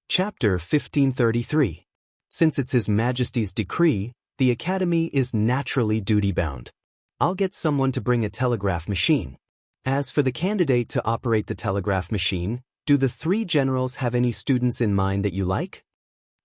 Chapter 1533. Since it's His Majesty's decree, the Academy is naturally duty-bound. I'll get someone to bring a telegraph machine. As for the candidate to operate the telegraph machine, do the three generals have any students in mind that you like?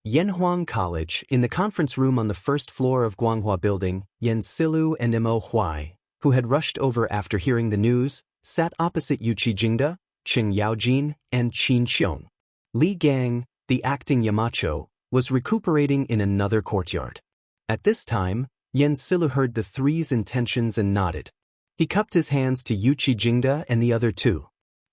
Yanhuang College, in the conference room on the first floor of Guanghua Building, Yan Silu and Mo Huai, who had rushed over after hearing the news, sat opposite Yuqi Jingda, Qing Yaojin, and Qin Xiong. Li Gang, the acting Yamacho, was recuperating in another courtyard. At this time, Yan Silu heard the three's intentions and nodded. He cupped his hands to Yuqi Jingda and the other two.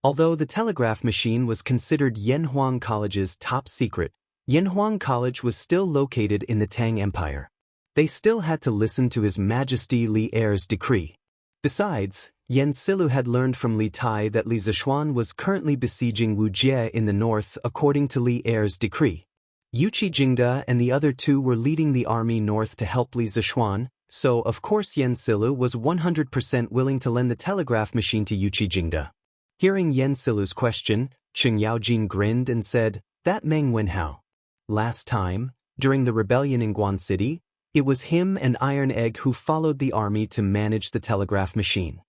Although the telegraph machine was considered Yanhuang College's top secret, Yanhuang College was still located in the Tang Empire. They still had to listen to His Majesty Li Er's decree. Besides, Yan Silu had learned from Li Tai that Li Zishuan was currently besieging Wuxia in the north according to Li Er's decree. Yuqi Jingda and the other two were leading the army north to help Li Zishuan, so of course Yan Silu was 100% willing to lend the telegraph machine to Yuqi Jingda. Hearing Yan Silu's question, Qing Yaojin grinned and said, "That Meng Wenhao. Last time, during the rebellion in Guan City, it was him and Iron Egg who followed the army to manage the telegraph machine.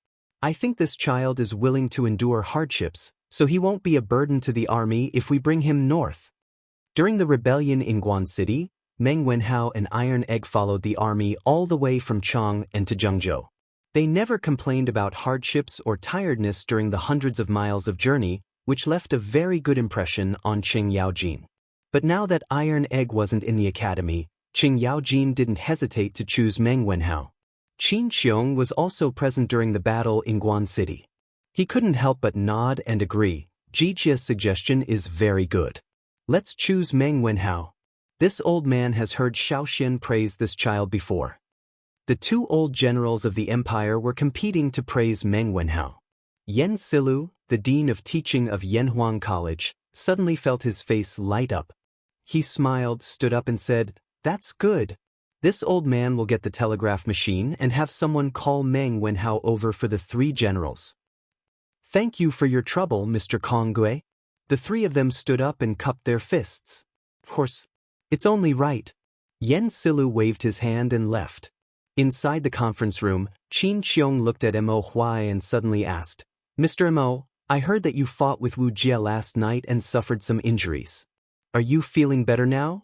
I think this child is willing to endure hardships, so he won't be a burden to the army if we bring him north." During the rebellion in Guan City, Meng Wenhao and Iron Egg followed the army all the way from Chang and to Zhengzhou. They never complained about hardships or tiredness during the hundreds of miles of journey, which left a very good impression on Qing Yaojin. But now that Iron Egg wasn't in the academy, Qing Yaojin didn't hesitate to choose Meng Wenhao. Qin Xiong was also present during the battle in Guan City. He couldn't help but nod and agree. Jijia's suggestion is very good. Let's choose Meng Wenhao. This old man has heard Shaoxian praise this child before. The two old generals of the empire were competing to praise Meng Wenhao. Yan Silu, the dean of teaching of Yanhuang College, suddenly felt his face light up. He smiled, stood up and said, "That's good. This old man will get the telegraph machine and have someone call Meng Wenhao over for the three generals." "Thank you for your trouble, Mr. Konggui." The three of them stood up and cupped their fists. "Of course, it's only right." Yan Silu waved his hand and left. Inside the conference room, Qin Xiong looked at Mo Huai and suddenly asked, "Mr. Mo, I heard that you fought with Wuxia last night and suffered some injuries. Are you feeling better now?"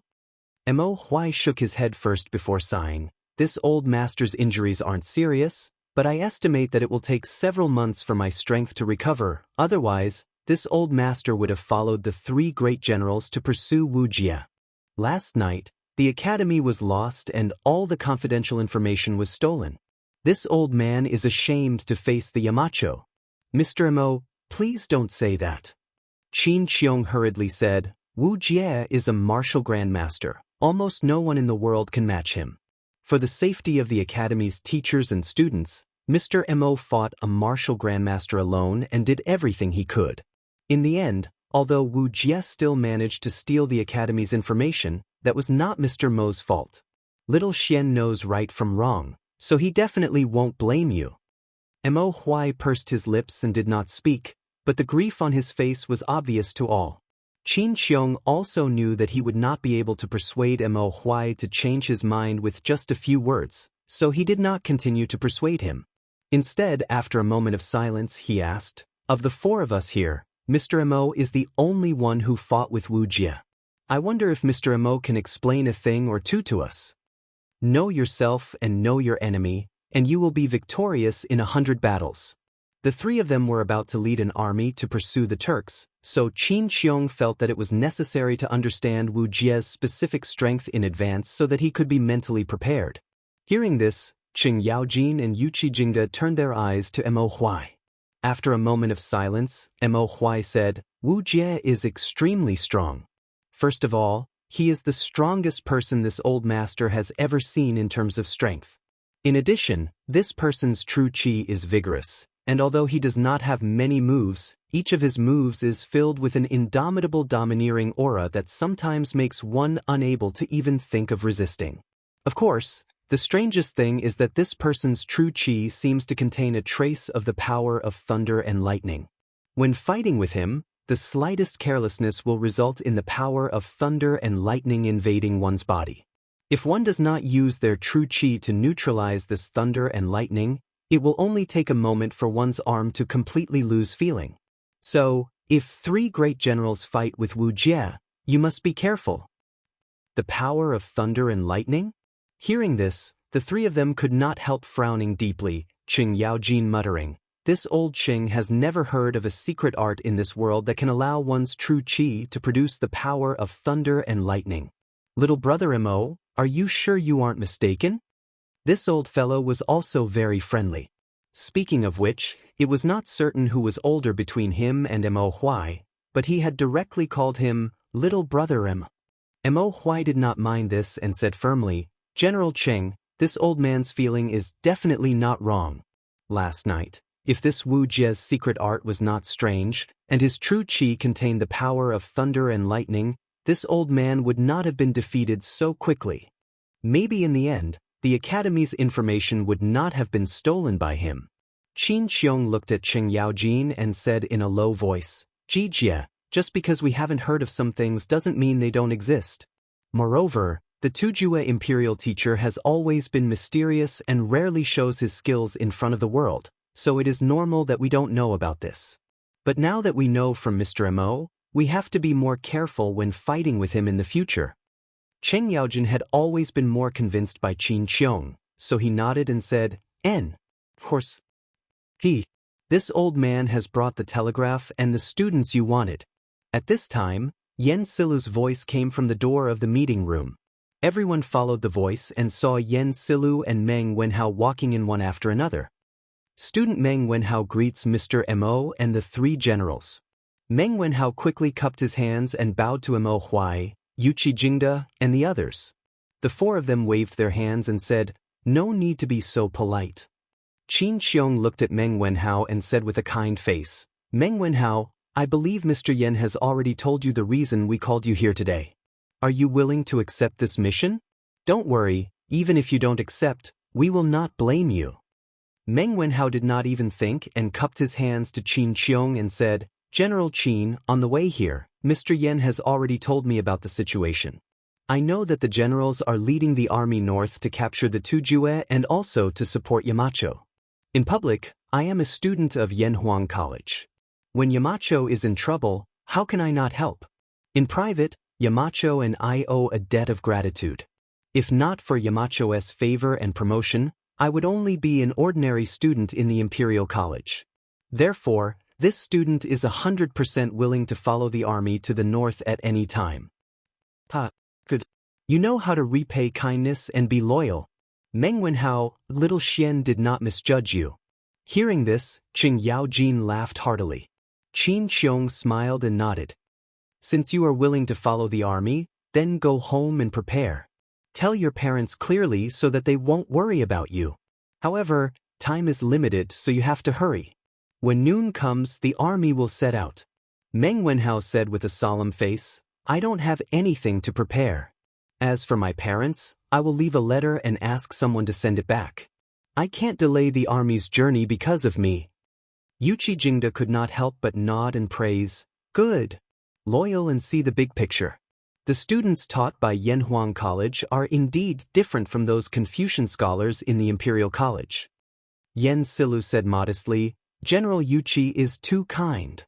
Mo Huai shook his head first before sighing. "This old master's injuries aren't serious, but I estimate that it will take several months for my strength to recover. Otherwise, this old master would have followed the three great generals to pursue Wuxia. Last night, the academy was lost and all the confidential information was stolen. This old man is ashamed to face the Yamacho." "Mr. Mo, please don't say that." Qin Xiong hurriedly said, "Wuxia is a martial grandmaster. Almost no one in the world can match him. For the safety of the academy's teachers and students, Mr. Mo fought a martial grandmaster alone and did everything he could. In the end, although Wuxia still managed to steal the academy's information, that was not Mr. Mo's fault. Little Xian knows right from wrong, so he definitely won't blame you." Mo Huai pursed his lips and did not speak, but the grief on his face was obvious to all. Qin Xiong also knew that he would not be able to persuade Mo Huai to change his mind with just a few words, so he did not continue to persuade him. Instead, after a moment of silence, he asked, "Of the four of us here, Mr. Mo is the only one who fought with Wuxia. I wonder if Mr. Mo can explain a thing or two to us. Know yourself and know your enemy, and you will be victorious in 100 battles." The three of them were about to lead an army to pursue the Turks, so Qin Xiong felt that it was necessary to understand Wuxia's specific strength in advance so that he could be mentally prepared. Hearing this, Qing Yaojin and Yuqi Jingda turned their eyes to Mo Huai. After a moment of silence, Mo Huai said, "Wuxia is extremely strong. First of all, he is the strongest person this old master has ever seen in terms of strength. In addition, this person's true qi is vigorous, and although he does not have many moves, each of his moves is filled with an indomitable domineering aura that sometimes makes one unable to even think of resisting. Of course, the strangest thing is that this person's true qi seems to contain a trace of the power of thunder and lightning. When fighting with him, the slightest carelessness will result in the power of thunder and lightning invading one's body. If one does not use their true qi to neutralize this thunder and lightning, it will only take a moment for one's arm to completely lose feeling. So, if 3 great generals fight with Wu Jie, you must be careful. The power of thunder and lightning? Hearing this, the 3 of them could not help frowning deeply, Qing Yaojin muttering, "This old Qing has never heard of a secret art in this world that can allow one's true qi to produce the power of thunder and lightning. Little brother Mo, are you sure you aren't mistaken?" This old fellow was also very friendly. Speaking of which, it was not certain who was older between him and Mo Huai, but he had directly called him Little Brother Mo Huai did not mind this and said firmly, "General Qing, this old man's feeling is definitely not wrong. Last night, if this Wu Jie's secret art was not strange, and his true qi contained the power of thunder and lightning, this old man would not have been defeated so quickly. Maybe in the end, the Academy's information would not have been stolen by him." Qin Xiong looked at Qing Yaojin and said in a low voice, "Jijie, just because we haven't heard of some things doesn't mean they don't exist. Moreover, the Tujue imperial teacher has always been mysterious and rarely shows his skills in front of the world, so it is normal that we don't know about this. But now that we know from Mr. Mo, we have to be more careful when fighting with him in the future." Cheng Yaojin had always been more convinced by Qin Xiong, so he nodded and said, "Of course. This old man has brought the telegraph and the students you wanted." At this time, Yen Silu's voice came from the door of the meeting room. Everyone followed the voice and saw Yen Silu and Meng Wenhao walking in one after another. Student Meng Wenhao greets Mr. Mo and the 3 generals. Meng Wenhao quickly cupped his hands and bowed to Mo Huai, Yuqi Jingda, and the others. The 4 of them waved their hands and said, "No need to be so polite." Qin Xiong looked at Meng Wenhao and said with a kind face, "Meng Wenhao, I believe Mr. Yen has already told you the reason we called you here today. Are you willing to accept this mission? Don't worry, even if you don't accept, we will not blame you." Meng Wenhao did not even think and cupped his hands to Qin Xiong and said, "General Qin, on the way here, Mr. Yen has already told me about the situation. I know that the generals are leading the army north to capture the Tujue and also to support Yamacho. In public, I am a student of Yanhuang College. When Yamacho is in trouble, how can I not help? In private, Yamacho and I owe a debt of gratitude. If not for Yamacho's favor and promotion, I would only be an ordinary student in the Imperial College. Therefore, this student is 100% willing to follow the army to the north at any time." Good. You know how to repay kindness and be loyal. Meng Wenhao, little Xian did not misjudge you. Hearing this, Qing Yaojin laughed heartily. Qin Xiong smiled and nodded. "Since you are willing to follow the army, then go home and prepare. Tell your parents clearly so that they won't worry about you. However, time is limited, so you have to hurry. When noon comes, the army will set out." Meng Wenhao said with a solemn face, "I don't have anything to prepare. As for my parents, I will leave a letter and ask someone to send it back. I can't delay the army's journey because of me." Yuqi Jingda could not help but nod and praise, "Good. Loyal and see the big picture." The students taught by Yanhuang College are indeed different from those Confucian scholars in the Imperial College. Yen Silu said modestly, "General Yuqi is too kind."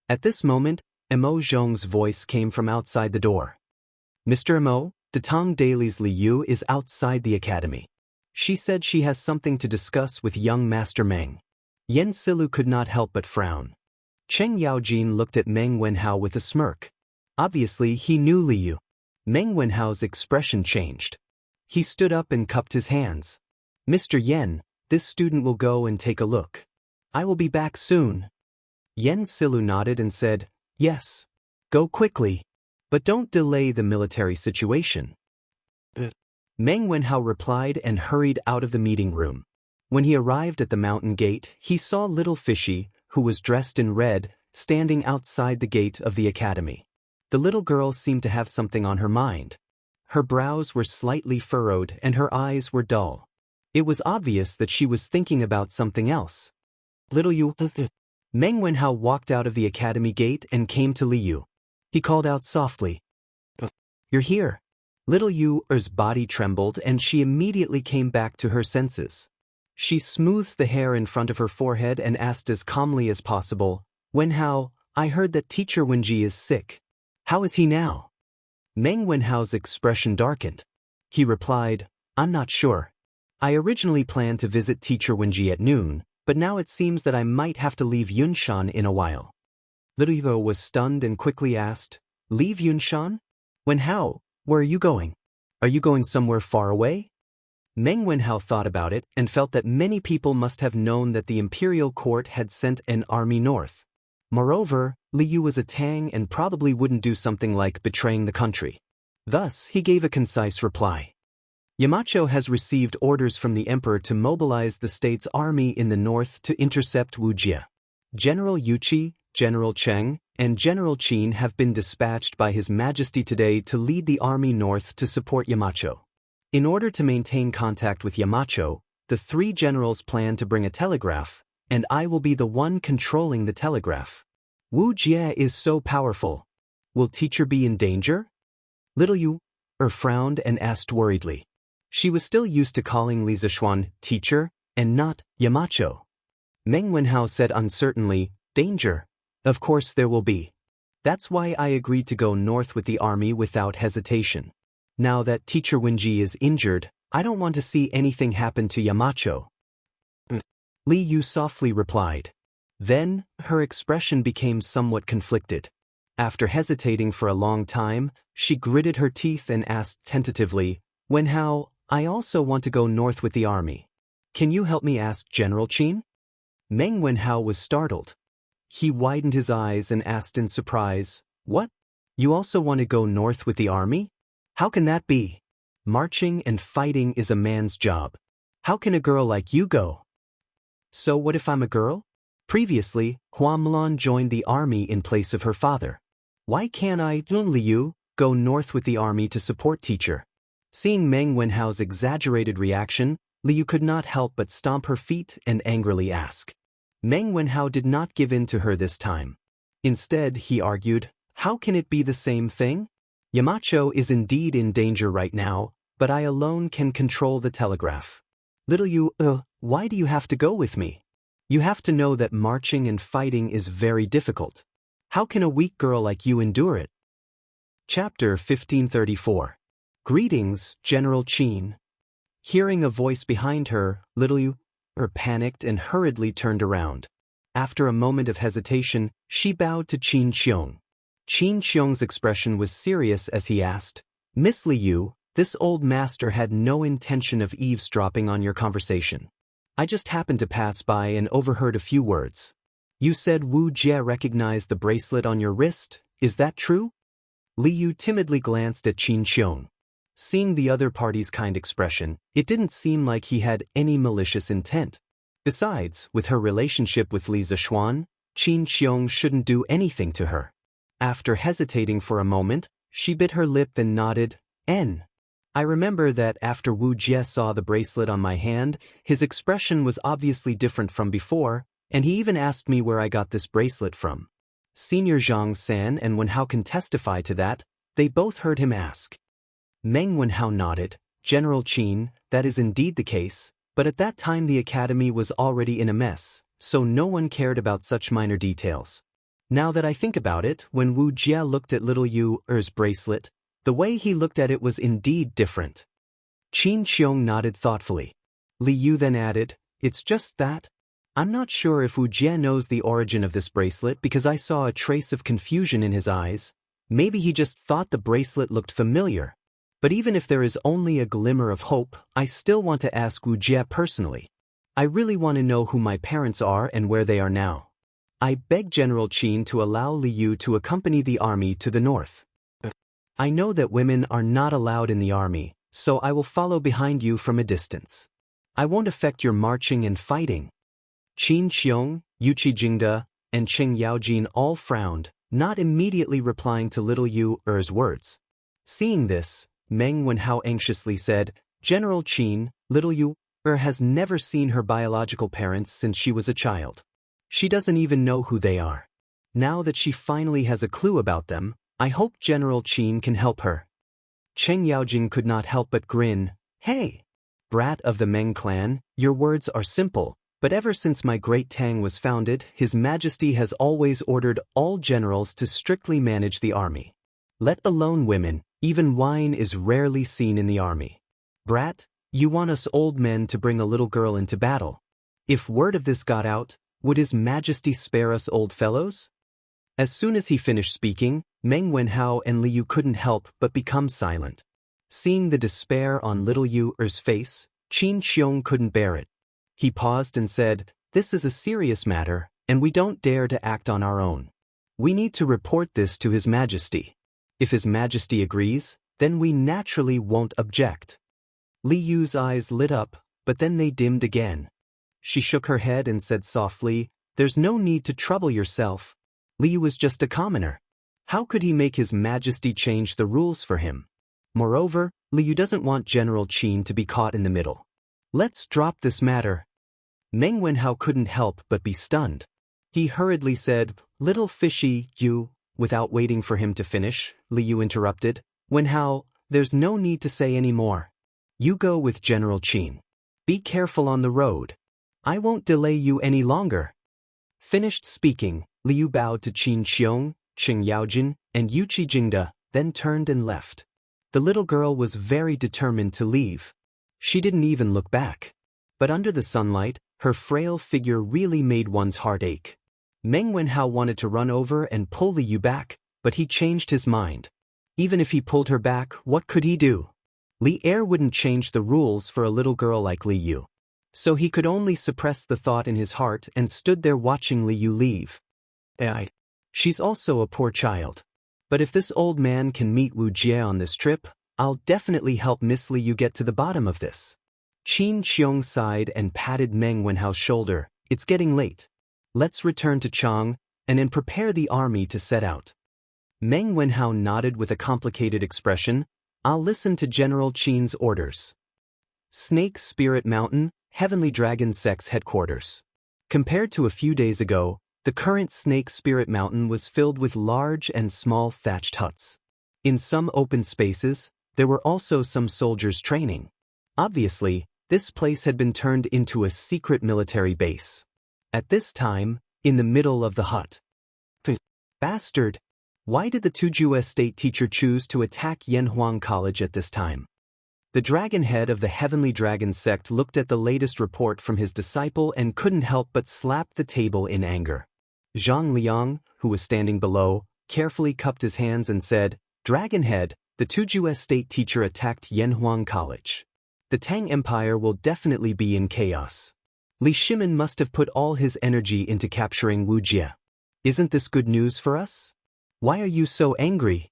At this moment, Mo Zhong's voice came from outside the door. "Mr. Mo, Datong Daily's Li Yu is outside the academy. She said she has something to discuss with young Master Meng." Yen Silu could not help but frown. Cheng Yaojin looked at Meng Wenhao with a smirk. Obviously, he knew Li Yu. Meng Wenhao's expression changed. He stood up and cupped his hands. "Mr. Yen, this student will go and take a look. I will be back soon." Yen Silu nodded and said, "Yes. Go quickly. But don't delay the military situation." Meng Wenhao replied and hurried out of the meeting room. When he arrived at the mountain gate, he saw little Fishy, who was dressed in red, standing outside the gate of the academy. The little girl seemed to have something on her mind. Her brows were slightly furrowed and her eyes were dull. It was obvious that she was thinking about something else. "Little you, Meng Wenhao walked out of the academy gate and came to Li Yu. He called out softly, "You're here." Little Yu's body trembled and she immediately came back to her senses. She smoothed the hair in front of her forehead and asked as calmly as possible, "Wenhao, I heard that teacher Wenji is sick. How is he now?" Meng Wenhao's expression darkened. He replied, "I'm not sure. I originally planned to visit teacher Wenji at noon, but now it seems that I might have to leave Yunshan in a while." Little Yu was stunned and quickly asked, "Leave Yunshan? Wenhao, where are you going? Are you going somewhere far away?" Meng Wenhao thought about it and felt that many people must have known that the imperial court had sent an army north. Moreover, Li Yu was a Tang and probably wouldn't do something like betraying the country. Thus, he gave a concise reply. "Yamacho has received orders from the emperor to mobilize the state's army in the north to intercept Wuxia. General Yuqi, General Cheng, and General Qin have been dispatched by His Majesty today to lead the army north to support Yamacho. In order to maintain contact with Yamacho, the three generals plan to bring a telegraph, and I will be the one controlling the telegraph. Wuxia is so powerful. Will teacher be in danger?" Little Yu frowned and asked worriedly. She was still used to calling Li Zishuan teacher and not Yamacho. Meng Wenhao said uncertainly, "Danger? Of course there will be. That's why I agreed to go north with the army without hesitation. Now that teacher Wenji is injured, I don't want to see anything happen to Yamacho." Li Yu softly replied. Then, her expression became somewhat conflicted. After hesitating for a long time, she gritted her teeth and asked tentatively, "Wenhao, I also want to go north with the army. Can you help me ask General Qin?" Meng Wenhao was startled. He widened his eyes and asked in surprise, "What? You also want to go north with the army? How can that be? Marching and fighting is a man's job. How can a girl like you go?" "So what if I'm a girl? Previously, Hua Mlan joined the army in place of her father. Why can't I, Li Yu, go north with the army to support teacher?" Seeing Meng Wenhao's exaggerated reaction, Li Yu could not help but stomp her feet and angrily ask. Meng Wenhao did not give in to her this time. Instead, he argued, "How can it be the same thing? Yamacho is indeed in danger right now, but I alone can control the telegraph. Little Yu, why do you have to go with me? You have to know that marching and fighting is very difficult. How can a weak girl like you endure it?" Chapter 1534. "Greetings, General Qin." Hearing a voice behind her, Little Yu panicked and hurriedly turned around. After a moment of hesitation, she bowed to Qin Xiong. Qin Xiong's expression was serious as he asked, "Miss Li Yu, this old master had no intention of eavesdropping on your conversation. I just happened to pass by and overheard a few words. You said Wu Jie recognized the bracelet on your wrist, is that true?" Li Yu timidly glanced at Qin Xiong. Seeing the other party's kind expression, it didn't seem like he had any malicious intent. Besides, with her relationship with Li Zishuan, Qin Xiong shouldn't do anything to her. After hesitating for a moment, she bit her lip and nodded, "N. I remember that after Wu Jie saw the bracelet on my hand, his expression was obviously different from before, and he even asked me where I got this bracelet from. Senior Zhang San and Wenhao can testify to that, they both heard him ask." Meng Wenhao nodded, "General Qin, that is indeed the case, but at that time the academy was already in a mess, so no one cared about such minor details. Now that I think about it, when Wu Jie looked at Little Yu's bracelet, the way he looked at it was indeed different." Qin Xiong nodded thoughtfully. Li Yu then added, "It's just that. I'm not sure if Wu Jie knows the origin of this bracelet because I saw a trace of confusion in his eyes. Maybe he just thought the bracelet looked familiar. But even if there is only a glimmer of hope, I still want to ask Wu Jie personally. I really want to know who my parents are and where they are now. I beg General Qin to allow Li Yu to accompany the army to the north. I know that women are not allowed in the army, so I will follow behind you from a distance. I won't affect your marching and fighting." Qin Xiong, Yuqi Jingde, and Cheng Yaojin all frowned, not immediately replying to Little Yu's words. Seeing this, Meng Wenhao anxiously said, "General Qin, Little Yu has never seen her biological parents since she was a child. She doesn't even know who they are. Now that she finally has a clue about them, I hope General Qin can help her. Cheng Yaojing could not help but grin. Hey! Brat of the Meng clan, your words are simple, but ever since my great Tang was founded, His Majesty has always ordered all generals to strictly manage the army. Let alone women, even wine is rarely seen in the army. Brat, you want us old men to bring a little girl into battle. If word of this got out, would His Majesty spare us old fellows? As soon as he finished speaking, Meng Wenhao and Li Yu couldn't help but become silent. Seeing the despair on little Yu's face, Qin Xiong couldn't bear it. He paused and said, "This is a serious matter, and we don't dare to act on our own. We need to report this to His Majesty. If His Majesty agrees, then we naturally won't object." Li Yu's eyes lit up, but then they dimmed again. She shook her head and said softly, "There's no need to trouble yourself. Li Yu is just a commoner. How could he make His Majesty change the rules for him? Moreover, Li Yu doesn't want General Qin to be caught in the middle. Let's drop this matter." Meng Wenhao couldn't help but be stunned. He hurriedly said, "Little fishy, you," without waiting for him to finish, Li Yu interrupted, "Wenhao, there's no need to say any more. You go with General Qin. Be careful on the road. I won't delay you any longer." Finished speaking, Li Yu bowed to Qin Xiong, Cheng Yaojin, and Yuqi Jingde, then turned and left. The little girl was very determined to leave. She didn't even look back. But under the sunlight, her frail figure really made one's heart ache. Meng Wenhao wanted to run over and pull Li Yu back, but he changed his mind. Even if he pulled her back, what could he do? Li Er wouldn't change the rules for a little girl like Li Yu. So he could only suppress the thought in his heart and stood there watching Li Yu leave. She's also a poor child. But if this old man can meet Wu Jie on this trip, I'll definitely help Miss Li Yu get to the bottom of this. Qin Xiong sighed and patted Meng Wenhao's shoulder. It's getting late. Let's return to Chang, and then prepare the army to set out. Meng Wenhao nodded with a complicated expression. I'll listen to General Qin's orders. Snake Spirit Mountain, Heavenly Dragon Sect's headquarters. Compared to a few days ago, the current Snake Spirit Mountain was filled with large and small thatched huts. In some open spaces, there were also some soldiers training. Obviously, this place had been turned into a secret military base. At this time, in the middle of the hut. Bastard! Why did the Tuju estate teacher choose to attack Yanhuang College at this time? The dragon head of the Heavenly Dragon sect looked at the latest report from his disciple and couldn't help but slap the table in anger. Zhang Liang, who was standing below, carefully cupped his hands and said, "Dragon head, the Tuju estate teacher attacked Yanhuang College. The Tang Empire will definitely be in chaos. Li Shimin must have put all his energy into capturing Wu Jie. Isn't this good news for us? Why are you so angry?"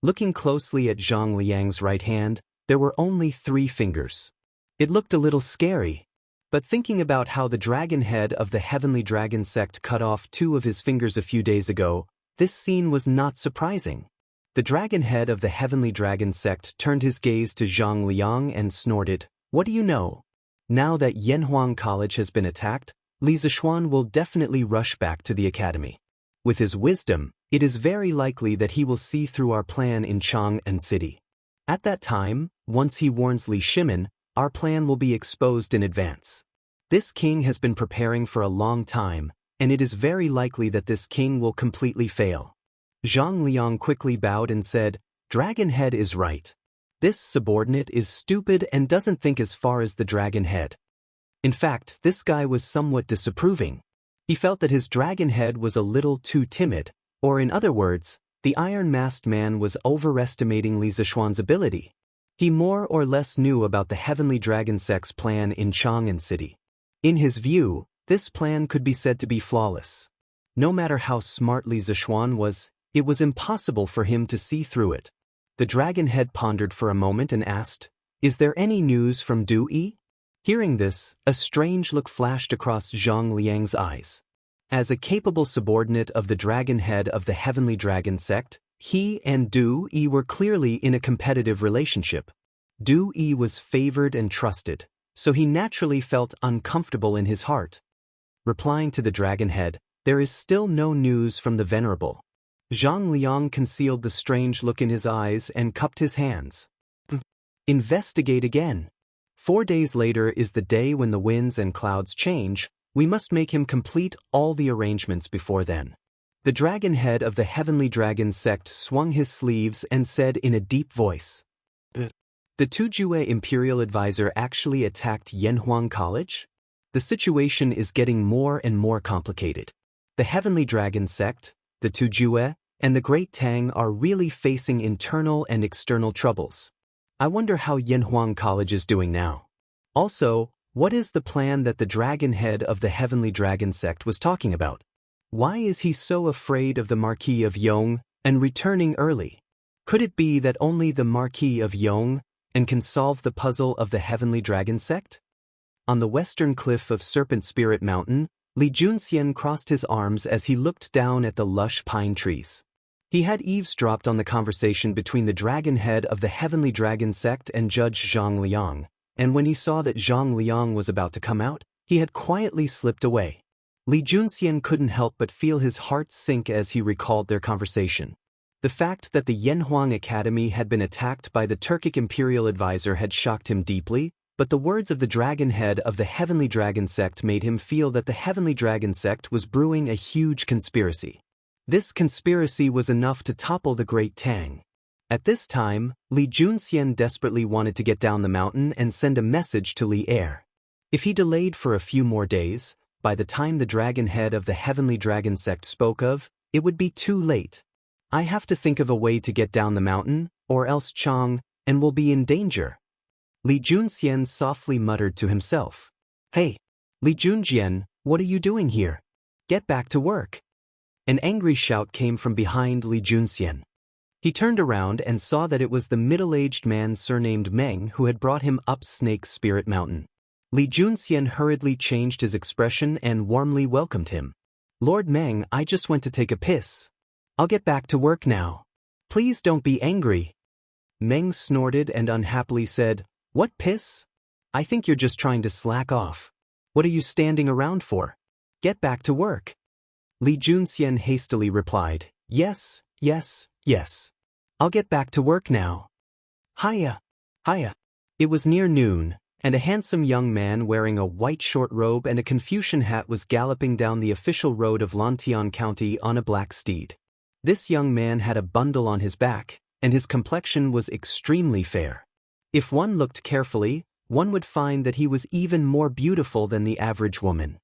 Looking closely at Zhang Liang's right hand, there were only 3 fingers. It looked a little scary. But thinking about how the dragon head of the Heavenly Dragon sect cut off 2 of his fingers a few days ago, this scene was not surprising. The dragon head of the Heavenly Dragon sect turned his gaze to Zhang Liang and snorted, "What do you know? Now that Yanhuang College has been attacked, Li Zishuan will definitely rush back to the academy. With his wisdom, it is very likely that he will see through our plan in Chang'an City. At that time, once he warns Li Shimin, our plan will be exposed in advance. This king has been preparing for a long time, and it is very likely that this king will completely fail." Zhang Liang quickly bowed and said, "Dragon head is right. This subordinate is stupid and doesn't think as far as the dragon head." In fact, this guy was somewhat disapproving. He felt that his dragon head was a little too timid, or in other words, the iron-masked man was overestimating Li Zishuan's ability. He more or less knew about the Heavenly Dragon sect's plan in Chang'an City. In his view, this plan could be said to be flawless. No matter how smart Li Zishuan was, it was impossible for him to see through it. The dragon head pondered for a moment and asked, "Is there any news from Du Yi?" Hearing this, a strange look flashed across Zhang Liang's eyes. As a capable subordinate of the dragon head of the Heavenly Dragon sect, he and Du Yi were clearly in a competitive relationship. Du Yi was favored and trusted, so he naturally felt uncomfortable in his heart. replying to the dragon head, "There is still no news from the venerable." Zhang Liang concealed the strange look in his eyes and cupped his hands. Investigate again. 4 days later is the day when the winds and clouds change. We must make him complete all the arrangements before then. The dragon head of the heavenly dragon sect swung his sleeves and said in a deep voice, "The Tujue imperial advisor actually attacked Yanhuang College? The situation is getting more and more complicated. The heavenly dragon sect, the Tujue, and the Great Tang are really facing internal and external troubles. I wonder how Yanhuang College is doing now. Also, what is the plan that the dragon head of the heavenly dragon sect was talking about? Why is he so afraid of the Marquis of Yong and returning early? Could it be that only the Marquis of Yong can solve the puzzle of the heavenly dragon sect?" On the western cliff of Serpent Spirit Mountain, Li Junxian crossed his arms as he looked down at the lush pine trees. He had eavesdropped on the conversation between the dragon head of the heavenly dragon sect and Judge Zhang Liang, and when he saw that Zhang Liang was about to come out, he had quietly slipped away. Li Junxian couldn't help but feel his heart sink as he recalled their conversation. The fact that the Yanhuang Academy had been attacked by the Turkic imperial advisor had shocked him deeply, but the words of the dragon head of the heavenly dragon sect made him feel that the heavenly dragon sect was brewing a huge conspiracy. This conspiracy was enough to topple the Great Tang. At this time, Li Junxian desperately wanted to get down the mountain and send a message to Li Er. If he delayed for a few more days, by the time the dragon head of the heavenly dragon sect spoke of, it would be too late. "I have to think of a way to get down the mountain, or else Chang and will be in danger." Li Junxian softly muttered to himself. "Hey, Li Junxian, what are you doing here? Get back to work." An angry shout came from behind Li Junxian. He turned around and saw that it was the middle-aged man surnamed Meng who had brought him up Snake Spirit Mountain. Li Junxian hurriedly changed his expression and warmly welcomed him. "Lord Meng, I just went to take a piss. I'll get back to work now. Please don't be angry." Meng snorted and unhappily said, "What piss? I think you're just trying to slack off. What are you standing around for? Get back to work." Li Junxian hastily replied, "Yes, yes, yes. I'll get back to work now." "Hiya, hiya." It was near noon, and a handsome young man wearing a white short robe and a Confucian hat was galloping down the official road of Lantian County on a black steed. This young man had a bundle on his back, and his complexion was extremely fair. If one looked carefully, one would find that he was even more beautiful than the average woman.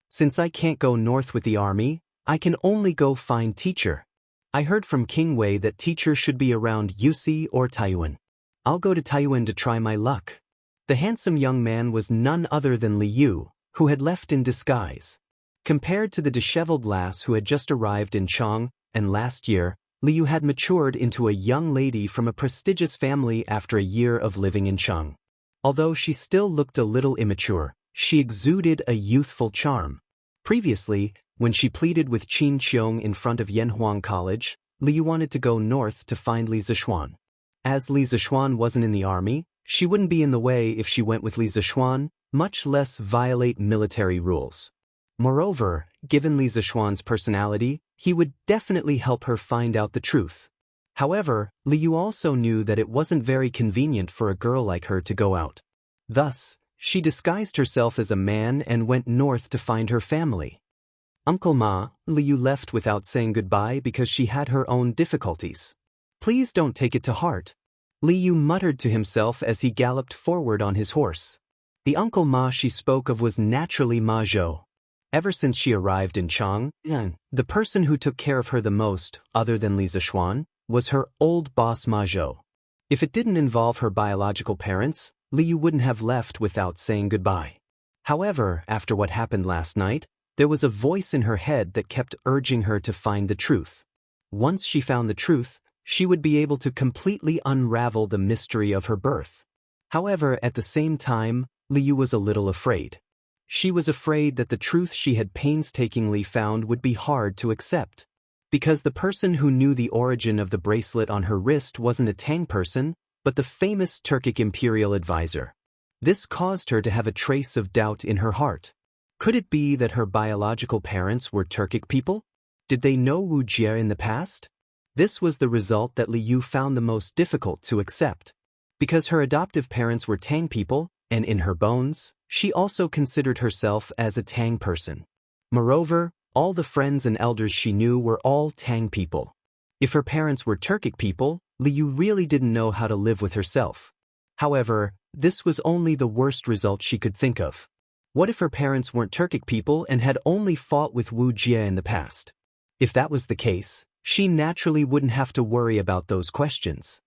"Since I can't go north with the army, I can only go find teacher. I heard from King Wei that teacher should be around Yusi or Taiyuan. I'll go to Taiyuan to try my luck." The handsome young man was none other than Li Yu, who had left in disguise. Compared to the disheveled lass who had just arrived in Chang, and last year, Li Yu had matured into a young lady from a prestigious family after a year of living in Chang. Although she still looked a little immature, she exuded a youthful charm. Previously, when she pleaded with Qin Qiong in front of Yanhuang College, Li Yu wanted to go north to find Li Zishuan. As Li Zishuan wasn't in the army, she wouldn't be in the way if she went with Li Zishuan, much less violate military rules. Moreover, given Li Zishuan's personality, he would definitely help her find out the truth. However, Li Yu also knew that it wasn't very convenient for a girl like her to go out. Thus, she disguised herself as a man and went north to find her family. "Uncle Ma," Li Yu left without saying goodbye because she had her own difficulties. "Please don't take it to heart," Li Yu muttered to himself as he galloped forward on his horse. The Uncle Ma she spoke of was naturally Ma Zhou. Ever since she arrived in Chang, the person who took care of her the most, other than Li Zishuan, was her old boss Ma Zhou. If it didn't involve her biological parents, Li Yu wouldn't have left without saying goodbye. However, after what happened last night, there was a voice in her head that kept urging her to find the truth. Once she found the truth, she would be able to completely unravel the mystery of her birth. However, at the same time, Li Yu was a little afraid. She was afraid that the truth she had painstakingly found would be hard to accept. Because the person who knew the origin of the bracelet on her wrist wasn't a Tang person, but the famous Turkic imperial advisor. This caused her to have a trace of doubt in her heart. Could it be that her biological parents were Turkic people? Did they know Wuxia in the past? This was the result that Li Yu found the most difficult to accept. Because her adoptive parents were Tang people, and in her bones, she also considered herself as a Tang person. Moreover, all the friends and elders she knew were all Tang people. If her parents were Turkic people, Li Yu really didn't know how to live with herself. However, this was only the worst result she could think of. What if her parents weren't Turkic people and had only fought with Wuxia in the past? If that was the case, she naturally wouldn't have to worry about those questions.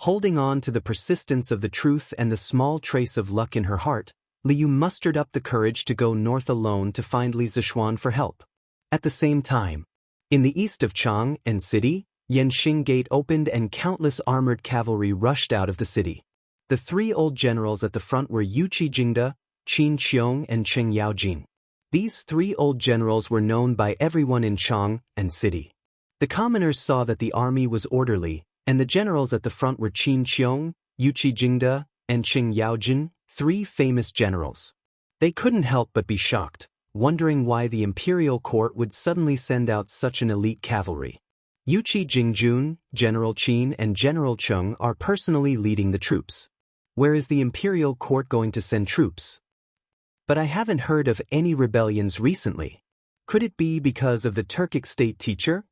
Holding on to the persistence of the truth and the small trace of luck in her heart, Li Yu mustered up the courage to go north alone to find Li Zishuan for help. At the same time, in the east of Chang and city, Yanxing Gate opened and countless armored cavalry rushed out of the city. The three old generals at the front were Yuqi Jingda, Qin Qiong and Cheng Yaojin. These three old generals were known by everyone in Chang and city. The commoners saw that the army was orderly, and the generals at the front were Qin Qiong, Yuqi Jingda, and Cheng Yaojin, three famous generals. They couldn't help but be shocked, wondering why the imperial court would suddenly send out such an elite cavalry. Yuqi Jingjun, General Qin and General Cheng are personally leading the troops. Where is the imperial court going to send troops? But I haven't heard of any rebellions recently. Could it be because of the Turkic state teacher?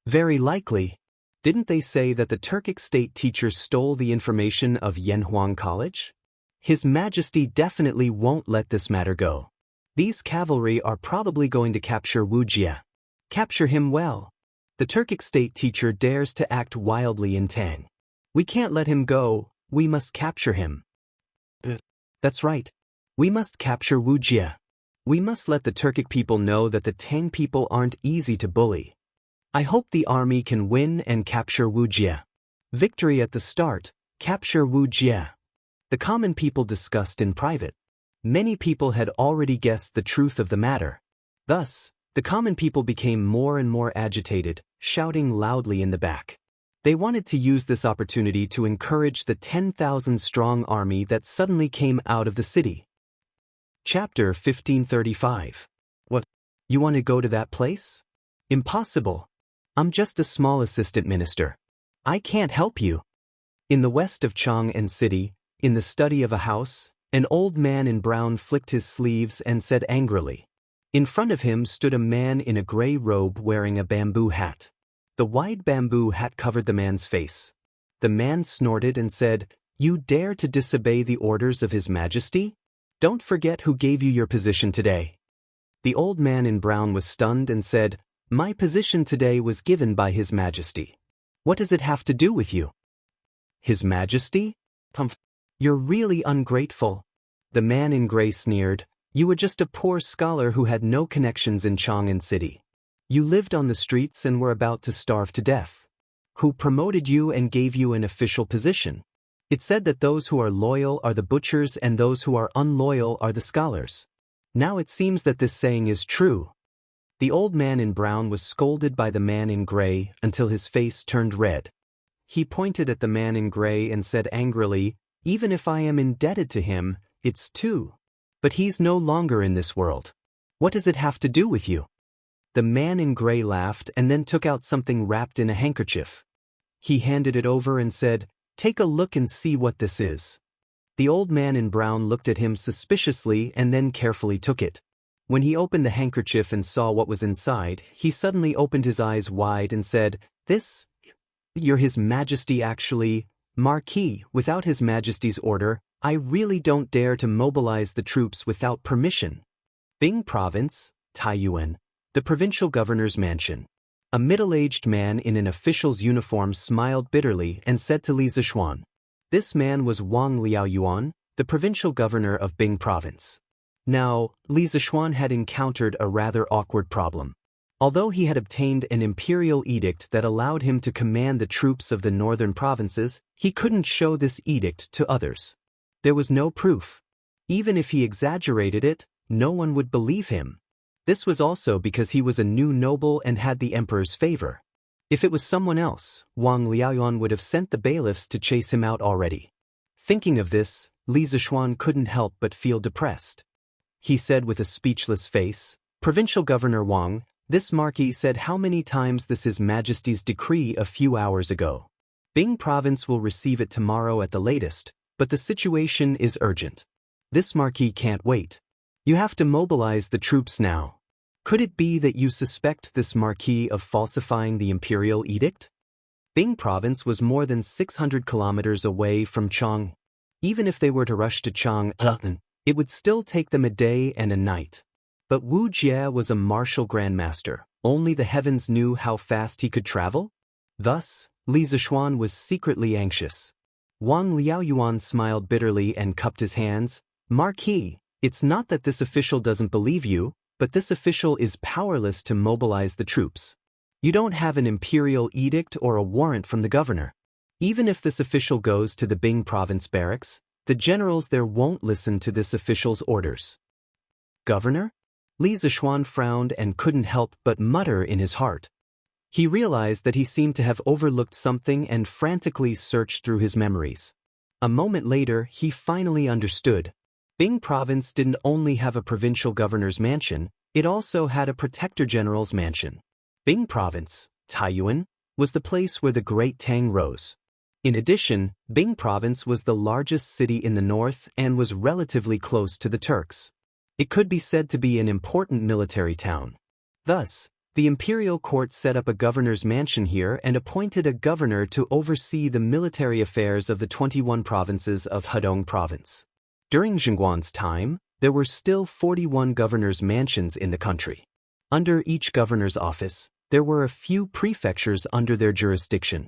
Very likely. Didn't they say that the Turkic state teacher stole the information of Yanhuang College? His Majesty definitely won't let this matter go. These cavalry are probably going to capture Wuxia. Capture him well. The Turkic state teacher dares to act wildly in Tang. We can't let him go, we must capture him. That's right. We must capture Wuxia. We must let the Turkic people know that the Tang people aren't easy to bully. I hope the army can win and capture Wuxia. Victory at the start, capture Wuxia. The common people discussed in private. Many people had already guessed the truth of the matter. Thus, the common people became more and more agitated, shouting loudly in the back. They wanted to use this opportunity to encourage the 10,000-strong army that suddenly came out of the city. Chapter 1535. What? You want to go to that place? Impossible. I'm just a small assistant minister. I can't help you. In the west of Chang and city, in the study of a house, an old man in brown flicked his sleeves and said angrily. In front of him stood a man in a gray robe wearing a bamboo hat. The wide bamboo hat covered the man's face. The man snorted and said, "You dare to disobey the orders of His Majesty? Don't forget who gave you your position today." The old man in brown was stunned and said, "My position today was given by His Majesty. What does it have to do with you?" His Majesty? You're really ungrateful. The man in gray sneered, "You were just a poor scholar who had no connections in Chang'an City. You lived on the streets and were about to starve to death. Who promoted you and gave you an official position? It said that those who are loyal are the butchers and those who are unloyal are the scholars. Now it seems that this saying is true." The old man in brown was scolded by the man in gray until his face turned red. He pointed at the man in gray and said angrily, "Even if I am indebted to him, it's too. But he's no longer in this world. What does it have to do with you?" The man in gray laughed and then took out something wrapped in a handkerchief. He handed it over and said, "Take a look and see what this is." The old man in brown looked at him suspiciously and then carefully took it. When he opened the handkerchief and saw what was inside, he suddenly opened his eyes wide and said, "This? You're His Majesty actually, Marquis, without His Majesty's order, I really don't dare to mobilize the troops without permission." Bing Province, Taiyuan, the provincial governor's mansion. A middle-aged man in an official's uniform smiled bitterly and said to Li Zishuan. This man was Wang Liaoyuan, the provincial governor of Bing Province. Now, Li Zishuan had encountered a rather awkward problem. Although he had obtained an imperial edict that allowed him to command the troops of the northern provinces, he couldn't show this edict to others. There was no proof. Even if he exaggerated it, no one would believe him. This was also because he was a new noble and had the emperor's favor. If it was someone else, Wang Liaoyuan would have sent the bailiffs to chase him out already. Thinking of this, Li Zishuan couldn't help but feel depressed. he said with a speechless face. Provincial Governor Wang, this marquis said how many times this His Majesty's decree a few hours ago. Bing Province will receive it tomorrow at the latest, but the situation is urgent. This marquis can't wait. You have to mobilize the troops now. Could it be that you suspect this marquis of falsifying the imperial edict? Bing Province was more than 600 kilometers away from Chang. Even if they were to rush to Chang'an, it would still take them a day and a night. But Wu Jie was a martial grandmaster. Only the heavens knew how fast he could travel. Thus, Li Zishuan was secretly anxious. Wang Liaoyuan smiled bitterly and cupped his hands. Marquis, it's not that this official doesn't believe you, but this official is powerless to mobilize the troops. You don't have an imperial edict or a warrant from the governor. Even if this official goes to the Bing Province barracks, the generals there won't listen to this official's orders. Governor? Li Zishuan frowned and couldn't help but mutter in his heart. He realized that he seemed to have overlooked something and frantically searched through his memories. A moment later, he finally understood. Bing Province didn't only have a provincial governor's mansion, it also had a protector general's mansion. Bing Province, Taiyuan, was the place where the Great Tang rose. In addition, Bing Province was the largest city in the north and was relatively close to the Turks. It could be said to be an important military town. Thus, the imperial court set up a governor's mansion here and appointed a governor to oversee the military affairs of the 21 provinces of Hedong Province. During Xinguan's time, there were still 41 governors' mansions in the country. Under each governor's office, there were a few prefectures under their jurisdiction.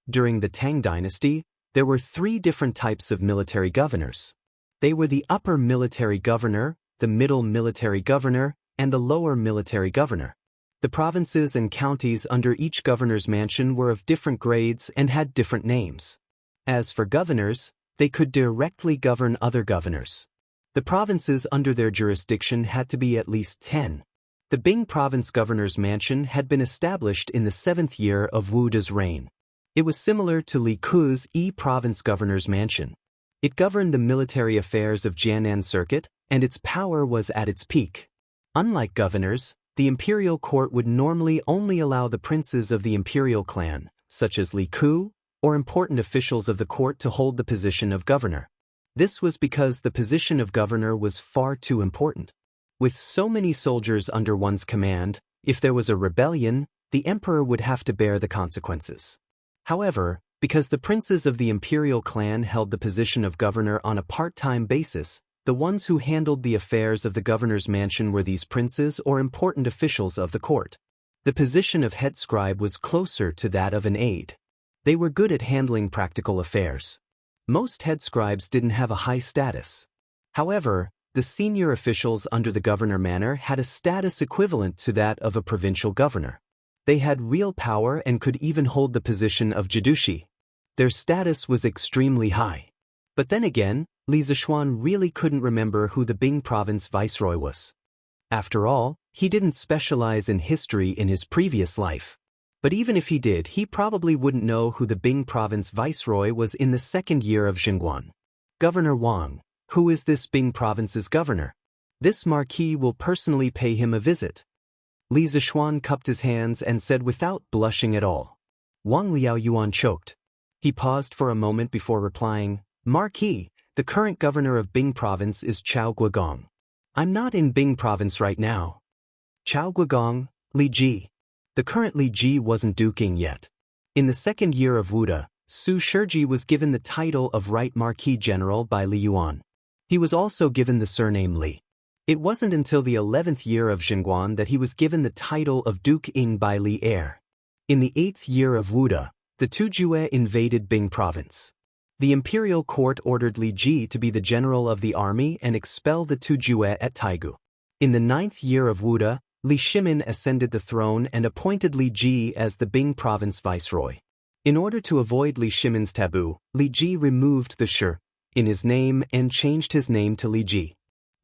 During the Tang dynasty, there were 3 different types of military governors. They were the upper military governor, the middle military governor, and the lower military governor. The provinces and counties under each governor's mansion were of different grades and had different names. As for governors, they could directly govern other governors. The provinces under their jurisdiction had to be at least 10. The Bing Province governor's mansion had been established in the 7th year of Wu De's reign. It was similar to Li Ku's Province governor's mansion. It governed the military affairs of Jianan Circuit, and its power was at its peak. Unlike governors, the imperial court would normally only allow the princes of the imperial clan, such as Li Ku, or important officials of the court to hold the position of governor. This was because the position of governor was far too important. With so many soldiers under one's command, if there was a rebellion, the emperor would have to bear the consequences. However, because the princes of the imperial clan held the position of governor on a part-time basis, the ones who handled the affairs of the governor's mansion were these princes or important officials of the court. The position of head scribe was closer to that of an aide. They were good at handling practical affairs. Most head scribes didn't have a high status. However, the senior officials under the governor manor had a status equivalent to that of a provincial governor. They had real power and could even hold the position of Jidushi. Their status was extremely high. But then again, Li Zishuan really couldn't remember who the Bing Province viceroy was. After all, he didn't specialize in history in his previous life. But even if he did, he probably wouldn't know who the Bing Province viceroy was in the 2nd year of Xinguan. Governor Wang, who is this Bing Province's governor? This marquis will personally pay him a visit. Li Zishuan cupped his hands and said without blushing at all. Wang Liaoyuan choked. He paused for a moment before replying, Marquis, the current governor of Bing Province is Chao Guogong. I'm not in Bing Province right now. Chao Guogong, Li Ji. The current Li Ji wasn't duking yet. In the 2nd year of Wu De, Su Shiji was given the title of Right Marquis General by Li Yuan. He was also given the surname Li. It wasn't until the 11th year of Xinguan that he was given the title of Duke Ing by Li Er. In the 8th year of Wu De, the Tujue invaded Bing Province. The imperial court ordered Li Ji to be the general of the army and expel the Tujue at Taigu. In the 9th year of Wu De, Li Shimin ascended the throne and appointed Li Ji as the Bing Province viceroy. In order to avoid Li Shimin's taboo, Li Ji removed the Shi in his name and changed his name to Li Ji.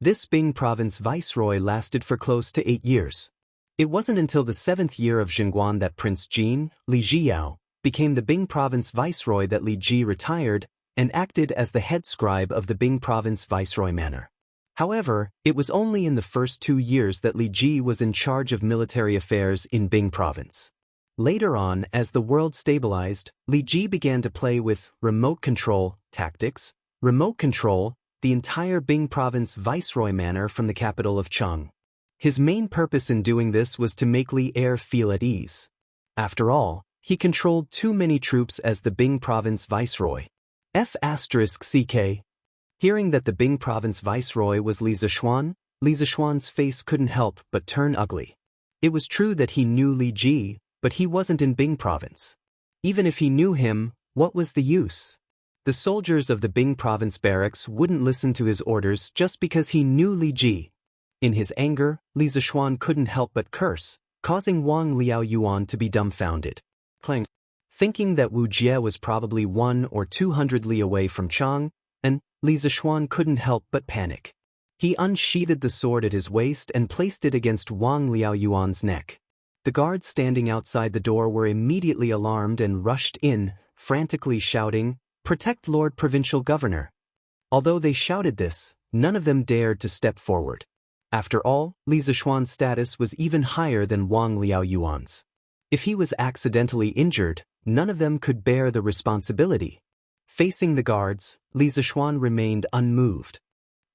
This Bing Province viceroy lasted for close to 8 years. It wasn't until the 7th year of Xinguan that Prince Jin, Li Zhiyao, became the Bing Province viceroy that Li Ji retired and acted as the head scribe of the Bing Province viceroy manor. However, it was only in the first 2 years that Li Ji was in charge of military affairs in Bing province. Later on, as the world stabilized, Li Ji began to play with remote control tactics, the entire Bing province viceroy manor from the capital of Cheng. His main purpose in doing this was to make Li Er feel at ease. After all, he controlled too many troops as the Bing province viceroy. F***ck. Hearing that the Bing province viceroy was Li Zishuan's face couldn't help but turn ugly. It was true that he knew Li Ji, but he wasn't in Bing province. Even if he knew him, what was the use? The soldiers of the Bing province barracks wouldn't listen to his orders just because he knew Li Ji. In his anger, Li Zishuan couldn't help but curse, causing Wang Liaoyuan to be dumbfounded. Thinking that Wu Jie was probably 100 or 200 li away from Chang, and Li Zishuan couldn't help but panic. He unsheathed the sword at his waist and placed it against Wang Liaoyuan's neck. The guards standing outside the door were immediately alarmed and rushed in, frantically shouting, "Protect Lord Provincial Governor!" Although they shouted this, none of them dared to step forward. After all, Li Zishuan's status was even higher than Wang Liaoyuan's. If he was accidentally injured, none of them could bear the responsibility. Facing the guards, Li Zishuan remained unmoved.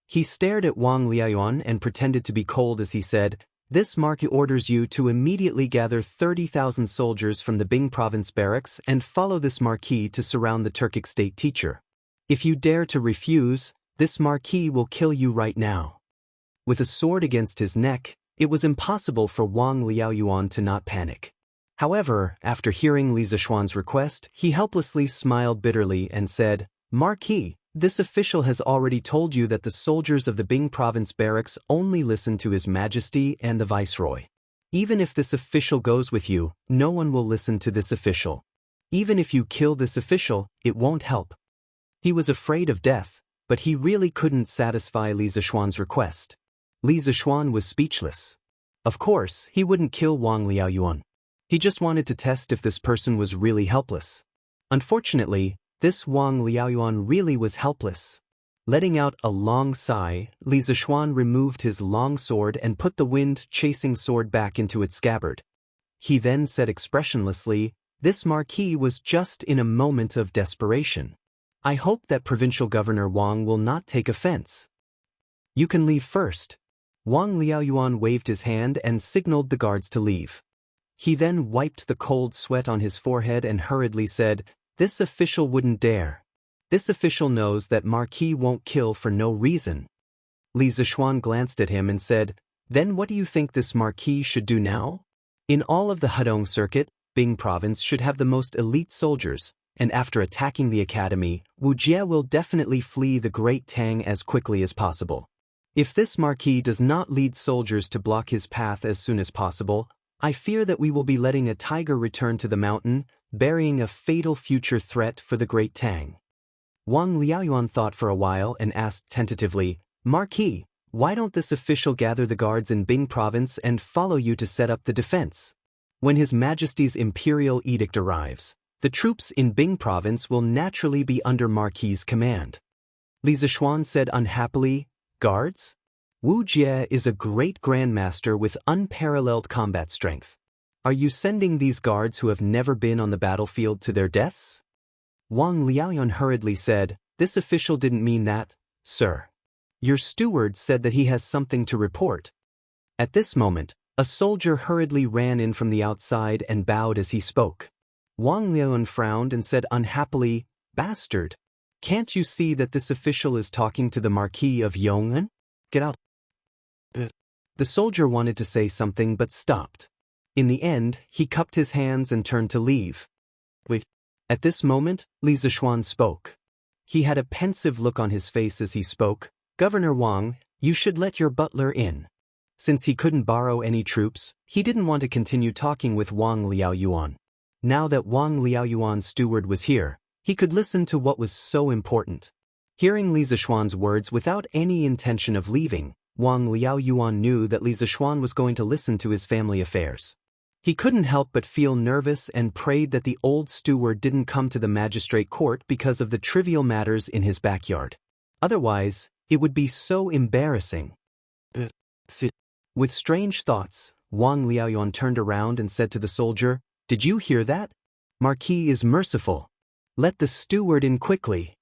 He stared at Wang Liaoyuan and pretended to be cold as he said, "This marquis orders you to immediately gather 30,000 soldiers from the Bing province barracks and follow this marquis to surround the Turkic state teacher. If you dare to refuse, this marquis will kill you right now." With a sword against his neck, it was impossible for Wang Liaoyuan to not panic. However, after hearing Li Zishuan's request, he helplessly smiled bitterly and said, "Marquis, this official has already told you that the soldiers of the Bing province barracks only listen to His Majesty and the Viceroy. Even if this official goes with you, no one will listen to this official. Even if you kill this official, it won't help." He was afraid of death, but he really couldn't satisfy Li Zishuan's request. Li Zishuan was speechless. Of course, he wouldn't kill Wang Liaoyuan. He just wanted to test if this person was really helpless. Unfortunately, this Wang Liaoyuan really was helpless. Letting out a long sigh, Li Zishuan removed his long sword and put the wind-chasing sword back into its scabbard. He then said expressionlessly, "This marquis was just in a moment of desperation. I hope that Provincial Governor Wang will not take offense. You can leave first." Wang Liaoyuan waved his hand and signaled the guards to leave. He then wiped the cold sweat on his forehead and hurriedly said, "This official wouldn't dare. This official knows that Marquis won't kill for no reason." Li Zishuan glanced at him and said, "Then what do you think this Marquis should do now? In all of the Hedong circuit, Bing province should have the most elite soldiers, and after attacking the academy, Wu Jie will definitely flee the Great Tang as quickly as possible. If this Marquis does not lead soldiers to block his path as soon as possible, I fear that we will be letting a tiger return to the mountain, burying a fatal future threat for the Great Tang." Wang Liaoyuan thought for a while and asked tentatively, "Marquis, why don't this official gather the guards in Bing province and follow you to set up the defense? When His Majesty's imperial edict arrives, the troops in Bing province will naturally be under Marquis's command." Li Zishuan said unhappily, "Guards? Wu Jie is a great grandmaster with unparalleled combat strength. Are you sending these guards who have never been on the battlefield to their deaths?" Wang Liaoyuan hurriedly said, "This official didn't mean that, sir. Your steward said that he has something to report." At this moment, a soldier hurriedly ran in from the outside and bowed as he spoke. Wang Liaoyuan frowned and said unhappily, "Bastard. Can't you see that this official is talking to the Marquis of Yong'an? Get out." The soldier wanted to say something but stopped. In the end, he cupped his hands and turned to leave. "Wait." At this moment, Li Zishuan spoke. He had a pensive look on his face as he spoke, "Governor Wang, you should let your butler in." Since he couldn't borrow any troops, he didn't want to continue talking with Wang Liaoyuan. Now that Wang Liaoyuan's steward was here, he could listen to what was so important. Hearing Li Zishuan's words without any intention of leaving, Wang Liaoyuan knew that Li Zishuan was going to listen to his family affairs. He couldn't help but feel nervous and prayed that the old steward didn't come to the magistrate court because of the trivial matters in his backyard. Otherwise, It would be so embarrassing. With strange thoughts, Wang Liaoyuan turned around and said to the soldier, "Did you hear that? Marquis is merciful. Let the steward in quickly."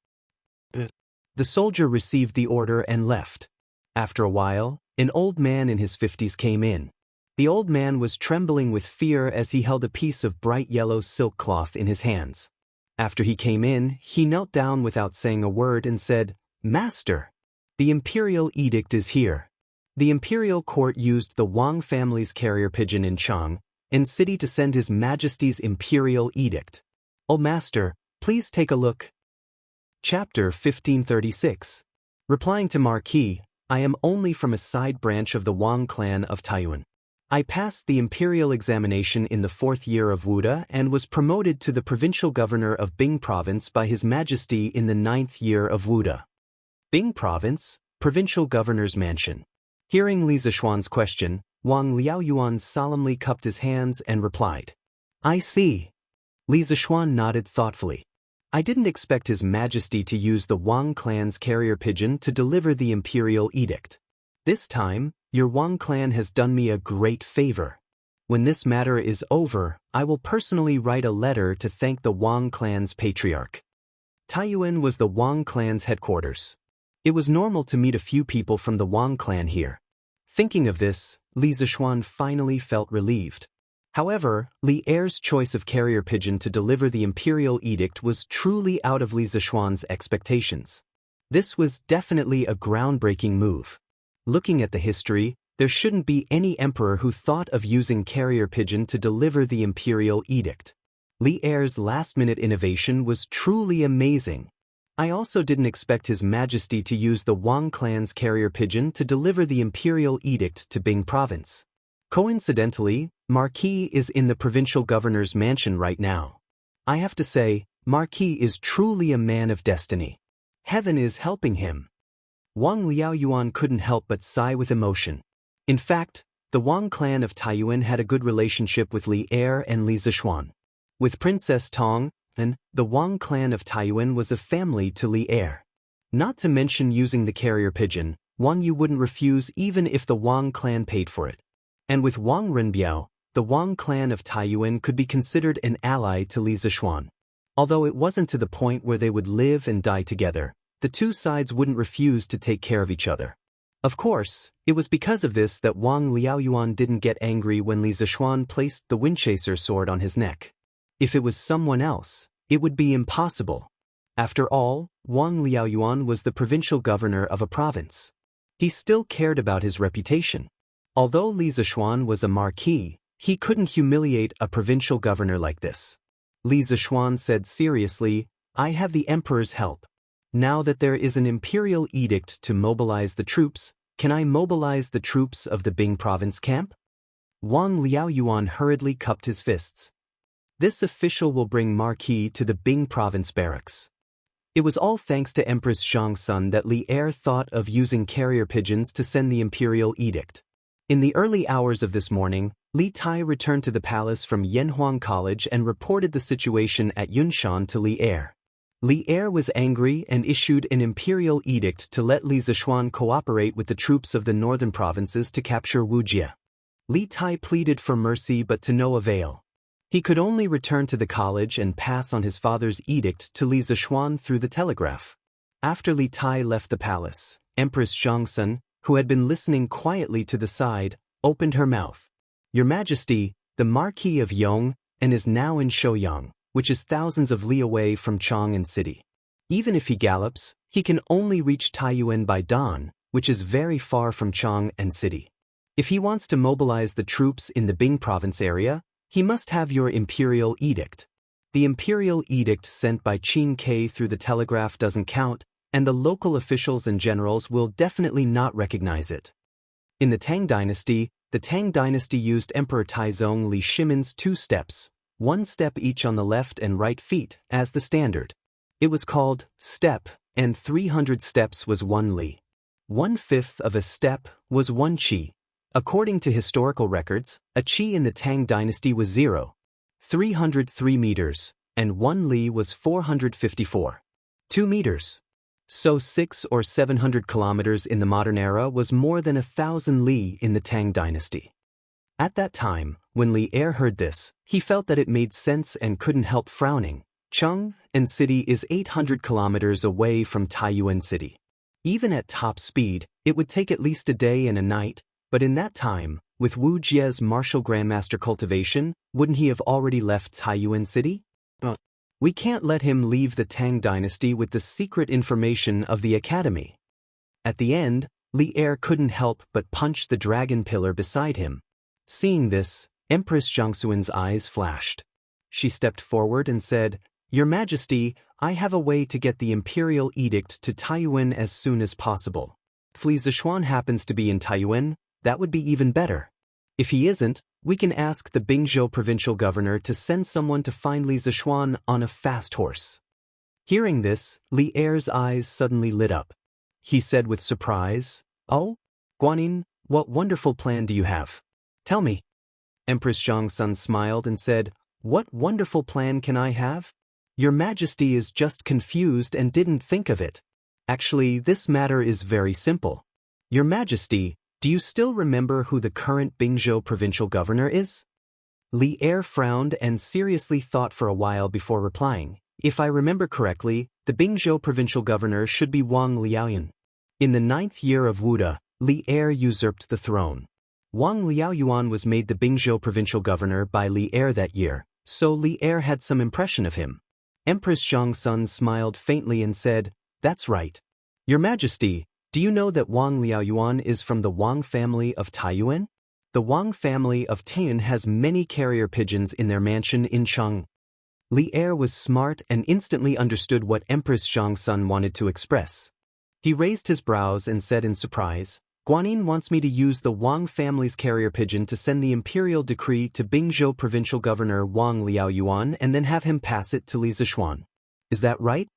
The soldier received the order and left. After a while, an old man in his 50s came in. The old man was trembling with fear as he held a piece of bright yellow silk cloth in his hands. After he came in, he knelt down without saying a word and said, "Master, the imperial edict is here." The imperial court used the Wang family's carrier pigeon in Chang and city to send His Majesty's imperial edict. "Oh master, please take a look." Chapter 1536. Replying to Marquis, "I am only from a side branch of the Wang clan of Taiyuan. I passed the imperial examination in the 4th year of Wuda and was promoted to the provincial governor of Bing province by His Majesty in the 9th year of Wuda." Bing province, provincial governor's mansion. Hearing Li Zishuan's question, Wang Liaoyuan solemnly cupped his hands and replied, "I see." Li Zishuan nodded thoughtfully. "I didn't expect His Majesty to use the Wang clan's carrier pigeon to deliver the imperial edict. This time, your Wang clan has done me a great favor. When this matter is over, I will personally write a letter to thank the Wang clan's patriarch." Taiyuan was the Wang clan's headquarters. It was normal to meet a few people from the Wang clan here. Thinking of this, Li Zishuan finally felt relieved. However, Li Er's choice of carrier pigeon to deliver the imperial edict was truly out of Li Zishuan's expectations. This was definitely a groundbreaking move. Looking at the history, there shouldn't be any emperor who thought of using carrier pigeon to deliver the imperial edict. Li Er's last-minute innovation was truly amazing. I also didn't expect His Majesty to use the Wang clan's carrier pigeon to deliver the imperial edict to Bing province. Coincidentally, Marquis is in the provincial governor's mansion right now. I have to say, Marquis is truly a man of destiny. Heaven is helping him. Wang Liaoyuan couldn't help but sigh with emotion. In fact, the Wang clan of Taiyuan had a good relationship with Li Er and Li Zishuan. With Princess Tong, and the Wang clan of Taiyuan was a family to Li Er. Not to mention using the carrier pigeon, Wang Yu wouldn't refuse even if the Wang clan paid for it. And with Wang Renbiao, the Wang clan of Taiyuan could be considered an ally to Li Zishuan. Although it wasn't to the point where they would live and die together, the two sides wouldn't refuse to take care of each other. Of course, it was because of this that Wang Liaoyuan didn't get angry when Li Zishuan placed the Windchaser sword on his neck. If it was someone else, it would be impossible. After all, Wang Liaoyuan was the provincial governor of a province. He still cared about his reputation. Although Li Zishuan was a marquis, he couldn't humiliate a provincial governor like this. Li Zishuan said seriously, "I have the emperor's help. Now that there is an imperial edict to mobilize the troops, can I mobilize the troops of the Bing province camp?" Wang Liaoyuan hurriedly cupped his fists. This official will bring Marquis to the Bing province barracks. It was all thanks to Empress Zhang's son that Li Er thought of using carrier pigeons to send the imperial edict. In the early hours of this morning, Li Tai returned to the palace from Yanhuang College and reported the situation at Yunshan to Li Er. Li Er was angry and issued an imperial edict to let Li Zishuan cooperate with the troops of the northern provinces to capture Wuxia. Li Tai pleaded for mercy but to no avail. He could only return to the college and pass on his father's edict to Li Zishuan through the telegraph. After Li Tai left the palace, Empress Zhangsun, who had been listening quietly to the side, opened her mouth. "Your Majesty, the Marquis of Yong, and is now in Shouyang, which is thousands of li away from Chang'an City. Even if he gallops, he can only reach Taiyuan by dawn, which is very far from Chang'an City. If he wants to mobilize the troops in the Bing province area, he must have your imperial edict. The imperial edict sent by Qin Ke through the telegraph doesn't count, and the local officials and generals will definitely not recognize it." In the Tang dynasty used Emperor Taizong Li Shimin's 2 steps, 1 step each on the left and right feet, as the standard. It was called step, and 300 steps was 1 li. 1/5 of a step was 1 qi. According to historical records, a qi in the Tang dynasty was 0, 303 meters, and 1 li was 454. 2 meters. So 600 or 700 kilometers in the modern era was more than 1,000 li in the Tang dynasty. At that time, when Li Er heard this, he felt that it made sense and couldn't help frowning. Cheng and city is 800 kilometers away from Taiyuan city. Even at top speed, it would take at least a day and a night, but in that time, with Wu Jie's martial grandmaster cultivation, wouldn't he have already left Taiyuan city? We can't let him leave the Tang dynasty with the secret information of the academy. At the end, Li Er couldn't help but punch the dragon pillar beside him. Seeing this, Empress Jiangxuan's eyes flashed. She stepped forward and said, "Your Majesty, I have a way to get the imperial edict to Taiyuan as soon as possible. If Li Zishuan happens to be in Taiyuan, that would be even better. If he isn't, we can ask the Bingzhou provincial governor to send someone to find Li Zishuan on a fast horse." Hearing this, Li Er's eyes suddenly lit up. He said with surprise, "Oh, Guanyin, what wonderful plan do you have? Tell me." Empress Zhangsun smiled and said, "What wonderful plan can I have? Your Majesty is just confused and didn't think of it. Actually, this matter is very simple. Your Majesty, do you still remember who the current Bingzhou provincial governor is?" Li Er frowned and seriously thought for a while before replying. "If I remember correctly, the Bingzhou provincial governor should be Wang Liaoyuan. In the 9th year of Wuda, Li Er usurped the throne. Wang Liaoyuan was made the Bingzhou provincial governor by Li Er that year, so Li Er had some impression of him." Empress Zhangsun smiled faintly and said, "That's right. Your Majesty, do you know that Wang Liaoyuan is from the Wang family of Taiyuan? The Wang family of Taiyuan has many carrier pigeons in their mansion in Cheng." Li Er was smart and instantly understood what Empress Zhangsun wanted to express. He raised his brows and said in surprise, "Guanyin wants me to use the Wang family's carrier pigeon to send the imperial decree to Bingzhou provincial governor Wang Liaoyuan and then have him pass it to Li Zishuan. Is that right?"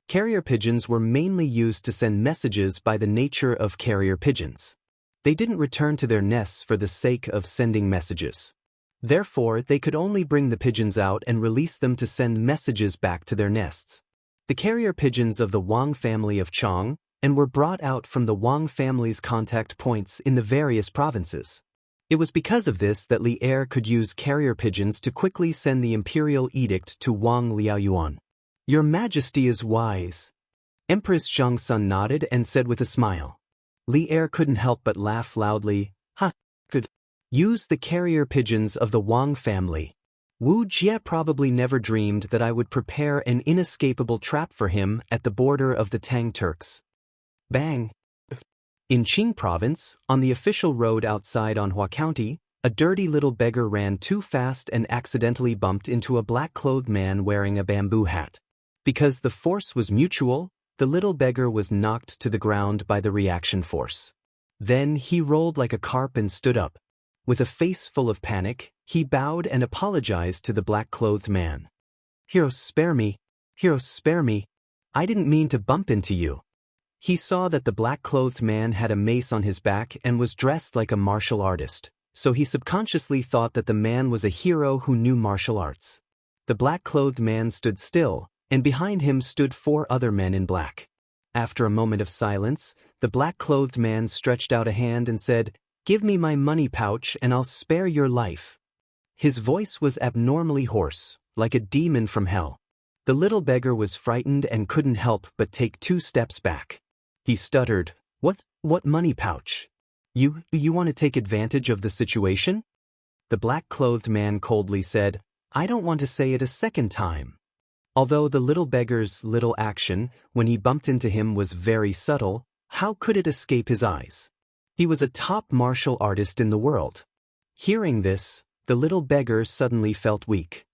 Carrier pigeons were mainly used to send messages by the nature of carrier pigeons. They didn't return to their nests for the sake of sending messages. Therefore, they could only bring the pigeons out and release them to send messages back to their nests. The carrier pigeons of the Wang family of Chang and were brought out from the Wang family's contact points in the various provinces. It was because of this that Li Er could use carrier pigeons to quickly send the imperial edict to Wang Liaoyuan. "Your Majesty is wise." Empress Zhangsun nodded and said with a smile. Li Er couldn't help but laugh loudly. "Ha! Could use the carrier pigeons of the Wang family. Wu Jie probably never dreamed that I would prepare an inescapable trap for him at the border of the Tang Turks." Bang! In Qing province, on the official road outside Anhua County, a dirty little beggar ran too fast and accidentally bumped into a black-clothed man wearing a bamboo hat. Because the force was mutual, the little beggar was knocked to the ground by the reaction force. Then he rolled like a carp and stood up. With a face full of panic, he bowed and apologized to the black-clothed man. "Hero, spare me. Hero, spare me. I didn't mean to bump into you." He saw that the black-clothed man had a mace on his back and was dressed like a martial artist, so he subconsciously thought that the man was a hero who knew martial arts. The black-clothed man stood still, and behind him stood 4 other men in black. After a moment of silence, the black-clothed man stretched out a hand and said, "Give me my money pouch and I'll spare your life." His voice was abnormally hoarse, like a demon from hell. The little beggar was frightened and couldn't help but take 2 steps back. He stuttered, What money pouch? You want to take advantage of the situation?" The black-clothed man coldly said, "I don't want to say it a second time." Although the little beggar's little action, when he bumped into him, was very subtle, how could it escape his eyes? He was a top martial artist in the world. Hearing this, the little beggar suddenly felt weak.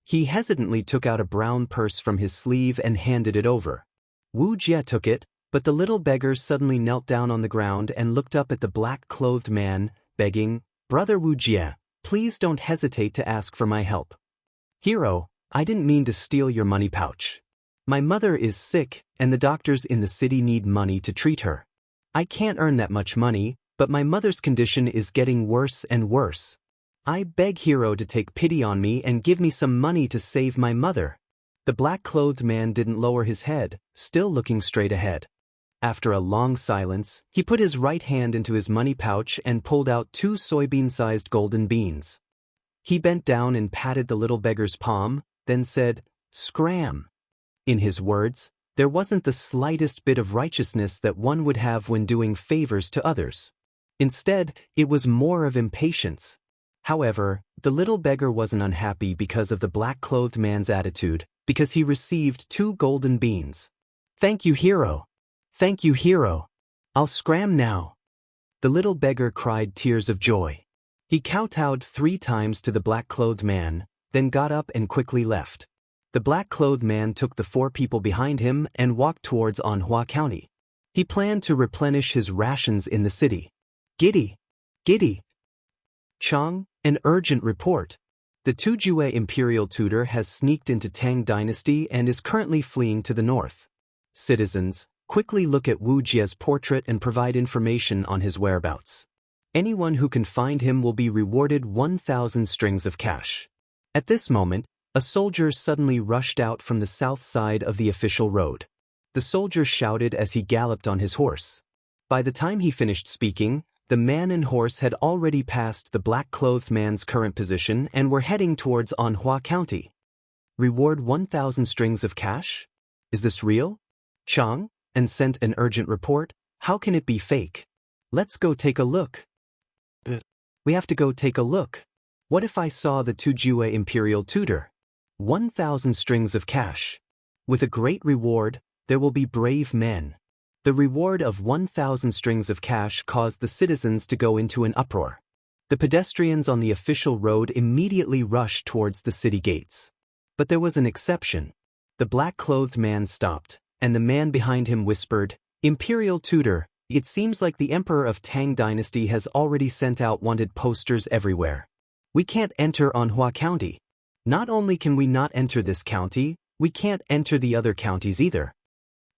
He hesitantly took out a brown purse from his sleeve and handed it over. Wu Jie took it, but the little beggar suddenly knelt down on the ground and looked up at the black-clothed man, begging, "Brother Wu Jie, please don't hesitate to ask for my help. Hero, I didn't mean to steal your money pouch. My mother is sick, and the doctors in the city need money to treat her. I can't earn that much money, but my mother's condition is getting worse and worse. I beg Hero to take pity on me and give me some money to save my mother." The black-clothed man didn't lower his head, still looking straight ahead. After a long silence, he put his right hand into his money pouch and pulled out 2 soybean-sized golden beans. He bent down and patted the little beggar's palm, then said, "Scram." In his words, there wasn't the slightest bit of righteousness that one would have when doing favors to others. Instead, it was more of impatience. However, the little beggar wasn't unhappy because of the black-clothed man's attitude, because he received 2 golden beans. "Thank you, hero. Thank you, hero. I'll scram now." The little beggar cried tears of joy. He kowtowed 3 times to the black-clothed man, then got up and quickly left. The black-clothed man took the 4 people behind him and walked towards Anhua County. He planned to replenish his rations in the city. Giddy! Giddy! Chang, an urgent report. The Tujue imperial tutor has sneaked into Tang Dynasty and is currently fleeing to the north. Citizens, quickly look at Wu Jie's portrait and provide information on his whereabouts. Anyone who can find him will be rewarded 1,000 strings of cash. At this moment, a soldier suddenly rushed out from the south side of the official road. The soldier shouted as he galloped on his horse. By the time he finished speaking, the man and horse had already passed the black-clothed man's current position and were heading towards Anhua County. Reward 1,000 strings of cash? Is this real? Chang, and sent an urgent report. How can it be fake? Let's go take a look. We have to go take a look. What if I saw the Tujue imperial tutor? 1,000 strings of cash. With a great reward, there will be brave men. The reward of 1,000 strings of cash caused the citizens to go into an uproar. The pedestrians on the official road immediately rushed towards the city gates. But there was an exception. The black-clothed man stopped, and the man behind him whispered, "Imperial tutor, it seems like the Emperor of Tang Dynasty has already sent out wanted posters everywhere. We can't enter Anhua County. Not only can we not enter this county, we can't enter the other counties either."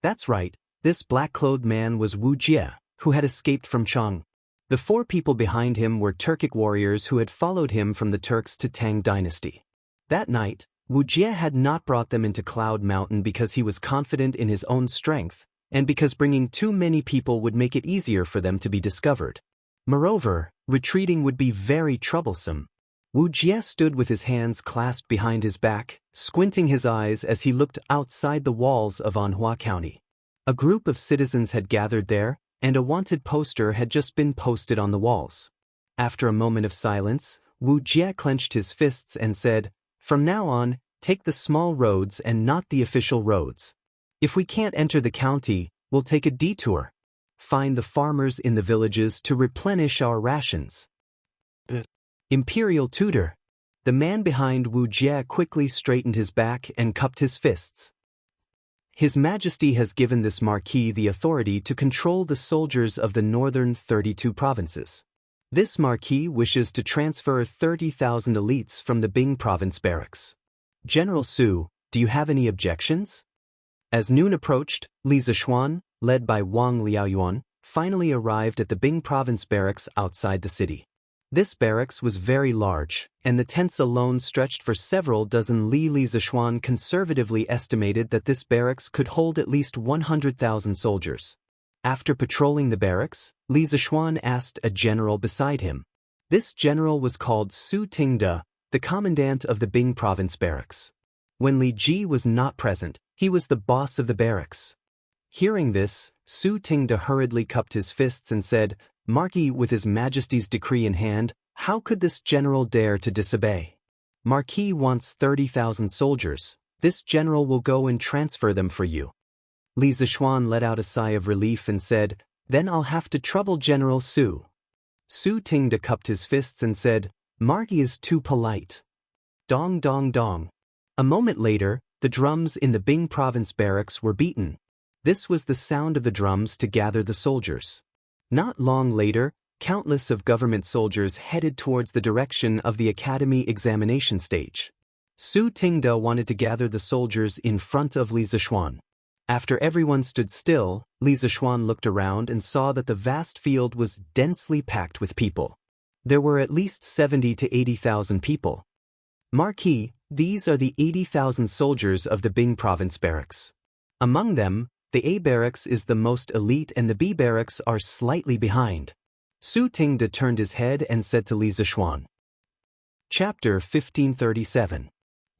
That's right. This black-clothed man was Wu Jie, who had escaped from Chang. The 4 people behind him were Turkic warriors who had followed him from the Turks to Tang Dynasty. That night, Wu Jie had not brought them into Cloud Mountain because he was confident in his own strength, and because bringing too many people would make it easier for them to be discovered. Moreover, retreating would be very troublesome. Wu Jie stood with his hands clasped behind his back, squinting his eyes as he looked outside the walls of Anhua County. A group of citizens had gathered there, and a wanted poster had just been posted on the walls. After a moment of silence, Wu Jie clenched his fists and said, "From now on, take the small roads and not the official roads. If we can't enter the county, we'll take a detour. Find the farmers in the villages to replenish our rations." Imperial tutor. The man behind Wu Jie quickly straightened his back and cupped his fists. His Majesty has given this marquis the authority to control the soldiers of the northern 32 provinces. This marquis wishes to transfer 30,000 elites from the Bing province barracks. General Su, do you have any objections? As noon approached, Li Zishuan, led by Wang Liaoyuan, finally arrived at the Bing province barracks outside the city. This barracks was very large, and the tents alone stretched for several dozen li. Li Zishuan conservatively estimated that this barracks could hold at least 100,000 soldiers. After patrolling the barracks, Li Zishuan asked a general beside him. This general was called Su Tingde, the commandant of the Bing province barracks. When Li Ji was not present, he was the boss of the barracks. Hearing this, Su Tingde hurriedly cupped his fists and said, "Marquis, with His Majesty's decree in hand, how could this general dare to disobey? Marquis wants 30,000 soldiers. This general will go and transfer them for you." Li Zishuan let out a sigh of relief and said, "Then I'll have to trouble General Su." Su Tingde cupped his fists and said, "Marquis is too polite." Dong dong dong. A moment later, the drums in the Bing province barracks were beaten. This was the sound of the drums to gather the soldiers. Not long later, countless of government soldiers headed towards the direction of the academy examination stage. Su Tingde wanted to gather the soldiers in front of Li Zishuan. After everyone stood still, Li Zishuan looked around and saw that the vast field was densely packed with people. There were at least 70 to 80,000 people. "Marquis, These are the 80,000 soldiers of the Bing province barracks. Among them, the A barracks is the most elite and the B barracks are slightly behind. Su Tingde turned his head and said to Li Zishuan. Chapter 1537.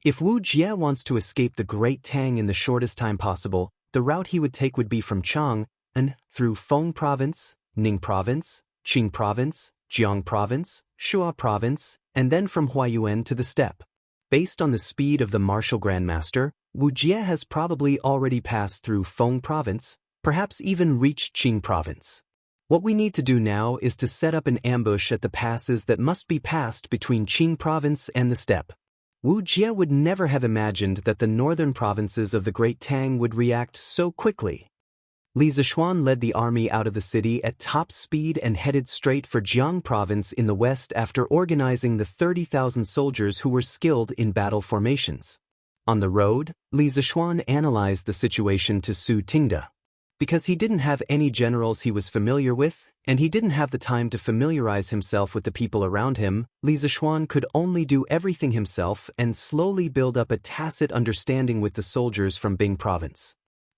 If Wu Jie wants to escape the Great Tang in the shortest time possible, the route he would take would be from Chang'an through Feng Province, Ning Province, Qing Province, Jiang Province, Shua Province, and then from Huayuan to the steppe. Based on the speed of the martial grandmaster, Wu Jie has probably already passed through Feng Province, perhaps even reached Qing Province. What we need to do now is to set up an ambush at the passes that must be passed between Qing Province and the steppe. Wu Jie would never have imagined that the northern provinces of the Great Tang would react so quickly. Li Zishuan led the army out of the city at top speed and headed straight for Jiang Province in the west after organizing the 30,000 soldiers who were skilled in battle formations. On the road, Li Zishuan analyzed the situation to Su Tingde. Because he didn't have any generals he was familiar with, and he didn't have the time to familiarize himself with the people around him, Li Zishuan could only do everything himself and slowly build up a tacit understanding with the soldiers from Bing Province.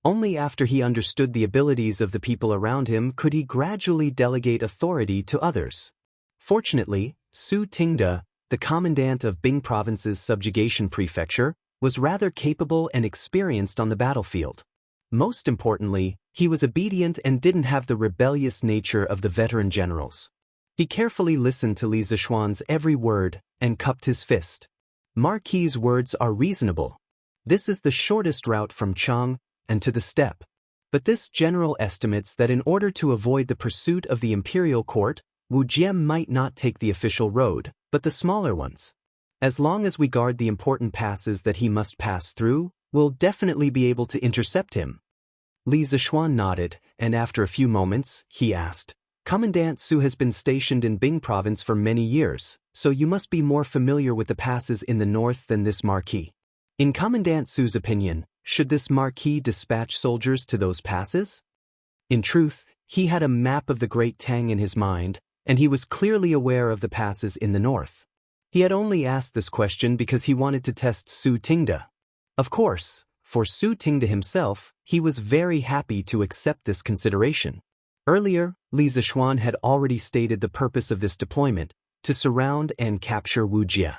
Only after he understood the abilities of the people around him could he gradually delegate authority to others. Fortunately, Su Tingde, the commandant of Bing Province's subjugation prefecture, was rather capable and experienced on the battlefield. Most importantly, he was obedient and didn't have the rebellious nature of the veteran generals. He carefully listened to Li Zishuan's every word and cupped his fist. Marquis's words are reasonable. This is the shortest route from Chang'an to the steppe. But this general estimates that in order to avoid the pursuit of the imperial court, Wu Jie might not take the official road, but the smaller ones. As long as we guard the important passes that he must pass through, we'll definitely be able to intercept him. Li Zishuan nodded, and after a few moments, he asked, Commandant Su has been stationed in Bing Province for many years, so you must be more familiar with the passes in the north than this Marquis. In Commandant Su's opinion, should this Marquis dispatch soldiers to those passes? In truth, he had a map of the Great Tang in his mind, and he was clearly aware of the passes in the north. He had only asked this question because he wanted to test Su Tingde. Of course, for Su Tingde himself, he was very happy to accept this consideration. Earlier, Li Zishuan had already stated the purpose of this deployment, to surround and capture Wu Jie.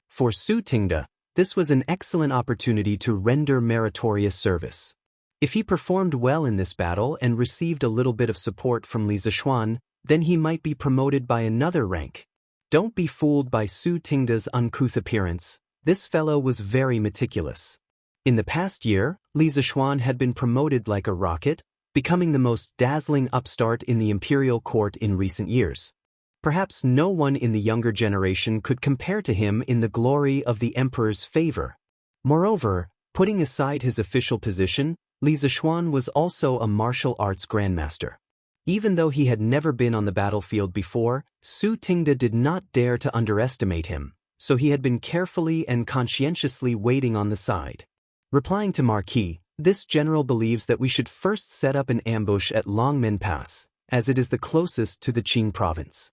For Su Tingde, this was an excellent opportunity to render meritorious service. If he performed well in this battle and received a little bit of support from Li Zishuan, then he might be promoted by another rank. Don't be fooled by Su Tingde's uncouth appearance. This fellow was very meticulous. In the past year, Li Zishuan had been promoted like a rocket, becoming the most dazzling upstart in the imperial court in recent years. Perhaps no one in the younger generation could compare to him in the glory of the emperor's favor. Moreover, putting aside his official position, Li Zishuan was also a martial arts grandmaster. Even though he had never been on the battlefield before, Su Tingde did not dare to underestimate him, so he had been carefully and conscientiously waiting on the side. Replying to Marquis, this general believes that we should first set up an ambush at Longmen Pass, as it is the closest to the Qing province.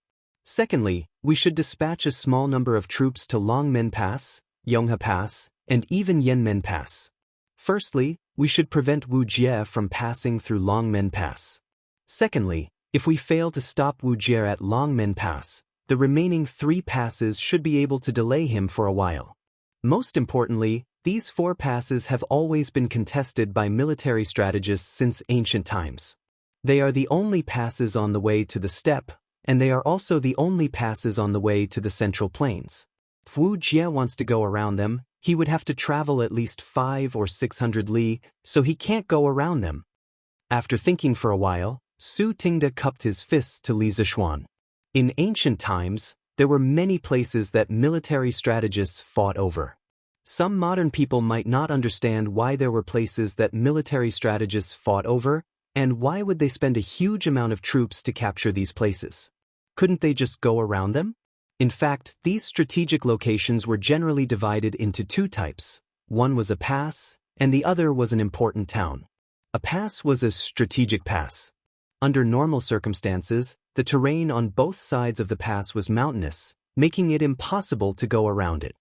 Secondly, we should dispatch a small number of troops to Longmen Pass, Yonghe Pass, and even Yanmen Pass. Firstly, we should prevent Wu Jie from passing through Longmen Pass. Secondly, if we fail to stop Wu Jie at Longmen Pass, the remaining 3 passes should be able to delay him for a while. Most importantly, these 4 passes have always been contested by military strategists since ancient times. They are the only passes on the way to the steppe, and they are also the only passes on the way to the Central Plains. If Wu Jie wants to go around them, he would have to travel at least 500 or 600 li, so he can't go around them. After thinking for a while, Su Tingde cupped his fists to Li Zishuan. In ancient times, there were many places that military strategists fought over. Some modern people might not understand why there were places that military strategists fought over, and why would they spend a huge amount of troops to capture these places? Couldn't they just go around them? In fact, these strategic locations were generally divided into 2 types. One was a pass, and the other was an important town. A pass was a strategic pass. Under normal circumstances, the terrain on both sides of the pass was mountainous, making it impossible to go around it.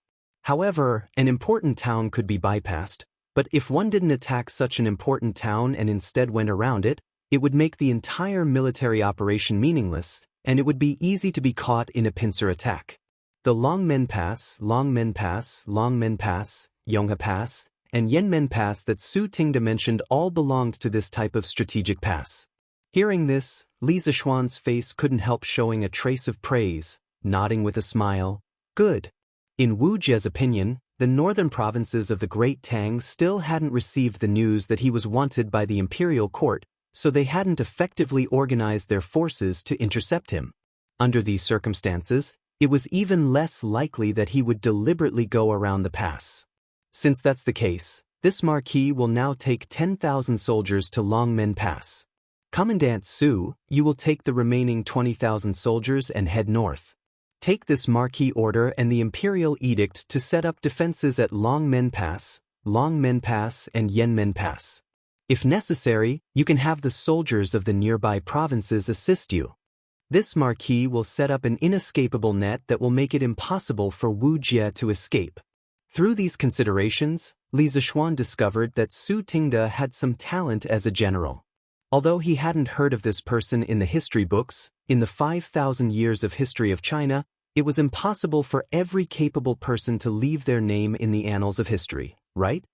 However, an important town could be bypassed, but if one didn't attack such an important town and instead went around it, it would make the entire military operation meaningless, and it would be easy to be caught in a pincer attack. The Longmen Pass, Longmen Pass, Longmen Pass, Yonghe Pass, and Yanmen Pass that Su Tingde mentioned all belonged to this type of strategic pass. Hearing this, Li Zishuan's face couldn't help showing a trace of praise, nodding with a smile. Good. In Wu Jie's opinion, the northern provinces of the Great Tang still hadn't received the news that he was wanted by the imperial court, so they hadn't effectively organized their forces to intercept him. Under these circumstances, it was even less likely that he would deliberately go around the pass. Since that's the case, this marquis will now take 10,000 soldiers to Longmen Pass. Commandant Su, you will take the remaining 20,000 soldiers and head north. Take this marquis order and the imperial edict to set up defenses at Longmen Pass, and Yanmen Pass. If necessary, you can have the soldiers of the nearby provinces assist you. This marquis will set up an inescapable net that will make it impossible for Wu Jie to escape. Through these considerations, Li Zishuan discovered that Su Tingde had some talent as a general. Although he hadn't heard of this person in the history books, in the 5,000 years of history of China, it was impossible for every capable person to leave their name in the annals of history, right?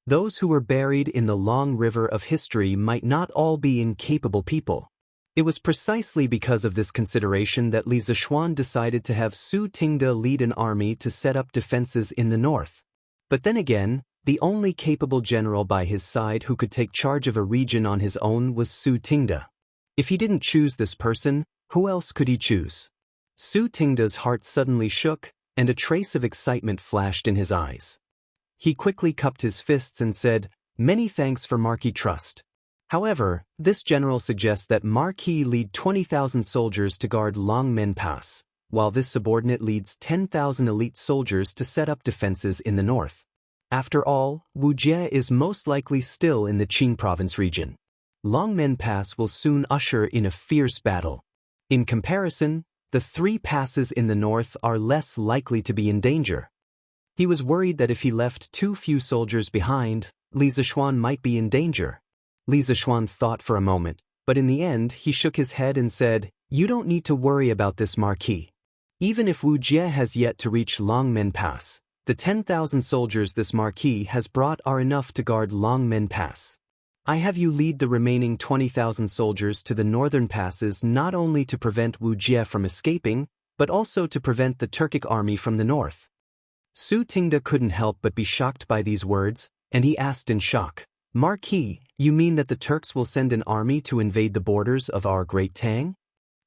Those who were buried in the long river of history might not all be incapable people. It was precisely because of this consideration that Li Zishuan decided to have Su Tingde lead an army to set up defenses in the north. But then again, the only capable general by his side who could take charge of a region on his own was Su Tingde. If he didn't choose this person, who else could he choose? Su Tingde's heart suddenly shook, and a trace of excitement flashed in his eyes. He quickly cupped his fists and said, "Many thanks for Marquis trust. However, this general suggests that Marquis lead 20,000 soldiers to guard Longmen Pass, while this subordinate leads 10,000 elite soldiers to set up defenses in the north. After all, Wu Jie is most likely still in the Qing province region. Longmen Pass will soon usher in a fierce battle. In comparison, the 3 passes in the north are less likely to be in danger." He was worried that if he left too few soldiers behind, Li Zishuan might be in danger. Li Zishuan thought for a moment, but in the end he shook his head and said, "You don't need to worry about this marquis. Even if Wu Jie has yet to reach Longmen Pass, the 10,000 soldiers this marquis has brought are enough to guard Longmen Pass. I have you lead the remaining 20,000 soldiers to the northern passes not only to prevent Wu Jie from escaping, but also to prevent the Turkic army from the north." Su Tingde couldn't help but be shocked by these words, and he asked in shock, "Marquis, you mean that the Turks will send an army to invade the borders of our Great Tang?"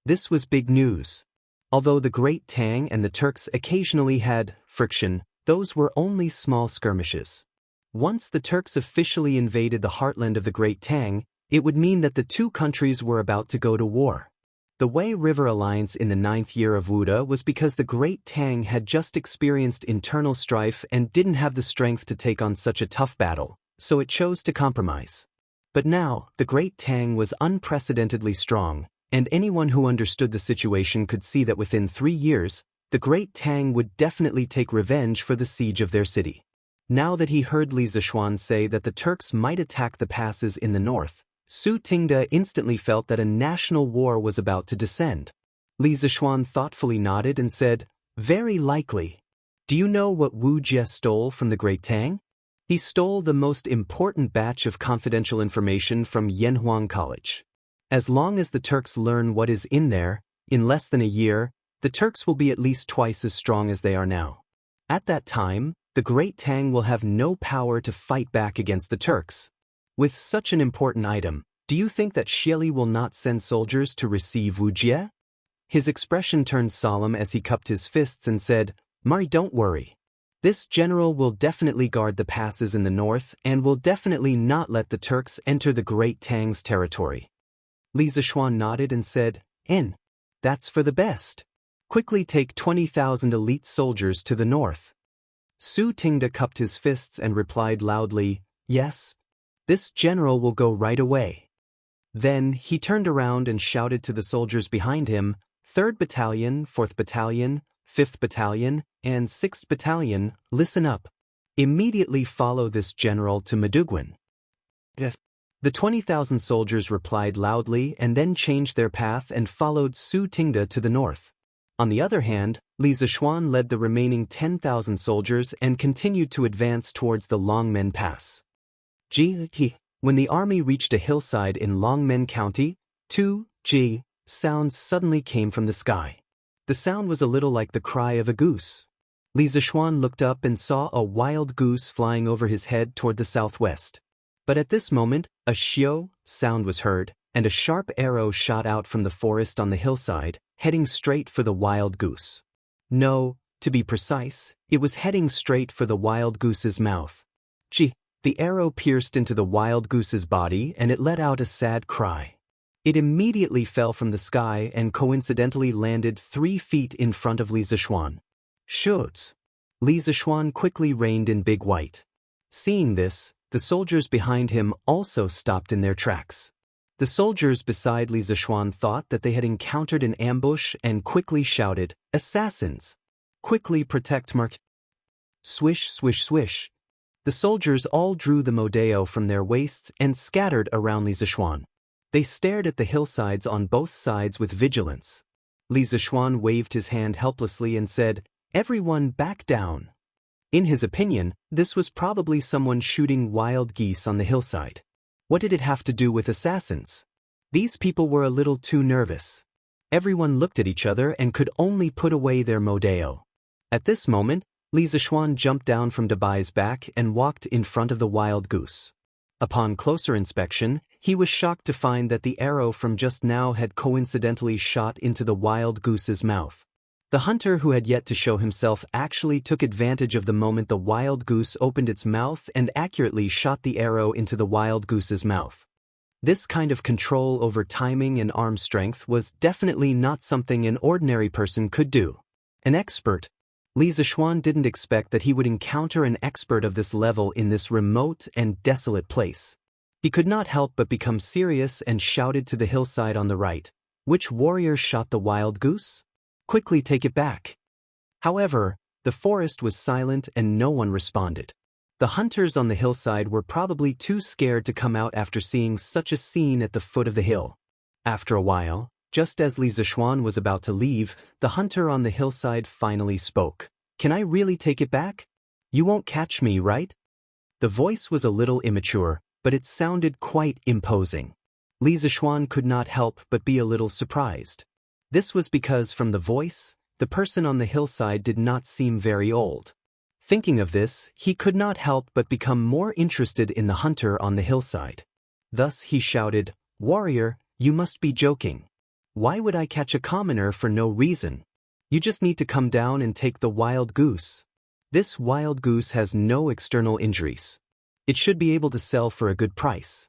This was big news. Although the Great Tang and the Turks occasionally had friction, those were only small skirmishes. Once the Turks officially invaded the heartland of the Great Tang, it would mean that the two countries were about to go to war. The Wei River Alliance in the 9th year of Wuda was because the Great Tang had just experienced internal strife and didn't have the strength to take on such a tough battle, so it chose to compromise. But now, the Great Tang was unprecedentedly strong, and anyone who understood the situation could see that within 3 years, the Great Tang would definitely take revenge for the siege of their city. Now that he heard Li Zishuan say that the Turks might attack the passes in the north, Su Tingde instantly felt that a national war was about to descend. Li Zishuan thoughtfully nodded and said, "Very likely. Do you know what Wu Jie stole from the Great Tang? He stole the most important batch of confidential information from Yanhuang College. As long as the Turks learn what is in there, in less than a year, the Turks will be at least twice as strong as they are now. At that time, the Great Tang will have no power to fight back against the Turks. With such an important item, do you think that Xieli will not send soldiers to receive Wu Jie?" His expression turned solemn as he cupped his fists and said, "Mari, don't worry. This general will definitely guard the passes in the north and will definitely not let the Turks enter the Great Tang's territory." Li Zishuan nodded and said, That's for the best. Quickly take 20,000 elite soldiers to the north." Su Tingde cupped his fists and replied loudly, "Yes. This general will go right away." Then he turned around and shouted to the soldiers behind him, "3rd Battalion, 4th Battalion, 5th Battalion, and 6th Battalion, listen up. Immediately follow this general to Maduguin. The 20,000 soldiers replied loudly and then changed their path and followed Su Tingda to the north. On the other hand, Li Zishuan led the remaining 10,000 soldiers and continued to advance towards the Longmen Pass. When the army reached a hillside in Longmen County, two sounds suddenly came from the sky. The sound was a little like the cry of a goose. Li Zishuan looked up and saw a wild goose flying over his head toward the southwest. But at this moment, a xiao sound was heard, and a sharp arrow shot out from the forest on the hillside, heading straight for the wild goose. No, to be precise, it was heading straight for the wild goose's mouth. The arrow pierced into the wild goose's body and it let out a sad cry. It immediately fell from the sky and coincidentally landed 3 feet in front of Li Zishuan. Shoots! Li Zishuan quickly reined in Big White. Seeing this, the soldiers behind him also stopped in their tracks. The soldiers beside Li Zishuan thought that they had encountered an ambush and quickly shouted, "Assassins! Quickly protect Mark!" Swish, swish, swish. The soldiers all drew the modeo from their waists and scattered around Li Zishuan. They stared at the hillsides on both sides with vigilance. Li Zishuan waved his hand helplessly and said, "Everyone back down." In his opinion, this was probably someone shooting wild geese on the hillside. What did it have to do with assassins? These people were a little too nervous. Everyone looked at each other and could only put away their modeo. At this moment, Li Zishuan jumped down from Dabai's back and walked in front of the wild goose. Upon closer inspection, he was shocked to find that the arrow from just now had coincidentally shot into the wild goose's mouth. The hunter who had yet to show himself actually took advantage of the moment the wild goose opened its mouth and accurately shot the arrow into the wild goose's mouth. This kind of control over timing and arm strength was definitely not something an ordinary person could do. An expert. Li Zishuan didn't expect that he would encounter an expert of this level in this remote and desolate place. He could not help but become serious and shouted to the hillside on the right, "Which warrior shot the wild goose? Quickly take it back." However, the forest was silent and no one responded. The hunters on the hillside were probably too scared to come out after seeing such a scene at the foot of the hill. After a while, just as Li Zishuan was about to leave, the hunter on the hillside finally spoke. "Can I really take it back? You won't catch me, right?" The voice was a little immature, but it sounded quite imposing. Li Zishuan could not help but be a little surprised. This was because from the voice, the person on the hillside did not seem very old. Thinking of this, he could not help but become more interested in the hunter on the hillside. Thus he shouted, "Warrior, you must be joking. Why would I catch a commoner for no reason? You just need to come down and take the wild goose. This wild goose has no external injuries. It should be able to sell for a good price."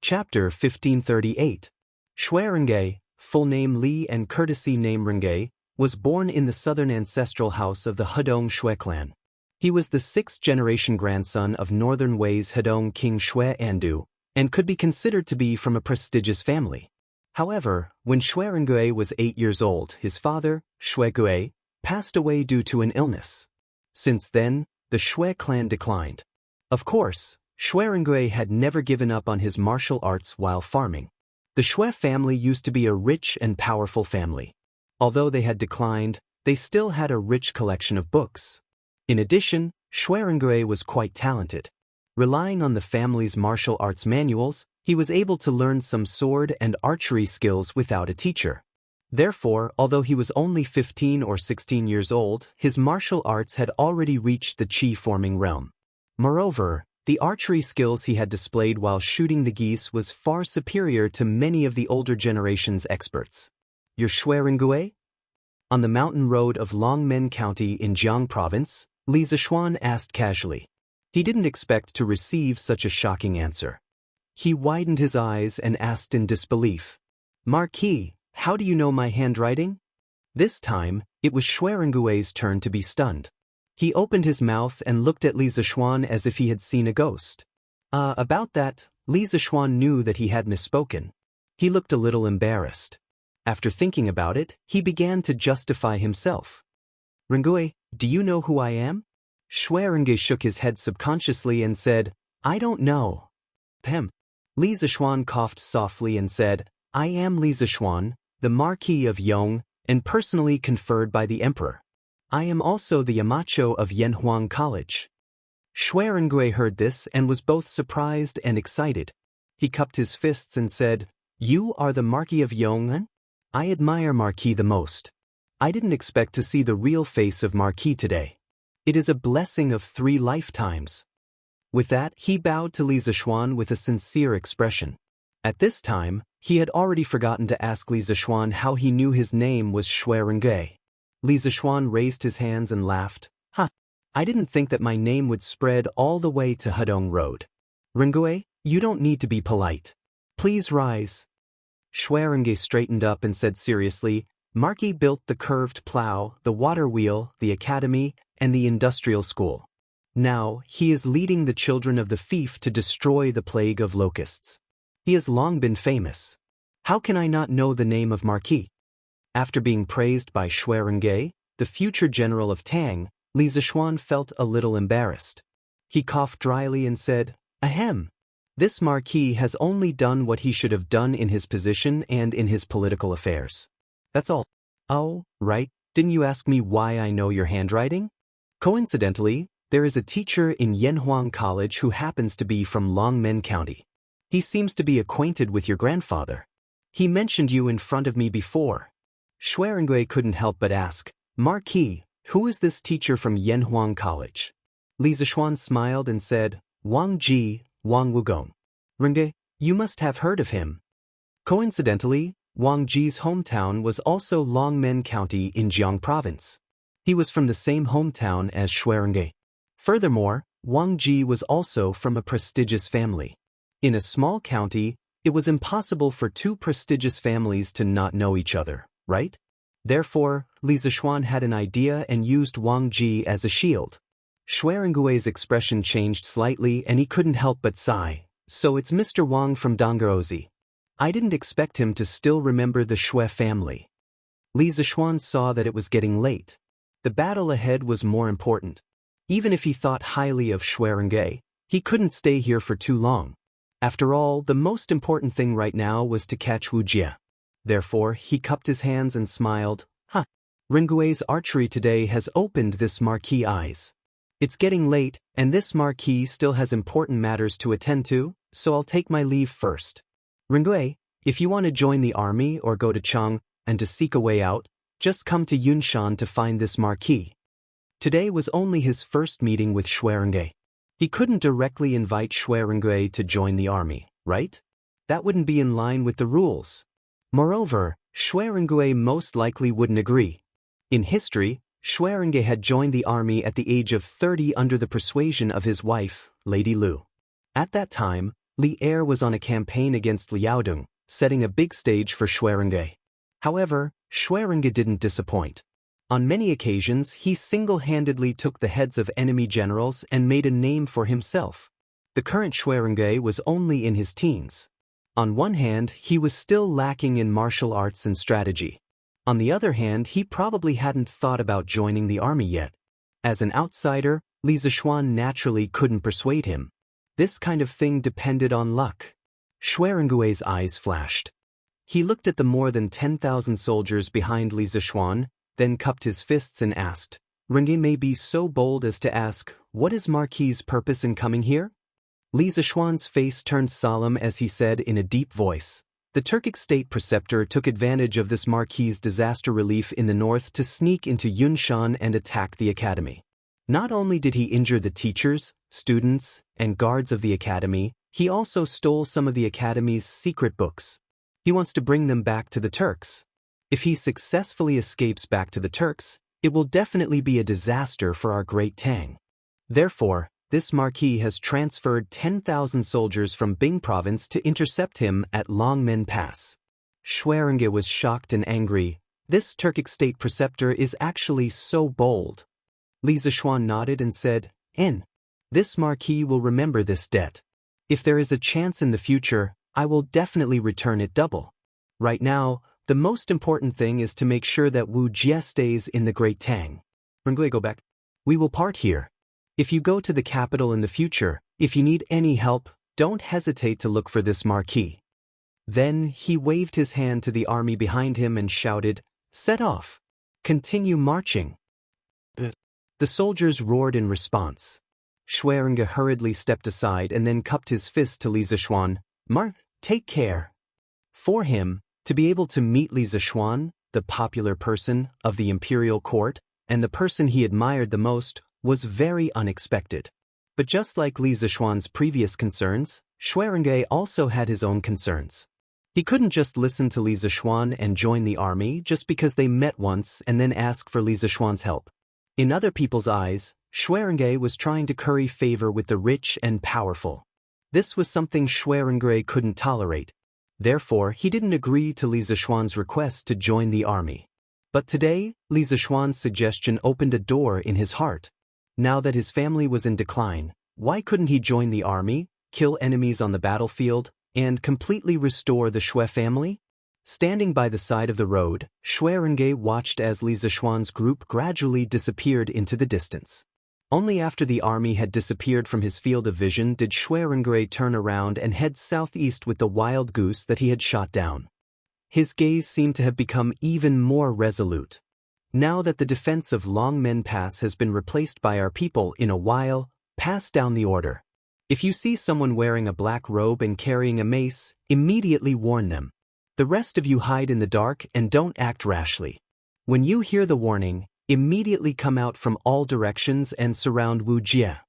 Chapter 1538. Shuirenge, full name Li and courtesy name Renge, was born in the southern ancestral house of the Hedong Shui clan. He was the 6th-generation grandson of Northern Wei's Hedong King Shui Andu, and could be considered to be from a prestigious family. However, when Shuirenge was 8 years old, his father, Shui Gue, passed away due to an illness. Since then, the Shui clan declined. Of course, Shuirenge had never given up on his martial arts while farming. The Shui family used to be a rich and powerful family. Although they had declined, they still had a rich collection of books. In addition, Shuirenge was quite talented. Relying on the family's martial arts manuals, he was able to learn some sword and archery skills without a teacher. Therefore, although he was only 15 or 16 years old, his martial arts had already reached the chi-forming realm. Moreover, the archery skills he had displayed while shooting the geese was far superior to many of the older generation's experts. "You're Shuirenge?" On the mountain road of Longmen County in Jiang Province, Li Zishuan asked casually. He didn't expect to receive such a shocking answer. He widened his eyes and asked in disbelief, "Marquis, how do you know my handwriting?" This time, it was Shuirenge's turn to be stunned. He opened his mouth and looked at Li Zishuan as if he had seen a ghost. About that, Li Zishuan knew that he had misspoken. He looked a little embarrassed. After thinking about it, he began to justify himself. Rengui, do you know who I am? Shuerenge shook his head subconsciously and said, I don't know. Hem. Li Zishuan coughed softly and said, I am Li Zishuan, the Marquis of Yong, and personally conferred by the Emperor. I am also the Yamacho of Yanhuang College. Shuerenge heard this and was both surprised and excited. He cupped his fists and said, You are the Marquis of Yong? I admire Marquis the most. I didn't expect to see the real face of Marquis today. It is a blessing of 3 lifetimes. With that, he bowed to Li Zishuan with a sincere expression. At this time, he had already forgotten to ask Li Zishuan how he knew his name was Shuerenge. Li Zishuan raised his hands and laughed. I didn't think that my name would spread all the way to Hedong Road. Rengui, you don't need to be polite. Please rise. Shuerenge straightened up and said seriously, Marquis built the curved plow, the water wheel, the academy, and the industrial school. Now, he is leading the children of the fief to destroy the plague of locusts. He has long been famous. How can I not know the name of Marquis? After being praised by Shuerenge, the future general of Tang, Li Zishuan felt a little embarrassed. He coughed dryly and said, Ahem. This Marquis has only done what he should have done in his position and in his political affairs. That's all. Oh, right, didn't you ask me why I know your handwriting? Coincidentally, there is a teacher in Yanhuang College who happens to be from Longmen County. He seems to be acquainted with your grandfather. He mentioned you in front of me before. Shuerenge couldn't help but ask, Marquis, who is this teacher from Yanhuang College? Li Zishuan smiled and said, Wang Ji, Wang Wugong. Renge, you must have heard of him. Coincidentally, Wang Ji's hometown was also Longmen County in Jiang Province. He was from the same hometown as Shuerenge. Furthermore, Wang Ji was also from a prestigious family. In a small county, it was impossible for 2 prestigious families to not know each other, right? Therefore, Li Zishuan had an idea and used Wang Ji as a shield. Shuerengui's expression changed slightly and he couldn't help but sigh. So it's Mr. Wang from Donggaozi. I didn't expect him to still remember the Shui family. Li Zishuan saw that it was getting late. The battle ahead was more important. Even if he thought highly of Shuerenge, he couldn't stay here for too long. After all, the most important thing right now was to catch Wu Jie. Therefore, he cupped his hands and smiled. Rengui's archery today has opened this Marquis' eyes. It's getting late, and this Marquis still has important matters to attend to, so I'll take my leave first. Rengui, if you want to join the army or go to Chang and to seek a way out, just come to Yunshan to find this Marquis. Today was only his first meeting with Shuerenge. He couldn't directly invite Shuerenge to join the army, right? That wouldn't be in line with the rules. Moreover, Shuerenge most likely wouldn't agree. In history, Shuerenge had joined the army at the age of 30 under the persuasion of his wife, Lady Lu. At that time, Li Er was on a campaign against Liaodong, setting a big stage for Shuerenge. However, Shuerenge didn't disappoint. On many occasions, he single-handedly took the heads of enemy generals and made a name for himself. The current Shuerenge was only in his teens. On one hand, he was still lacking in martial arts and strategy. On the other hand, he probably hadn't thought about joining the army yet. As an outsider, Li Zishuan naturally couldn't persuade him. This kind of thing depended on luck. Shuerengui's eyes flashed. He looked at the more than 10,000 soldiers behind Li Zishuan, then cupped his fists and asked, Renge may be so bold as to ask, what is Marquis' purpose in coming here? Li Zishuan's face turned solemn as he said in a deep voice, the Turkic state preceptor took advantage of this Marquis' disaster relief in the north to sneak into Yunshan and attack the academy. Not only did he injure the teachers, students, and guards of the academy, he also stole some of the academy's secret books. He wants to bring them back to the Turks. If he successfully escapes back to the Turks, it will definitely be a disaster for our great Tang. Therefore, this Marquis has transferred 10,000 soldiers from Bing province to intercept him at Longmen Pass. Shuerenge was shocked and angry. This Turkic state preceptor is actually so bold. Li Zishuan nodded and said, This Marquis will remember this debt. If there is a chance in the future, I will definitely return it double. Right now, the most important thing is to make sure that Wu Jie stays in the Great Tang. Go back. We will part here. If you go to the capital in the future, if you need any help, don't hesitate to look for this marquee. Then he waved his hand to the army behind him and shouted, "Set off! Continue marching!" The soldiers roared in response. Xianxia hurriedly stepped aside and then cupped his fist to Li Zishuan. Take care. For him, to be able to meet Li Zishuan, the popular person of the imperial court, and the person he admired the most, was very unexpected. But just like Li Zishuan's previous concerns, Xianxia also had his own concerns. He couldn't just listen to Li Zishuan and join the army just because they met once and then ask for Li Zishuan's help. In other people's eyes, Xianxia was trying to curry favor with the rich and powerful. This was something Xianxia couldn't tolerate. Therefore, he didn't agree to Li Zishuan's request to join the army. But today, Li Zishuan's suggestion opened a door in his heart. Now that his family was in decline, why couldn't he join the army, kill enemies on the battlefield, and completely restore the Xue family? Standing by the side of the road, Xianxia watched as Li Zishuan's group gradually disappeared into the distance. Only after the army had disappeared from his field of vision did Xianxia turn around and head southeast with the wild goose that he had shot down. His gaze seemed to have become even more resolute. Now that the defense of Longmen Pass has been replaced by our people in a while, pass down the order. If you see someone wearing a black robe and carrying a mace, immediately warn them. The rest of you hide in the dark and don't act rashly. When you hear the warning, immediately come out from all directions and surround Wuxia.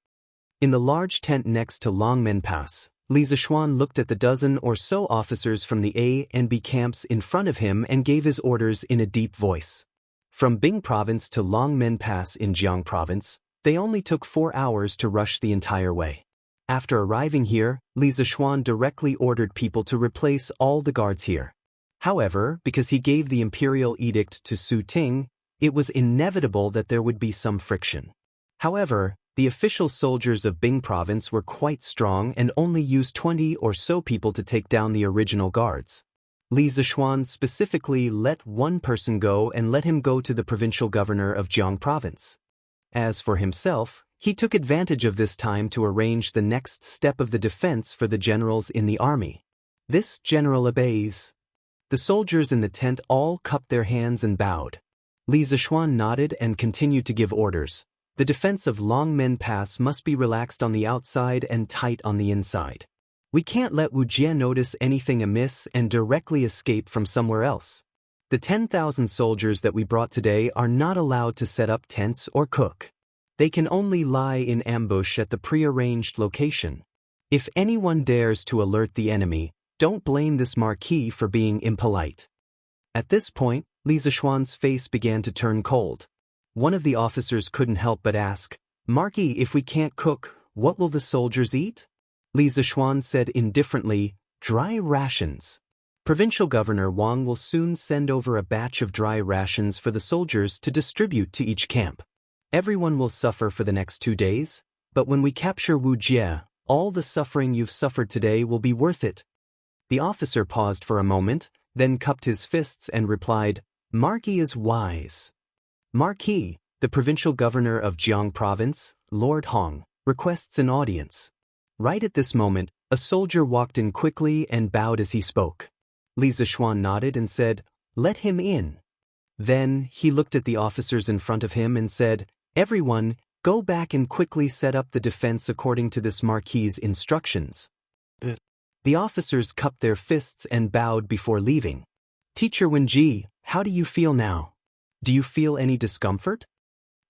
In the large tent next to Longmen Pass, Li Zishuan looked at the dozen or so officers from the A and B camps in front of him and gave his orders in a deep voice. From Bing Province to Longmen Pass in Jiang Province, they only took 4 hours to rush the entire way. After arriving here, Li Zishuan directly ordered people to replace all the guards here. However, because he gave the imperial edict to Su Ting, it was inevitable that there would be some friction. However, the official soldiers of Bing Province were quite strong and only used 20 or so people to take down the original guards. Li Zishuan specifically let one person go and let him go to the provincial governor of Jiang Province. As for himself, he took advantage of this time to arrange the next step of the defense for the generals in the army. This general obeys. The soldiers in the tent all cupped their hands and bowed. Li Zishuan nodded and continued to give orders. The defense of Longmen Pass must be relaxed on the outside and tight on the inside. We can't let Wuxia notice anything amiss and directly escape from somewhere else. The 10,000 soldiers that we brought today are not allowed to set up tents or cook. They can only lie in ambush at the prearranged location. If anyone dares to alert the enemy, don't blame this marquis for being impolite. At this point, Li Zishuan's face began to turn cold. One of the officers couldn't help but ask, "Marquis, if we can't cook, what will the soldiers eat?" Li Zishuan said indifferently, "Dry rations. Provincial Governor Wang will soon send over a batch of dry rations for the soldiers to distribute to each camp. Everyone will suffer for the next 2 days, but when we capture Wuxia, all the suffering you've suffered today will be worth it." The officer paused for a moment, then cupped his fists and replied, "Marquis is wise." "Marquis, the provincial governor of Jiang Province, Lord Hong, requests an audience." Right at this moment, a soldier walked in quickly and bowed as he spoke. Li Zishuan nodded and said, "Let him in." Then he looked at the officers in front of him and said, "Everyone, go back and quickly set up the defense according to this marquis's instructions." The officers cupped their fists and bowed before leaving. "Teacher Wenji, how do you feel now? Do you feel any discomfort?"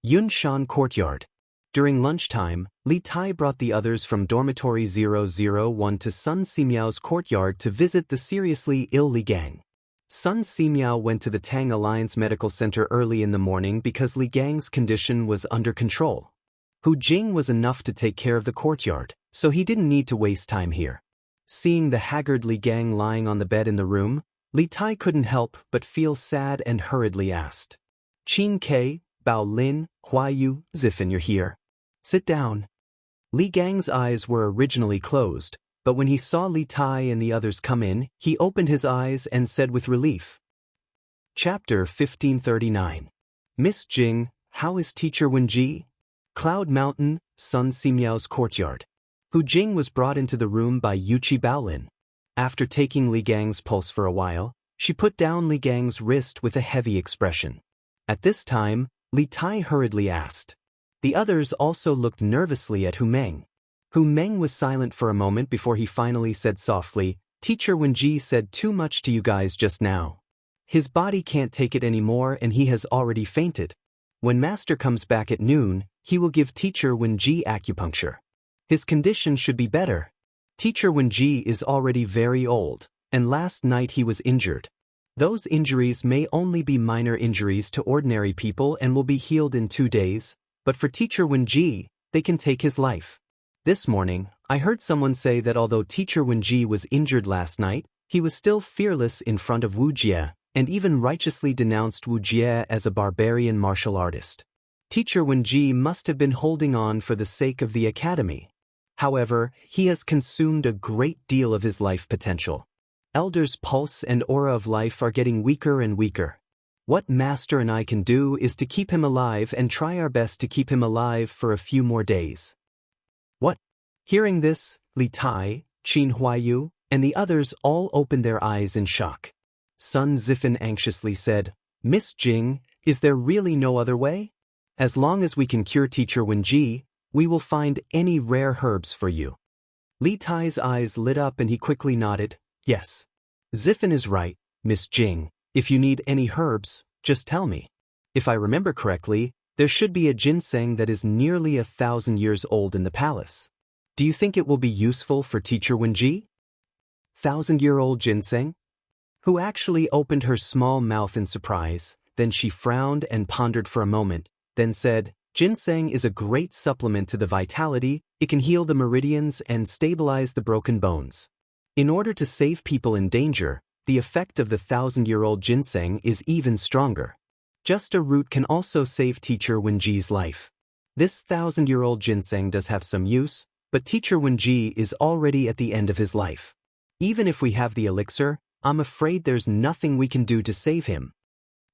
Yunshan Courtyard. During lunchtime, Li Tai brought the others from dormitory 001 to Sun Simiao's courtyard to visit the seriously ill Li Gang. Sun Simiao went to the Tang Alliance Medical Center early in the morning because Li Gang's condition was under control. Hu Jing was enough to take care of the courtyard, so he didn't need to waste time here. Seeing the haggard Li Gang lying on the bed in the room, Li Tai couldn't help but feel sad and hurriedly asked, "Qin Ke, Bao Lin, Huayu, Zifan, you're here. Sit down." Li Gang's eyes were originally closed, but when he saw Li Tai and the others come in, he opened his eyes and said with relief. Chapter 1539. Miss Jing, how is Teacher Wenji? Cloud Mountain, Sun Simiao's courtyard. Hu Jing was brought into the room by Yuqi Baolin. After taking Li Gang's pulse for a while, she put down Li Gang's wrist with a heavy expression. At this time, Li Tai hurriedly asked. The others also looked nervously at Hu Meng. Hu Meng was silent for a moment before he finally said softly, Teacher Wenji said too much to you guys just now. His body can't take it anymore and he has already fainted. When Master comes back at noon, he will give Teacher Wenji acupuncture. His condition should be better. Teacher Wenji is already very old, and last night he was injured. Those injuries may only be minor injuries to ordinary people and will be healed in 2 days, but for Teacher Wenji, they can take his life. This morning, I heard someone say that although Teacher Wenji was injured last night, he was still fearless in front of Wuxia, and even righteously denounced Wuxia as a barbarian martial artist. Teacher Wenji must have been holding on for the sake of the academy. However, he has consumed a great deal of his life potential. Elder's pulse and aura of life are getting weaker and weaker. What Master and I can do is to keep him alive and try our best to keep him alive for a few more days. What? Hearing this, Li Tai, Qin Huayu, and the others all opened their eyes in shock. Sun Zifan anxiously said, Miss Jing, is there really no other way? As long as we can cure Teacher Wenji, we will find any rare herbs for you. Li Tai's eyes lit up and he quickly nodded, yes. Zifan is right, Miss Jing. If you need any herbs, just tell me. If I remember correctly, there should be a ginseng that is nearly 1,000 years old in the palace. Do you think it will be useful for Teacher Wenji? 1,000-year-old ginseng? Who actually opened her small mouth in surprise, then she frowned and pondered for a moment, then said, Ginseng is a great supplement to the vitality, it can heal the meridians and stabilize the broken bones. In order to save people in danger, the effect of the 1,000-year-old ginseng is even stronger. Just a root can also save Teacher Wenji's life. This 1,000-year-old ginseng does have some use, but Teacher Wenji is already at the end of his life. Even if we have the elixir, I'm afraid there's nothing we can do to save him.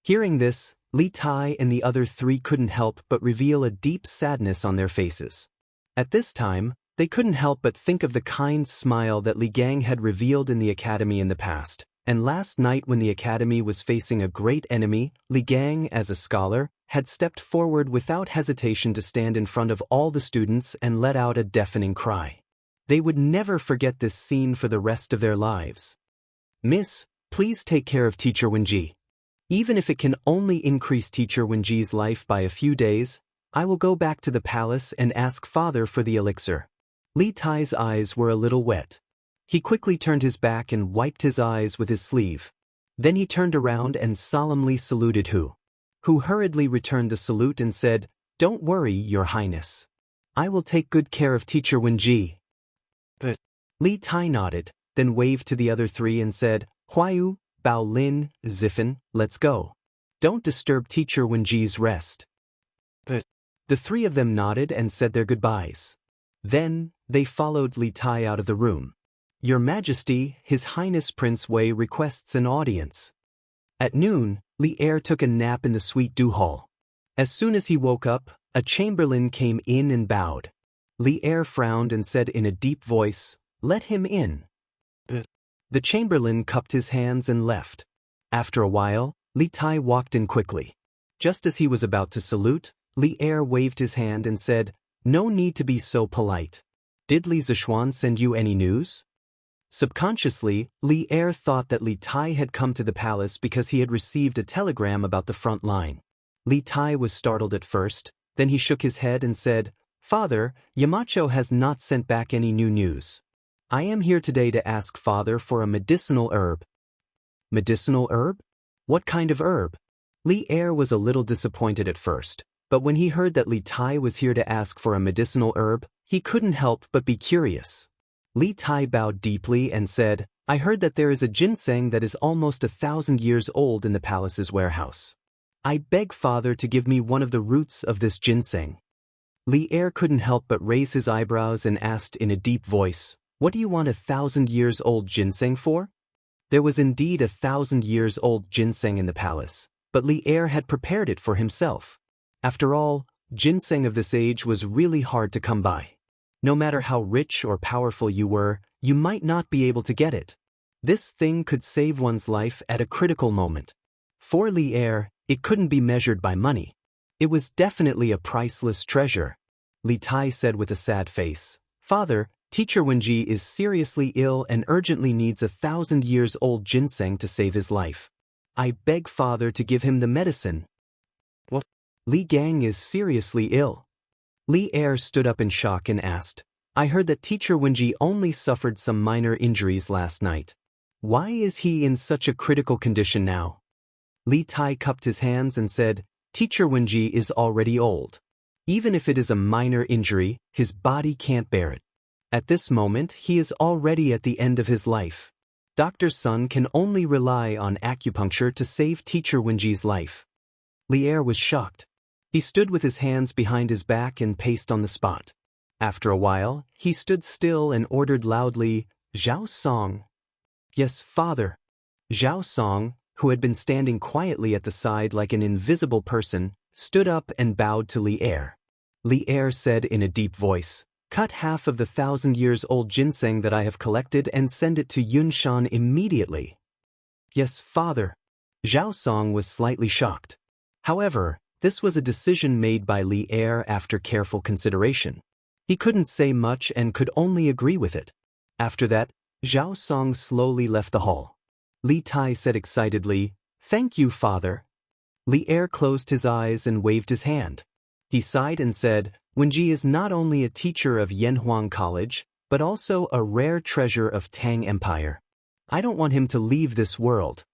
Hearing this, Li Tai and the other 3 couldn't help but reveal a deep sadness on their faces. At this time, they couldn't help but think of the kind smile that Li Gang had revealed in the academy in the past, and last night when the academy was facing a great enemy, Li Gang, as a scholar, had stepped forward without hesitation to stand in front of all the students and let out a deafening cry. They would never forget this scene for the rest of their lives. Miss, please take care of Teacher Wenji. Even if it can only increase Teacher Wenji's life by a few days, I will go back to the palace and ask Father for the elixir. Li Tai's eyes were a little wet. He quickly turned his back and wiped his eyes with his sleeve. Then he turned around and solemnly saluted Hu. Hu hurriedly returned the salute and said, Don't worry, Your Highness. I will take good care of Teacher Wenji. But Li Tai nodded, then waved to the other 3 and said, Huayu, Bao Lin, Zifan, let's go. Don't disturb Teacher Wenji's rest. But the 3 of them nodded and said their goodbyes. Then, they followed Li Tai out of the room. Your Majesty, His Highness Prince Wei requests an audience. At noon, Li Er took a nap in the Suite Du Hall. As soon as he woke up, a chamberlain came in and bowed. Li Er frowned and said in a deep voice, Let him in. The chamberlain cupped his hands and left. After a while, Li Tai walked in quickly. Just as he was about to salute, Li Er waved his hand and said, No need to be so polite. Did Li Zishuan send you any news? Subconsciously, Li Er thought that Li Tai had come to the palace because he had received a telegram about the front line. Li Tai was startled at first, then he shook his head and said, Father, Yamacho has not sent back any new news. I am here today to ask Father for a medicinal herb. Medicinal herb? What kind of herb? Li Er was a little disappointed at first, but when he heard that Li Tai was here to ask for a medicinal herb, he couldn't help but be curious. Li Tai bowed deeply and said, I heard that there is a ginseng that is almost 1,000 years old in the palace's warehouse. I beg Father to give me one of the roots of this ginseng. Li Er couldn't help but raise his eyebrows and asked in a deep voice, What do you want 1,000 years old ginseng for? There was indeed 1,000 years old ginseng in the palace, but Li Er had prepared it for himself. After all, ginseng of this age was really hard to come by. No matter how rich or powerful you were, you might not be able to get it. This thing could save one's life at a critical moment. For Li Er, it couldn't be measured by money. It was definitely a priceless treasure. Li Tai said with a sad face, "Father, Teacher Wenji is seriously ill and urgently needs 1,000-years-old ginseng to save his life. I beg Father to give him the medicine." "What? Li Gang is seriously ill?" Li Er stood up in shock and asked, "I heard that Teacher Wenji only suffered some minor injuries last night. Why is he in such a critical condition now?" Li Tai cupped his hands and said, "Teacher Wenji is already old. Even if it is a minor injury, his body can't bear it. At this moment, he is already at the end of his life. Dr. Sun can only rely on acupuncture to save Teacher Wenji's life." Li Er was shocked. He stood with his hands behind his back and paced on the spot. After a while, he stood still and ordered loudly, "Zhao Song." "Yes, Father." Zhao Song, who had been standing quietly at the side like an invisible person, stood up and bowed to Li Er. Li Er said in a deep voice, "Cut half of the 1,000-years-old ginseng that I have collected and send it to Yunshan immediately." "Yes, Father." Zhao Song was slightly shocked. However, this was a decision made by Li Er after careful consideration. He couldn't say much and could only agree with it. After that, Zhao Song slowly left the hall. Li Tai said excitedly, "Thank you, Father." Li Er closed his eyes and waved his hand. He sighed and said, "Wenji is not only a teacher of Yanhuang College, but also a rare treasure of Tang Empire. I don't want him to leave this world."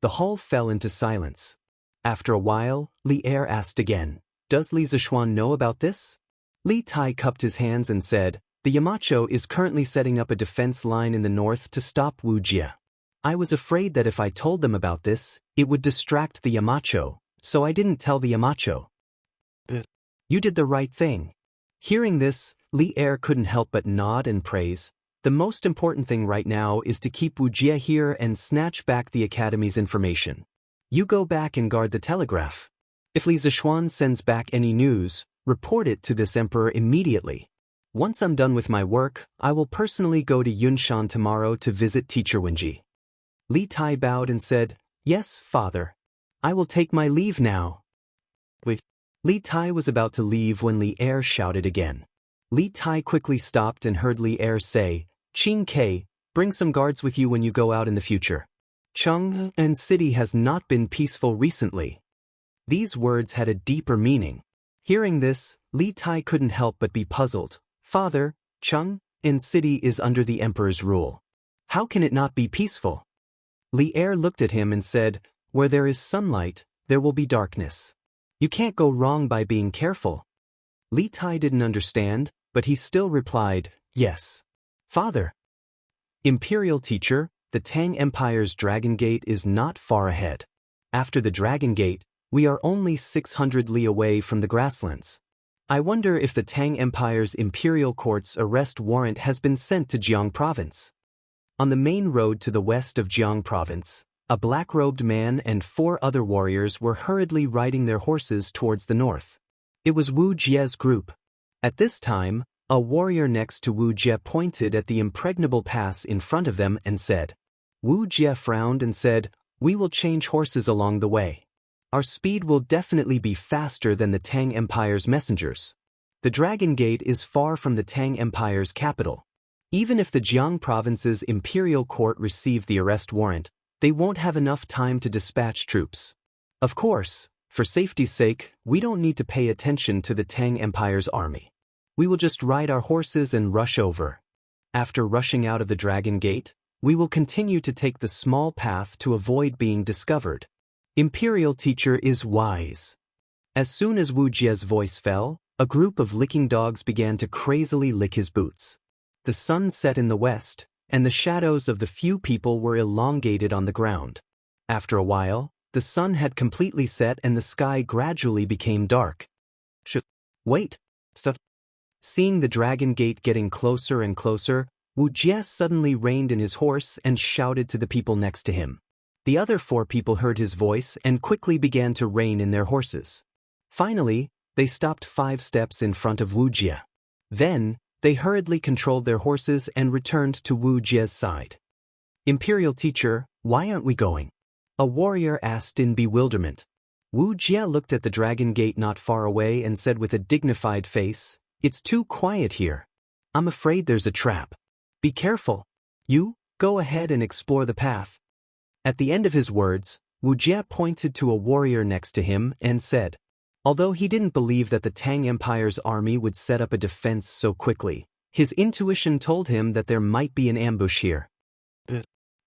The hall fell into silence. After a while, Li Er asked again, "Does Li Zishuan know about this?" Li Tai cupped his hands and said, "The Yamacho is currently setting up a defense line in the north to stop Wuxia. I was afraid that if I told them about this, it would distract the Yamacho, so I didn't tell the Yamacho." "You did the right thing." Hearing this, Li Er couldn't help but nod and praise. "The most important thing right now is to keep Wuxia here and snatch back the Academy's information. You go back and guard the telegraph. If Li Zishuan sends back any news, report it to this emperor immediately. Once I'm done with my work, I will personally go to Yunshan tomorrow to visit Teacher Wenji." Li Tai bowed and said, "Yes, Father. I will take my leave now." Wait. Li Tai was about to leave when Li Er shouted again. Li Tai quickly stopped and heard Li Er say, "Qing Ke, bring some guards with you when you go out in the future. Cheng and City has not been peaceful recently." These words had a deeper meaning. Hearing this, Li Tai couldn't help but be puzzled. "Father, Cheng and City is under the emperor's rule. How can it not be peaceful?" Li Er looked at him and said, "Where there is sunlight, there will be darkness. You can't go wrong by being careful." Li Tai didn't understand, but he still replied, "Yes, Father." Imperial Teacher, the Tang Empire's Dragon Gate is not far ahead. After the Dragon Gate, we are only 600 li away from the grasslands. I wonder if the Tang Empire's Imperial Court's arrest warrant has been sent to Jiang Province. On the main road to the west of Jiang Province, a black-robed man and 4 other warriors were hurriedly riding their horses towards the north. It was Wu Jie's group. At this time, a warrior next to Wu Jie pointed at the impregnable pass in front of them and said. Wu Jie frowned and said, "We will change horses along the way. Our speed will definitely be faster than the Tang Empire's messengers. The Dragon Gate is far from the Tang Empire's capital. Even if the Jiang Province's Imperial Court receive the arrest warrant, they won't have enough time to dispatch troops. Of course, for safety's sake, we don't need to pay attention to the Tang Empire's army. We will just ride our horses and rush over. After rushing out of the Dragon Gate, we will continue to take the small path to avoid being discovered. Imperial Teacher is wise." As soon as Wu Jie's voice fell, a group of licking dogs began to crazily lick his boots. The sun set in the west, and the shadows of the few people were elongated on the ground. After a while, the sun had completely set and the sky gradually became dark. Wait! Stop! Seeing the Dragon Gate getting closer and closer, Wu Jie suddenly reined in his horse and shouted to the people next to him. The other 4 people heard his voice and quickly began to rein in their horses. Finally, they stopped 5 steps in front of Wuxia. Then, they hurriedly controlled their horses and returned to Wuxia's side. Imperial teacher, why aren't we going? A warrior asked in bewilderment. Wuxia looked at the dragon gate not far away and said with a dignified face, "It's too quiet here. I'm afraid there's a trap. Be careful. You, go ahead and explore the path." At the end of his words, Wuxia pointed to a warrior next to him and said, although he didn't believe that the Tang Empire's army would set up a defense so quickly, his intuition told him that there might be an ambush here.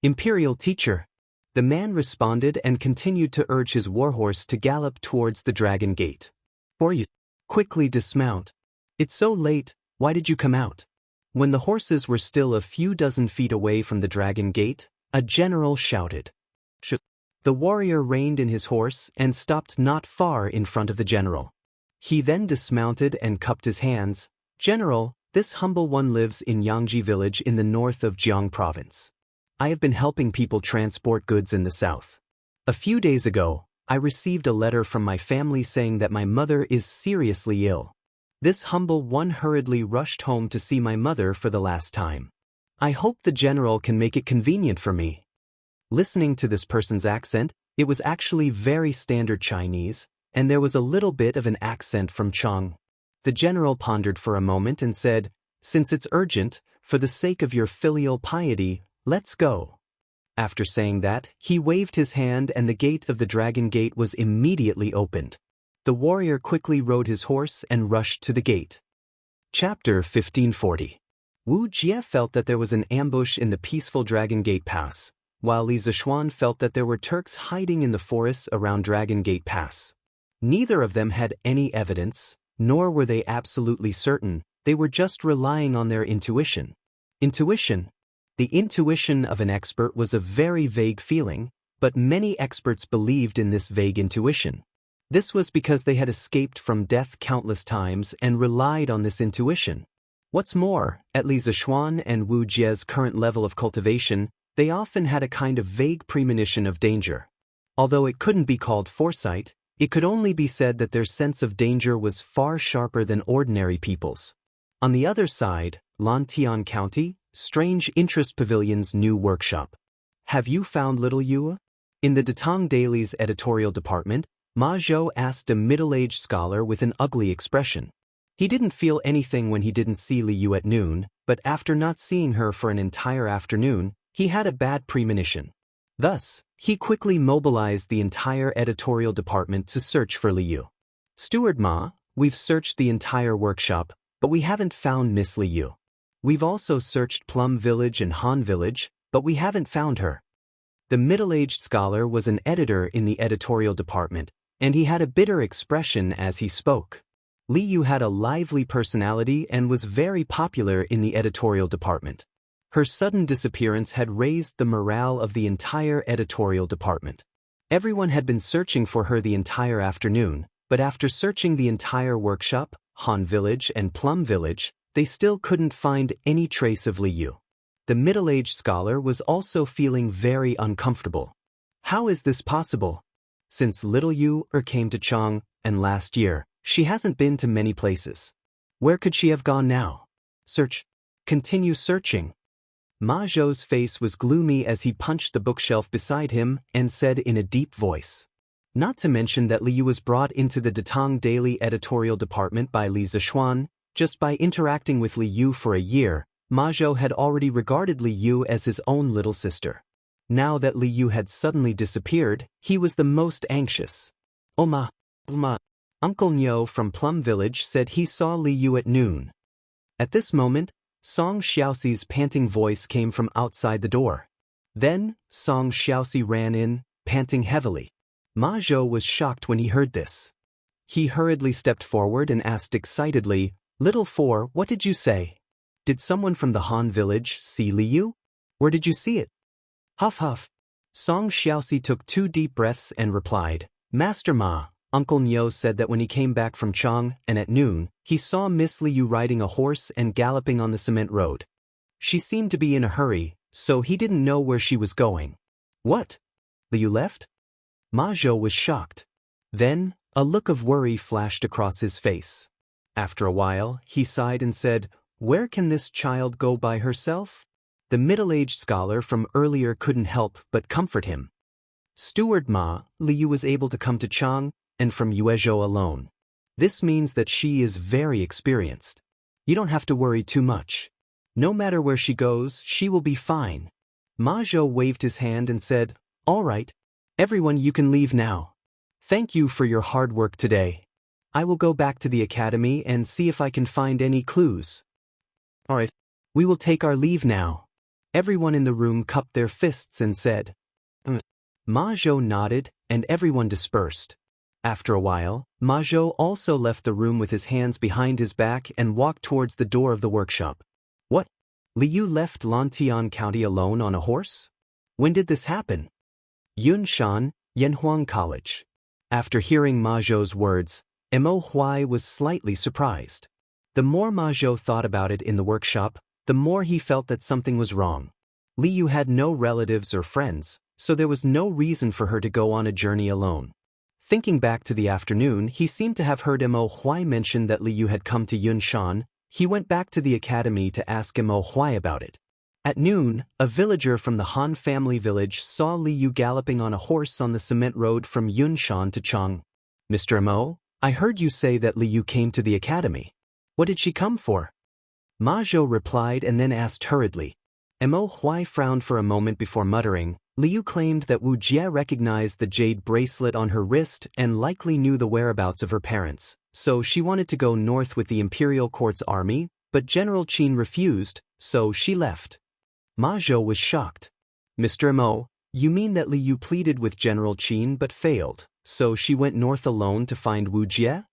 Imperial teacher. The man responded and continued to urge his warhorse to gallop towards the dragon gate. Or you quickly dismount. It's so late, why did you come out? When the horses were still a few dozen feet away from the dragon gate, a general shouted. The warrior reined in his horse and stopped not far in front of the general. He then dismounted and cupped his hands. General, this humble one lives in Yangji village in the north of Jiang province. I have been helping people transport goods in the south. A few days ago, I received a letter from my family saying that my mother is seriously ill. This humble one hurriedly rushed home to see my mother for the last time. I hope the general can make it convenient for me. Listening to this person's accent, it was actually very standard Chinese, and there was a little bit of an accent from Chong. The general pondered for a moment and said, "Since it's urgent, for the sake of your filial piety, let's go." After saying that, he waved his hand and the gate of the dragon gate was immediately opened. The warrior quickly rode his horse and rushed to the gate. Chapter 1540. Wu Jie felt that there was an ambush in the peaceful Dragon Gate Pass, while Li Zishuan felt that there were Turks hiding in the forests around Dragon Gate Pass. Neither of them had any evidence, nor were they absolutely certain, they were just relying on their intuition. Intuition. The intuition of an expert was a very vague feeling, but many experts believed in this vague intuition. This was because they had escaped from death countless times and relied on this intuition. What's more, at Li Zishuan and Wu Jie's current level of cultivation, they often had a kind of vague premonition of danger. Although it couldn't be called foresight, it could only be said that their sense of danger was far sharper than ordinary people's. On the other side, Lantian County, Strange Interest Pavilion's new workshop. Have you found little Yue? In the Datang Daily's editorial department, Ma Zhou asked a middle-aged scholar with an ugly expression. He didn't feel anything when he didn't see Li Yu at noon, but after not seeing her for an entire afternoon, he had a bad premonition. Thus, he quickly mobilized the entire editorial department to search for Li Yu. Steward Ma, we've searched the entire workshop, but we haven't found Miss Li Yu. We've also searched Plum Village and Han Village, but we haven't found her. The middle-aged scholar was an editor in the editorial department, and he had a bitter expression as he spoke. Li Yu had a lively personality and was very popular in the editorial department. Her sudden disappearance had raised the morale of the entire editorial department. Everyone had been searching for her the entire afternoon, but after searching the entire workshop, Han Village and Plum Village, they still couldn't find any trace of Li Yu. The middle-aged scholar was also feeling very uncomfortable. How is this possible? Since little Yu came to Chang, and last year, she hasn't been to many places. Where could she have gone now? Search. Continue searching. Ma Zhou's face was gloomy as he punched the bookshelf beside him and said in a deep voice. Not to mention that Li Yu was brought into the Datang Daily editorial department by Li Zishuan. Just by interacting with Li Yu for a year, Ma Zhou had already regarded Li Yu as his own little sister. Now that Li Yu had suddenly disappeared, he was the most anxious. Oma. Uncle Nyo from Plum Village said he saw Li Yu at noon. At this moment, Song Xiaoxi's panting voice came from outside the door. Then, Song Xiaoxi ran in, panting heavily. Ma Zhou was shocked when he heard this. He hurriedly stepped forward and asked excitedly, "Little Four, what did you say? Did someone from the Han village see Li Yu? Where did you see it?" Huff huff. Song Xiaoxi took 2 deep breaths and replied, "Master Ma, Uncle Nyo said that when he came back from Chang, and at noon, he saw Miss Li Yu riding a horse and galloping on the cement road. She seemed to be in a hurry, so he didn't know where she was going." What? Li Yu left? Ma Zhou was shocked. Then, A look of worry flashed across his face. After a while, he sighed and said, "Where can this child go by herself?" The middle-aged scholar from earlier couldn't help but comfort him. "Steward Ma, Liu was able to come to Chang, and from Yuezhou alone. This means that she is very experienced. You don't have to worry too much. No matter where she goes, she will be fine." Ma Zhou waved his hand and said, "All right. Everyone, you can leave now. Thank you for your hard work today. I will go back to the academy and see if I can find any clues." "All right. We will take our leave now." Everyone in the room cupped their fists and said, Ma Zhou nodded, and everyone dispersed. After a while, Ma Zhou also left the room with his hands behind his back and walked towards the door of the workshop. "What? Liu left Lantian County alone on a horse? When did this happen?" Yunshan, Yanhuang College. After hearing Ma Zhou's words, Mo Huai was slightly surprised. The more Ma Zhou thought about it in the workshop, the more he felt that something was wrong. Liu had no relatives or friends, so there was no reason for her to go on a journey alone. Thinking back to the afternoon, he seemed to have heard Mo Huai mention that Liu had come to Yunshan. He went back to the academy to ask Mo Huai about it. At noon, a villager from the Han family village saw Liu galloping on a horse on the cement road from Yunshan to Chang. "Mr. Mo, I heard you say that Liu came to the academy. What did she come for?" Ma Zhou replied and then asked hurriedly. Mo Huai frowned for a moment before muttering. Liu claimed that Wu Jie recognized the jade bracelet on her wrist and likely knew the whereabouts of her parents, so she wanted to go north with the imperial court's army, but General Qin refused, so she left. Ma Zhou was shocked. "Mr. Mo, you mean that Liu pleaded with General Qin but failed, so she went north alone to find Wu Jie?"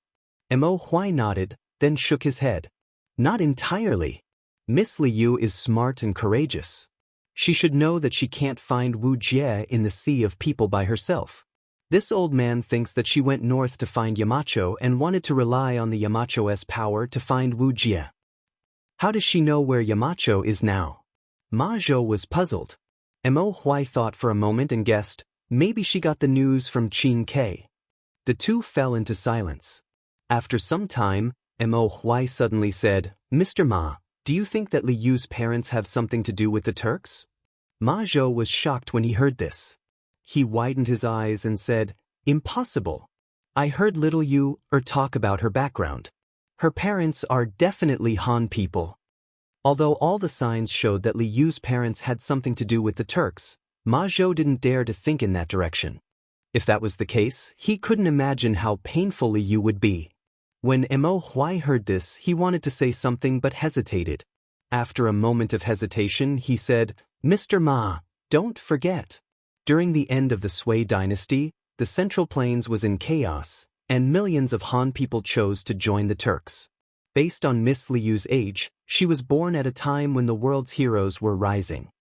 Mo Huai nodded, then shook his head. "Not entirely. Miss Liu is smart and courageous. She should know that she can't find Wu Jie in the sea of people by herself. This old man thinks that she went north to find Yamacho and wanted to rely on the Yamacho's power to find Wu Jie. How does she know where Yamacho is now?" Ma Zhou was puzzled. Mo Huai thought for a moment and guessed, maybe she got the news from Qin Ke. The two fell into silence. After some time, Mo Huai suddenly said, "Mr. Ma, do you think that Liu's parents have something to do with the Turks?" Ma Zhou was shocked when he heard this. He widened his eyes and said, "Impossible. I heard little Yu talk about her background. Her parents are definitely Han people." Although all the signs showed that Liu's parents had something to do with the Turks, Ma Zhou didn't dare to think in that direction. If that was the case, he couldn't imagine how painful Liu would be. When Mo Huai heard this, he wanted to say something but hesitated. After a moment of hesitation, he said, "Mr. Ma, don't forget. During the end of the Sui dynasty, the Central Plains was in chaos, and millions of Han people chose to join the Turks. Based on Miss Liu's age, she was born at a time when the world's heroes were rising."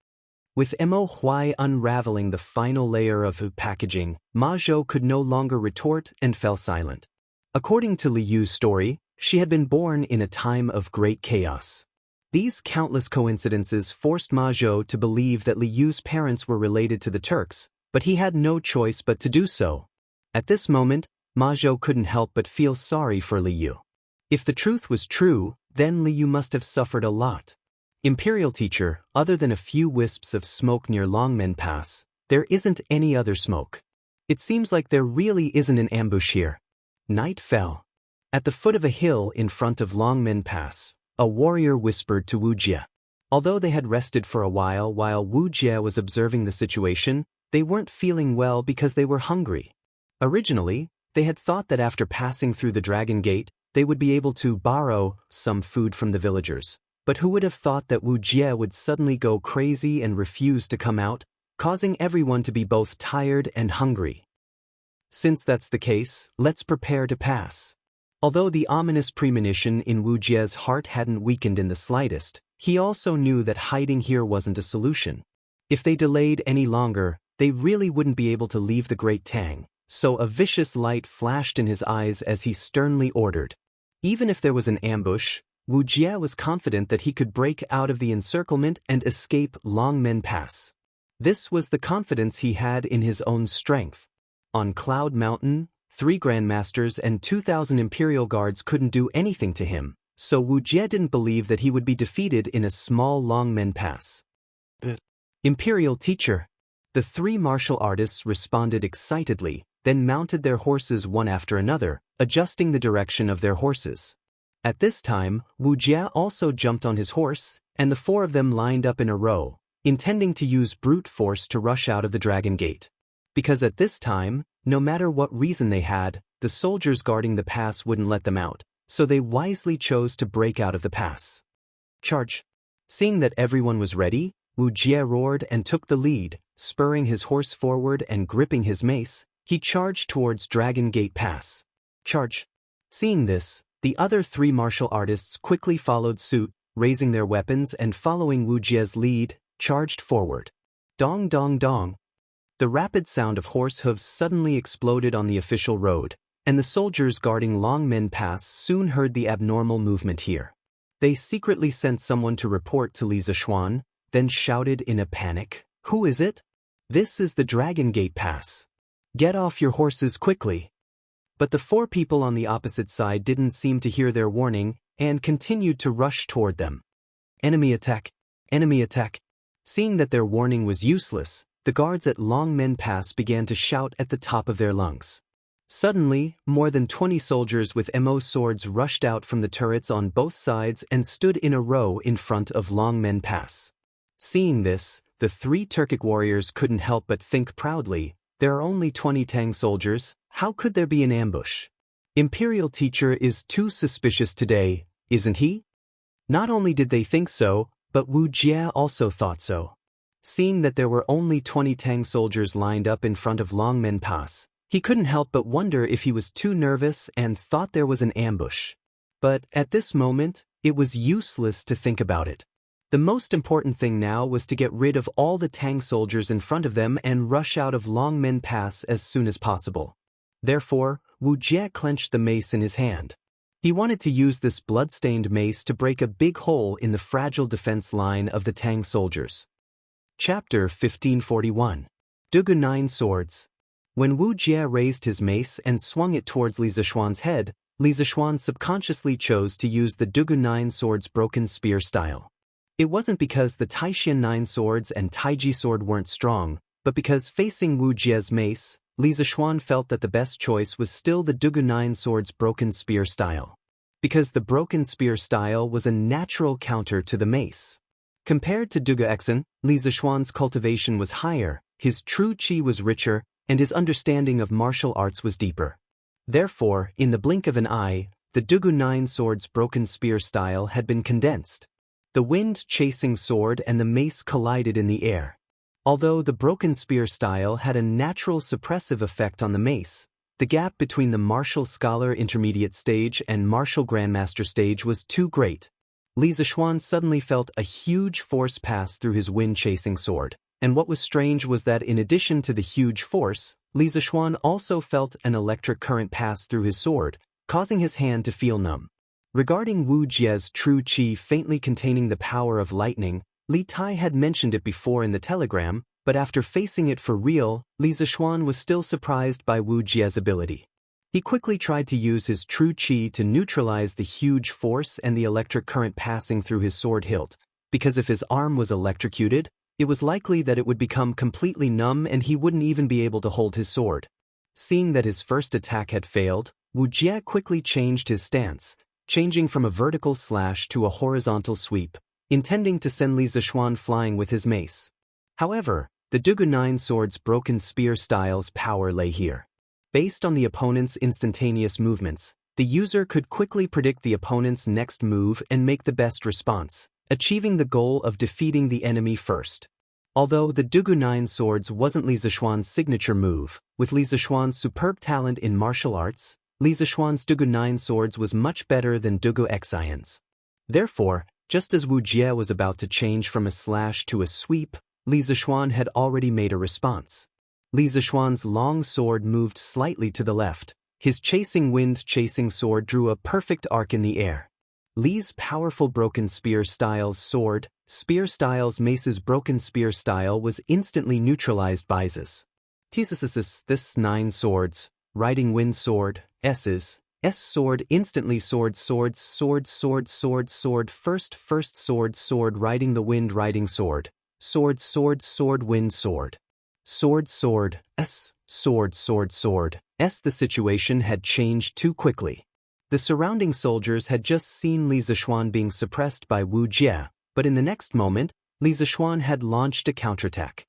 With Mo Huai unraveling the final layer of packaging, Ma Zhou could no longer retort and fell silent. According to Liu's story, she had been born in a time of great chaos. These countless coincidences forced Ma Zhou to believe that Liu's parents were related to the Turks, but he had no choice but to do so. At this moment, Ma Zhou couldn't help but feel sorry for Liu. If the truth was true, then Liu must have suffered a lot. "Imperial teacher, other than a few wisps of smoke near Longmen Pass, there isn't any other smoke. It seems like there really isn't an ambush here." Night fell. At the foot of a hill in front of Longmen Pass, a warrior whispered to Wu Jie. Although they had rested for a while Wu Jie was observing the situation, they weren't feeling well because they were hungry. Originally, they had thought that after passing through the Dragon Gate, they would be able to borrow some food from the villagers. But who would have thought that Wu Jie would suddenly go crazy and refuse to come out, causing everyone to be both tired and hungry? Since that's the case, let's prepare to pass. Although the ominous premonition in Wu Jie's heart hadn't weakened in the slightest, he also knew that hiding here wasn't a solution. If they delayed any longer, they really wouldn't be able to leave the Great Tang, so a vicious light flashed in his eyes as he sternly ordered. Even if there was an ambush, Wu Jie was confident that he could break out of the encirclement and escape Longmen Pass. This was the confidence he had in his own strength. On Cloud Mountain, 3 grandmasters and 2,000 imperial guards couldn't do anything to him, so Wu Jie didn't believe that he would be defeated in a small Longmen Pass. Imperial teacher. The 3 martial artists responded excitedly, then mounted their horses one after another, adjusting the direction of their horses. At this time, Wu Jie also jumped on his horse, and the 4 of them lined up in a row, intending to use brute force to rush out of the Dragon Gate. Because at this time, no matter what reason they had, the soldiers guarding the pass wouldn't let them out, so they wisely chose to break out of the pass. Charge! Seeing that everyone was ready, Wu Jie roared and took the lead, spurring his horse forward and gripping his mace. He charged towards Dragon Gate Pass. Charge! Seeing this, the other 3 martial artists quickly followed suit, raising their weapons and following Wu Jie's lead, charged forward. Dong dong dong! The rapid sound of horse hooves suddenly exploded on the official road, and the soldiers guarding Longmen Pass soon heard the abnormal movement here. They secretly sent someone to report to Li Zishuan, then shouted in a panic, "Who is it? This is the Dragon Gate Pass. Get off your horses quickly." But the 4 people on the opposite side didn't seem to hear their warning and continued to rush toward them. Enemy attack! Enemy attack! Seeing that their warning was useless, the guards at Longmen Pass began to shout at the top of their lungs. Suddenly, more than 20 soldiers with MO swords rushed out from the turrets on both sides and stood in a row in front of Longmen Pass. Seeing this, the 3 Turkic warriors couldn't help but think proudly, there are only 20 Tang soldiers, how could there be an ambush? Imperial teacher is too suspicious today, isn't he? Not only did they think so, but Wu Jie also thought so. Seeing that there were only 20 Tang soldiers lined up in front of Longmen Pass, he couldn't help but wonder if he was too nervous and thought there was an ambush. But at this moment, it was useless to think about it. The most important thing now was to get rid of all the Tang soldiers in front of them and rush out of Longmen Pass as soon as possible. Therefore, Wu Jie clenched the mace in his hand. He wanted to use this blood-stained mace to break a big hole in the fragile defense line of the Tang soldiers. Chapter 1541. Dugu 9 Swords. When Wu Jie raised his mace and swung it towards Li Zishuan's head, Li Zishuan subconsciously chose to use the Dugu 9 Swords broken spear style. It wasn't because the Taishan 9 Swords and Taiji Sword weren't strong, but because facing Wu Jie's mace, Li Zishuan felt that the best choice was still the Dugu 9 Swords broken spear style. Because the broken spear style was a natural counter to the mace. Compared to Dugu Exen, Li Zishuan's cultivation was higher, his true qi was richer, and his understanding of martial arts was deeper. Therefore, in the blink of an eye, the Dugu 9 Swords broken spear style had been condensed. The wind-chasing sword and the mace collided in the air. Although the broken spear style had a natural suppressive effect on the mace, the gap between the martial scholar intermediate stage and martial grandmaster stage was too great. Li Zishuan suddenly felt a huge force pass through his wind-chasing sword, and what was strange was that in addition to the huge force, Li Zishuan also felt an electric current pass through his sword, causing his hand to feel numb. Regarding Wu Jie's true qi faintly containing the power of lightning, Li Tai had mentioned it before in the telegram, but after facing it for real, Li Zishuan was still surprised by Wu Jie's ability. He quickly tried to use his true qi to neutralize the huge force and the electric current passing through his sword hilt, because if his arm was electrocuted, it was likely that it would become completely numb and he wouldn't even be able to hold his sword. Seeing that his first attack had failed, Wu Jie quickly changed his stance, changing from a vertical slash to a horizontal sweep, intending to send Li Zishuan flying with his mace. However, the Dugu 9 Swords broken spear style's power lay here. Based on the opponent's instantaneous movements, the user could quickly predict the opponent's next move and make the best response, achieving the goal of defeating the enemy first. Although the Dugu 9 Swords wasn't Li Zishuan's signature move, with Li Zishuan's superb talent in martial arts, Li Zishuan's Dugu 9 Swords was much better than Dugu Xianxia's. Therefore, just as Wu Jie was about to change from a slash to a sweep, Li Zishuan had already made a response. Li Zishuan's long sword moved slightly to the left. His chasing wind-chasing sword drew a perfect arc in the air. Li's powerful broken spear style's sword, spear style's mace's broken spear style was instantly neutralized by this 9 Swords, riding wind sword, S's, S sword instantly sword swords sword sword sword sword first sword riding the wind riding sword, sword sword sword wind sword. Sword sword, S, sword sword sword, S. The situation had changed too quickly. The surrounding soldiers had just seen Li Zishuan being suppressed by Wu Jie, but in the next moment, Li Zishuan had launched a counterattack.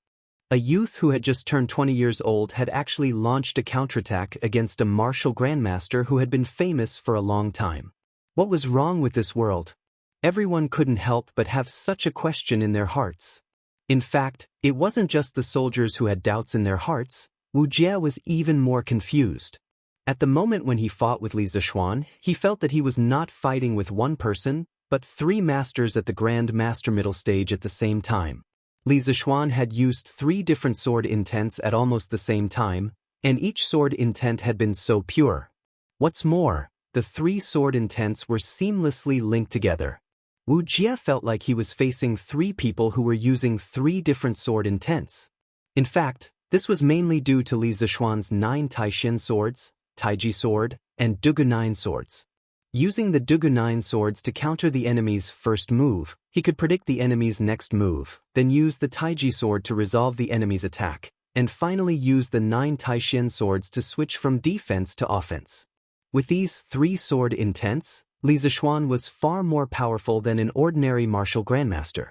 A youth who had just turned 20 years old had actually launched a counterattack against a martial grandmaster who had been famous for a long time. What was wrong with this world? Everyone couldn't help but have such a question in their hearts. In fact, it wasn't just the soldiers who had doubts in their hearts. Wu Jie was even more confused. At the moment when he fought with Li Zishuan, he felt that he was not fighting with one person, but three masters at the Grand Master middle stage at the same time. Li Zishuan had used 3 different sword intents at almost the same time, and each sword intent had been so pure. What's more, the 3 sword intents were seamlessly linked together. Wu Jie felt like he was facing 3 people who were using 3 different sword intents. In fact, this was mainly due to Li Zishuan's 9 Taishin swords, Taiji sword, and Dugu 9 swords. Using the Dugu 9 swords to counter the enemy's first move, he could predict the enemy's next move, then use the Taiji sword to resolve the enemy's attack, and finally use the 9 Taishin swords to switch from defense to offense. With these 3 sword intents, Li Zishuan was far more powerful than an ordinary martial grandmaster.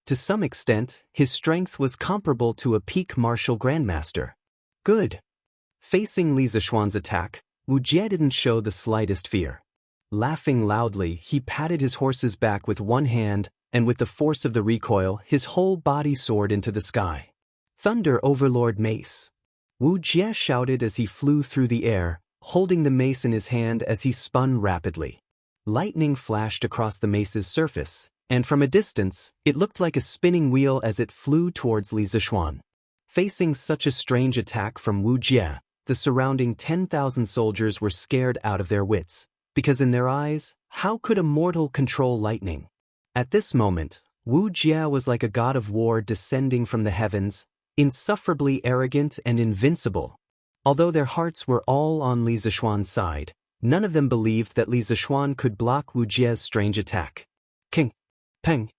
To some extent, his strength was comparable to a peak martial grandmaster. Good. Facing Li Zishuan's attack, Wu Jie didn't show the slightest fear. Laughing loudly, he patted his horse's back with one hand, and with the force of the recoil, his whole body soared into the sky. Thunder Overlord Mace! Wu Jie shouted as he flew through the air, holding the mace in his hand as he spun rapidly. Lightning flashed across the mace's surface, and from a distance, it looked like a spinning wheel as it flew towards Li Zishuan. Facing such a strange attack from Wu Jie, the surrounding 10,000 soldiers were scared out of their wits, because in their eyes, how could a mortal control lightning? At this moment, Wu Jie was like a god of war descending from the heavens, insufferably arrogant and invincible. Although their hearts were all on Li Zishuan's side, none of them believed that Li Zishuan could block Wu Jie's strange attack. King! Peng!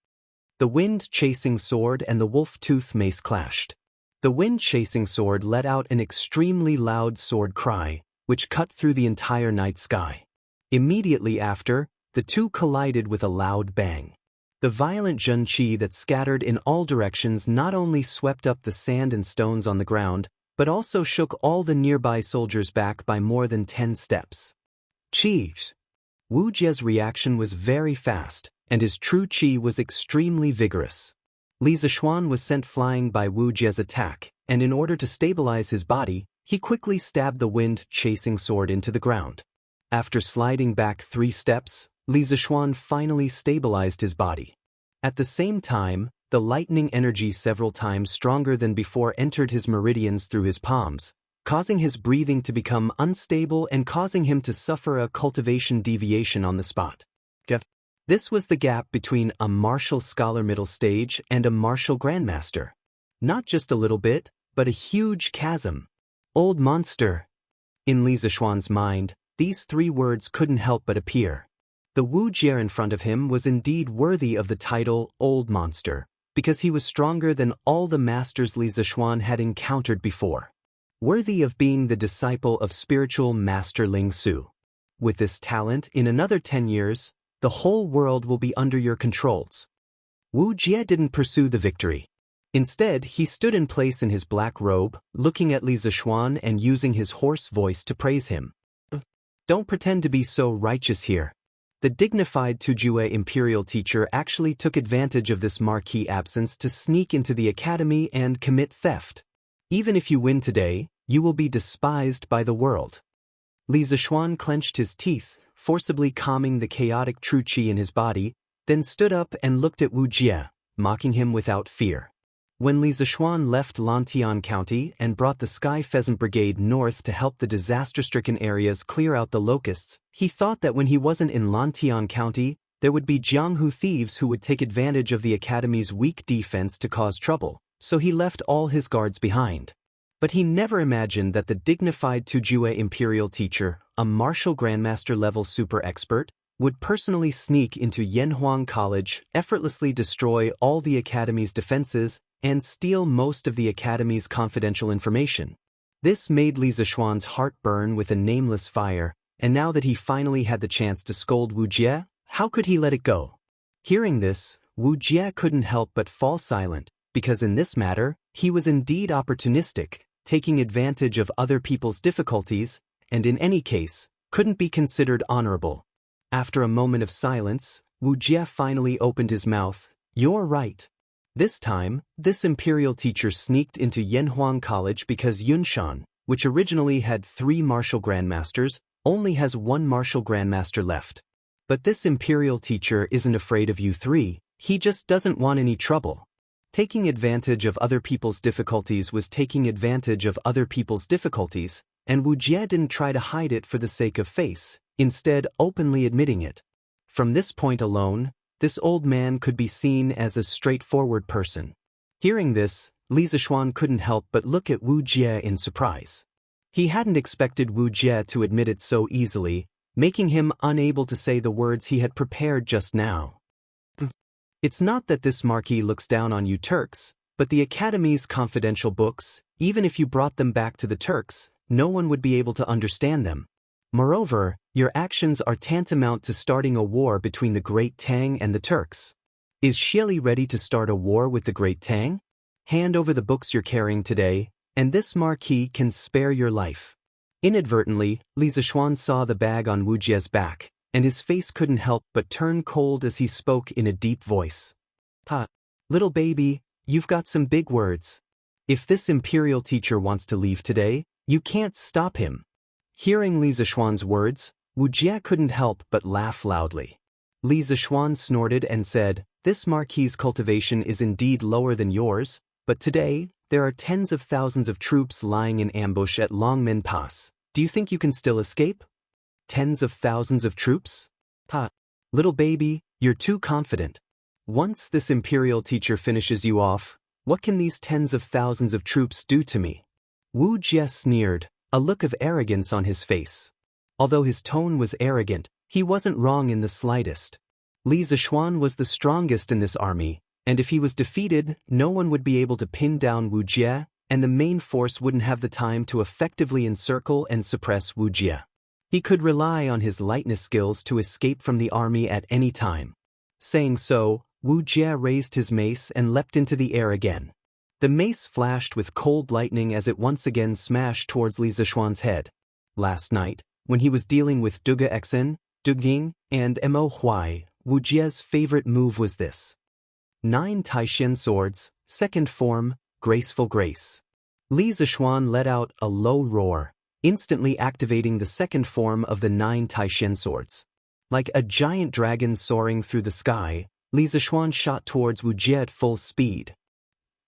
The wind-chasing sword and the wolf-tooth mace clashed. The wind-chasing sword let out an extremely loud sword cry, which cut through the entire night sky. Immediately after, the two collided with a loud bang. The violent zheng-qi that scattered in all directions not only swept up the sand and stones on the ground, but also shook all the nearby soldiers back by more than 10 steps. Qis! Wu Jie's reaction was very fast, and his true qi was extremely vigorous. Li Zishuan was sent flying by Wu Jie's attack, and in order to stabilize his body, he quickly stabbed the wind-chasing sword into the ground. After sliding back 3 steps, Li Zishuan finally stabilized his body. At the same time, the lightning energy several times stronger than before entered his meridians through his palms, causing his breathing to become unstable and causing him to suffer a cultivation deviation on the spot. This was the gap between a martial scholar middle stage and a martial grandmaster. Not just a little bit, but a huge chasm. Old monster. In Li Zishuan's mind, these 3 words couldn't help but appear. The Wu Jie in front of him was indeed worthy of the title Old Monster, because he was stronger than all the masters Li Zishuan had encountered before. Worthy of being the disciple of spiritual master Ling Su. With this talent, in another 10 years, the whole world will be under your controls. Wu Jie didn't pursue the victory. Instead, he stood in place in his black robe, looking at Li Zishuan and using his hoarse voice to praise him. Don't pretend to be so righteous here. The dignified Tujue imperial teacher actually took advantage of this marquee absence to sneak into the academy and commit theft. Even if you win today, you will be despised by the world. Li Zishuan clenched his teeth, forcibly calming the chaotic true qi in his body, then stood up and looked at Wu Jie, mocking him without fear. When Li Zishuan left Longtime County and brought the Sky Pheasant Brigade north to help the disaster-stricken areas clear out the locusts, he thought that when he wasn't in Longtime County, there would be Jianghu thieves who would take advantage of the academy's weak defense to cause trouble, so he left all his guards behind. But he never imagined that the dignified Tujue imperial teacher, a martial grandmaster-level super expert, would personally sneak into Yanhuang College, effortlessly destroy all the academy's defenses, and steal most of the academy's confidential information. This made Li Zishuan's heart burn with a nameless fire, and now that he finally had the chance to scold Wu Jie, how could he let it go? Hearing this, Wu Jie couldn't help but fall silent, because in this matter, he was indeed opportunistic, taking advantage of other people's difficulties, and in any case, couldn't be considered honorable. After a moment of silence, Wu Jie finally opened his mouth. "You're right. This time, this imperial teacher sneaked into Yanhuang College because Yunshan, which originally had 3 martial grandmasters, only has 1 martial grandmaster left. But this imperial teacher isn't afraid of you 3, he just doesn't want any trouble." Taking advantage of other people's difficulties was taking advantage of other people's difficulties, and Wu Jie didn't try to hide it for the sake of face, instead openly admitting it. From this point alone, this old man could be seen as a straightforward person. Hearing this, Li Zishuan couldn't help but look at Wu Jie in surprise. He hadn't expected Wu Jie to admit it so easily, making him unable to say the words he had prepared just now. "It's not that this marquis looks down on you Turks, but the Academy's confidential books, even if you brought them back to the Turks, no one would be able to understand them. Moreover, your actions are tantamount to starting a war between the Great Tang and the Turks. Is Xieli ready to start a war with the Great Tang? Hand over the books you're carrying today, and this marquis can spare your life." Inadvertently, Li Zishuan saw the bag on Wu Jie's back, and his face couldn't help but turn cold as he spoke in a deep voice. "Ha, little baby, you've got some big words. If this imperial teacher wants to leave today, you can't stop him." Hearing Li Zishuan's words, Wu Jie couldn't help but laugh loudly. Li Zishuan snorted and said, "This marquis's cultivation is indeed lower than yours, but today, there are tens of thousands of troops lying in ambush at Longmen Pass. Do you think you can still escape? Tens of thousands of troops? Ha! Little baby, you're too confident. Once this imperial teacher finishes you off, what can these tens of thousands of troops do to me?" Wu Jie sneered, a look of arrogance on his face. Although his tone was arrogant, he wasn't wrong in the slightest. Li Zishuan was the strongest in this army, and if he was defeated, no one would be able to pin down Wu Jie, and the main force wouldn't have the time to effectively encircle and suppress Wu Jie. He could rely on his lightness skills to escape from the army at any time. Saying so, Wu Jie raised his mace and leapt into the air again. The mace flashed with cold lightning as it once again smashed towards Li Zishuan's head. Last night, when he was dealing with Duge Xen, Duging, and Mo Huai, Wu Jie's favorite move was this. 9 Taishan swords, second form, graceful grace. Li Zishuan let out a low roar, instantly activating the second form of the 9 Taishan swords. Like a giant dragon soaring through the sky, Li Zishuan shot towards Wu Jie at full speed.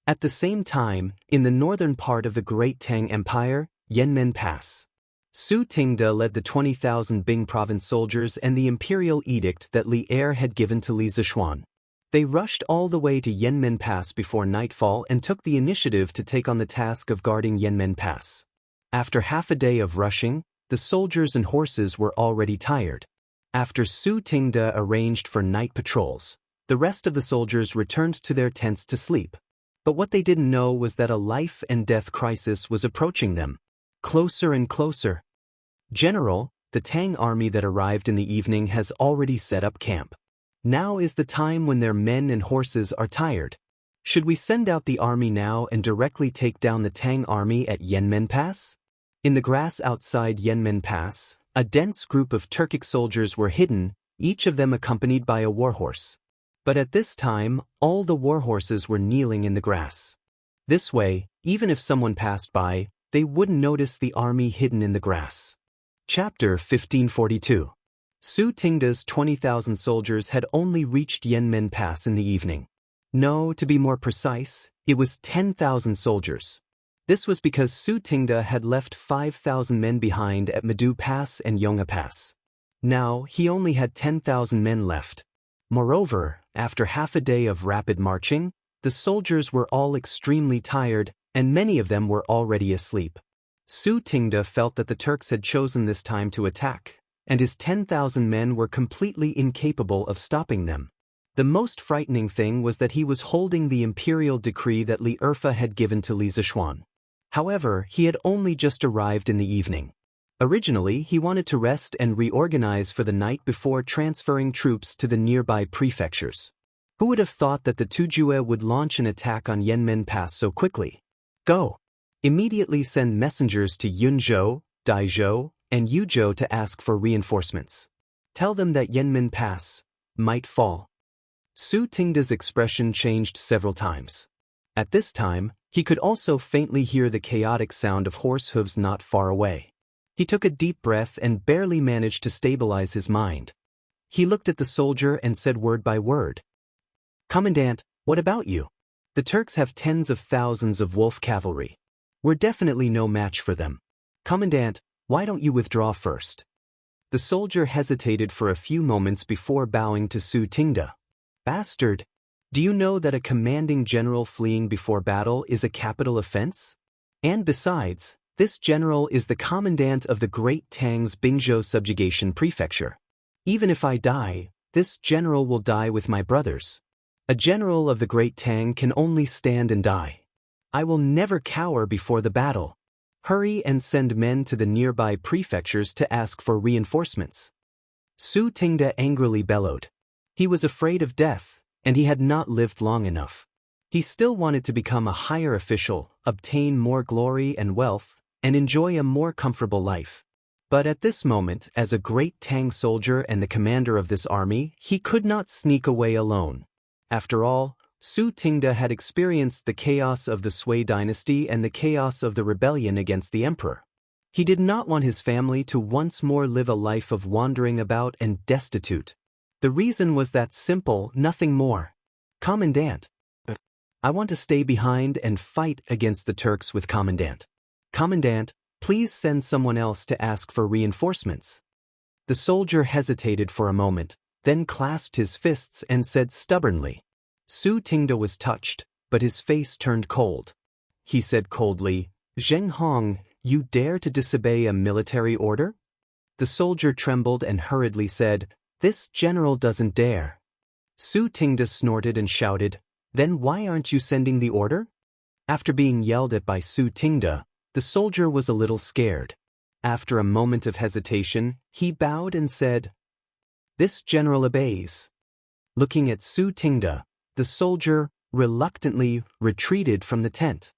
At the same time, in the northern part of the Great Tang Empire, Yanmen Pass, Su Tingde led the 20,000 Bing province soldiers and the imperial edict that Li Er had given to Li Zishuan. They rushed all the way to Yanmen Pass before nightfall and took the initiative to take on the task of guarding Yanmen Pass. After half a day of rushing, the soldiers and horses were already tired. After Su Tingde arranged for night patrols, the rest of the soldiers returned to their tents to sleep. But what they didn't know was that a life and death crisis was approaching them. Closer and closer. "General, the Tang army that arrived in the evening has already set up camp. Now is the time when their men and horses are tired. Should we send out the army now and directly take down the Tang army at Yanmen Pass?" In the grass outside Yanmen Pass, a dense group of Turkic soldiers were hidden, each of them accompanied by a warhorse. But at this time, all the warhorses were kneeling in the grass. This way, even if someone passed by, they wouldn't notice the army hidden in the grass. Chapter 1542. Su Tingde's 20,000 soldiers had only reached Yanmen Pass in the evening. No, to be more precise, it was 10,000 soldiers. This was because Su Tingde had left 5,000 men behind at Madu Pass and Yonga Pass. Now, he only had 10,000 men left. Moreover, after half a day of rapid marching, the soldiers were all extremely tired, and many of them were already asleep. Su Tingda felt that the Turks had chosen this time to attack, and his 10,000 men were completely incapable of stopping them. The most frightening thing was that he was holding the imperial decree that Li Erfa had given to Li Zishuan. However, he had only just arrived in the evening. Originally, he wanted to rest and reorganize for the night before transferring troops to the nearby prefectures. Who would have thought that the Tujue would launch an attack on Yanmen Pass so quickly? Go! Immediately send messengers to Yunzhou, Daizhou, and Yuzhou to ask for reinforcements. Tell them that Yanmen Pass might fall. Su Tingda's expression changed several times. At this time, he could also faintly hear the chaotic sound of horse hooves not far away. He took a deep breath and barely managed to stabilize his mind. He looked at the soldier and said word by word, "Commandant, what about you? The Turks have tens of thousands of wolf cavalry. We're definitely no match for them. Commandant, why don't you withdraw first?" The soldier hesitated for a few moments before bowing to Su Tingda. "Bastard! Do you know that a commanding general fleeing before battle is a capital offense? And besides, this general is the commandant of the Great Tang's Bingzhou subjugation prefecture. Even if I die, this general will die with my brothers. A general of the Great Tang can only stand and die. I will never cower before the battle. Hurry and send men to the nearby prefectures to ask for reinforcements." Su Tingda angrily bellowed. He was afraid of death, and he had not lived long enough. He still wanted to become a higher official, obtain more glory and wealth, and enjoy a more comfortable life. But at this moment, as a Great Tang soldier and the commander of this army, he could not sneak away alone. After all, Su Tingda had experienced the chaos of the Sui dynasty and the chaos of the rebellion against the emperor. He did not want his family to once more live a life of wandering about and destitute. The reason was that simple, nothing more. "Commandant, I want to stay behind and fight against the Turks with Commandant. Commandant, please send someone else to ask for reinforcements." The soldier hesitated for a moment, then clasped his fists and said stubbornly. Su Tingda was touched, but his face turned cold. He said coldly, "Zheng Hong, you dare to disobey a military order?" The soldier trembled and hurriedly said, "This general doesn't dare." Su Tingda snorted and shouted, "Then why aren't you sending the order?" After being yelled at by Su Tingda, the soldier was a little scared. After a moment of hesitation, he bowed and said, "This general obeys." Looking at Su Tingda, the soldier reluctantly retreated from the tent.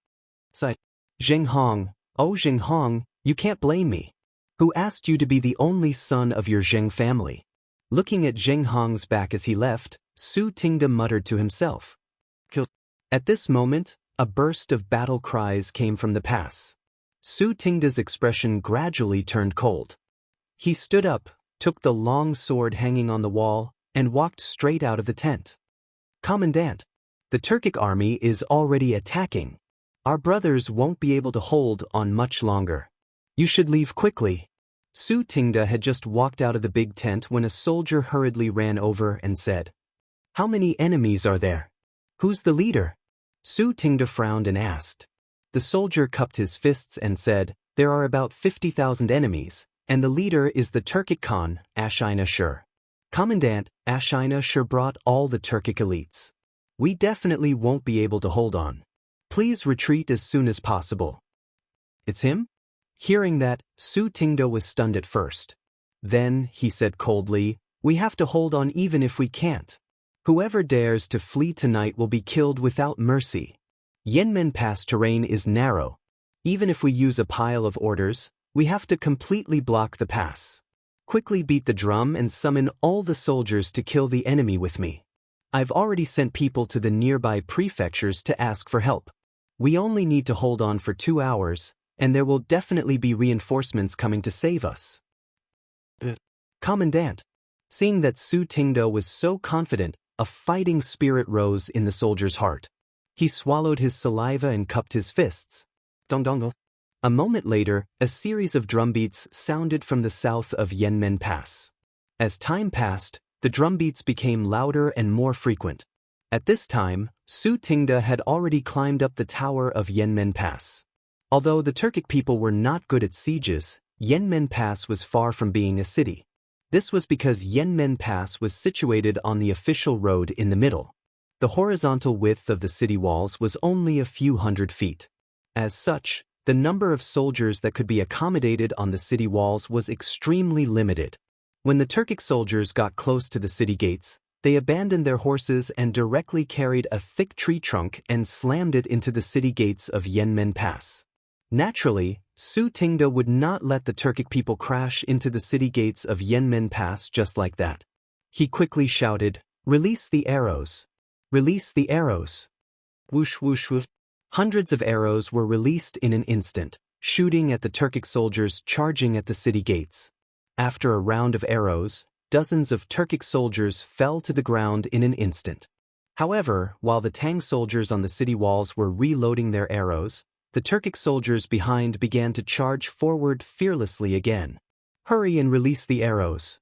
Sighed. "Zheng Hong, oh Zheng Hong, you can't blame me. Who asked you to be the only son of your Zheng family?" Looking at Zheng Hong's back as he left, Su Tingda muttered to himself, "Kill." At this moment, a burst of battle cries came from the pass. Su Tingda's expression gradually turned cold. He stood up, took the long sword hanging on the wall, and walked straight out of the tent. "Commandant, the Turkic army is already attacking. Our brothers won't be able to hold on much longer. You should leave quickly." Su Tingda had just walked out of the big tent when a soldier hurriedly ran over and said, "How many enemies are there? Who's the leader?" Su Tingda frowned and asked. The soldier cupped his fists and said, "There are about 50,000 enemies, and the leader is the Turkic Khan, Ashina Shur. Commandant, Ashina Shur brought all the Turkic elites. We definitely won't be able to hold on. Please retreat as soon as possible." "It's him?" Hearing that, Su Tingda was stunned at first. Then, he said coldly, "We have to hold on even if we can't. Whoever dares to flee tonight will be killed without mercy. Yanmen Pass terrain is narrow. Even if we use a pile of orders, we have to completely block the pass. Quickly beat the drum and summon all the soldiers to kill the enemy with me. I've already sent people to the nearby prefectures to ask for help. We only need to hold on for 2 hours, and there will definitely be reinforcements coming to save us." "Commandant." Seeing that Su Tingda was so confident, a fighting spirit rose in the soldier's heart. He swallowed his saliva and cupped his fists. Dong dong. A moment later, a series of drumbeats sounded from the south of Yanmen Pass. As time passed, the drumbeats became louder and more frequent. At this time, Su Tingda had already climbed up the tower of Yanmen Pass. Although the Turkic people were not good at sieges, Yanmen Pass was far from being a city. This was because Yanmen Pass was situated on the official road in the middle. The horizontal width of the city walls was only a few hundred feet. As such, the number of soldiers that could be accommodated on the city walls was extremely limited. When the Turkic soldiers got close to the city gates, they abandoned their horses and directly carried a thick tree trunk and slammed it into the city gates of Yanmen Pass. Naturally, Su Tingda would not let the Turkic people crash into the city gates of Yanmen Pass just like that. He quickly shouted, "Release the arrows! Release the arrows!" Whoosh whoosh whoosh. Hundreds of arrows were released in an instant, shooting at the Turkic soldiers charging at the city gates. After a round of arrows, dozens of Turkic soldiers fell to the ground in an instant. However, while the Tang soldiers on the city walls were reloading their arrows, the Turkic soldiers behind began to charge forward fearlessly again. "Hurry and release the arrows."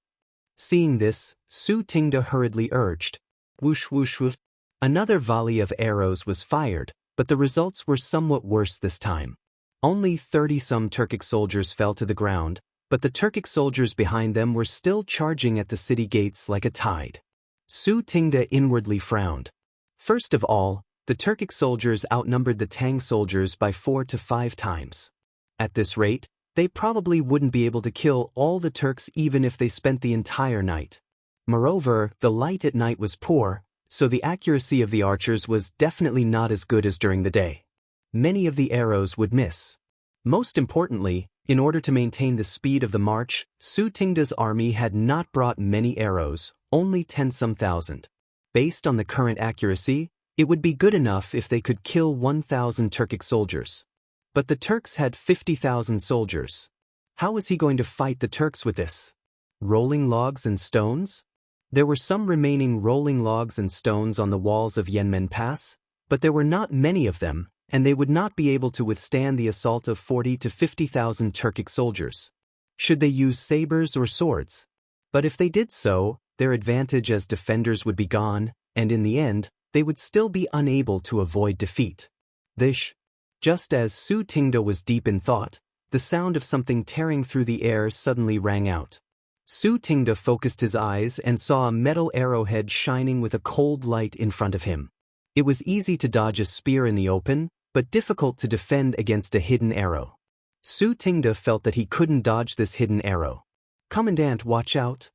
Seeing this, Su Tingda hurriedly urged. Whoosh whoosh whoosh. Another volley of arrows was fired, but the results were somewhat worse this time. Only 30-some Turkic soldiers fell to the ground, but the Turkic soldiers behind them were still charging at the city gates like a tide. Su Tingda inwardly frowned. First of all, the Turkic soldiers outnumbered the Tang soldiers by 4 to 5 times. At this rate, they probably wouldn't be able to kill all the Turks even if they spent the entire night. Moreover, the light at night was poor, so the accuracy of the archers was definitely not as good as during the day. Many of the arrows would miss. Most importantly, in order to maintain the speed of the march, Su Tingda's army had not brought many arrows, only 10-some thousand. Based on the current accuracy, it would be good enough if they could kill 1,000 Turkic soldiers. But the Turks had 50,000 soldiers. How was he going to fight the Turks with this? Rolling logs and stones? There were some remaining rolling logs and stones on the walls of Yanmen Pass, but there were not many of them, and they would not be able to withstand the assault of 40 to 50,000 Turkic soldiers. Should they use sabers or swords? But if they did so, their advantage as defenders would be gone, and in the end, they would still be unable to avoid defeat. Just as Su Tingda was deep in thought, the sound of something tearing through the air suddenly rang out. Su Tingda focused his eyes and saw a metal arrowhead shining with a cold light in front of him. It was easy to dodge a spear in the open, but difficult to defend against a hidden arrow. Su Tingda felt that he couldn't dodge this hidden arrow. "Commandant, watch out!"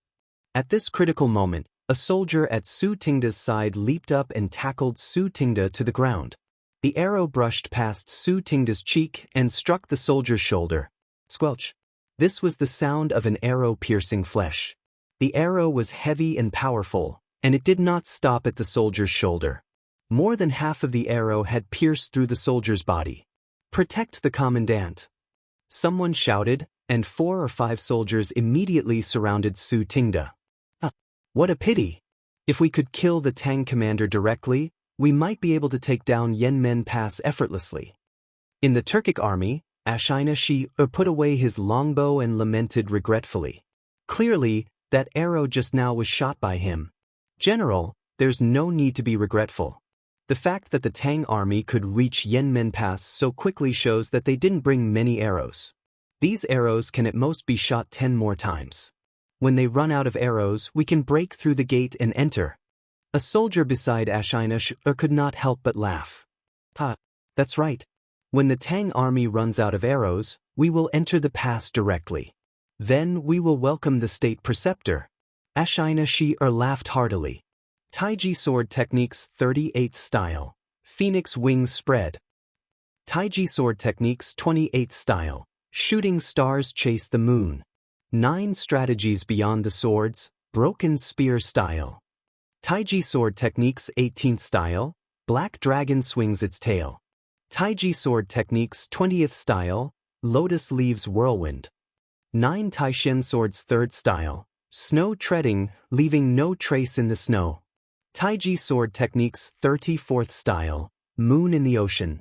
At this critical moment, a soldier at Su Tingda's side leaped up and tackled Su Tingda to the ground. The arrow brushed past Su Tingda's cheek and struck the soldier's shoulder. Squelch! This was the sound of an arrow piercing flesh. The arrow was heavy and powerful, and it did not stop at the soldier's shoulder. More than half of the arrow had pierced through the soldier's body. "Protect the commandant!" Someone shouted, and 4 or 5 soldiers immediately surrounded Su Tingda. What a pity! If we could kill the Tang commander directly, we might be able to take down Yanmen Pass effortlessly. In the Turkic army, Xianxia put away his longbow and lamented regretfully. Clearly, that arrow just now was shot by him. "General, there's no need to be regretful. The fact that the Tang army could reach Yanmen Pass so quickly shows that they didn't bring many arrows. These arrows can at most be shot 10 more times. When they run out of arrows, we can break through the gate and enter." A soldier beside Xianxia could not help but laugh. That's right. When the Tang army runs out of arrows, we will enter the pass directly. Then we will welcome the state preceptor." Xianxia laughed heartily. Taiji sword techniques 38th style. Phoenix wings spread. Taiji sword techniques 28th style. Shooting stars chase the moon. 9 strategies beyond the swords. Broken spear style. Taiji sword techniques 18th style. Black dragon swings its tail. Taiji sword techniques 20th style. Lotus leaves whirlwind. 9 Taishen swords 3rd style. Snow treading, leaving no trace in the snow. Taiji sword techniques 34th style. Moon in the ocean.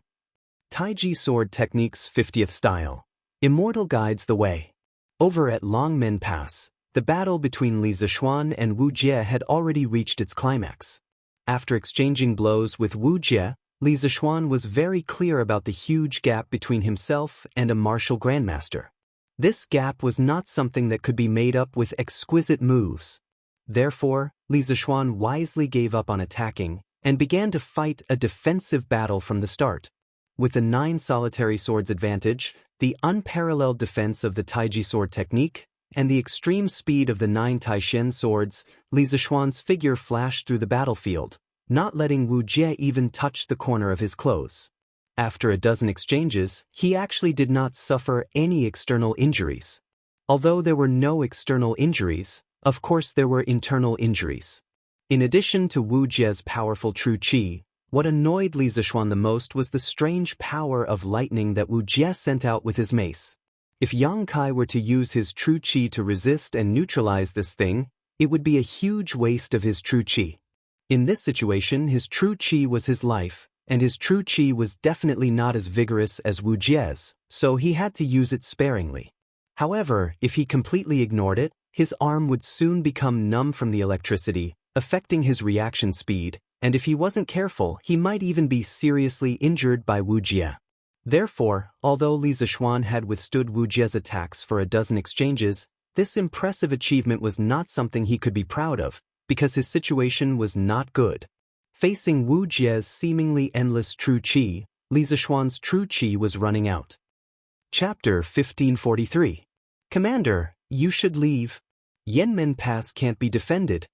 Taiji sword techniques 50th style. Immortal guides the way. Over at Longmen Pass, the battle between Li Zishuan and Wu Jie had already reached its climax. After exchanging blows with Wu Jie, Li Zixuan was very clear about the huge gap between himself and a martial grandmaster. This gap was not something that could be made up with exquisite moves. Therefore, Li Zixuan wisely gave up on attacking and began to fight a defensive battle from the start. With the 9 solitary swords advantage, the unparalleled defense of the Taiji sword technique, and the extreme speed of the 9 Taishen swords, Li Zixuan's figure flashed through the battlefield, not letting Wu Jie even touch the corner of his clothes. After a dozen exchanges, he actually did not suffer any external injuries. Although there were no external injuries, of course there were internal injuries. In addition to Wu Jie's powerful true qi, what annoyed Li Zixuan the most was the strange power of lightning that Wu Jie sent out with his mace. If Yang Kai were to use his true qi to resist and neutralize this thing, it would be a huge waste of his true qi. In this situation, his true qi was his life, and his true qi was definitely not as vigorous as Wu Jie's, so he had to use it sparingly. However, if he completely ignored it, his arm would soon become numb from the electricity, affecting his reaction speed, and if he wasn't careful, he might even be seriously injured by Wu Jie. Therefore, although Li Zixuan had withstood Wu Jie's attacks for a dozen exchanges, this impressive achievement was not something he could be proud of, because his situation was not good. Facing Wu Jie's seemingly endless true qi, Li Zixuan's true qi was running out. Chapter 1543. Commander, you should leave. Yanmen Pass can't be defended.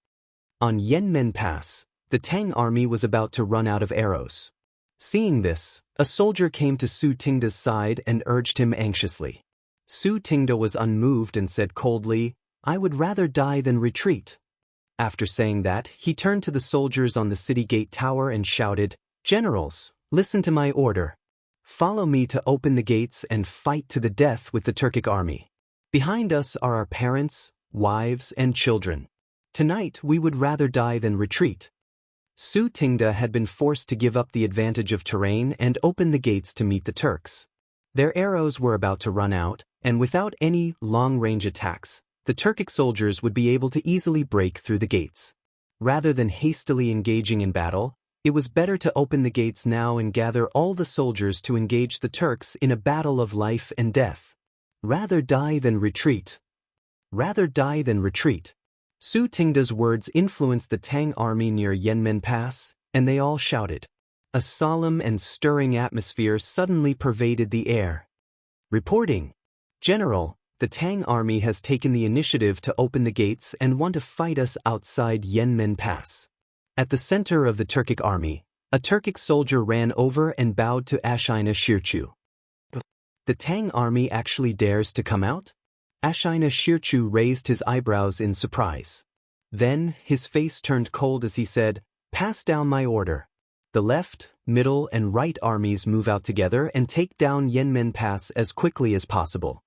On Yanmen Pass, the Tang army was about to run out of arrows. Seeing this, a soldier came to Su Tingda's side and urged him anxiously. Su Tingda was unmoved and said coldly, "I would rather die than retreat." After saying that, he turned to the soldiers on the city gate tower and shouted, "Generals, listen to my order. Follow me to open the gates and fight to the death with the Turkic army. Behind us are our parents, wives, and children. Tonight we would rather die than retreat." Su Tingda had been forced to give up the advantage of terrain and open the gates to meet the Turks. Their arrows were about to run out, and without any long-range attacks, the Turkic soldiers would be able to easily break through the gates. Rather than hastily engaging in battle, it was better to open the gates now and gather all the soldiers to engage the Turks in a battle of life and death. Rather die than retreat. Rather die than retreat. Su Tingda's words influenced the Tang army near Yanmen Pass, and they all shouted. A solemn and stirring atmosphere suddenly pervaded the air. Reporting. General, the Tang army has taken the initiative to open the gates and want to fight us outside Yanmen Pass. At the center of the Turkic army, a Turkic soldier ran over and bowed to Wuxia and Xianxia. The Tang army actually dares to come out? Wuxia and Xianxia raised his eyebrows in surprise. Then, his face turned cold as he said, "Pass down my order. The left, middle, and right armies move out together and take down Yanmen Pass as quickly as possible."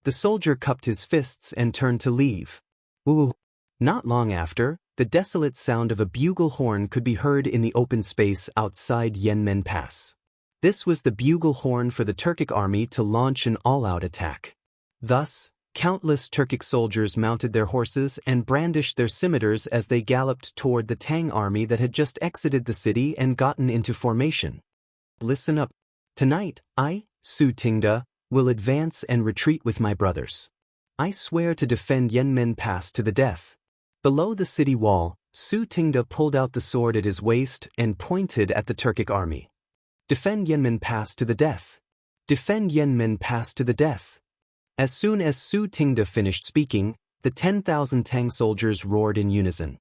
The soldier cupped his fists and turned to leave. Ooh. Not long after, the desolate sound of a bugle horn could be heard in the open space outside Yanmen Pass. This was the bugle horn for the Turkic army to launch an all-out attack. Thus, countless Turkic soldiers mounted their horses and brandished their scimitars as they galloped toward the Tang army that had just exited the city and gotten into formation. Listen up. Tonight, I, Su Tingda, will advance and retreat with my brothers. I swear to defend Yanmen Pass to the death. Below the city wall, Su Tingda pulled out the sword at his waist and pointed at the Turkic army. Defend Yanmen Pass to the death. Defend Yanmen Pass to the death. As soon as Su Tingda finished speaking, the 10,000 Tang soldiers roared in unison.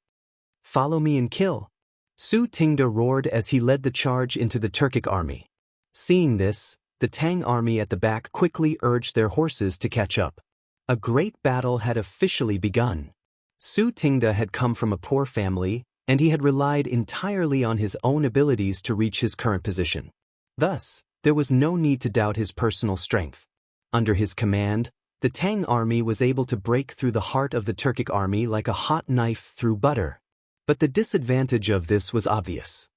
Follow me and kill. Su Tingda roared as he led the charge into the Turkic army. Seeing this, the Tang army at the back quickly urged their horses to catch up. A great battle had officially begun. Su Tingda had come from a poor family, and he had relied entirely on his own abilities to reach his current position. Thus, there was no need to doubt his personal strength. Under his command, the Tang army was able to break through the heart of the Turkic army like a hot knife through butter. But the disadvantage of this was obvious.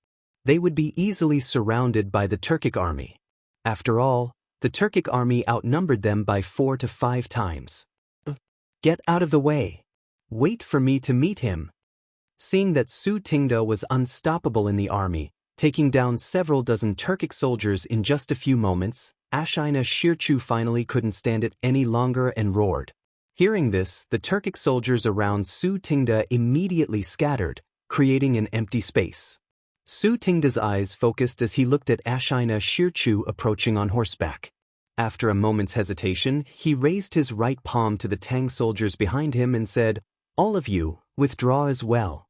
They would be easily surrounded by the Turkic army. After all, the Turkic army outnumbered them by 4 to 5 times. Get out of the way. Wait for me to meet him. Seeing that Su Tingda was unstoppable in the army, taking down several dozen Turkic soldiers in just a few moments, Wuxia and Xianxia finally couldn't stand it any longer and roared. Hearing this, the Turkic soldiers around Su Tingda immediately scattered, creating an empty space. Su Tingda's eyes focused as he looked at Wuxia and Xianxia approaching on horseback. After a moment's hesitation, he raised his right palm to the Tang soldiers behind him and said, "All of you, withdraw as well."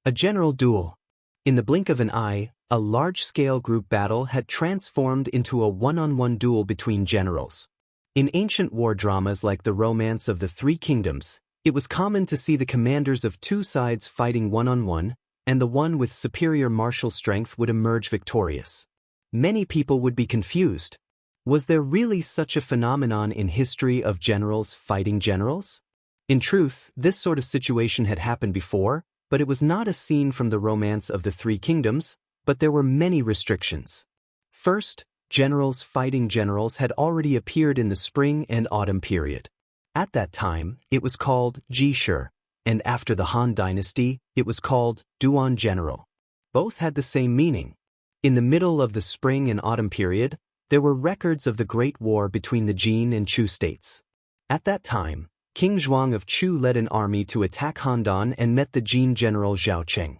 A general duel. In the blink of an eye, a large-scale group battle had transformed into a one-on-one duel between generals. In ancient war dramas like The Romance of the Three Kingdoms, it was common to see the commanders of two sides fighting one-on-one, and the one with superior martial strength would emerge victorious. Many people would be confused. Was there really such a phenomenon in history of generals fighting generals? In truth, this sort of situation had happened before, but it was not a scene from The Romance of the Three Kingdoms, but there were many restrictions. First, generals fighting generals had already appeared in the spring and autumn period. At that time, it was called Jishur, and after the Han Dynasty, it was called Duan General. Both had the same meaning. In the middle of the spring and autumn period, there were records of the Great War between the Jin and Chu states. At that time, King Zhuang of Chu led an army to attack Handan and met the Jin general Zhao Cheng.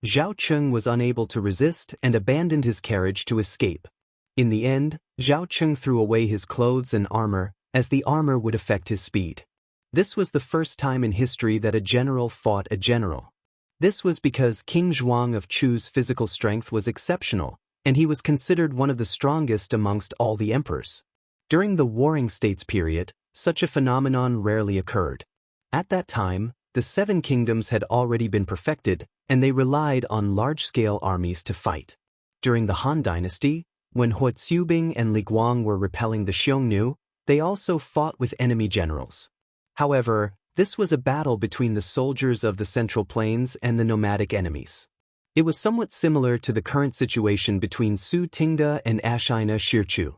Zhao Cheng was unable to resist and abandoned his carriage to escape. In the end, Zhao Cheng threw away his clothes and armor, as the armor would affect his speed. This was the first time in history that a general fought a general. This was because King Zhuang of Chu's physical strength was exceptional, and he was considered one of the strongest amongst all the emperors. During the Warring States period, such a phenomenon rarely occurred. At that time, the Seven Kingdoms had already been perfected, and they relied on large-scale armies to fight. During the Han Dynasty, when Hua Zubing and Li Guang were repelling the Xiongnu, they also fought with enemy generals. However, this was a battle between the soldiers of the Central Plains and the nomadic enemies. It was somewhat similar to the current situation between Su Tingda and Wuxia and Xianxia.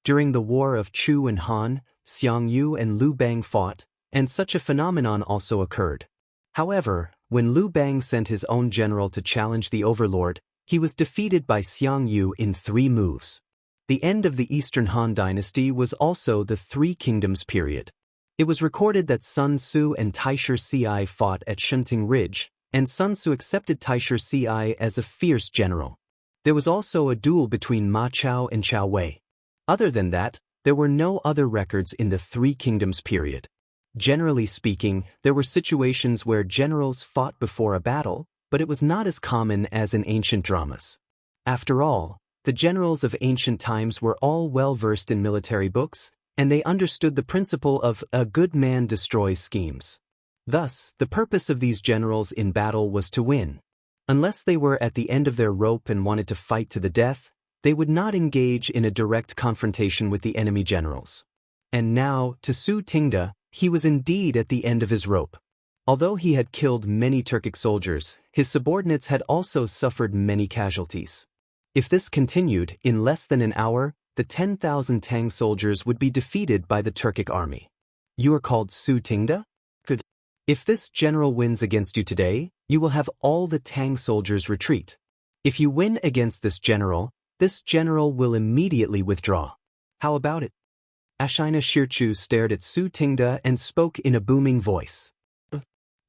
During the War of Chu and Han, Xiang Yu and Liu Bang fought, and such a phenomenon also occurred. However, when Liu Bang sent his own general to challenge the overlord, he was defeated by Xiang Yu in 3 moves. The end of the Eastern Han Dynasty was also the Three Kingdoms period. It was recorded that Sun Tzu and Taisher Ci fought at Shunting Ridge, and Sun Tzu accepted Taisher Ci as a fierce general. There was also a duel between Ma Chao and Chao Wei. Other than that, there were no other records in the Three Kingdoms period. Generally speaking, there were situations where generals fought before a battle, but it was not as common as in ancient dramas. After all, the generals of ancient times were all well-versed in military books, and they understood the principle of a good man destroys schemes. Thus, the purpose of these generals in battle was to win. Unless they were at the end of their rope and wanted to fight to the death, they would not engage in a direct confrontation with the enemy generals. And now, to Su Tingda, he was indeed at the end of his rope. Although he had killed many Turkic soldiers, his subordinates had also suffered many casualties. If this continued, in less than an hour, the 10,000 Tang soldiers would be defeated by the Turkic army. You are called Su Tingda? Good. If this general wins against you today, you will have all the Tang soldiers retreat. If you win against this general will immediately withdraw. How about it? Wuxia and Xianxia stared at Su Tingda and spoke in a booming voice.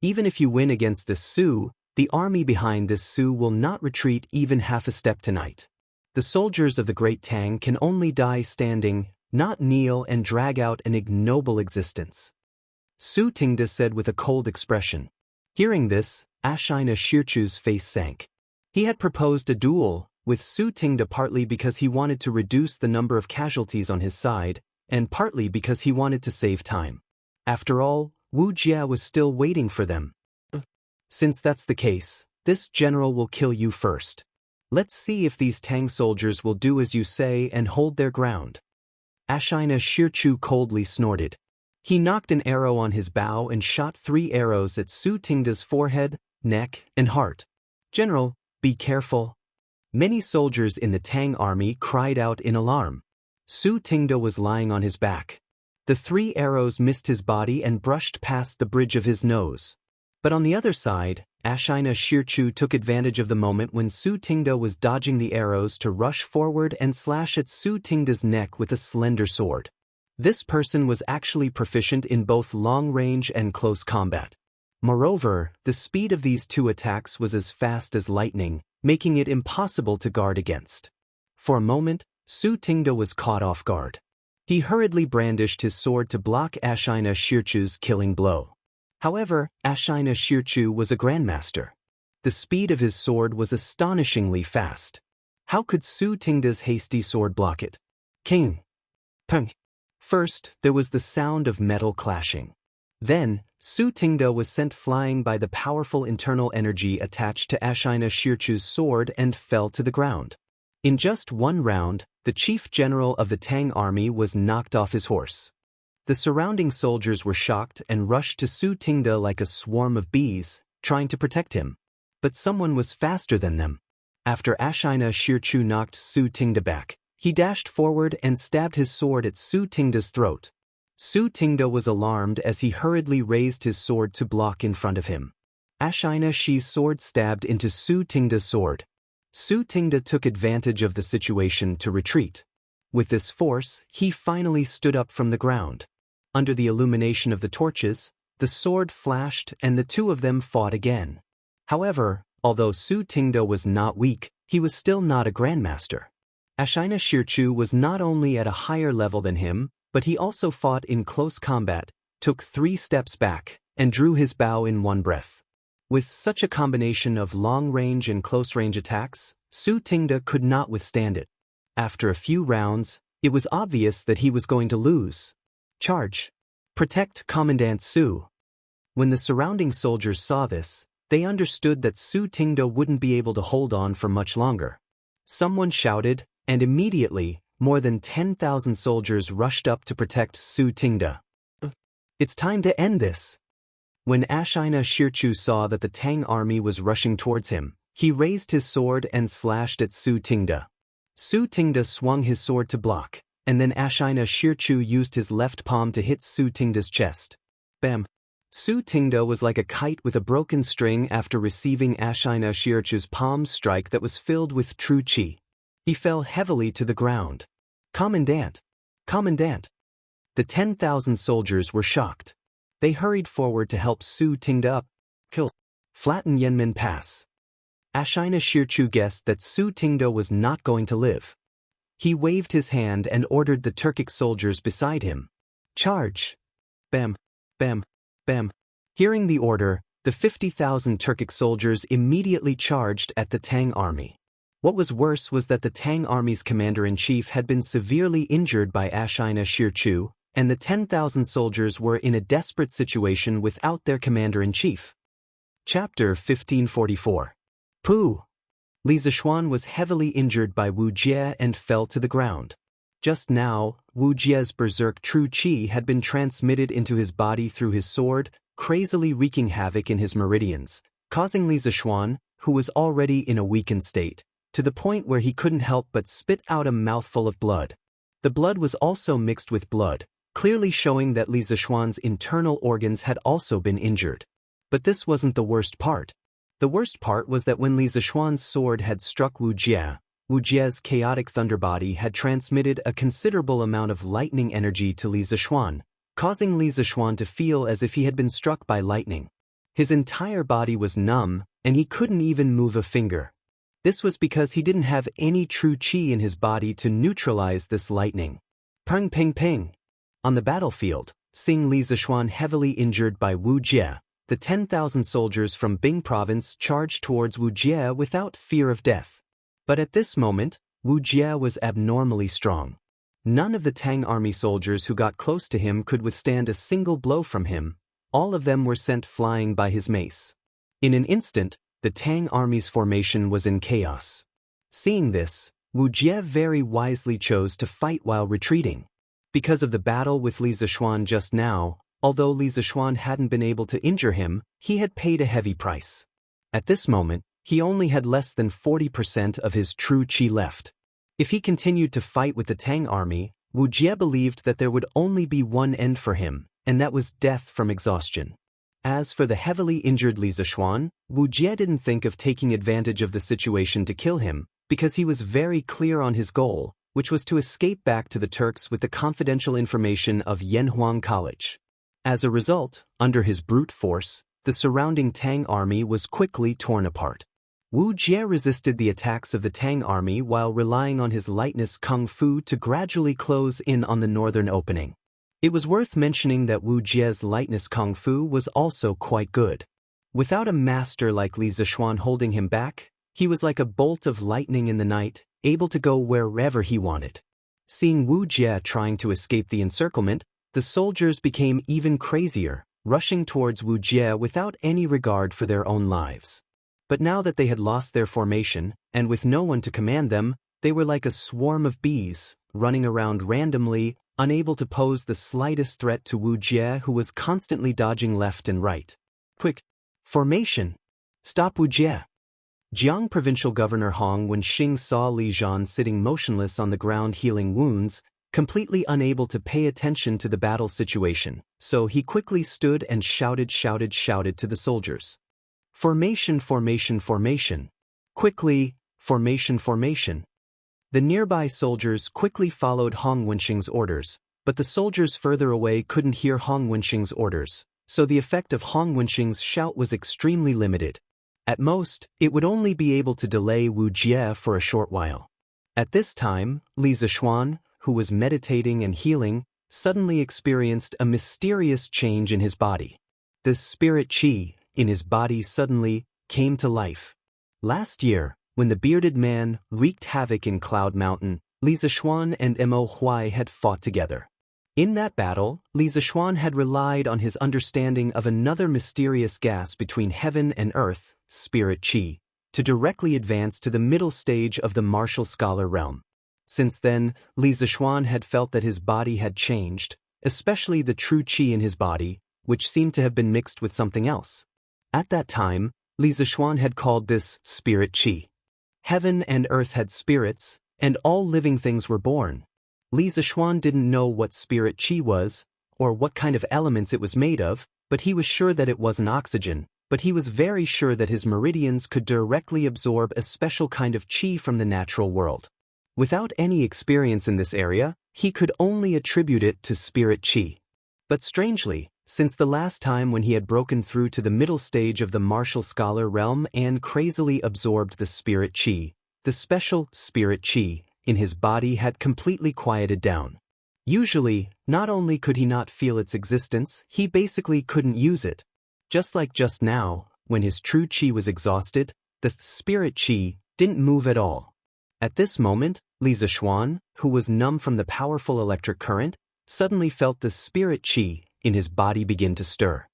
Even if you win against this Su, the army behind this Su will not retreat even half a step tonight. The soldiers of the Great Tang can only die standing, not kneel and drag out an ignoble existence. Su Tingda said with a cold expression. Hearing this, Wuxia and Xianxia's face sank. He had proposed a duel with Su Tingda partly because he wanted to reduce the number of casualties on his side, and partly because he wanted to save time. After all, Wu Jia was still waiting for them. Since that's the case, this general will kill you first. Let's see if these Tang soldiers will do as you say and hold their ground. Wuxia and Xianxia coldly snorted. He knocked an arrow on his bow and shot 3 arrows at Su Tingda's forehead, neck, and heart. General, be careful. Many soldiers in the Tang army cried out in alarm. Su Tingda was lying on his back. The 3 arrows missed his body and brushed past the bridge of his nose. But on the other side, Wuxia and Xianxia took advantage of the moment when Su Tingda was dodging the arrows to rush forward and slash at Su Tingda's neck with a slender sword. This person was actually proficient in both long-range and close combat. Moreover, the speed of these two attacks was as fast as lightning, making it impossible to guard against. For a moment, Su Tingda was caught off guard. He hurriedly brandished his sword to block Wuxia and Xianxia's killing blow. However, Wuxia and Xianxia was a grandmaster. The speed of his sword was astonishingly fast. How could Su Tingda's hasty sword block it? King. Peng. First, there was the sound of metal clashing. Then, Su Tingda was sent flying by the powerful internal energy attached to Wuxia and Xianxia's sword and fell to the ground. In just one round, the chief general of the Tang army was knocked off his horse. The surrounding soldiers were shocked and rushed to Su Tingda like a swarm of bees, trying to protect him. But someone was faster than them. After Wuxia and Xianxia knocked Su Tingda back, he dashed forward and stabbed his sword at Su Tingda's throat. Su Tingda was alarmed as he hurriedly raised his sword to block in front of him. Wuxia and Xianxia's sword stabbed into Su Tingda's sword. Su Tingda took advantage of the situation to retreat. With this force, he finally stood up from the ground. Under the illumination of the torches, the sword flashed and the two of them fought again. However, although Su Tingda was not weak, he was still not a grandmaster. Wuxia and Xianxia was not only at a higher level than him, but he also fought in close combat, took 3 steps back, and drew his bow in one breath. With such a combination of long-range and close-range attacks, Su Tingda could not withstand it. After a few rounds, it was obvious that he was going to lose. Charge! Protect Commandant Su! When the surrounding soldiers saw this, they understood that Su Tingda wouldn't be able to hold on for much longer. Someone shouted, and immediately, more than 10,000 soldiers rushed up to protect Su Tingda. It's time to end this! When Wuxia and Xianxia saw that the Tang army was rushing towards him, he raised his sword and slashed at Su Tingda. Su Tingda swung his sword to block, and then Wuxia and Xianxia used his left palm to hit Su Tingda's chest. Bam! Su Tingda was like a kite with a broken string after receiving Wuxia and Xianxia's palm strike that was filled with true qi. He fell heavily to the ground. Commandant! Commandant! The 10,000 soldiers were shocked. They hurried forward to help Su Tingda up. Kill. Flatten Yanmen Pass. Wuxia and Xianxia guessed that Su Tingda was not going to live. He waved his hand and ordered the Turkic soldiers beside him. Charge! Bam! Bam! Bam! Hearing the order, the 50,000 Turkic soldiers immediately charged at the Tang army. What was worse was that the Tang army's commander-in-chief had been severely injured by Wuxia and Xianxia, and the 10,000 soldiers were in a desperate situation without their commander-in-chief. Chapter 1544. Pooh! Li Zishuan was heavily injured by Wu Jie and fell to the ground. Just now, Wu Jie's berserk true qi had been transmitted into his body through his sword, crazily wreaking havoc in his meridians, causing Li Zishuan, who was already in a weakened state, to the point where he couldn't help but spit out a mouthful of blood. The blood was also mixed with blood, clearly showing that Li Zishuan's internal organs had also been injured. But this wasn't the worst part. The worst part was that when Li Zishuan's sword had struck Wu Jie's chaotic thunder body had transmitted a considerable amount of lightning energy to Li Zishuan, causing Li Zishuan to feel as if he had been struck by lightning. His entire body was numb, and he couldn't even move a finger. This was because he didn't have any true qi in his body to neutralize this lightning. Peng peng peng! On the battlefield, seeing Li Zishuan heavily injured by Wu Jie, the 10,000 soldiers from Bing province charged towards Wu Jie without fear of death. But at this moment, Wu Jie was abnormally strong. None of the Tang army soldiers who got close to him could withstand a single blow from him. All of them were sent flying by his mace. In an instant, the Tang army's formation was in chaos. Seeing this, Wu Jie very wisely chose to fight while retreating. Because of the battle with Li Zishuan just now, although Li Zishuan hadn't been able to injure him, he had paid a heavy price. At this moment, he only had less than 40% of his true qi left. If he continued to fight with the Tang army, Wu Jie believed that there would only be one end for him, and that was death from exhaustion. As for the heavily injured Li Zishuan, Wu Jie didn't think of taking advantage of the situation to kill him, because he was very clear on his goal, which was to escape back to the Turks with the confidential information of Yanhuang College. As a result, under his brute force, the surrounding Tang army was quickly torn apart. Wu Jie resisted the attacks of the Tang army while relying on his lightness kung fu to gradually close in on the northern opening. It was worth mentioning that Wu Jie's lightness kung fu was also quite good. Without a master like Li Zishuan holding him back, he was like a bolt of lightning in the night, able to go wherever he wanted. Seeing Wu Jie trying to escape the encirclement, the soldiers became even crazier, rushing towards Wu Jie without any regard for their own lives. But now that they had lost their formation, and with no one to command them, they were like a swarm of bees, running around randomly, unable to pose the slightest threat to Wu Jie, who was constantly dodging left and right. Quick! Formation! Stop Wu Jie! Jiang Provincial Governor Hong Wenxing saw Li Zhan sitting motionless on the ground healing wounds, completely unable to pay attention to the battle situation, so he quickly stood and shouted to the soldiers. Formation, formation, formation. Quickly, formation, formation. The nearby soldiers quickly followed Hong Wenxing's orders, but the soldiers further away couldn't hear Hong Wenxing's orders, so the effect of Hong Wenxing's shout was extremely limited. At most, it would only be able to delay Wu Jie for a short while. At this time, Li Zishuan, who was meditating and healing, suddenly experienced a mysterious change in his body. The spirit qi in his body suddenly came to life. Last year, when the bearded man wreaked havoc in Cloud Mountain, Li Zishuan and Mo Huai had fought together. In that battle, Li Zishuan had relied on his understanding of another mysterious gas between heaven and earth, spirit qi, to directly advance to the middle stage of the martial scholar realm. Since then, Li Zishuan had felt that his body had changed, especially the true qi in his body, which seemed to have been mixed with something else. At that time, Li Zishuan had called this spirit qi. Heaven and earth had spirits, and all living things were born. Li Zishuan didn't know what spirit qi was, or what kind of elements it was made of, but he was sure that it wasn't oxygen, but he was very sure that his meridians could directly absorb a special kind of qi from the natural world. Without any experience in this area, he could only attribute it to spirit qi. But strangely, since the last time when he had broken through to the middle stage of the martial scholar realm and crazily absorbed the spirit qi, the special spirit qi in his body had completely quieted down. Usually, not only could he not feel its existence, he basically couldn't use it. Just like just now, when his true qi was exhausted, the spirit qi didn't move at all. At this moment, Li Zishuan, who was numb from the powerful electric current, suddenly felt the spirit qi in his body begin to stir.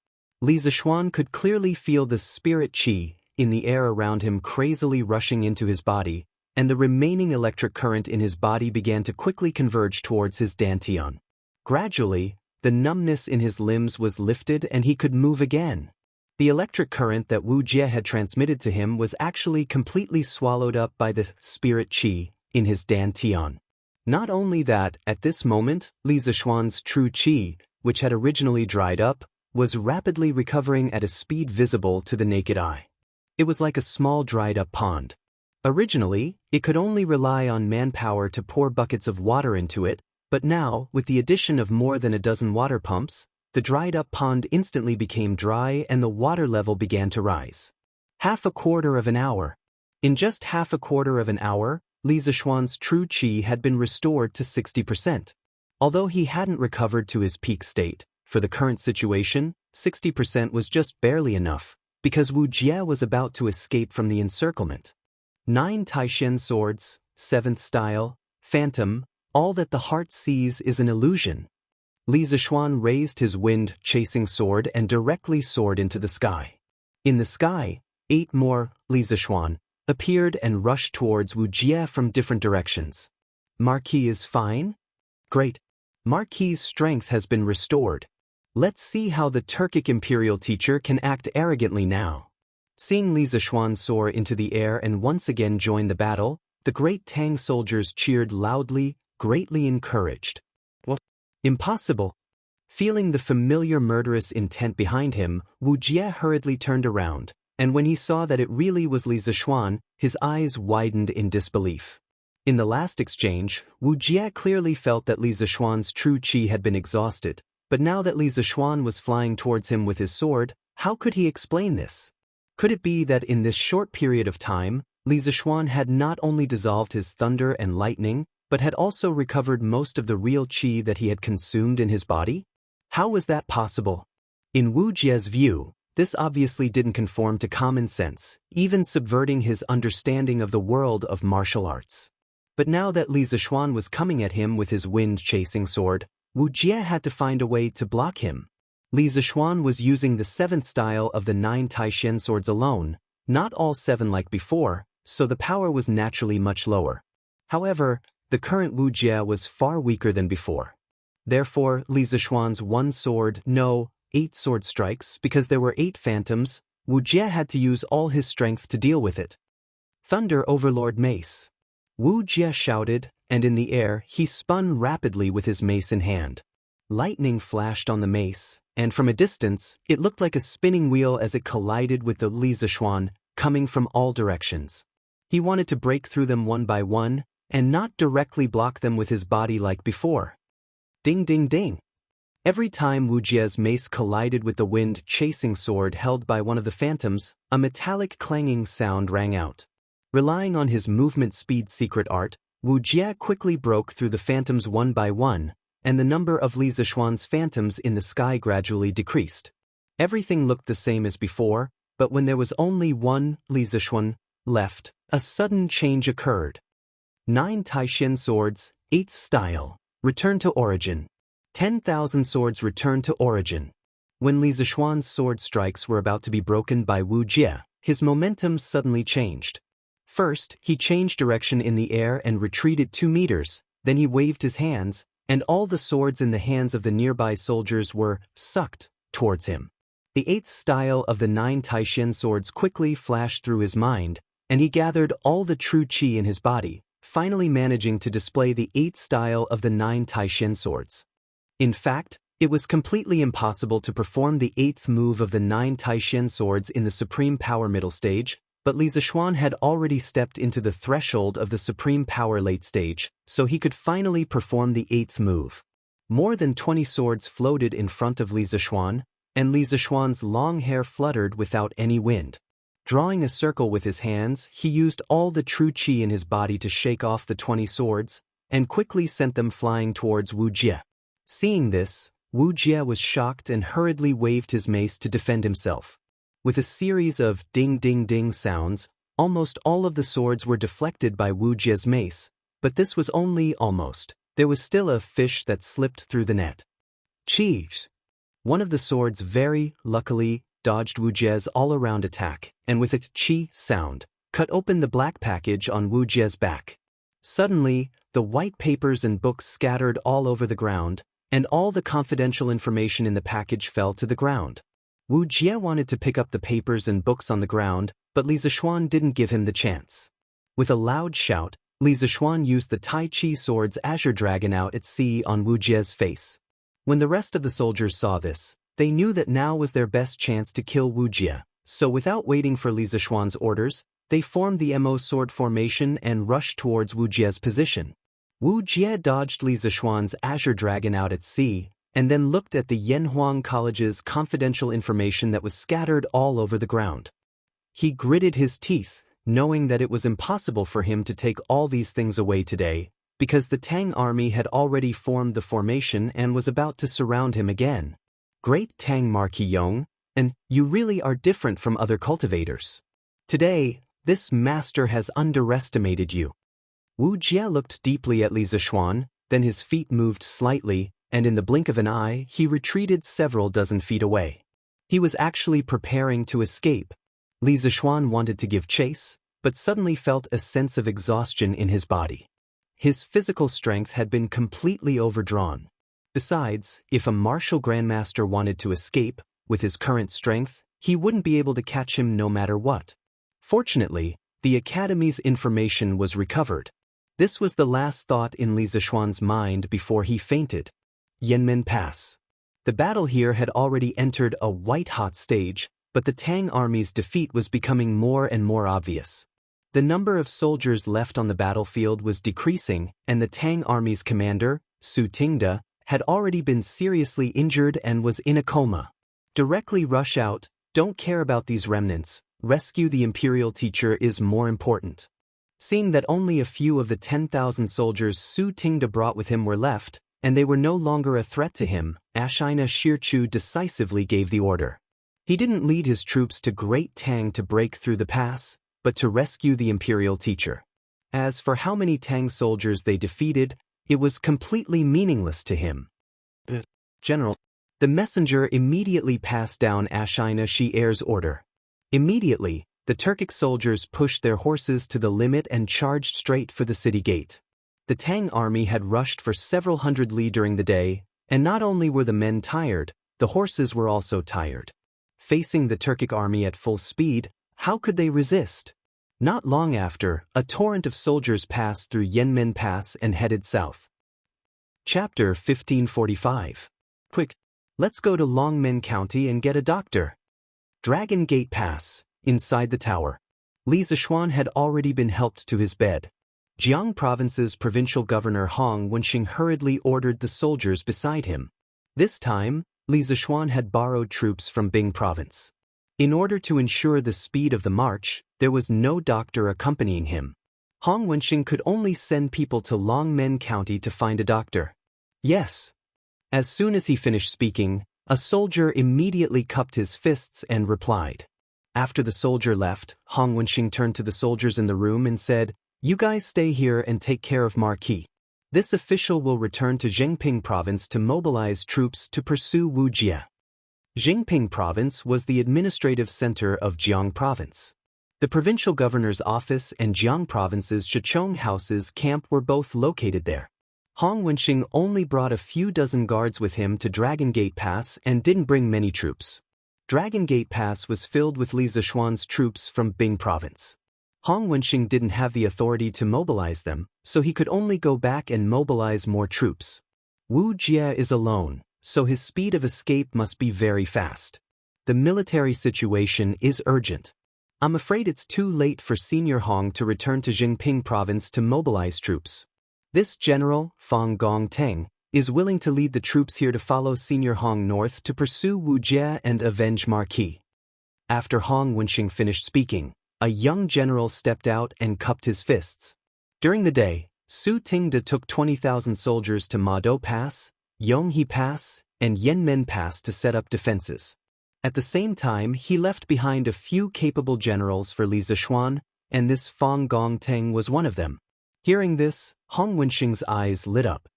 Li Zishuan could clearly feel the spirit qi in the air around him crazily rushing into his body, and the remaining electric current in his body began to quickly converge towards his dantian. Gradually, the numbness in his limbs was lifted and he could move again. The electric current that Wu Jie had transmitted to him was actually completely swallowed up by the spirit qi in his dantian. Not only that, at this moment, Li Zishuan's true qi, which had originally dried up, was rapidly recovering at a speed visible to the naked eye. It was like a small dried-up pond. Originally, it could only rely on manpower to pour buckets of water into it, but now, with the addition of more than a dozen water pumps, the dried-up pond instantly became dry and the water level began to rise. Half a quarter of an hour. In just half a quarter of an hour, Li Zishuan's true qi had been restored to 60%. Although he hadn't recovered to his peak state, for the current situation, 60% was just barely enough, because Wu Jie was about to escape from the encirclement. 9 Taishen swords, 7th style, phantom, all that the heart sees is an illusion. Li Zishuan raised his wind-chasing sword and directly soared into the sky. In the sky, 8 more Li Zishuan appeared and rushed towards Wu Jie from different directions. Marquis is fine? Great. Marquis's strength has been restored. Let's see how the Turkic imperial teacher can act arrogantly now. Seeing Li Zishuan soar into the air and once again join the battle, the great Tang soldiers cheered loudly, greatly encouraged. What? Impossible. Feeling the familiar murderous intent behind him, Wuxia hurriedly turned around, and when he saw that it really was Li Zixuan, his eyes widened in disbelief. In the last exchange, Wuxia clearly felt that Li Zixuan's true qi had been exhausted, but now that Li Zixuan was flying towards him with his sword, how could he explain this? Could it be that in this short period of time, Li Zixuan had not only dissolved his thunder and lightning, but had also recovered most of the real qi that he had consumed in his body? How was that possible? In Wu Jie's view, this obviously didn't conform to common sense, even subverting his understanding of the world of martial arts. But now that Li Zixuan was coming at him with his wind-chasing sword, Wu Jie had to find a way to block him. Li Zixuan was using the 7th style of the 9 Taishen swords alone, not all 7 like before, so the power was naturally much lower. However, the current Wu Jie was far weaker than before. Therefore, Li Zixuan's 8 sword strikes, because there were 8 phantoms, Wu Jie had to use all his strength to deal with it. Thunder Overlord Mace. Wu Jie shouted, and in the air he spun rapidly with his mace in hand. Lightning flashed on the mace, and from a distance, it looked like a spinning wheel as it collided with the Li Zixuan, coming from all directions. He wanted to break through them one by one, and not directly block them with his body like before. Ding ding ding. Every time Wu Jie's mace collided with the wind-chasing sword held by one of the phantoms, a metallic clanging sound rang out. Relying on his movement speed secret art, Wu Jie quickly broke through the phantoms one by one, and the number of Li Zixuan's phantoms in the sky gradually decreased. Everything looked the same as before, but when there was only one Li Zixuan left, a sudden change occurred. 9 Taishen swords, 8th style. Return to origin. 10,000 swords returned to origin. When Li Zixuan's sword strikes were about to be broken by Wu Jie, his momentum suddenly changed. First, he changed direction in the air and retreated 2 meters, then he waved his hands, and all the swords in the hands of the nearby soldiers were sucked towards him. The 8th style of the 9 Taishen swords quickly flashed through his mind, and he gathered all the true qi in his body, finally managing to display the 8th style of the 9 Taishen swords. In fact, it was completely impossible to perform the 8th move of the 9 Taishen swords in the Supreme Power middle stage, but Li Zixuan had already stepped into the threshold of the Supreme Power late stage, so he could finally perform the 8th move. More than 20 swords floated in front of Li Zixuan, and Li Zixuan's long hair fluttered without any wind. Drawing a circle with his hands, he used all the true qi in his body to shake off the 20 swords, and quickly sent them flying towards Wu Jie. Seeing this, Wu Jie was shocked and hurriedly waved his mace to defend himself. With a series of ding-ding-ding sounds, almost all of the swords were deflected by Wu Jie's mace, but this was only almost. There was still a fish that slipped through the net. Cheese! One of the swords very luckily dodged Wu Jie's all-around attack, and with a chi sound, cut open the black package on Wu Jie's back. Suddenly, the white papers and books scattered all over the ground, and all the confidential information in the package fell to the ground. Wu Jie wanted to pick up the papers and books on the ground, but Li Zixuan didn't give him the chance. With a loud shout, Li Zixuan used the Tai Chi sword's Azure Dragon out at sea on Wu Jie's face. When the rest of the soldiers saw this, they knew that now was their best chance to kill Wu Jie, so without waiting for Li Zixuan's orders, they formed the Mo sword formation and rushed towards Wu Jie's position. Wu Jie dodged Li Zixuan's Azure Dragon out at sea, and then looked at the Yanhuang College's confidential information that was scattered all over the ground. He gritted his teeth, knowing that it was impossible for him to take all these things away today, because the Tang army had already formed the formation and was about to surround him again. Great Tang Marquis Yong, and you really are different from other cultivators. Today, this master has underestimated you. Wu Jie looked deeply at Li Zixuan, then his feet moved slightly, and in the blink of an eye, he retreated several dozen feet away. He was actually preparing to escape. Li Zixuan wanted to give chase, but suddenly felt a sense of exhaustion in his body. His physical strength had been completely overdrawn. Besides, if a martial grandmaster wanted to escape, with his current strength, he wouldn't be able to catch him no matter what. Fortunately, the Academy's information was recovered. This was the last thought in Li Zixuan's mind before he fainted. Yanmen Pass. The battle here had already entered a white-hot stage, but the Tang army's defeat was becoming more and more obvious. The number of soldiers left on the battlefield was decreasing, and the Tang army's commander, Su Tingde, had already been seriously injured and was in a coma. Directly rush out, don't care about these remnants, rescue the imperial teacher is more important. Seeing that only a few of the 10,000 soldiers Su Tingde brought with him were left, and they were no longer a threat to him, Ashina Shirchu decisively gave the order. He didn't lead his troops to Great Tang to break through the pass, but to rescue the imperial teacher. As for how many Tang soldiers they defeated, it was completely meaningless to him. General, the messenger immediately passed down Ashina Shi'er's order. Immediately, the Turkic soldiers pushed their horses to the limit and charged straight for the city gate. The Tang army had rushed for several hundred li during the day, and not only were the men tired, the horses were also tired. Facing the Turkic army at full speed, how could they resist? Not long after, a torrent of soldiers passed through Yanmen Pass and headed south. Chapter 1545. Quick, let's go to Longmen County and get a doctor. Dragon Gate Pass, inside the tower. Li Zishuan had already been helped to his bed. Jiang Province's provincial governor Hong Wenxing hurriedly ordered the soldiers beside him. This time, Li Zishuan had borrowed troops from Bing Province. In order to ensure the speed of the march, there was no doctor accompanying him. Hong Wenxing could only send people to Longmen County to find a doctor. Yes. As soon as he finished speaking, a soldier immediately cupped his fists and replied. After the soldier left, Hong Wenxing turned to the soldiers in the room and said, "You guys stay here and take care of Marquis. This official will return to Zhengping Province to mobilize troops to pursue Wuxia." Zhengping Province was the administrative center of Jiang Province. The provincial governor's office and Jiang Province's Shichong House's camp were both located there. Hong Wenxing only brought a few dozen guards with him to Dragon Gate Pass and didn't bring many troops. Dragon Gate Pass was filled with Li Zishuan's troops from Bing Province. Hong Wenxing didn't have the authority to mobilize them, so he could only go back and mobilize more troops. Wu Jie is alone, so his speed of escape must be very fast. The military situation is urgent. I'm afraid it's too late for Senior Hong to return to Zhengping Province to mobilize troops. This general, Fang Gongteng, is willing to lead the troops here to follow Senior Hong north to pursue Wu Jie and avenge Marquis. After Hong Wenxing finished speaking, a young general stepped out and cupped his fists. During the day, Su Tingde took 20,000 soldiers to Mado Pass, Yonghe Pass, and Yanmen Pass to set up defenses. At the same time, he left behind a few capable generals for Li Zishuan, and this Fang Gongteng was one of them. Hearing this, Hong Wenxing's eyes lit up.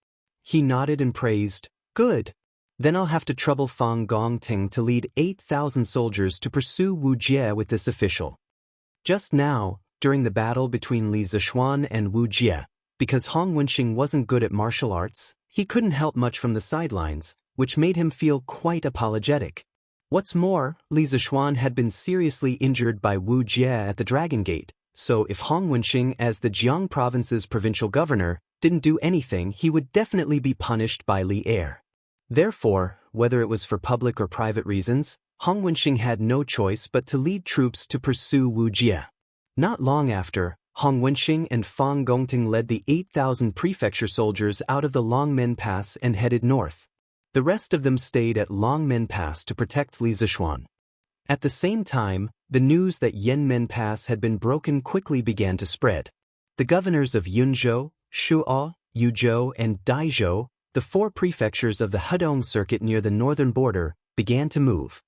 He nodded and praised, "Good. Then I'll have to trouble Fang Gongteng to lead 8,000 soldiers to pursue Wu Jie with this official." Just now, during the battle between Li Zishuan and Wu Jie, because Hong Wenxing wasn't good at martial arts, he couldn't help much from the sidelines, which made him feel quite apologetic. What's more, Li Zishuan had been seriously injured by Wu Jie at the Dragon Gate, so if Hong Wenxing, as the Jiang Province's provincial governor, didn't do anything, he would definitely be punished by Li Er. Therefore, whether it was for public or private reasons, Hong Wenxing had no choice but to lead troops to pursue Wu Jie. Not long after, Hong Wenxing and Fang Gongteng led the 8,000 prefecture soldiers out of the Longmen Pass and headed north. The rest of them stayed at Longmen Pass to protect Li Zishuan. At the same time, the news that Yanmen Pass had been broken quickly began to spread. The governors of Yunzhou, Shuo, Yuzhou, and Daizhou, the four prefectures of the Hedong circuit near the northern border, began to move.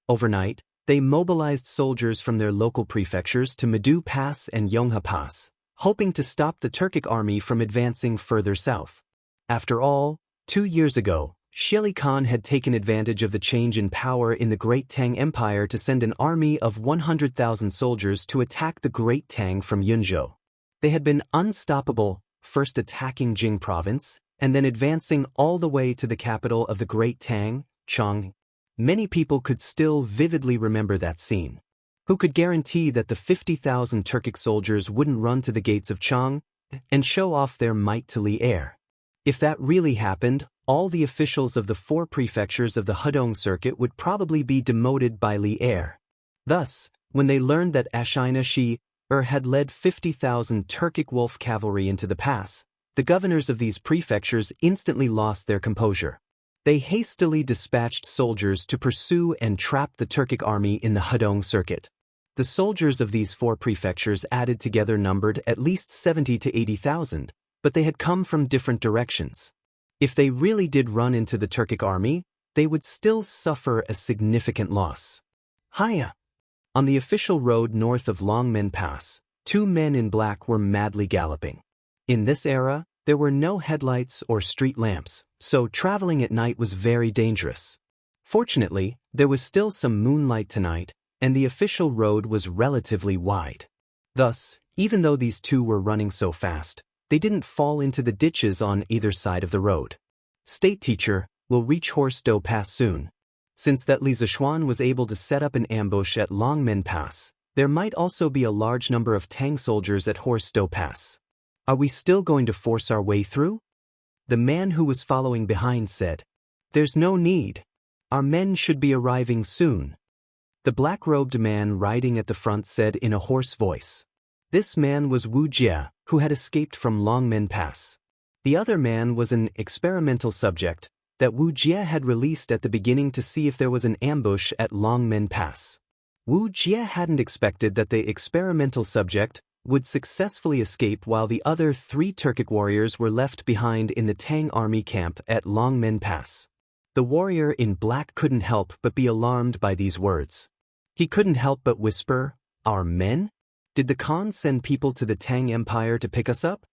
Overnight, they mobilized soldiers from their local prefectures to Madu Pass and Yonghe Pass, hoping to stop the Turkic army from advancing further south. After all, 2 years ago, Shili Khan had taken advantage of the change in power in the Great Tang Empire to send an army of 100,000 soldiers to attack the Great Tang from Yunzhou. They had been unstoppable, first attacking Jing Province, and then advancing all the way to the capital of the Great Tang, Chang. Many people could still vividly remember that scene. Who could guarantee that the 50,000 Turkic soldiers wouldn't run to the gates of Chang and show off their might to Li Er? If that really happened, all the officials of the 4 prefectures of the Hudong circuit would probably be demoted by Li Er. Thus, when they learned that Xianxia had led 50,000 Turkic wolf cavalry into the pass, the governors of these prefectures instantly lost their composure. They hastily dispatched soldiers to pursue and trap the Turkic army in the Hudong circuit. The soldiers of these 4 prefectures added together numbered at least 70 to 80,000, but they had come from different directions. If they really did run into the Turkic army, they would still suffer a significant loss. Hiya! On the official road north of Longmen Pass, 2 men in black were madly galloping. In this era, there were no headlights or street lamps, so traveling at night was very dangerous. Fortunately, there was still some moonlight tonight, and the official road was relatively wide. Thus, even though these 2 were running so fast, they didn't fall into the ditches on either side of the road. State teacher, will reach Horsedoe Pass soon. Since that Li Zishuan was able to set up an ambush at Longmen Pass, there might also be a large number of Tang soldiers at Horsedoe Pass. Are we still going to force our way through? The man who was following behind said. There's no need. Our men should be arriving soon. The black-robed man riding at the front said in a hoarse voice. This man was Wu Jie, who had escaped from Longmen Pass. The other man was an experimental subject that Wu Jie had released at the beginning to see if there was an ambush at Longmen Pass. Wu Jie hadn't expected that the experimental subject would successfully escape while the other 3 Turkic warriors were left behind in the Tang army camp at Longmen Pass. The warrior in black couldn't help but be alarmed by these words. He couldn't help but whisper, "Our men? Did the Khan send people to the Tang Empire to pick us up?"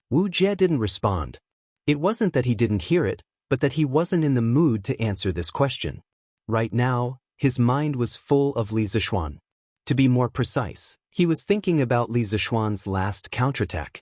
Wu Jie didn't respond. It wasn't that he didn't hear it, but that he wasn't in the mood to answer this question. Right now, his mind was full of Li Zishuan. To be more precise, he was thinking about Li Zishuan's last counterattack.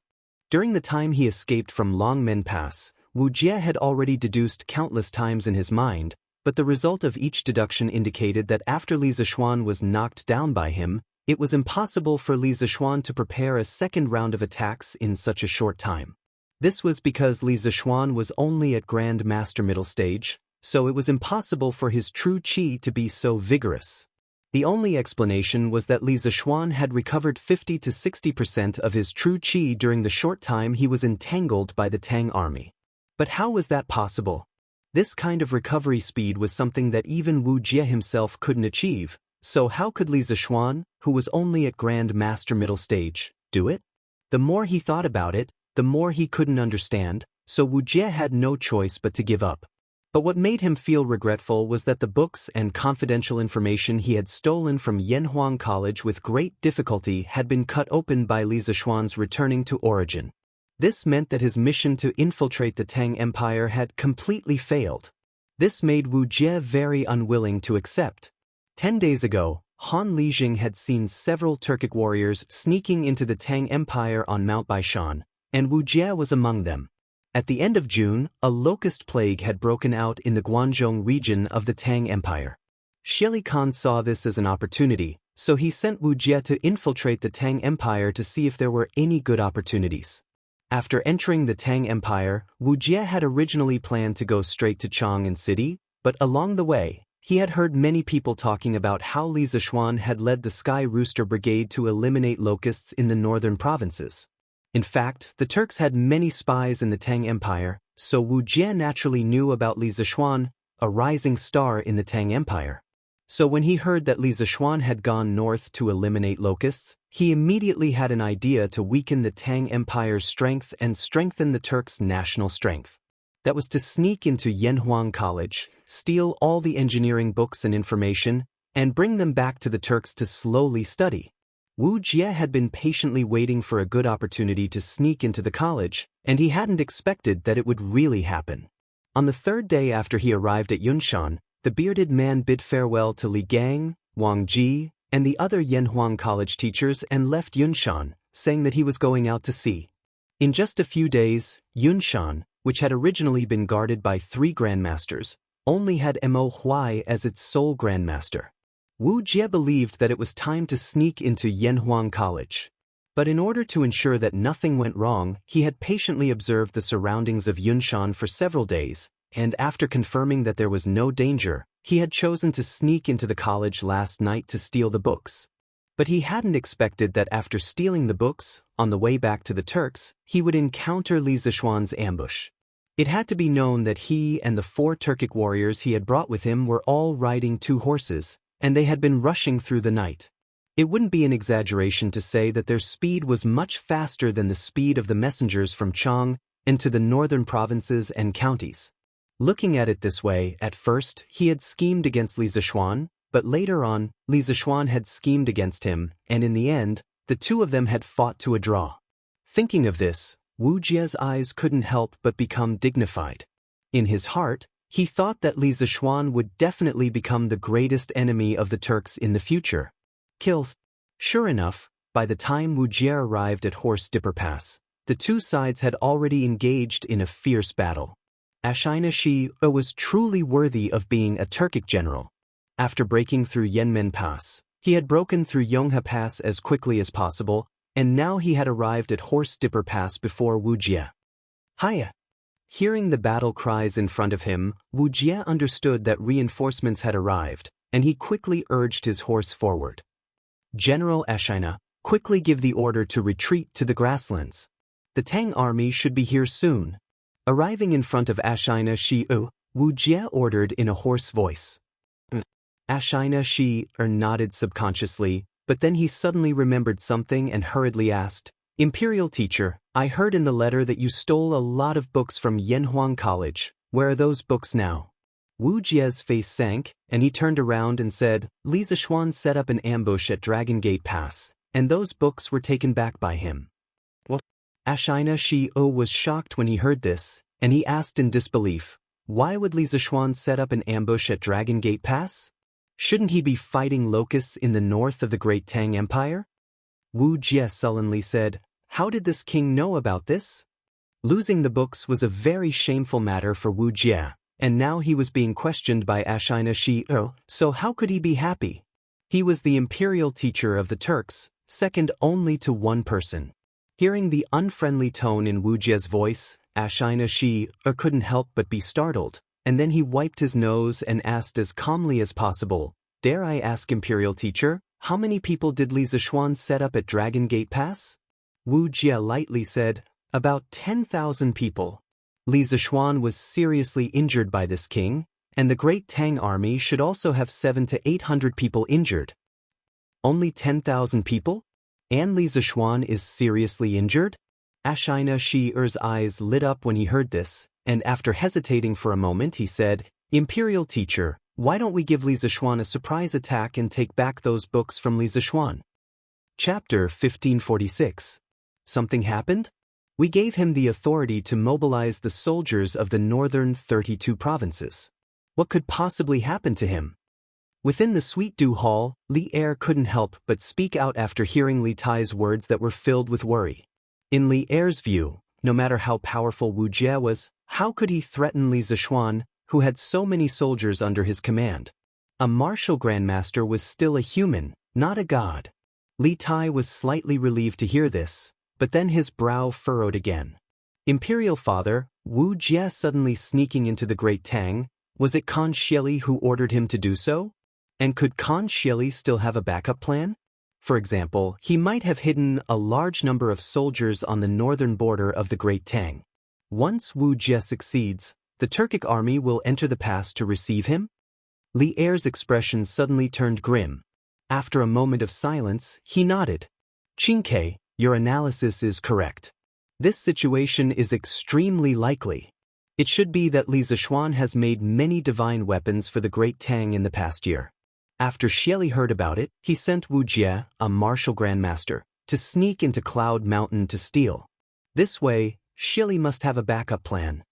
During the time he escaped from Longmen Pass, Wu Jie had already deduced countless times in his mind, but the result of each deduction indicated that after Li Zishuan was knocked down by him, it was impossible for Li Zishuan to prepare a second round of attacks in such a short time. This was because Li Zishuan was only at Grand Master middle stage, so it was impossible for his true qi to be so vigorous. The only explanation was that Li Zishuan had recovered 50 to 60% of his true qi during the short time he was entangled by the Tang army. But how was that possible? This kind of recovery speed was something that even Wu Jie himself couldn't achieve, so how could Li Zishuan, who was only at Grand Master middle stage, do it? The more he thought about it, the more he couldn't understand, so Wu Jie had no choice but to give up. But what made him feel regretful was that the books and confidential information he had stolen from Yanhuang College with great difficulty had been cut open by Li Zishuan's returning to origin. This meant that his mission to infiltrate the Tang Empire had completely failed. This made Wu Jie very unwilling to accept. 10 days ago, Han Lijing had seen several Turkic warriors sneaking into the Tang Empire on Mount Baishan, and Wu Jie was among them. At the end of June, a locust plague had broken out in the Guangzhou region of the Tang Empire. Shili Khan saw this as an opportunity, so he sent Wu Jie to infiltrate the Tang Empire to see if there were any good opportunities. After entering the Tang Empire, Wu Jie had originally planned to go straight to Chang'an City, but along the way, he had heard many people talking about how Li Zishuan had led the Sky Rooster Brigade to eliminate locusts in the northern provinces. In fact, the Turks had many spies in the Tang Empire, so Wu Jie naturally knew about Li Zishuan, a rising star in the Tang Empire. So when he heard that Li Zishuan had gone north to eliminate locusts, he immediately had an idea to weaken the Tang Empire's strength and strengthen the Turks' national strength. That was to sneak into Yanhuang College, steal all the engineering books and information, and bring them back to the Turks to slowly study. Wu Jie had been patiently waiting for a good opportunity to sneak into the college, and he hadn't expected that it would really happen. On the 3rd day after he arrived at Yunshan, the bearded man bid farewell to Li Gang, Wang Ji, and the other Yanhuang College teachers and left Yunshan, saying that he was going out to sea. In just a few days, Yunshan, which had originally been guarded by 3 grandmasters, only had Mo Huai as its sole grandmaster. Wu Jie believed that it was time to sneak into Yanhuang College. But in order to ensure that nothing went wrong, he had patiently observed the surroundings of Yunshan for several days, and after confirming that there was no danger, he had chosen to sneak into the college last night to steal the books. But he hadn't expected that after stealing the books, on the way back to the Turks, he would encounter Li Zishuan's ambush. It had to be known that he and the 4 Turkic warriors he had brought with him were all riding 2 horses, and they had been rushing through the night. It wouldn't be an exaggeration to say that their speed was much faster than the speed of the messengers from Chang into the northern provinces and counties. Looking at it this way, at first, he had schemed against Li Zishuan, but later on, Li Zishuan had schemed against him, and in the end, the 2 of them had fought to a draw. Thinking of this, Wu Jie's eyes couldn't help but become dignified. In his heart, he thought that Li Zishuan would definitely become the greatest enemy of the Turks in the future. Kills. Sure enough, by the time Wu Jie arrived at Horse Dipper Pass, the 2 sides had already engaged in a fierce battle. Xianxia was truly worthy of being a Turkic general. After breaking through Yanmen Pass, he had broken through Yonghe Pass as quickly as possible, and now he had arrived at Horse Dipper Pass before Wu Jie. Hiya! Hearing the battle cries in front of him, Wu Jie understood that reinforcements had arrived, and he quickly urged his horse forward. General Xianxia, quickly give the order to retreat to the grasslands. The Tang army should be here soon. Arriving in front of Xianxia, Wu Jie ordered in a hoarse voice. Xianxia nodded subconsciously, but then he suddenly remembered something and hurriedly asked, Imperial teacher, I heard in the letter that you stole a lot of books from Yanhuang College. Where are those books now? Wu Jie's face sank, and he turned around and said, Li Zishuan set up an ambush at Dragon Gate Pass, and those books were taken back by him. What? Xianxia was shocked when he heard this, and he asked in disbelief, why would Li Zishuan set up an ambush at Dragon Gate Pass? Shouldn't he be fighting locusts in the north of the Great Tang Empire? Wu Jie sullenly said, how did this king know about this? Losing the books was a very shameful matter for Wu Jie, and now he was being questioned by Xianxia, so how could he be happy? He was the imperial teacher of the Turks, second only to one person. Hearing the unfriendly tone in Wu Jie's voice, Xianxia couldn't help but be startled, and then he wiped his nose and asked as calmly as possible, dare I ask, Imperial teacher, how many people did Li Zishuan set up at Dragon Gate Pass? Wu Jie lightly said, about 10,000 people. Li Zishuan was seriously injured by this king, and the Great Tang army should also have 700 to 800 people injured. Only 10,000 people? And Li Zishuan is seriously injured? Xianxia's eyes lit up when he heard this, and after hesitating for a moment he said, Imperial teacher, why don't we give Li Zishuan a surprise attack and take back those books from Li Zishuan? Chapter 1546. Something happened? We gave him the authority to mobilize the soldiers of the northern 32 provinces. What could possibly happen to him? Within the Sweet Dew Hall, Li Er couldn't help but speak out after hearing Li Tai's words that were filled with worry. In Li Er's view, no matter how powerful Wu Jie was, how could he threaten Li Zishuan, who had so many soldiers under his command? A martial grandmaster was still a human, not a god. Li Tai was slightly relieved to hear this, but then his brow furrowed again. Imperial father, Wu Jie suddenly sneaking into the Great Tang, was it Khan Xieli who ordered him to do so? And could Khan Xieli still have a backup plan? For example, he might have hidden a large number of soldiers on the northern border of the Great Tang. Once Wu Jie succeeds, the Turkic army will enter the pass to receive him? Li Er's expression suddenly turned grim. After a moment of silence, he nodded. Qingke, your analysis is correct. This situation is extremely likely. It should be that Li Zishuan has made many divine weapons for the Great Tang in the past year. After Xieli heard about it, he sent Wu Jie, a martial grandmaster, to sneak into Cloud Mountain to steal. This way, Xieli must have a backup plan.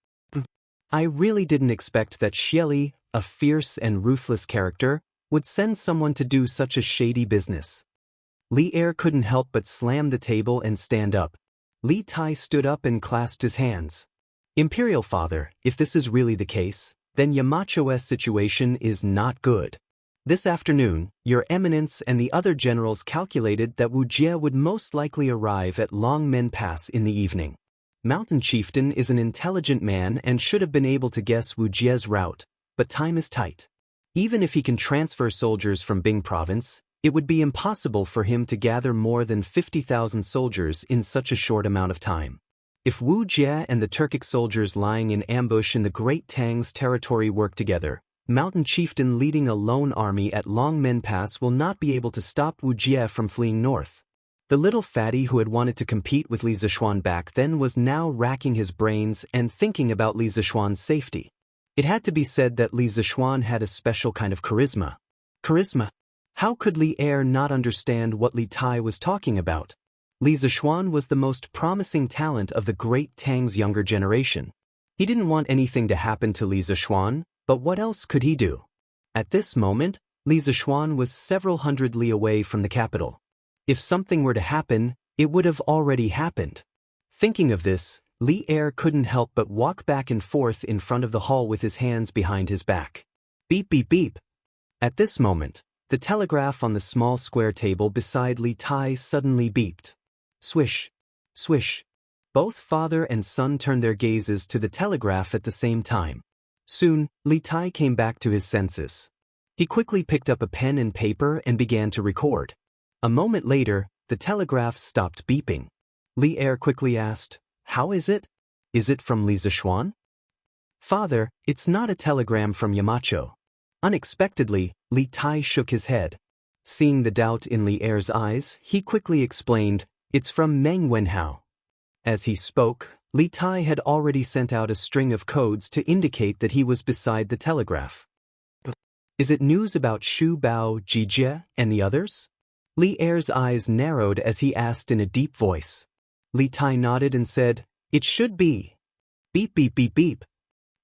I really didn't expect that Xieli, a fierce and ruthless character, would send someone to do such a shady business. Li Er couldn't help but slam the table and stand up. Li Tai stood up and clasped his hands. Imperial father, if this is really the case, then Yamacho's situation is not good. This afternoon, Your Eminence and the other generals calculated that Wu Jie would most likely arrive at Longmen Pass in the evening. Mountain Chieftain is an intelligent man and should have been able to guess Wu Jie's route, but time is tight. Even if he can transfer soldiers from Bing province, it would be impossible for him to gather more than 50,000 soldiers in such a short amount of time. If Wu Jie and the Turkic soldiers lying in ambush in the Great Tang's territory work together, Mountain Chieftain leading a lone army at Longmen Pass will not be able to stop Wu Jie from fleeing north. The little fatty who had wanted to compete with Li Zishuan back then was now racking his brains and thinking about Li Zishuan's safety. It had to be said that Li Zishuan had a special kind of charisma. Charisma? How could Li Er not understand what Li Tai was talking about? Li Zishuan was the most promising talent of the Great Tang's younger generation. He didn't want anything to happen to Li Zishuan, but what else could he do? At this moment, Li Zishuan was several hundred li away from the capital. If something were to happen, it would have already happened. Thinking of this, Li Er couldn't help but walk back and forth in front of the hall with his hands behind his back. Beep beep beep. At this moment, the telegraph on the small square table beside Li Tai suddenly beeped. Swish, swish. Both father and son turned their gazes to the telegraph at the same time. Soon, Li Tai came back to his senses. He quickly picked up a pen and paper and began to record. A moment later, the telegraph stopped beeping. Li Er quickly asked, "How is it? Is it from Li Zishuan?" "Father, it's not a telegram from Yamacho." Unexpectedly, Li Tai shook his head. Seeing the doubt in Li Er's eyes, he quickly explained, "It's from Meng Wenhao." As he spoke, Li Tai had already sent out a string of codes to indicate that he was beside the telegraph. "Is it news about Shu Bao, Jijie, and the others?" Li Er's eyes narrowed as he asked in a deep voice. Li Tai nodded and said, "It should be." Beep beep beep beep.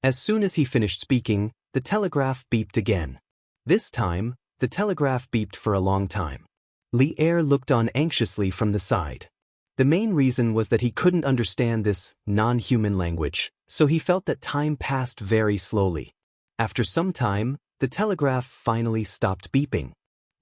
As soon as he finished speaking, the telegraph beeped again. This time, the telegraph beeped for a long time. Li Er looked on anxiously from the side. The main reason was that he couldn't understand this non-human language, so he felt that time passed very slowly. After some time, the telegraph finally stopped beeping.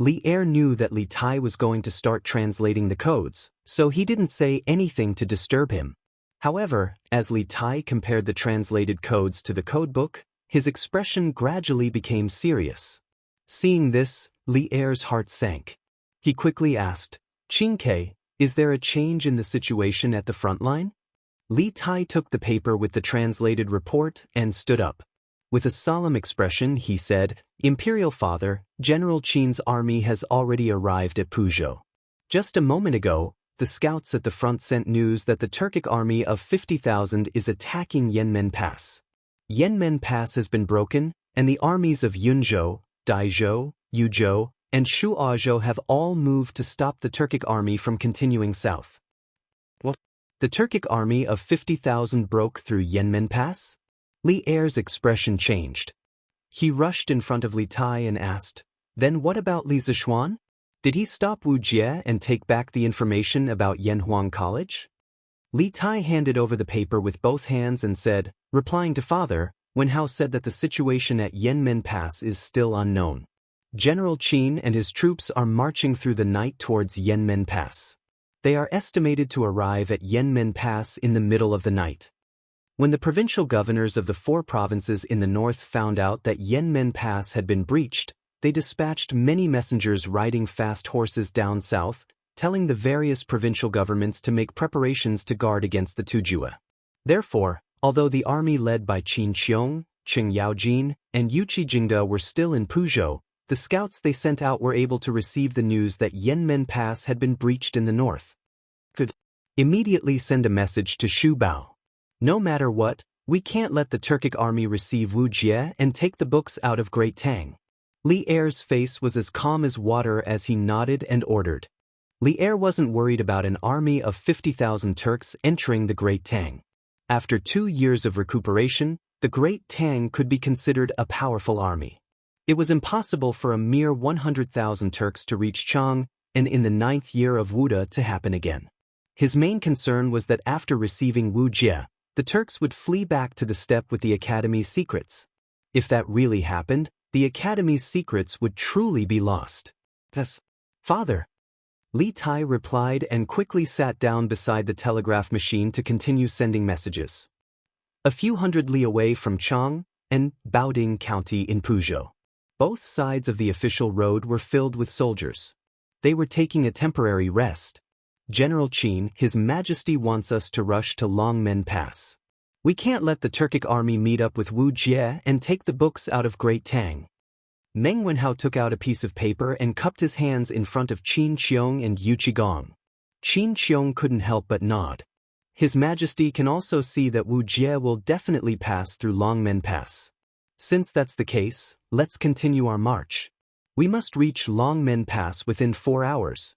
Li Er knew that Li Tai was going to start translating the codes, so he didn't say anything to disturb him. However, as Li Tai compared the translated codes to the codebook, his expression gradually became serious. Seeing this, Li Er's heart sank. He quickly asked, "Qingke, is there a change in the situation at the front line?" Li Tai took the paper with the translated report and stood up. With a solemn expression, he said, "Imperial Father, General Qin's army has already arrived at Puzhou. Just a moment ago, the scouts at the front sent news that the Turkic army of 50,000 is attacking Yanmen Pass. Yanmen Pass has been broken, and the armies of Yunzhou, Daizhou, Yuzhou, and Shuozhou have all moved to stop the Turkic army from continuing south." "What? The Turkic army of 50,000 broke through Yanmen Pass?" Li Er's expression changed. He rushed in front of Li Tai and asked, "Then what about Li Zishuan? Did he stop Wu Jie and take back the information about Yanhuang College?" Li Tai handed over the paper with both hands and said, replying to father, "Wenhao said that the situation at Yanmen Pass is still unknown. General Qin and his troops are marching through the night towards Yanmen Pass. They are estimated to arrive at Yanmen Pass in the middle of the night." When the provincial governors of the 4 provinces in the north found out that Yanmen Pass had been breached, they dispatched many messengers riding fast horses down south, telling the various provincial governments to make preparations to guard against the Tujue. Therefore, although the army led by Qin Qiong, Qing Yaojin, and Yuqi Jingde were still in Puzhou, the scouts they sent out were able to receive the news that Yanmen Pass had been breached in the north. Could immediately send a message to Shu Bao. "No matter what, we can't let the Turkic army receive Wu Jie and take the books out of Great Tang." Li Er's face was as calm as water as he nodded and ordered. Li Er wasn't worried about an army of 50,000 Turks entering the Great Tang. After 2 years of recuperation, the Great Tang could be considered a powerful army. It was impossible for a mere 100,000 Turks to reach Chang, and in the 9th year of Wuda to happen again. His main concern was that after receiving Wu Jie, the Turks would flee back to the steppe with the Academy's secrets. If that really happened, the Academy's secrets would truly be lost. "Yes, Father." Li Tai replied and quickly sat down beside the telegraph machine to continue sending messages. A few hundred li away from Chang and Baoding County in Puzhou, both sides of the official road were filled with soldiers. They were taking a temporary rest. General Qin, His Majesty wants us to rush to Longmen Pass. We can't let the Turkic army meet up with Wu Jie and take the books out of Great Tang. Meng Wenhao took out a piece of paper and cupped his hands in front of Qin Qiong and Yu Qigong. Qin Qiong couldn't help but nod. His Majesty can also see that Wu Jie will definitely pass through Longmen Pass. Since that's the case, let's continue our march. We must reach Longmen Pass within 4 hours.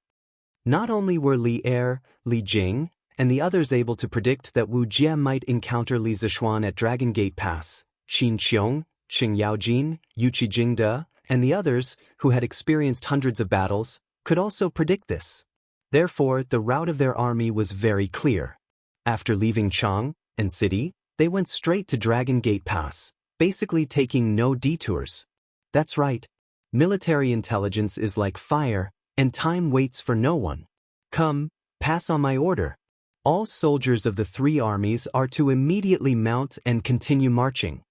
Not only were Li Er, Li Jing, and the others able to predict that Wu Jie might encounter Li Zishuan at Dragon Gate Pass, Qin Qiong, Qing Yaojin, Yu Qijingde, and the others, who had experienced hundreds of battles, could also predict this. Therefore, the route of their army was very clear. After leaving Chang and city, they went straight to Dragon Gate Pass, basically taking no detours. That's right. Military intelligence is like fire, and time waits for no one. Come, pass on my order. All soldiers of the 3 armies are to immediately mount and continue marching.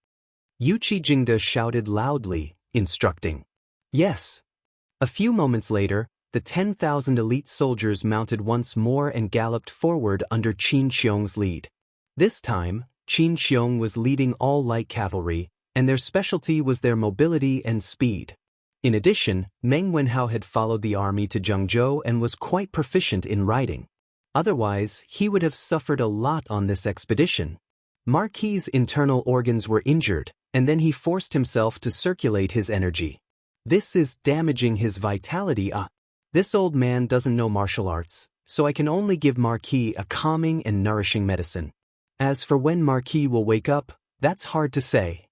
Yu Qijingde shouted loudly, instructing. Yes. A few moments later, the 10,000 elite soldiers mounted once more and galloped forward under Qin Qiong's lead. This time, Qin Qiong was leading all light cavalry, and their specialty was their mobility and speed. In addition, Meng Wenhao had followed the army to Zhengzhou and was quite proficient in riding. Otherwise, he would have suffered a lot on this expedition. Marquis's internal organs were injured, and then he forced himself to circulate his energy. This is damaging his vitality. This old man doesn't know martial arts, so I can only give Marquis a calming and nourishing medicine. As for when Marquis will wake up, that's hard to say.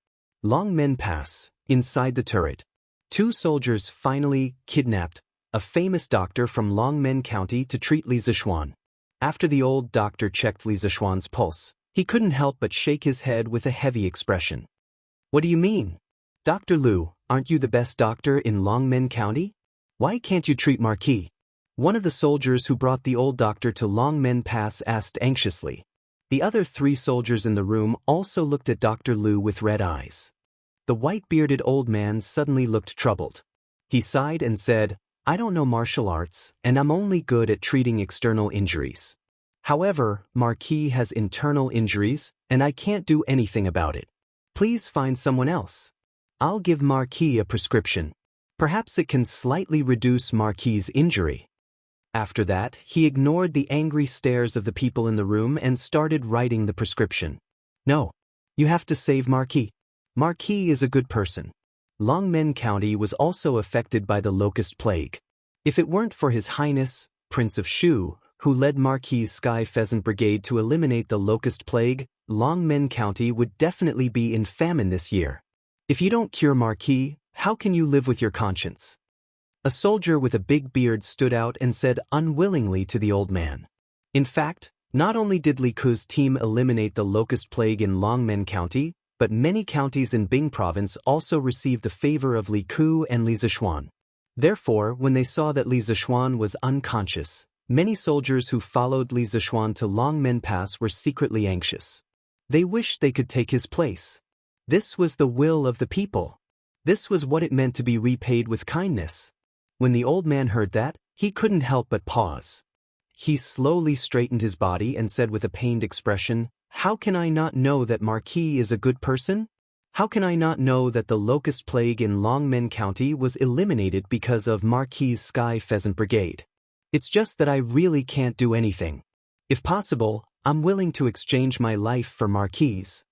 Longmen Pass, inside the turret. 2 soldiers finally kidnapped a famous doctor from Longmen County to treat Li Zishuan. After the old doctor checked Li Zishuan's pulse, he couldn't help but shake his head with a heavy expression. What do you mean? Dr. Liu, aren't you the best doctor in Longmen County? Why can't you treat Marquis? One of the soldiers who brought the old doctor to Longmen Pass asked anxiously. The other 3 soldiers in the room also looked at Dr. Liu with red eyes. The white-bearded old man suddenly looked troubled. He sighed and said, I don't know martial arts, and I'm only good at treating external injuries. However, Marquis has internal injuries, and I can't do anything about it. Please find someone else. I'll give Marquis a prescription. Perhaps it can slightly reduce Marquis's injury. After that, he ignored the angry stares of the people in the room and started writing the prescription. No. You have to save Marquis. Marquis is a good person. Longmen County was also affected by the locust plague. If it weren't for His Highness, Prince of Shu, who led Marquis's Sky Pheasant Brigade to eliminate the locust plague, Longmen County would definitely be in famine this year. If you don't cure Marquis, how can you live with your conscience? A soldier with a big beard stood out and said unwillingly to the old man. In fact, not only did Li Ku's team eliminate the locust plague in Longmen County, but many counties in Bing Province also received the favor of Li Ku and Li Zishuan. Therefore, when they saw that Li Zishuan was unconscious, many soldiers who followed Li Zishuan to Longmen Pass were secretly anxious. They wished they could take his place. This was the will of the people. This was what it meant to be repaid with kindness. When the old man heard that, he couldn't help but pause. He slowly straightened his body and said with a pained expression, How can I not know that Marquis is a good person? How can I not know that the locust plague in Longmen County was eliminated because of Marquis's Sky Pheasant Brigade? It's just that I really can't do anything. If possible, I'm willing to exchange my life for Marquis.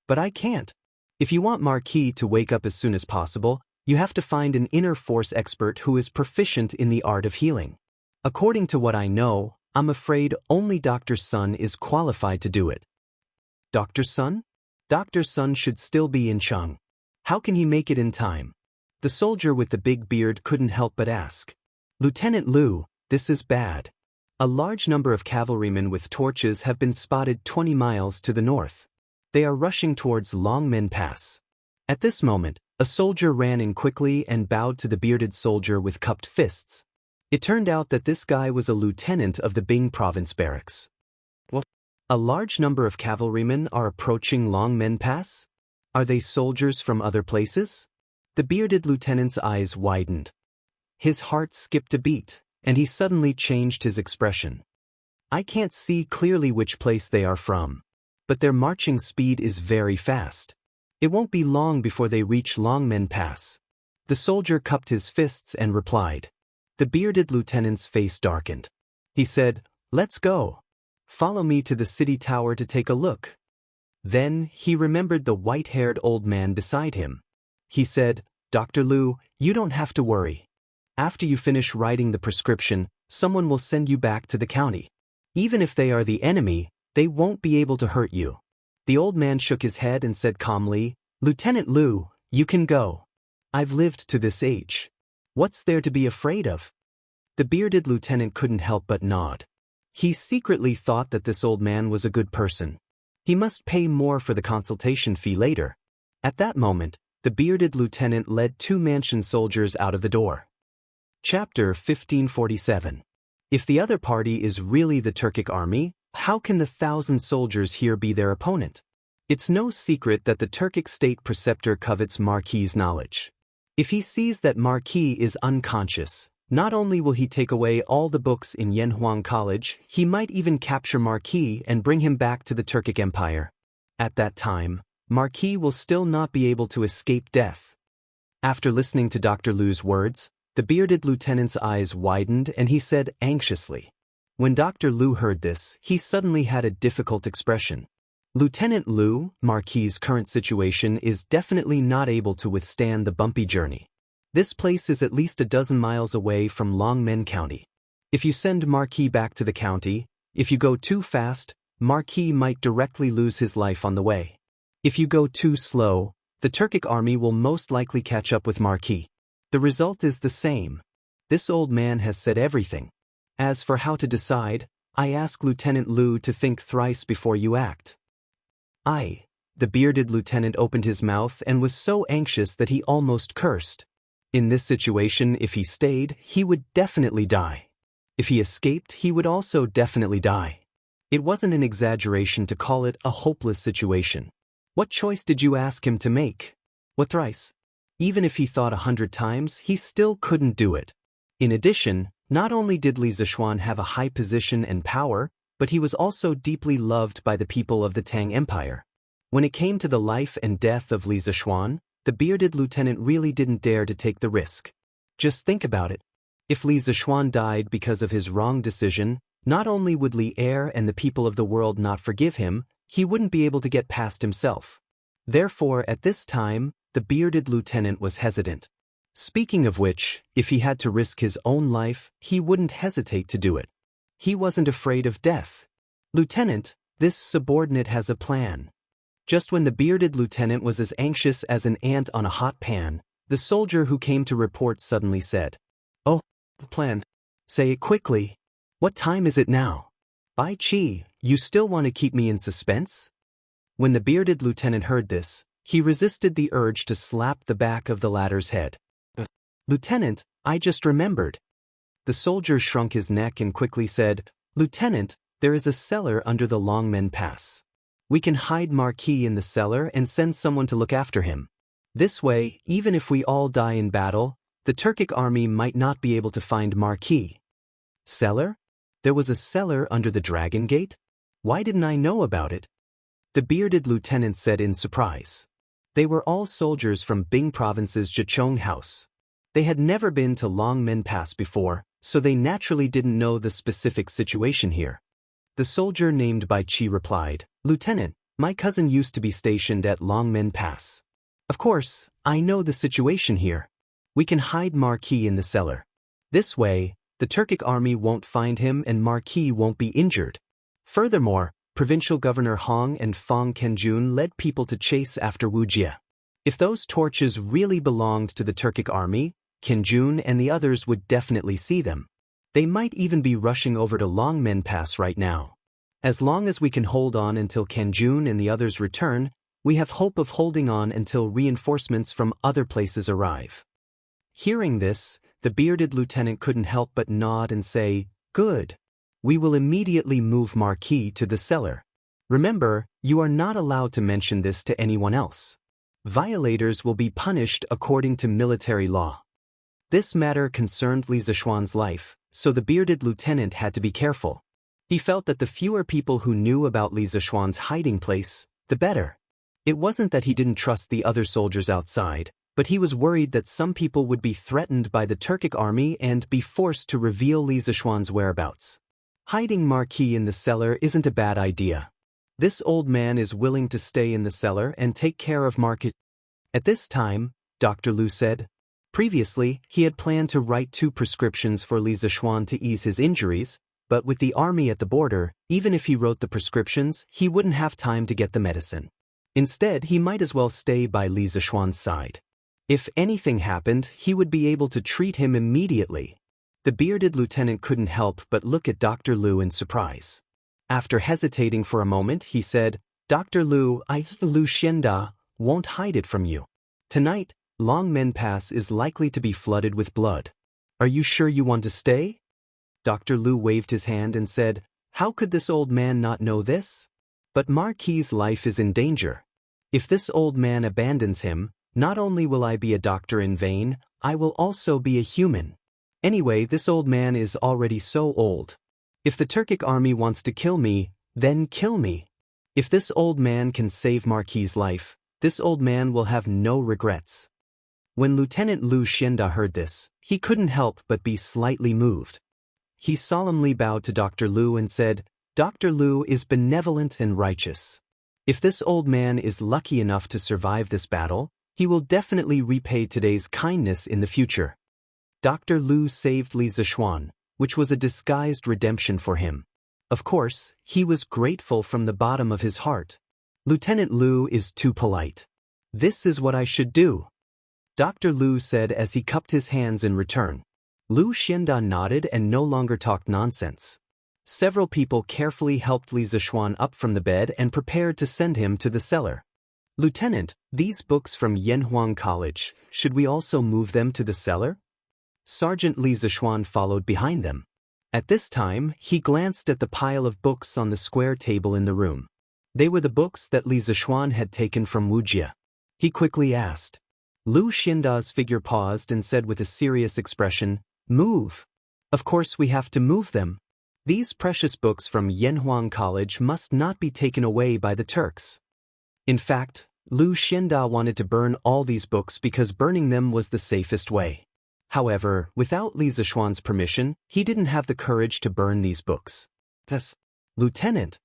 But I can't. If you want Marquis to wake up as soon as possible, you have to find an inner force expert who is proficient in the art of healing. According to what I know, I'm afraid only Dr. Sun is qualified to do it. Dr. Sun? Dr. Sun should still be in Chang. How can he make it in time? The soldier with the big beard couldn't help but ask. Lieutenant Liu, this is bad. A large number of cavalrymen with torches have been spotted 20 miles to the north. They are rushing towards Longmen Pass. At this moment, a soldier ran in quickly and bowed to the bearded soldier with cupped fists. It turned out that this guy was a lieutenant of the Bing province barracks. What? A large number of cavalrymen are approaching Longmen Pass? Are they soldiers from other places? The bearded lieutenant's eyes widened. His heart skipped a beat, and he suddenly changed his expression. I can't see clearly which place they are from, but their marching speed is very fast. It won't be long before they reach Longmen Pass. The soldier cupped his fists and replied. The bearded lieutenant's face darkened. He said, "Let's go. Follow me to the city tower to take a look." Then he remembered the white-haired old man beside him. He said, "Dr. Liu, you don't have to worry. After you finish writing the prescription, someone will send you back to the county. Even if they are the enemy, they won't be able to hurt you." The old man shook his head and said calmly, "Lieutenant Liu, you can go. I've lived to this age. What's there to be afraid of?" The bearded lieutenant couldn't help but nod. He secretly thought that this old man was a good person. He must pay more for the consultation fee later. At that moment, the bearded lieutenant led 2 mansion soldiers out of the door. Chapter 1547. If the other party is really the Turkic army, how can the 1,000 soldiers here be their opponent? It's no secret that the Turkic state preceptor covets Marquis's knowledge. If he sees that Marquis is unconscious, not only will he take away all the books in Yanhuang College, he might even capture Marquis and bring him back to the Turkic Empire. At that time, Marquis will still not be able to escape death. After listening to Dr. Liu's words, the bearded lieutenant's eyes widened and he said anxiously. When Dr. Liu heard this, he suddenly had a difficult expression. Lieutenant Liu, Marquis's current situation is definitely not able to withstand the bumpy journey. This place is at least a dozen miles away from Longmen County. If you send Marquis back to the county, if you go too fast, Marquis might directly lose his life on the way. If you go too slow, the Turkic army will most likely catch up with Marquis. The result is the same. This old man has said everything. As for how to decide, I ask Lieutenant Liu to think thrice before you act. The bearded lieutenant opened his mouth and was so anxious that he almost cursed. In this situation, if he stayed, he would definitely die. If he escaped, he would also definitely die. It wasn't an exaggeration to call it a hopeless situation. What choice did you ask him to make? What thrice? Even if he thought 100 times, he still couldn't do it. In addition, not only did Li Zishuan have a high position and power, but he was also deeply loved by the people of the Tang Empire. When it came to the life and death of Li Zishuan, the bearded lieutenant really didn't dare to take the risk. Just think about it. If Li Zishuan died because of his wrong decision, not only would Li Er and the people of the world not forgive him, he wouldn't be able to get past himself. Therefore, at this time, the bearded lieutenant was hesitant. Speaking of which, if he had to risk his own life, he wouldn't hesitate to do it. He wasn't afraid of death. "Lieutenant, this subordinate has a plan." Just when the bearded lieutenant was as anxious as an ant on a hot pan, the soldier who came to report suddenly said, "Oh, plan. Say it quickly. What time is it now? Bai Qi, you still want to keep me in suspense?" When the bearded lieutenant heard this, he resisted the urge to slap the back of the latter's head. "Lieutenant, I just remembered." The soldier shrunk his neck and quickly said, "Lieutenant, there is a cellar under the Longmen Pass. We can hide Marquis in the cellar and send someone to look after him. This way, even if we all die in battle, the Turkic army might not be able to find Marquis." Cellar? There was a cellar under the Dragon Gate? Why didn't I know about it? The bearded lieutenant said in surprise. They were all soldiers from Bing Province's Jichong House. They had never been to Longmen Pass before, so they naturally didn't know the specific situation here. The soldier named Bai Qi replied, "Lieutenant, my cousin used to be stationed at Longmen Pass. Of course, I know the situation here. We can hide Marquis in the cellar. This way, the Turkic army won't find him and Marquis won't be injured. Furthermore, Provincial Governor Hong and Fong Kenjun led people to chase after Wuxia. If those torches really belonged to the Turkic army, Kenjun and the others would definitely see them. They might even be rushing over to Longmen Pass right now. As long as we can hold on until Kenjun and the others return, we have hope of holding on until reinforcements from other places arrive." Hearing this, the bearded lieutenant couldn't help but nod and say, "Good. We will immediately move Marquis to the cellar. Remember, you are not allowed to mention this to anyone else. Violators will be punished according to military law." This matter concerned Li Zishuan's life, so the bearded lieutenant had to be careful. He felt that the fewer people who knew about Li Zishuan's hiding place, the better. It wasn't that he didn't trust the other soldiers outside, but he was worried that some people would be threatened by the Turkic army and be forced to reveal Li Zishuan's whereabouts. Hiding Marquis in the cellar isn't a bad idea. This old man is willing to stay in the cellar and take care of Marquis. At this time, Dr. Lu said. Previously, he had planned to write 2 prescriptions for Li Zishuan to ease his injuries, but with the army at the border, even if he wrote the prescriptions, he wouldn't have time to get the medicine. Instead, he might as well stay by Li Zishuan's side. If anything happened, he would be able to treat him immediately. The bearded lieutenant couldn't help but look at Dr. Lu in surprise. After hesitating for a moment, he said, "Dr. Lu, Lu Xianda, won't hide it from you. Tonight, Longmen Pass is likely to be flooded with blood. Are you sure you want to stay?" Dr. Lu waved his hand and said, "How could this old man not know this? But Marquis's life is in danger. If this old man abandons him, not only will I be a doctor in vain, I will also be a human. Anyway, this old man is already so old. If the Turkic army wants to kill me, then kill me. If this old man can save Marquis's life, this old man will have no regrets." When Lieutenant Lu Xianda heard this, he couldn't help but be slightly moved. He solemnly bowed to Dr. Lu and said, "Dr. Lu is benevolent and righteous. If this old man is lucky enough to survive this battle, he will definitely repay today's kindness in the future." Dr. Lu saved Li Zishuan, which was a disguised redemption for him. Of course, he was grateful from the bottom of his heart. "Lieutenant Lu is too polite. This is what I should do," Dr. Lu said as he cupped his hands in return. Lu Xianda nodded and no longer talked nonsense. Several people carefully helped Li Zishuan up from the bed and prepared to send him to the cellar. "Lieutenant, these books from Yanhuang College, should we also move them to the cellar?" Sergeant Li Zishuan followed behind them. At this time, he glanced at the pile of books on the square table in the room. They were the books that Li Zishuan had taken from Wuxia. He quickly asked. Lu Xianda's figure paused and said with a serious expression, "Move. Of course we have to move them. These precious books from Yanhuang College must not be taken away by the Turks." In fact, Lu Xianda wanted to burn all these books because burning them was the safest way. However, without Li Zishuan's permission, he didn't have the courage to burn these books. Yes. Lieutenant,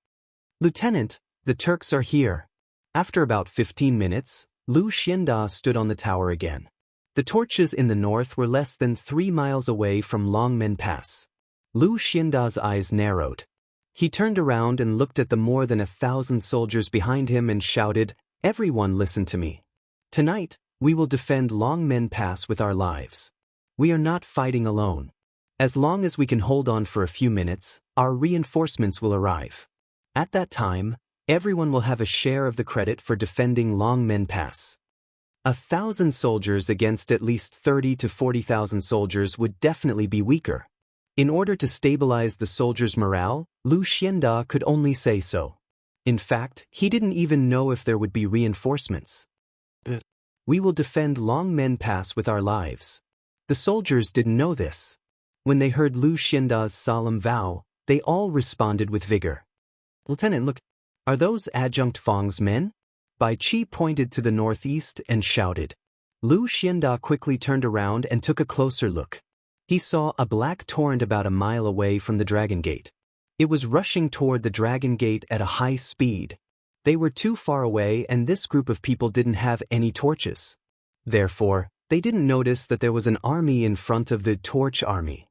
the Turks are here." After about 15 minutes, Lu Xianda stood on the tower again. The torches in the north were less than 3 miles away from Longmen Pass. Lu Xianda's eyes narrowed. He turned around and looked at the more than 1,000 soldiers behind him and shouted, "Everyone listen to me. Tonight, we will defend Longmen Pass with our lives. We are not fighting alone. As long as we can hold on for a few minutes, our reinforcements will arrive. At that time, everyone will have a share of the credit for defending Longmen Pass." 1,000 soldiers against at least 30 to 40,000 soldiers would definitely be weaker. In order to stabilize the soldiers' morale, Lu Xianda could only say so. In fact, he didn't even know if there would be reinforcements. "We will defend Longmen Pass with our lives." The soldiers didn't know this. When they heard Lu Xianda's solemn vow, they all responded with vigor. "Lieutenant, look, are those Adjunct Fang's men?" Bai Qi pointed to the northeast and shouted. Lu Xianda quickly turned around and took a closer look. He saw a black torrent about a mile away from the Dragon Gate. It was rushing toward the Dragon Gate at a high speed. They were too far away and this group of people didn't have any torches. Therefore, they didn't notice that there was an army in front of the Torch Army.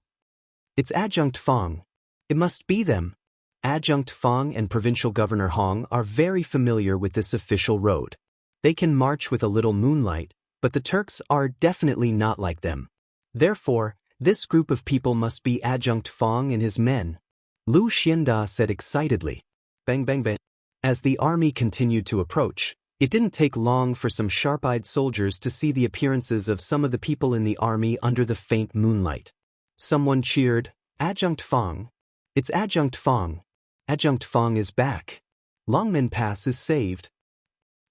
"It's Adjunct Fang. It must be them." Adjunct Fang and Provincial Governor Hong are very familiar with this official road. They can march with a little moonlight, but the Turks are definitely not like them. Therefore, this group of people must be Adjunct Fang and his men. Lu Xianda said excitedly. Bang bang bang. As the army continued to approach, It didn't take long for some sharp-eyed soldiers to see the appearances of some of the people in the army under the faint moonlight. Someone cheered, "Adjunct Fang! It's Adjunct Fang! Adjunct Fang is back! Longmen Pass is saved!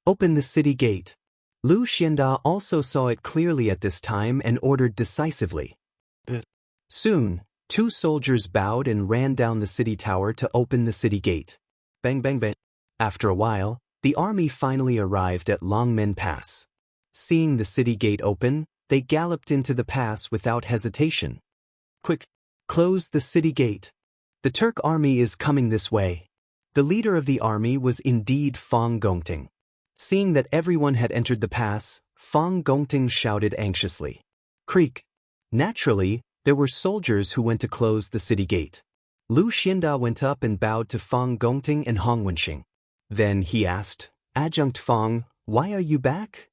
Open the city gate!" Lu Xianda also saw it clearly at this time and ordered decisively. Soon, 2 soldiers bowed and ran down the city tower to open the city gate. Bang bang bang. After a while, the army finally arrived at Longmen Pass. Seeing the city gate open, they galloped into the pass without hesitation. "Quick! Close the city gate! The Turk army is coming this way." The leader of the army was indeed Fang Gongting. Seeing that everyone had entered the pass, Fang Gongting shouted anxiously. "Creak!" Naturally, there were soldiers who went to close the city gate. Lu Xianda went up and bowed to Fang Gongting and Hong Wenxing. Then he asked, "Adjunct Fang, why are you back?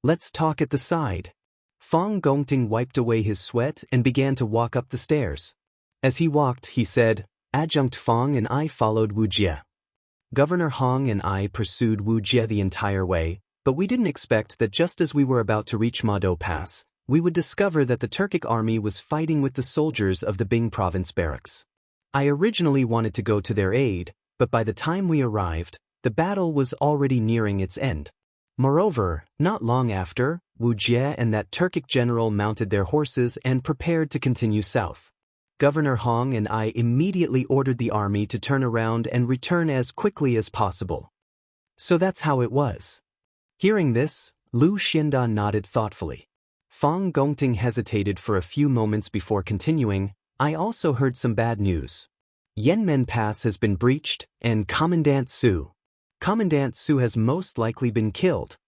Let's talk at the side." Fang Gongting wiped away his sweat and began to walk up the stairs. As he walked, he said, "Adjunct Fang and I followed Wuxia. Governor Hong and I pursued Wuxia the entire way, but we didn't expect that just as we were about to reach Mado Pass, we would discover that the Turkic army was fighting with the soldiers of the Bing province barracks. I originally wanted to go to their aid, but by the time we arrived, the battle was already nearing its end. Moreover, not long after, Wuxia and that Turkic general mounted their horses and prepared to continue south. Governor Hong and I immediately ordered the army to turn around and return as quickly as possible. So that's how it was." Hearing this, Lu Xianda nodded thoughtfully. Fang Gongting hesitated for a few moments before continuing. "I also heard some bad news. Yanmen Pass has been breached, and Commandant Su has most likely been killed."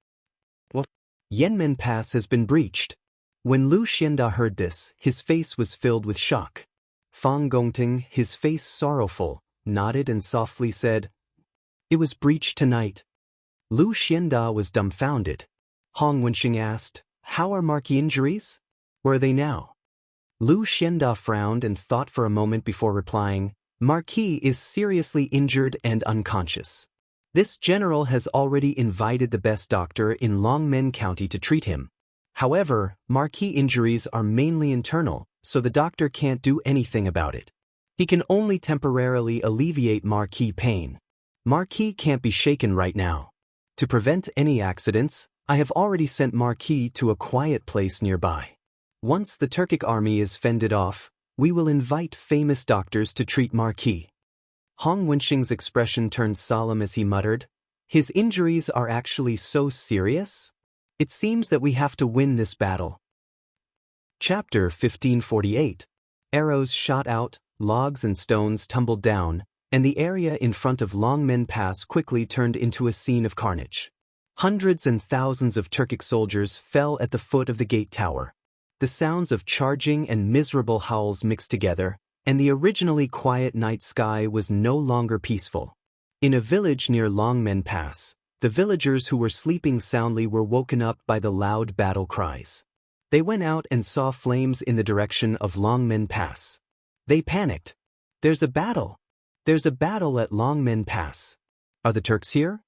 "What?" "Yanmen Pass has been breached." When Lu Xianda heard this, his face was filled with shock. Fang Gongting, his face sorrowful, nodded and softly said, "It was breached tonight." Lu Xianda was dumbfounded. Hong Wenxing asked, "How are Marquis injuries? Where are they now?" Lu Xianda frowned and thought for a moment before replying, "Marquis is seriously injured and unconscious. This general has already invited the best doctor in Longmen County to treat him. However, Marquis injuries are mainly internal, so the doctor can't do anything about it. He can only temporarily alleviate Marquis pain. Marquis can't be shaken right now. To prevent any accidents, I have already sent Marquis to a quiet place nearby. Once the Turkic army is fended off, we will invite famous doctors to treat Marquis." Hong Wenxing's expression turned solemn as he muttered, "His injuries are actually so serious? It seems that we have to win this battle." Chapter 1548. Arrows shot out, logs and stones tumbled down, and the area in front of Longmen Pass quickly turned into a scene of carnage. Hundreds and thousands of Turkic soldiers fell at the foot of the gate tower. The sounds of charging and miserable howls mixed together, and the originally quiet night sky was no longer peaceful. In a village near Longmen Pass, the villagers who were sleeping soundly were woken up by the loud battle cries. They went out and saw flames in the direction of Longmen Pass. They panicked. "There's a battle! There's a battle at Longmen Pass. Are the Turks here?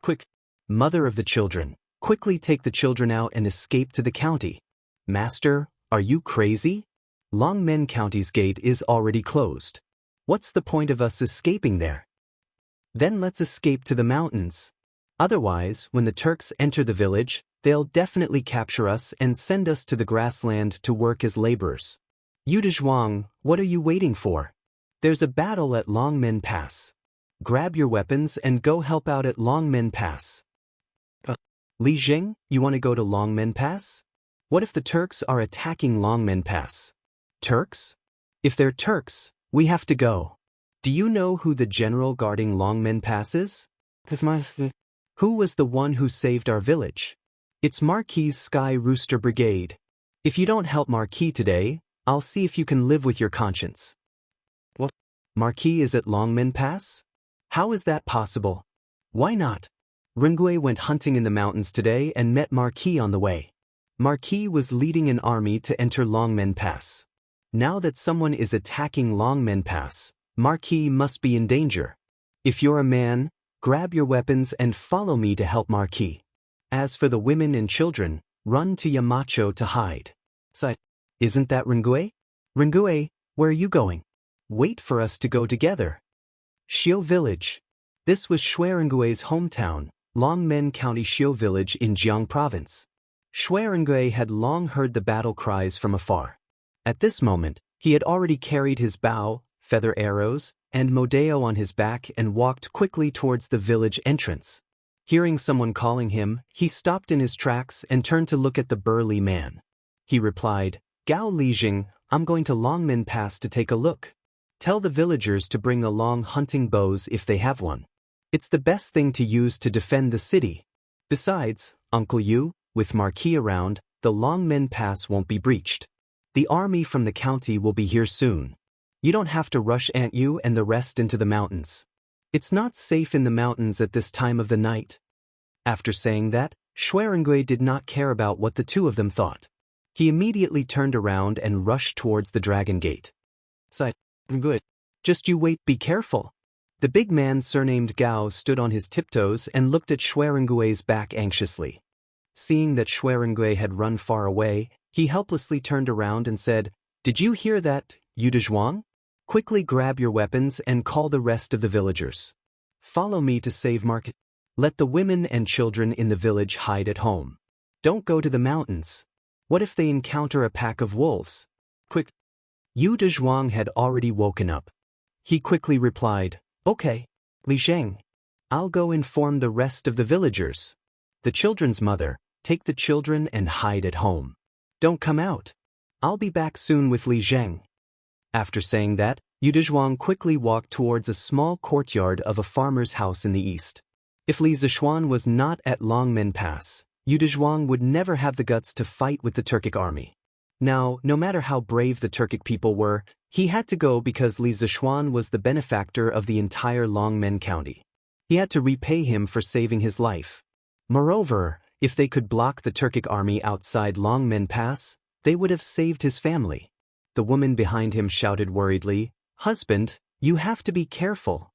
Quick, mother of the children, quickly take the children out and escape to the county. Master, are you crazy? Longmen County's gate is already closed. What's the point of us escaping there? Then let's escape to the mountains. Otherwise, when the Turks enter the village, they'll definitely capture us and send us to the grassland to work as laborers. Yudizhuang, what are you waiting for? There's a battle at Longmen Pass. Grab your weapons and go help out at Longmen Pass." "Li Jing, you want to go to Longmen Pass? What if the Turks are attacking Longmen Pass?" "Turks? If they're Turks, we have to go. Do you know who the general guarding Longmen Pass is? Who was the one who saved our village? It's Marquis' Sky Rooster Brigade. If you don't help Marquis today, I'll see if you can live with your conscience." "What? Marquis is at Longmen Pass? How is that possible? Why not? Rengui went hunting in the mountains today and met Marquis on the way. Marquis was leading an army to enter Longmen Pass. Now that someone is attacking Longmen Pass, Marquis must be in danger. If you're a man, grab your weapons and follow me to help Marquis. As for the women and children, run to Yamacho to hide. So, isn't that Rengue? Rengue, where are you going? Wait for us to go together. Xiu Village. This was Shui Rengue's hometown, Longmen County Xiu Village in Jiang Province. Shui Rengue had long heard the battle cries from afar. At this moment, he had already carried his bow, feather arrows, and modeo on his back and walked quickly towards the village entrance. Hearing someone calling him, he stopped in his tracks and turned to look at the burly man. He replied, Gao Lijing, I'm going to Longmen Pass to take a look. Tell the villagers to bring along hunting bows if they have one. It's the best thing to use to defend the city. Besides, Uncle Yu, with Marquis around, the Longmen Pass won't be breached. The army from the county will be here soon. You don't have to rush Aunt Yu and the rest into the mountains. It's not safe in the mountains at this time of the night. After saying that, Shui Rengue did not care about what the two of them thought. He immediately turned around and rushed towards the Dragon Gate. Sighed, Rengue, just you wait, be careful. The big man surnamed Gao stood on his tiptoes and looked at Shui Rengue's back anxiously. Seeing that Shui Rengue had run far away, he helplessly turned around and said, Did you hear that, Yu Dezhuang? Quickly grab your weapons and call the rest of the villagers. Follow me to save Market. Let the women and children in the village hide at home. Don't go to the mountains. What if they encounter a pack of wolves? Quick. Yu Dezhuang had already woken up. He quickly replied, Okay, Li Zheng. I'll go inform the rest of the villagers. The children's mother, take the children and hide at home. Don't come out. I'll be back soon with Li Zheng. After saying that, Yu Dezhuang quickly walked towards a small courtyard of a farmer's house in the east. If Li Zishuan was not at Longmen Pass, Yu Dezhuang would never have the guts to fight with the Turkic army. Now, no matter how brave the Turkic people were, he had to go because Li Zishuan was the benefactor of the entire Longmen County. He had to repay him for saving his life. Moreover, if they could block the Turkic army outside Longmen Pass, they would have saved his family. The woman behind him shouted worriedly, Husband, you have to be careful.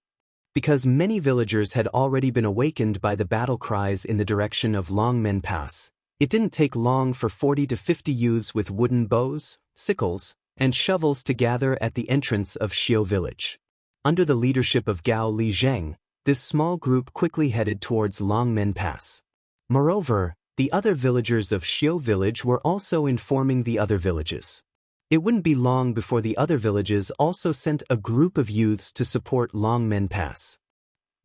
Because many villagers had already been awakened by the battle cries in the direction of Longmen Pass, it didn't take long for 40 to 50 youths with wooden bows, sickles, and shovels to gather at the entrance of Xiu village. Under the leadership of Gao Li Zheng, this small group quickly headed towards Longmen Pass. Moreover, the other villagers of Xiu village were also informing the other villages. It wouldn't be long before the other villages also sent a group of youths to support Longmen Pass.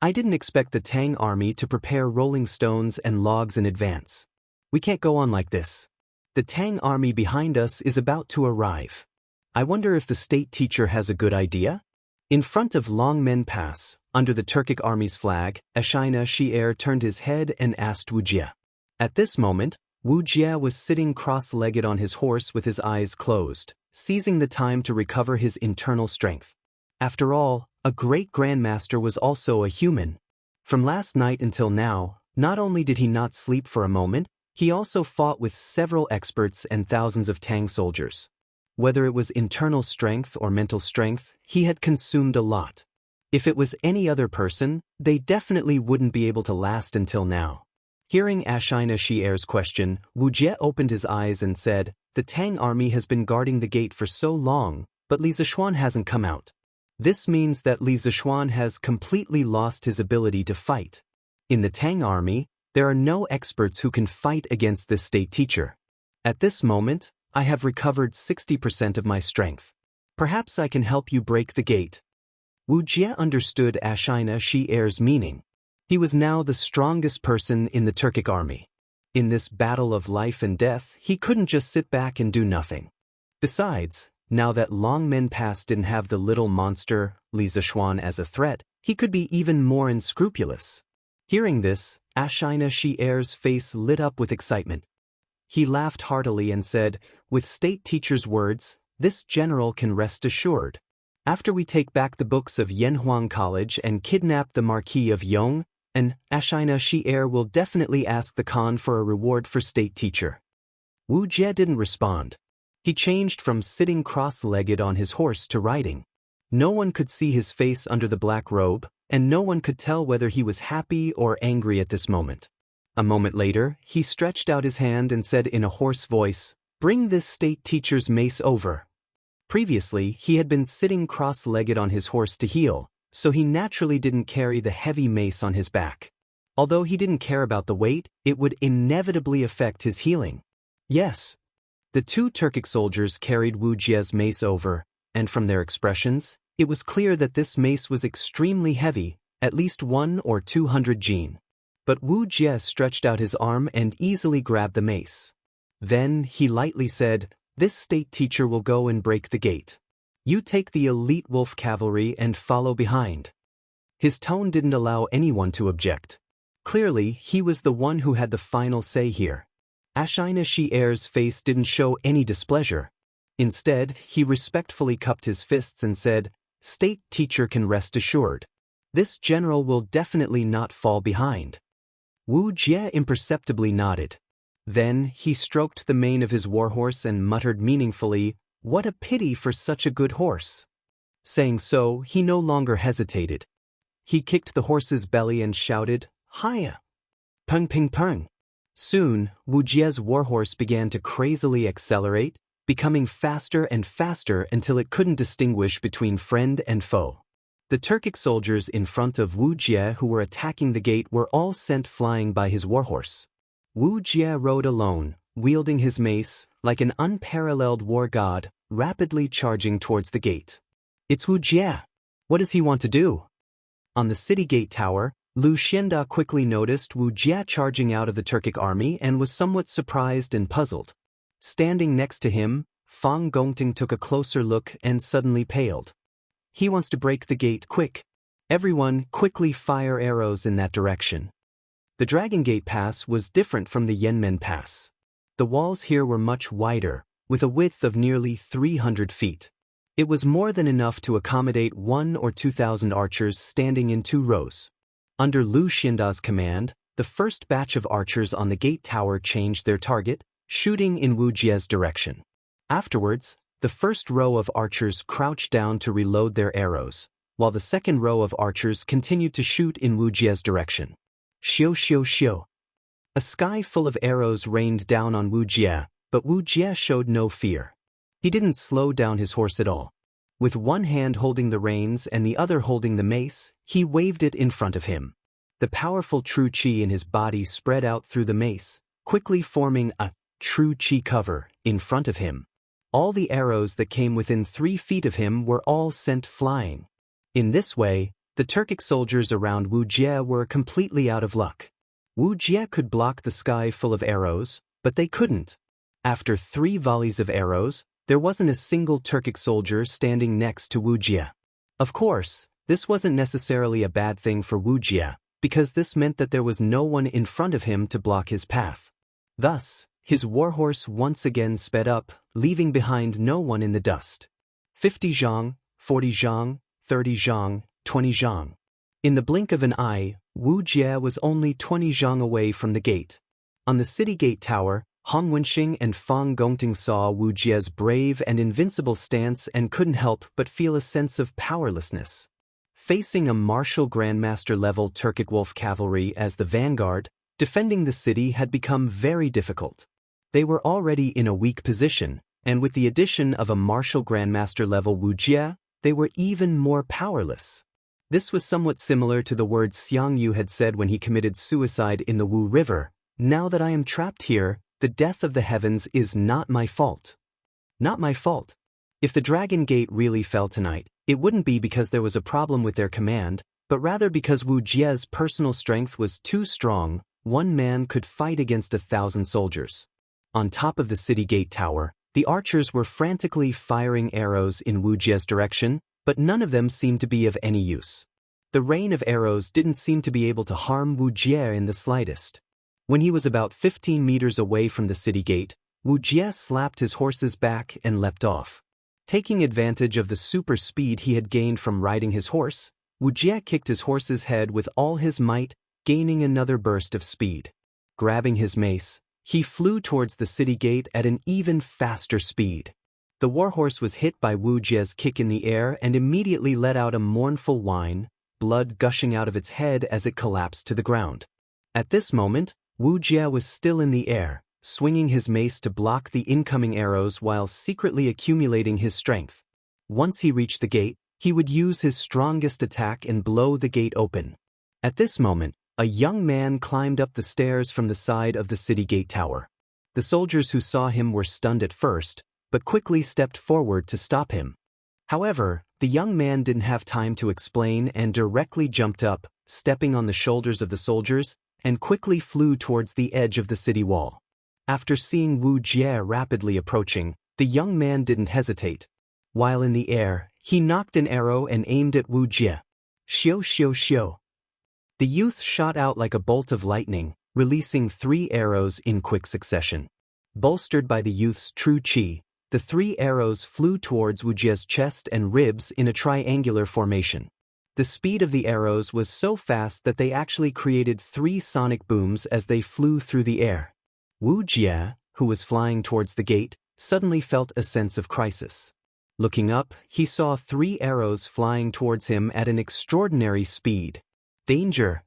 I didn't expect the Tang army to prepare rolling stones and logs in advance. We can't go on like this. The Tang army behind us is about to arrive. I wonder if the state teacher has a good idea? In front of Longmen Pass, under the Turkic army's flag, Ashina Shi'er turned his head and asked Wu Jie. At this moment, Wu Jie was sitting cross-legged on his horse with his eyes closed, seizing the time to recover his internal strength. After all, a great grandmaster was also a human. From last night until now, not only did he not sleep for a moment, he also fought with several experts and thousands of Tang soldiers. Whether it was internal strength or mental strength, he had consumed a lot. If it was any other person, they definitely wouldn't be able to last until now. Hearing Ashina Shi'er's question, Wu Jie opened his eyes and said, The Tang army has been guarding the gate for so long, but Li Zishuan hasn't come out. This means that Li Zishuan has completely lost his ability to fight. In the Tang army, there are no experts who can fight against this state teacher. At this moment, I have recovered 60% of my strength. Perhaps I can help you break the gate. Wu Jie understood Ashina Shi'er's meaning. He was now the strongest person in the Turkic army. In this battle of life and death, he couldn't just sit back and do nothing. Besides, now that Longmen Pass didn't have the little monster, Li Zishuan, as a threat, he could be even more unscrupulous. Hearing this, Ashina Shi'er's face lit up with excitement. He laughed heartily and said, With state teacher's words, this general can rest assured. After we take back the books of Yanhuang College and kidnap the Marquis of Yong, and Ashina Shi'er will definitely ask the Khan for a reward for state teacher. Wu Jie didn't respond. He changed from sitting cross-legged on his horse to riding. No one could see his face under the black robe, and no one could tell whether he was happy or angry at this moment. A moment later, he stretched out his hand and said in a hoarse voice, "Bring this state teacher's mace over." Previously, he had been sitting cross-legged on his horse to heal, so he naturally didn't carry the heavy mace on his back. Although he didn't care about the weight, it would inevitably affect his healing. Yes. The two Turkic soldiers carried Wuxia's mace over, and from their expressions, it was clear that this mace was extremely heavy, at least 100 or 200 jin. But Wuxia stretched out his arm and easily grabbed the mace. Then he lightly said, "This state teacher will go and break the gate. You take the elite wolf cavalry and follow behind." His tone didn't allow anyone to object. Clearly, he was the one who had the final say here. Xianxia's face didn't show any displeasure. Instead, he respectfully cupped his fists and said, "State teacher can rest assured. This general will definitely not fall behind." Wu Jie imperceptibly nodded. Then he stroked the mane of his warhorse and muttered meaningfully, "What a pity for such a good horse." Saying so, he no longer hesitated. He kicked the horse's belly and shouted, "Hiya! Pung ping pung!" Soon, Wu Jie's warhorse began to crazily accelerate, becoming faster and faster until it couldn't distinguish between friend and foe. The Turkic soldiers in front of Wu Jie who were attacking the gate were all sent flying by his warhorse. Wu Jie rode alone, wielding his mace, like an unparalleled war god, rapidly charging towards the gate. "It's Wu Jie. What does he want to do?" On the city gate tower, Lu Xianda quickly noticed Wu Jie charging out of the Turkic army and was somewhat surprised and puzzled. Standing next to him, Fang Gongting took a closer look and suddenly paled. "He wants to break the gate quick. Everyone, quickly fire arrows in that direction." The Dragon Gate Pass was different from the Yanmen Pass. The walls here were much wider, with a width of nearly 300 feet. It was more than enough to accommodate 1,000 or 2,000 archers standing in 2 rows. Under Lu Xianda's command, the first batch of archers on the gate tower changed their target, shooting in Wu Jie's direction. Afterwards, the first row of archers crouched down to reload their arrows, while the second row of archers continued to shoot in Wu Jie's direction. Xiu xiu xiu. A sky full of arrows rained down on Wu Jie, but Wu Jie showed no fear. He didn't slow down his horse at all. With one hand holding the reins and the other holding the mace, he waved it in front of him. The powerful true qi in his body spread out through the mace, quickly forming a true qi cover in front of him. All the arrows that came within 3 feet of him were all sent flying. In this way, the Turkic soldiers around Wu Jie were completely out of luck. Wu Jie could block the sky full of arrows, but they couldn't. After 3 volleys of arrows, there wasn't a single Turkic soldier standing next to Wu Jie. Of course, this wasn't necessarily a bad thing for Wu Jie, because this meant that there was no one in front of him to block his path. Thus, his warhorse once again sped up, leaving behind no one in the dust. 50 zhang, 40 zhang, 30 zhang, 20 zhang. In the blink of an eye, Wu Jie was only 20 zhang away from the gate. On the city gate tower, Han Wenxing and Fang Gongting saw Wu Jie's brave and invincible stance and couldn't help but feel a sense of powerlessness. Facing a martial grandmaster-level Turkic wolf cavalry as the vanguard, defending the city had become very difficult. They were already in a weak position, and with the addition of a martial grandmaster-level Wu Jie, they were even more powerless. This was somewhat similar to the words Xiang Yu had said when he committed suicide in the Wu River. "Now that I am trapped here, the death of the heavens is not my fault." Not my fault. If the Dragon Gate really fell tonight, it wouldn't be because there was a problem with their command, but rather because Wu Jie's personal strength was too strong. One man could fight against 1,000 soldiers. On top of the city gate tower, the archers were frantically firing arrows in Wu Jie's direction, but none of them seemed to be of any use. The rain of arrows didn't seem to be able to harm Wu Jie in the slightest. When he was about 15 meters away from the city gate, Wu Jie slapped his horse's back and leapt off. Taking advantage of the super speed he had gained from riding his horse, Wu Jie kicked his horse's head with all his might, gaining another burst of speed. Grabbing his mace, he flew towards the city gate at an even faster speed. The warhorse was hit by Wu Jie's kick in the air and immediately let out a mournful whine, blood gushing out of its head as it collapsed to the ground. At this moment, Wuxia was still in the air, swinging his mace to block the incoming arrows while secretly accumulating his strength. Once he reached the gate, he would use his strongest attack and blow the gate open. At this moment, a young man climbed up the stairs from the side of the city gate tower. The soldiers who saw him were stunned at first, but quickly stepped forward to stop him. However, the young man didn't have time to explain and directly jumped up, stepping on the shoulders of the soldiers, and quickly flew towards the edge of the city wall. After seeing Wu Jie rapidly approaching, the young man didn't hesitate. While in the air, he knocked an arrow and aimed at Wu Jie. Xiu xiu xiu. The youth shot out like a bolt of lightning, releasing 3 arrows in quick succession. Bolstered by the youth's true qi, the 3 arrows flew towards Wu Jie's chest and ribs in a triangular formation. The speed of the arrows was so fast that they actually created 3 sonic booms as they flew through the air. Wu Jie, who was flying towards the gate, suddenly felt a sense of crisis. Looking up, he saw 3 arrows flying towards him at an extraordinary speed. Danger!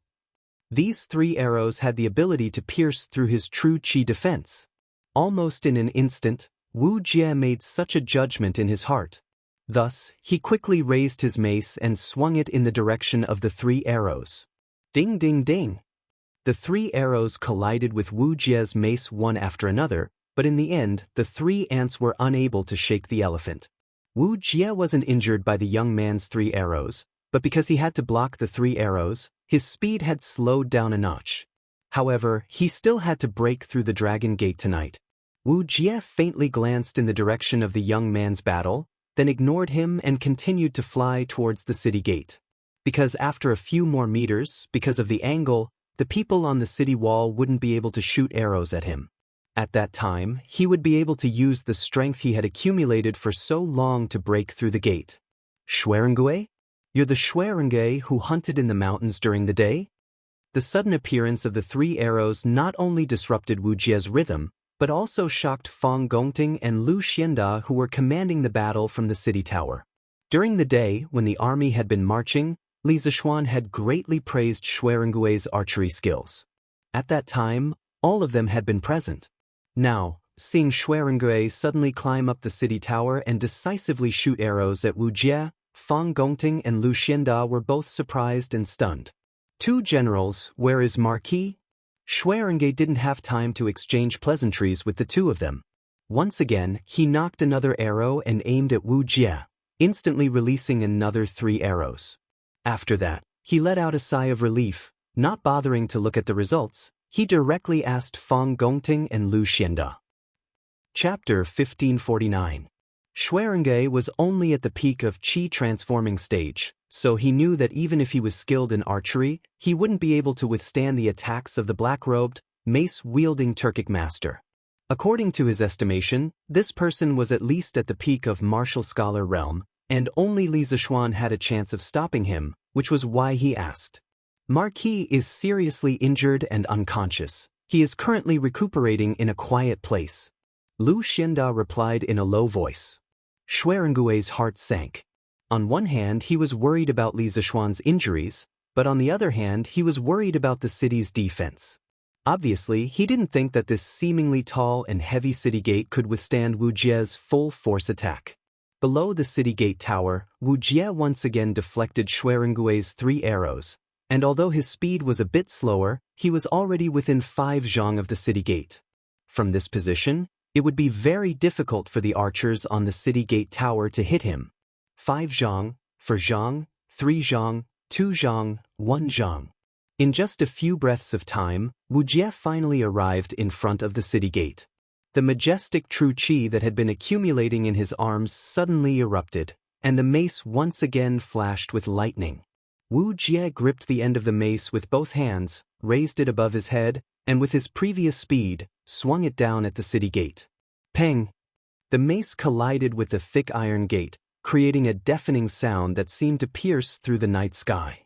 These 3 arrows had the ability to pierce through his true qi defense. Almost in an instant, Wu Jie made such a judgment in his heart. Thus, he quickly raised his mace and swung it in the direction of the 3 arrows. Ding ding ding! The 3 arrows collided with Wu Jie's mace one after another, but in the end, the 3 ants were unable to shake the elephant. Wu Jie wasn't injured by the young man's 3 arrows, but because he had to block the 3 arrows, his speed had slowed down a notch. However, he still had to break through the dragon gate tonight. Wu Jie faintly glanced in the direction of the young man's battle, then ignored him and continued to fly towards the city gate. Because after a few more meters, because of the angle, the people on the city wall wouldn't be able to shoot arrows at him. At that time, he would be able to use the strength he had accumulated for so long to break through the gate. Xuerengui? You're the Xuerengui who hunted in the mountains during the day? The sudden appearance of the 3 arrows not only disrupted Wu Jie's rhythm, but also shocked Fang Gongting and Lu Xianda, who were commanding the battle from the city tower. During the day, when the army had been marching, Li Zishuan had greatly praised Xuerengui's archery skills. At that time, all of them had been present. Now, seeing Xuerengui suddenly climb up the city tower and decisively shoot arrows at Wu Jie, Fang Gongting and Lu Xianda were both surprised and stunned. 2 generals, where is Marquis? Xuerengui didn't have time to exchange pleasantries with the 2 of them. Once again, he knocked another arrow and aimed at Wu Jie, instantly releasing another 3 arrows. After that, he let out a sigh of relief. Not bothering to look at the results, he directly asked Fang Gongting and Lu Xianda. Chapter 1549. Xuerengui was only at the peak of qi transforming stage, so he knew that even if he was skilled in archery, he wouldn't be able to withstand the attacks of the black-robed, mace-wielding Turkic master. According to his estimation, this person was at least at the peak of martial scholar realm, and only Li Zishuan had a chance of stopping him, which was why he asked. Marquis is seriously injured and unconscious. He is currently recuperating in a quiet place. Lu Xianda replied in a low voice. Xuerengui's heart sank. On one hand, he was worried about Li Zishuan's injuries, but on the other hand, he was worried about the city's defense. Obviously, he didn't think that this seemingly tall and heavy city gate could withstand Wu Jie's full-force attack. Below the city gate tower, Wu Jie once again deflected Xuerengui's 3 arrows, and although his speed was a bit slower, he was already within 5 zhang of the city gate. From this position, it would be very difficult for the archers on the city gate tower to hit him. 5 zhang, 4 zhang, 3 zhang, 2 zhang, 1 zhang. In just a few breaths of time, Wu Jie finally arrived in front of the city gate. The majestic true qi that had been accumulating in his arms suddenly erupted, and the mace once again flashed with lightning. Wu Jie gripped the end of the mace with both hands, raised it above his head, and with his previous speed, swung it down at the city gate. Peng! The mace collided with the thick iron gate, creating a deafening sound that seemed to pierce through the night sky.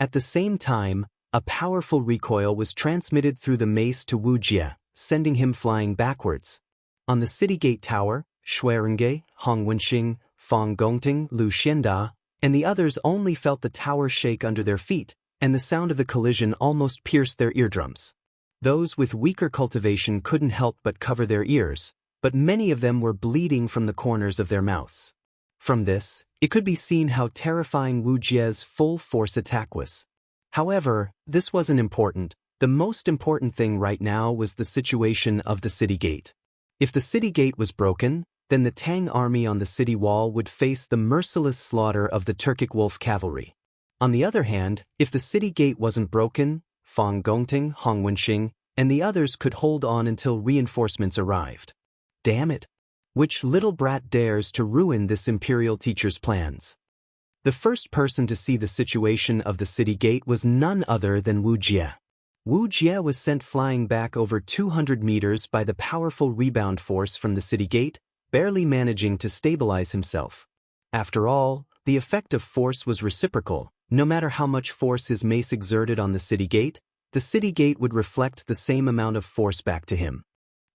At the same time, a powerful recoil was transmitted through the mace to Wu Jie, sending him flying backwards. On the city gate tower, Xuerengui, Hong Wenxing, Fang Gongting, Lu Xianda, and the others only felt the tower shake under their feet, and the sound of the collision almost pierced their eardrums. Those with weaker cultivation couldn't help but cover their ears, but many of them were bleeding from the corners of their mouths. From this, it could be seen how terrifying Wu Jie's full-force attack was. However, this wasn't important. The most important thing right now was the situation of the city gate. If the city gate was broken, then the Tang army on the city wall would face the merciless slaughter of the Turkic wolf cavalry. On the other hand, if the city gate wasn't broken, Fang Gongting, Hong Wenxing, and the others could hold on until reinforcements arrived. Damn it! Which little brat dares to ruin this imperial teacher's plans? The first person to see the situation of the city gate was none other than Wu Jie. Wu Jie was sent flying back over 200 meters by the powerful rebound force from the city gate, barely managing to stabilize himself. After all, the effect of force was reciprocal. No matter how much force his mace exerted on the city gate would reflect the same amount of force back to him.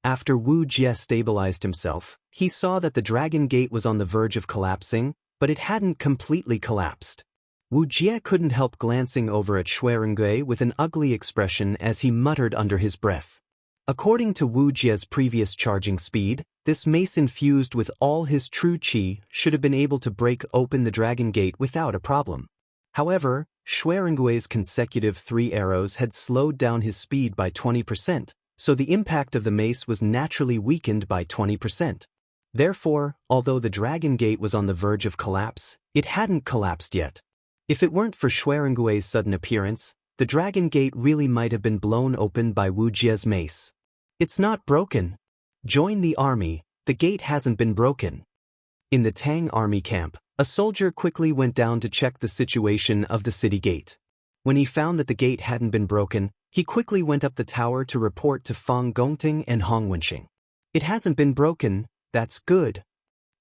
After Wu Jie stabilized himself, he saw that the dragon gate was on the verge of collapsing, but it hadn't completely collapsed. Wu Jie couldn't help glancing over at Xuerengui with an ugly expression as he muttered under his breath. According to Wu Jie's previous charging speed, this mace infused with all his true qi should have been able to break open the dragon gate without a problem. However, Xuerengui's consecutive 3 arrows had slowed down his speed by 20%, so the impact of the mace was naturally weakened by 20%. Therefore, although the dragon gate was on the verge of collapse, it hadn't collapsed yet. If it weren't for Xuerengui's sudden appearance, the dragon gate really might have been blown open by Wu Jie's mace. It's not broken. Join the army, the gate hasn't been broken. In the Tang army camp, a soldier quickly went down to check the situation of the city gate. When he found that the gate hadn't been broken, he quickly went up the tower to report to Fang Gongting and Hong Wenxing. It hasn't been broken, that's good.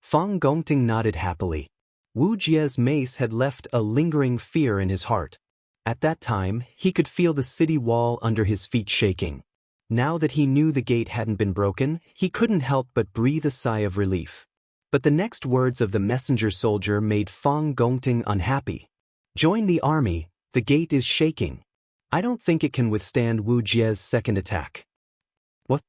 Fang Gongting nodded happily. Wu Jie's mace had left a lingering fear in his heart. At that time, he could feel the city wall under his feet shaking. Now that he knew the gate hadn't been broken, he couldn't help but breathe a sigh of relief. But the next words of the messenger soldier made Fang Gongting unhappy. Join the army, the gate is shaking. I don't think it can withstand Wu Jie's second attack. What?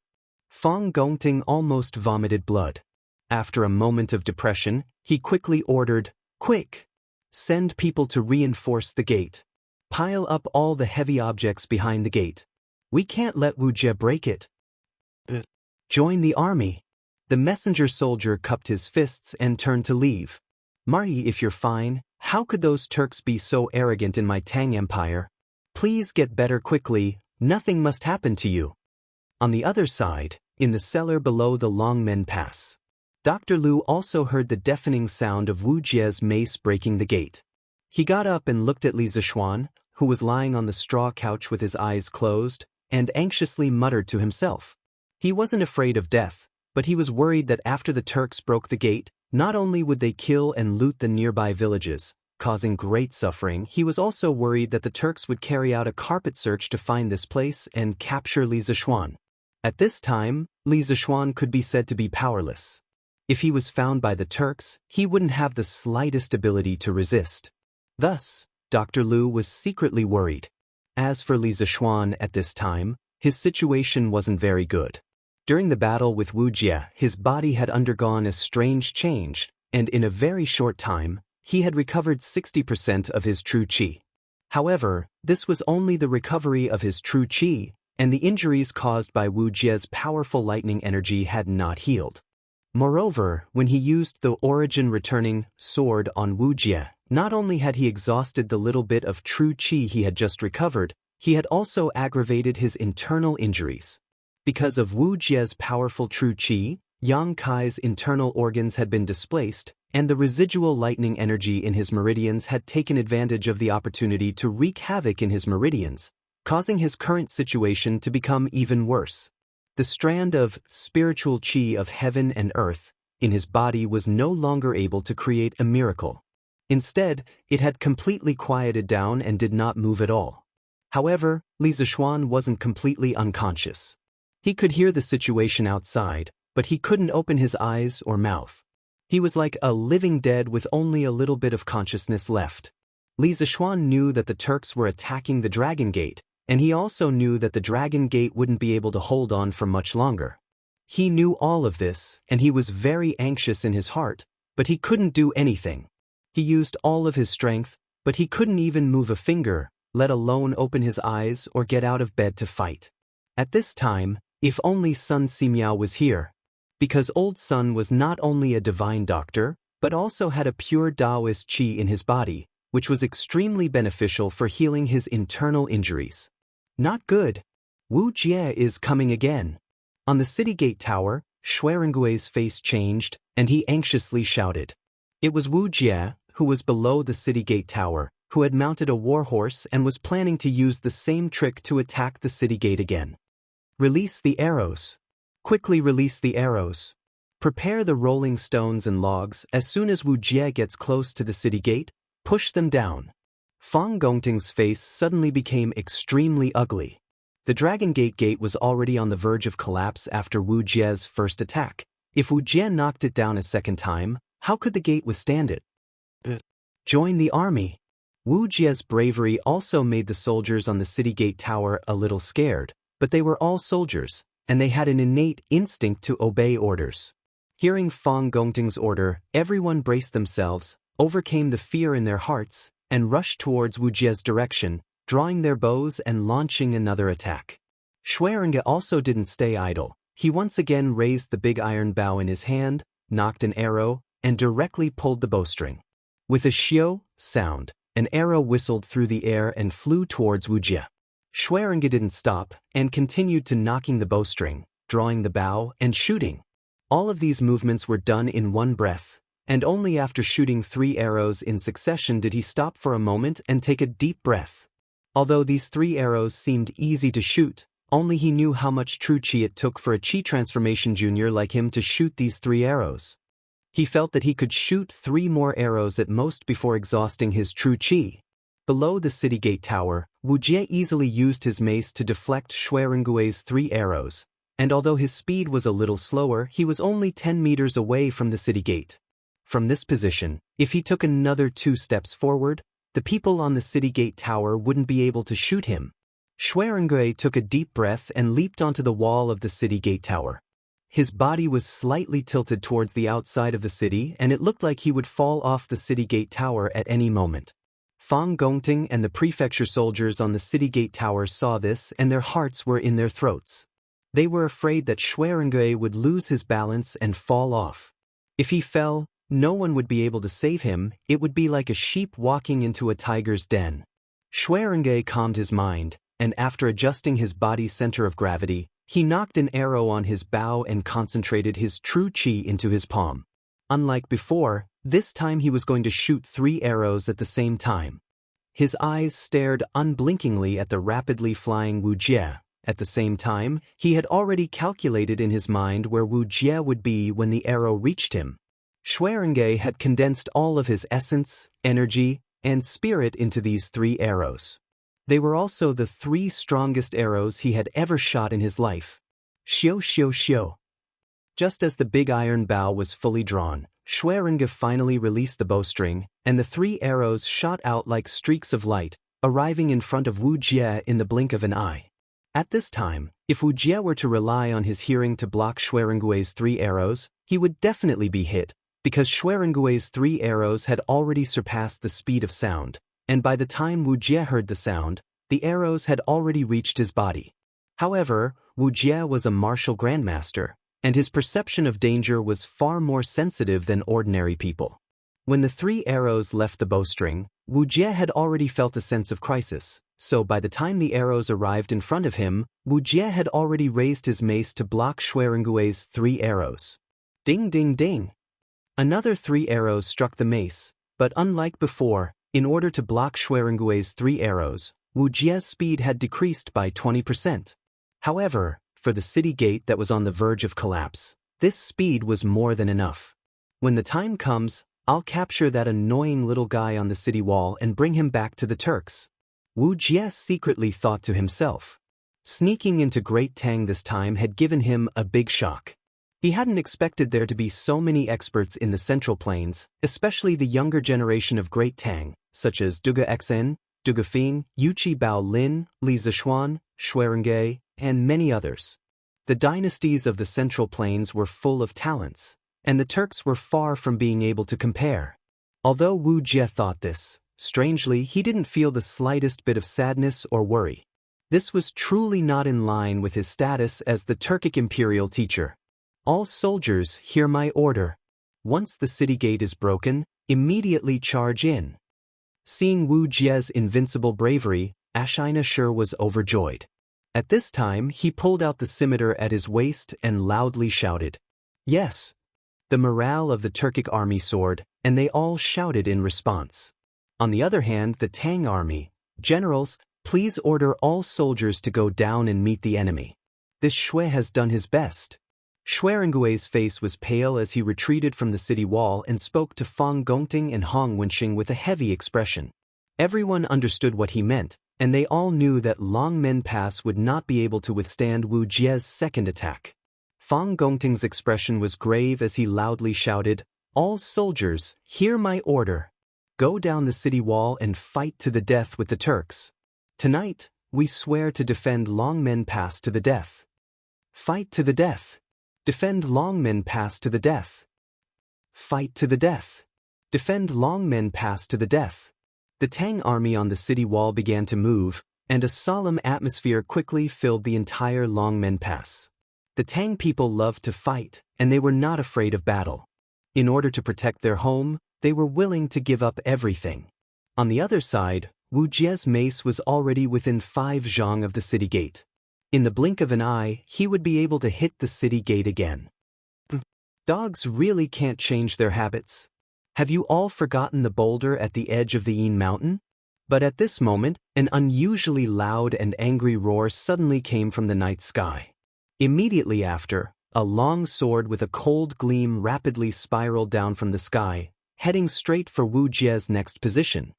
Fang Gongting almost vomited blood. After a moment of depression, he quickly ordered, "Quick! Send people to reinforce the gate. Pile up all the heavy objects behind the gate. We can't let Wu Jie break it. Join the army." The messenger soldier cupped his fists and turned to leave. "Maryi, if you're fine, how could those Turks be so arrogant in my Tang Empire? Please get better quickly, nothing must happen to you." On the other side, in the cellar below the Longmen Pass, Dr. Lu also heard the deafening sound of Wu Jie's mace breaking the gate. He got up and looked at Li Zixuan, who was lying on the straw couch with his eyes closed, and anxiously muttered to himself. He wasn't afraid of death, but he was worried that after the Turks broke the gate, not only would they kill and loot the nearby villages, causing great suffering, he was also worried that the Turks would carry out a carpet search to find this place and capture Li Zixuan. At this time, Li Zixuan could be said to be powerless. If he was found by the Turks, he wouldn't have the slightest ability to resist. Thus, Dr. Lu was secretly worried. As for Li Zixuan at this time, his situation wasn't very good. During the battle with Wu Jie, his body had undergone a strange change, and in a very short time, he had recovered 60% of his true qi. However, this was only the recovery of his true qi, and the injuries caused by Wu Jie's powerful lightning energy had not healed. Moreover, when he used the origin-returning sword on Wu Jie, not only had he exhausted the little bit of true qi he had just recovered, he had also aggravated his internal injuries. Because of Wu Jie's powerful true qi, Yang Kai's internal organs had been displaced, and the residual lightning energy in his meridians had taken advantage of the opportunity to wreak havoc in his meridians, causing his current situation to become even worse. The strand of spiritual qi of heaven and earth in his body was no longer able to create a miracle. Instead, it had completely quieted down and did not move at all. However, Li Zixuan wasn't completely unconscious. He could hear the situation outside, but he couldn't open his eyes or mouth. He was like a living dead with only a little bit of consciousness left. Li Zishuan knew that the Turks were attacking the Dragon Gate, and he also knew that the Dragon Gate wouldn't be able to hold on for much longer. He knew all of this, and he was very anxious in his heart, but he couldn't do anything. He used all of his strength, but he couldn't even move a finger, let alone open his eyes or get out of bed to fight. At this time, if only Sun Simiao was here. Because Old Sun was not only a divine doctor, but also had a pure Daoist qi in his body, which was extremely beneficial for healing his internal injuries. Not good. Wu Jie is coming again. On the city gate tower, Xuerengui's face changed, and he anxiously shouted. It was Wu Jie, who was below the city gate tower, who had mounted a warhorse and was planning to use the same trick to attack the city gate again. Release the arrows. Quickly release the arrows. Prepare the rolling stones and logs. As soon as Wu Jie gets close to the city gate, push them down. Fang Gongting's face suddenly became extremely ugly. The Dragon Gate was already on the verge of collapse after Wu Jie's first attack. If Wu Jie knocked it down a second time, how could the gate withstand it? Join the army. Wu Jie's bravery also made the soldiers on the city gate tower a little scared, but they were all soldiers, and they had an innate instinct to obey orders. Hearing Fang Gongting's order, everyone braced themselves, overcame the fear in their hearts, and rushed towards Wu Jie's direction, drawing their bows and launching another attack. Xuerengue also didn't stay idle. He once again raised the big iron bow in his hand, knocked an arrow, and directly pulled the bowstring. With a xiao sound, an arrow whistled through the air and flew towards Wu Jie. Xuerengue didn't stop and continued to knocking the bowstring, drawing the bow, and shooting. All of these movements were done in one breath, and only after shooting 3 arrows in succession did he stop for a moment and take a deep breath. Although these 3 arrows seemed easy to shoot, only he knew how much true chi it took for a chi transformation junior like him to shoot these 3 arrows. He felt that he could shoot 3 more arrows at most before exhausting his true chi. Below the city gate tower, Wu Jie easily used his mace to deflect Xuerengui's 3 arrows, and although his speed was a little slower, he was only 10 meters away from the city gate. From this position, if he took another 2 steps forward, the people on the city gate tower wouldn't be able to shoot him. Xuerengui took a deep breath and leaped onto the wall of the city gate tower. His body was slightly tilted towards the outside of the city, and it looked like he would fall off the city gate tower at any moment. Fang Gongting and the prefecture soldiers on the city gate tower saw this, and their hearts were in their throats. They were afraid that Xuerengui would lose his balance and fall off. If he fell, no one would be able to save him. It would be like a sheep walking into a tiger's den. Xuerengui calmed his mind, and after adjusting his body's center of gravity, he knocked an arrow on his bow and concentrated his true chi into his palm. Unlike before, this time he was going to shoot 3 arrows at the same time. His eyes stared unblinkingly at the rapidly flying Wu Jie. At the same time, he had already calculated in his mind where Wu Jie would be when the arrow reached him. Xuerengui had condensed all of his essence, energy, and spirit into these 3 arrows. They were also the 3 strongest arrows he had ever shot in his life. Xiao xiao xiao. Just as the big iron bow was fully drawn, Xuerengui finally released the bowstring, and the 3 arrows shot out like streaks of light, arriving in front of Wu Jie in the blink of an eye. At this time, if Wu Jie were to rely on his hearing to block Xuerengui's 3 arrows, he would definitely be hit, because Xuerengui's 3 arrows had already surpassed the speed of sound, and by the time Wu Jie heard the sound, the arrows had already reached his body. However, Wu Jie was a martial grandmaster, and his perception of danger was far more sensitive than ordinary people. When the 3 arrows left the bowstring, Wu Jie had already felt a sense of crisis, so by the time the arrows arrived in front of him, Wu Jie had already raised his mace to block Xuerengui's 3 arrows. Ding ding ding! Another 3 arrows struck the mace, but unlike before, in order to block Xuerengui's 3 arrows, Wu Jie's speed had decreased by 20%. However, for the city gate that was on the verge of collapse, this speed was more than enough. When the time comes, I'll capture that annoying little guy on the city wall and bring him back to the Turks. Wu Jie secretly thought to himself. Sneaking into Great Tang this time had given him a big shock. He hadn't expected there to be so many experts in the Central Plains, especially the younger generation of Great Tang, such as Duga Xen, Duga Fing, Yuqi Bao Lin, Li Zishuan, Shuerengge, and many others. The dynasties of the Central Plains were full of talents, and the Turks were far from being able to compare. Although Wu Jie thought this, strangely he didn't feel the slightest bit of sadness or worry. This was truly not in line with his status as the Turkic imperial teacher. All soldiers, hear my order. Once the city gate is broken, immediately charge in. Seeing Wu Jie's invincible bravery, Xianxia was overjoyed. At this time he pulled out the scimitar at his waist and loudly shouted, "Yes!" The morale of the Turkic army soared, and they all shouted in response. On the other hand, the Tang army, "Generals, please order all soldiers to go down and meet the enemy. This Shui has done his best." Shuerenggue's face was pale as he retreated from the city wall and spoke to Fang Gongting and Hong Wenxing with a heavy expression. Everyone understood what he meant, and they all knew that Longmen Pass would not be able to withstand Wu Jie's second attack. Fang Gongting's expression was grave as he loudly shouted, "All soldiers, hear my order. Go down the city wall and fight to the death with the Turks. Tonight, we swear to defend Longmen Pass to the death. Fight to the death. Defend Longmen Pass to the death. Fight to the death. Defend Longmen Pass to the death." The Tang army on the city wall began to move, and a solemn atmosphere quickly filled the entire Longmen Pass. The Tang people loved to fight, and they were not afraid of battle. In order to protect their home, they were willing to give up everything. On the other side, Wu Jie's mace was already within 5 zhang of the city gate. In the blink of an eye, he would be able to hit the city gate again. Dogs really can't change their habits. Have you all forgotten the boulder at the edge of the Yin Mountain? But at this moment, an unusually loud and angry roar suddenly came from the night sky. Immediately after, a long sword with a cold gleam rapidly spiraled down from the sky, heading straight for Wu Jie's next position.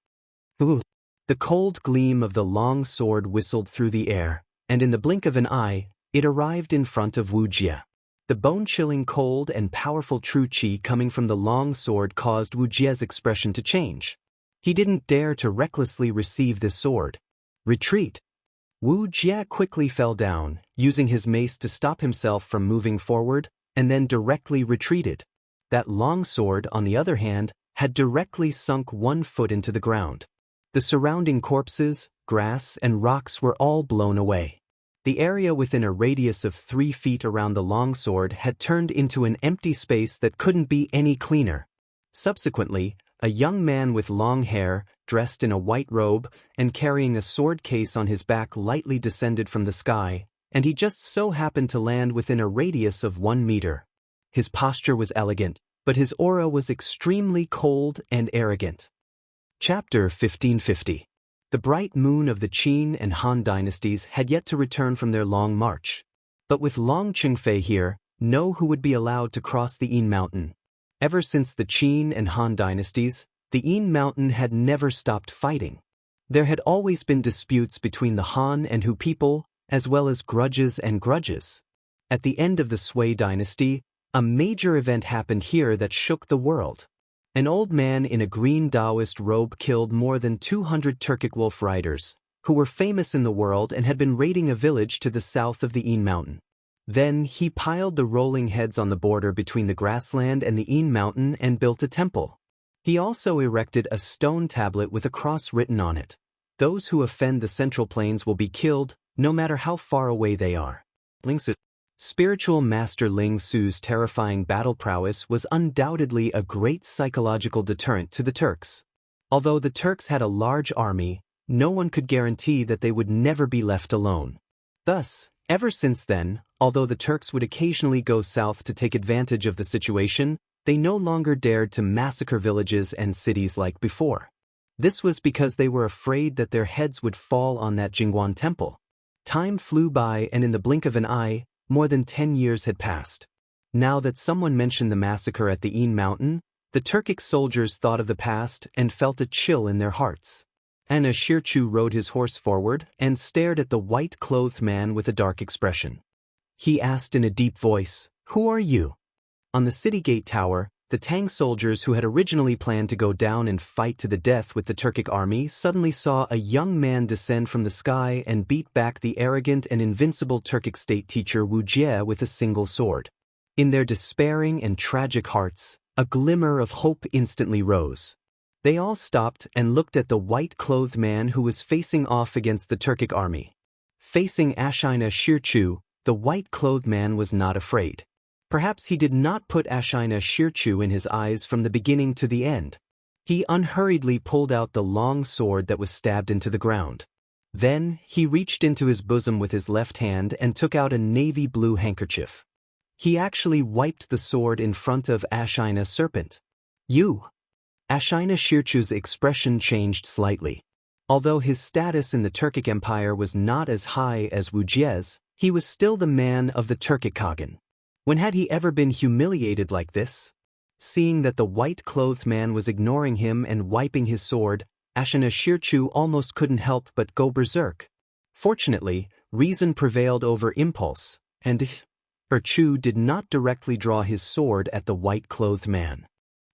Ooh! The cold gleam of the long sword whistled through the air, and in the blink of an eye, it arrived in front of Wu Jie. The bone-chilling cold and powerful true qi coming from the long sword caused Wu Jie's expression to change. He didn't dare to recklessly receive this sword. Retreat! Wu Jie quickly fell down, using his mace to stop himself from moving forward, and then directly retreated. That long sword, on the other hand, had directly sunk 1 foot into the ground. The surrounding corpses, grass, and rocks were all blown away. The area within a radius of 3 feet around the longsword had turned into an empty space that couldn't be any cleaner. Subsequently, a young man with long hair, dressed in a white robe, and carrying a sword case on his back lightly descended from the sky, and he just so happened to land within a radius of 1 meter. His posture was elegant, but his aura was extremely cold and arrogant. Chapter 1550. The bright moon of the Qin and Han dynasties had yet to return from their long march. But with Long Qingfei here, no who would be allowed to cross the Yin Mountain. Ever since the Qin and Han dynasties, the Yin Mountain had never stopped fighting. There had always been disputes between the Han and Hu people, as well as grudges and grudges. At the end of the Sui dynasty, a major event happened here that shook the world. An old man in a green Daoist robe killed more than 200 Turkic wolf riders, who were famous in the world and had been raiding a village to the south of the Yin Mountain. Then he piled the rolling heads on the border between the grassland and the Yin Mountain and built a temple. He also erected a stone tablet with a cross written on it. Those who offend the Central Plains will be killed, no matter how far away they are. Spiritual Master Ling Su's terrifying battle prowess was undoubtedly a great psychological deterrent to the Turks. Although the Turks had a large army, no one could guarantee that they would never be left alone. Thus, ever since then, although the Turks would occasionally go south to take advantage of the situation, they no longer dared to massacre villages and cities like before. This was because they were afraid that their heads would fall on that Jingguan temple. Time flew by, and in the blink of an eye, more than 10 years had passed. Now that someone mentioned the massacre at the Yin Mountain, the Turkic soldiers thought of the past and felt a chill in their hearts. Anna Shirchu rode his horse forward and stared at the white-clothed man with a dark expression. He asked in a deep voice, Who are you? On the city gate tower, the Tang soldiers who had originally planned to go down and fight to the death with the Turkic army suddenly saw a young man descend from the sky and beat back the arrogant and invincible Turkic state teacher Wuxia with a single sword. In their despairing and tragic hearts, a glimmer of hope instantly rose. They all stopped and looked at the white-clothed man who was facing off against the Turkic army. Facing Ashina Shirchu, the white-clothed man was not afraid. Perhaps he did not put Ashina Shirchu in his eyes from the beginning to the end. He unhurriedly pulled out the long sword that was stabbed into the ground. Then, he reached into his bosom with his left hand and took out a navy blue handkerchief. He actually wiped the sword in front of Ashina Serpent. You! Ashina Shirchu's expression changed slightly. Although his status in the Turkic Empire was not as high as Wujia's, he was still the man of the Turkic Khagan. When had he ever been humiliated like this? Seeing that the white-clothed man was ignoring him and wiping his sword, Ashina Shirchu almost couldn't help but go berserk. Fortunately, reason prevailed over impulse, and Shirchu did not directly draw his sword at the white-clothed man.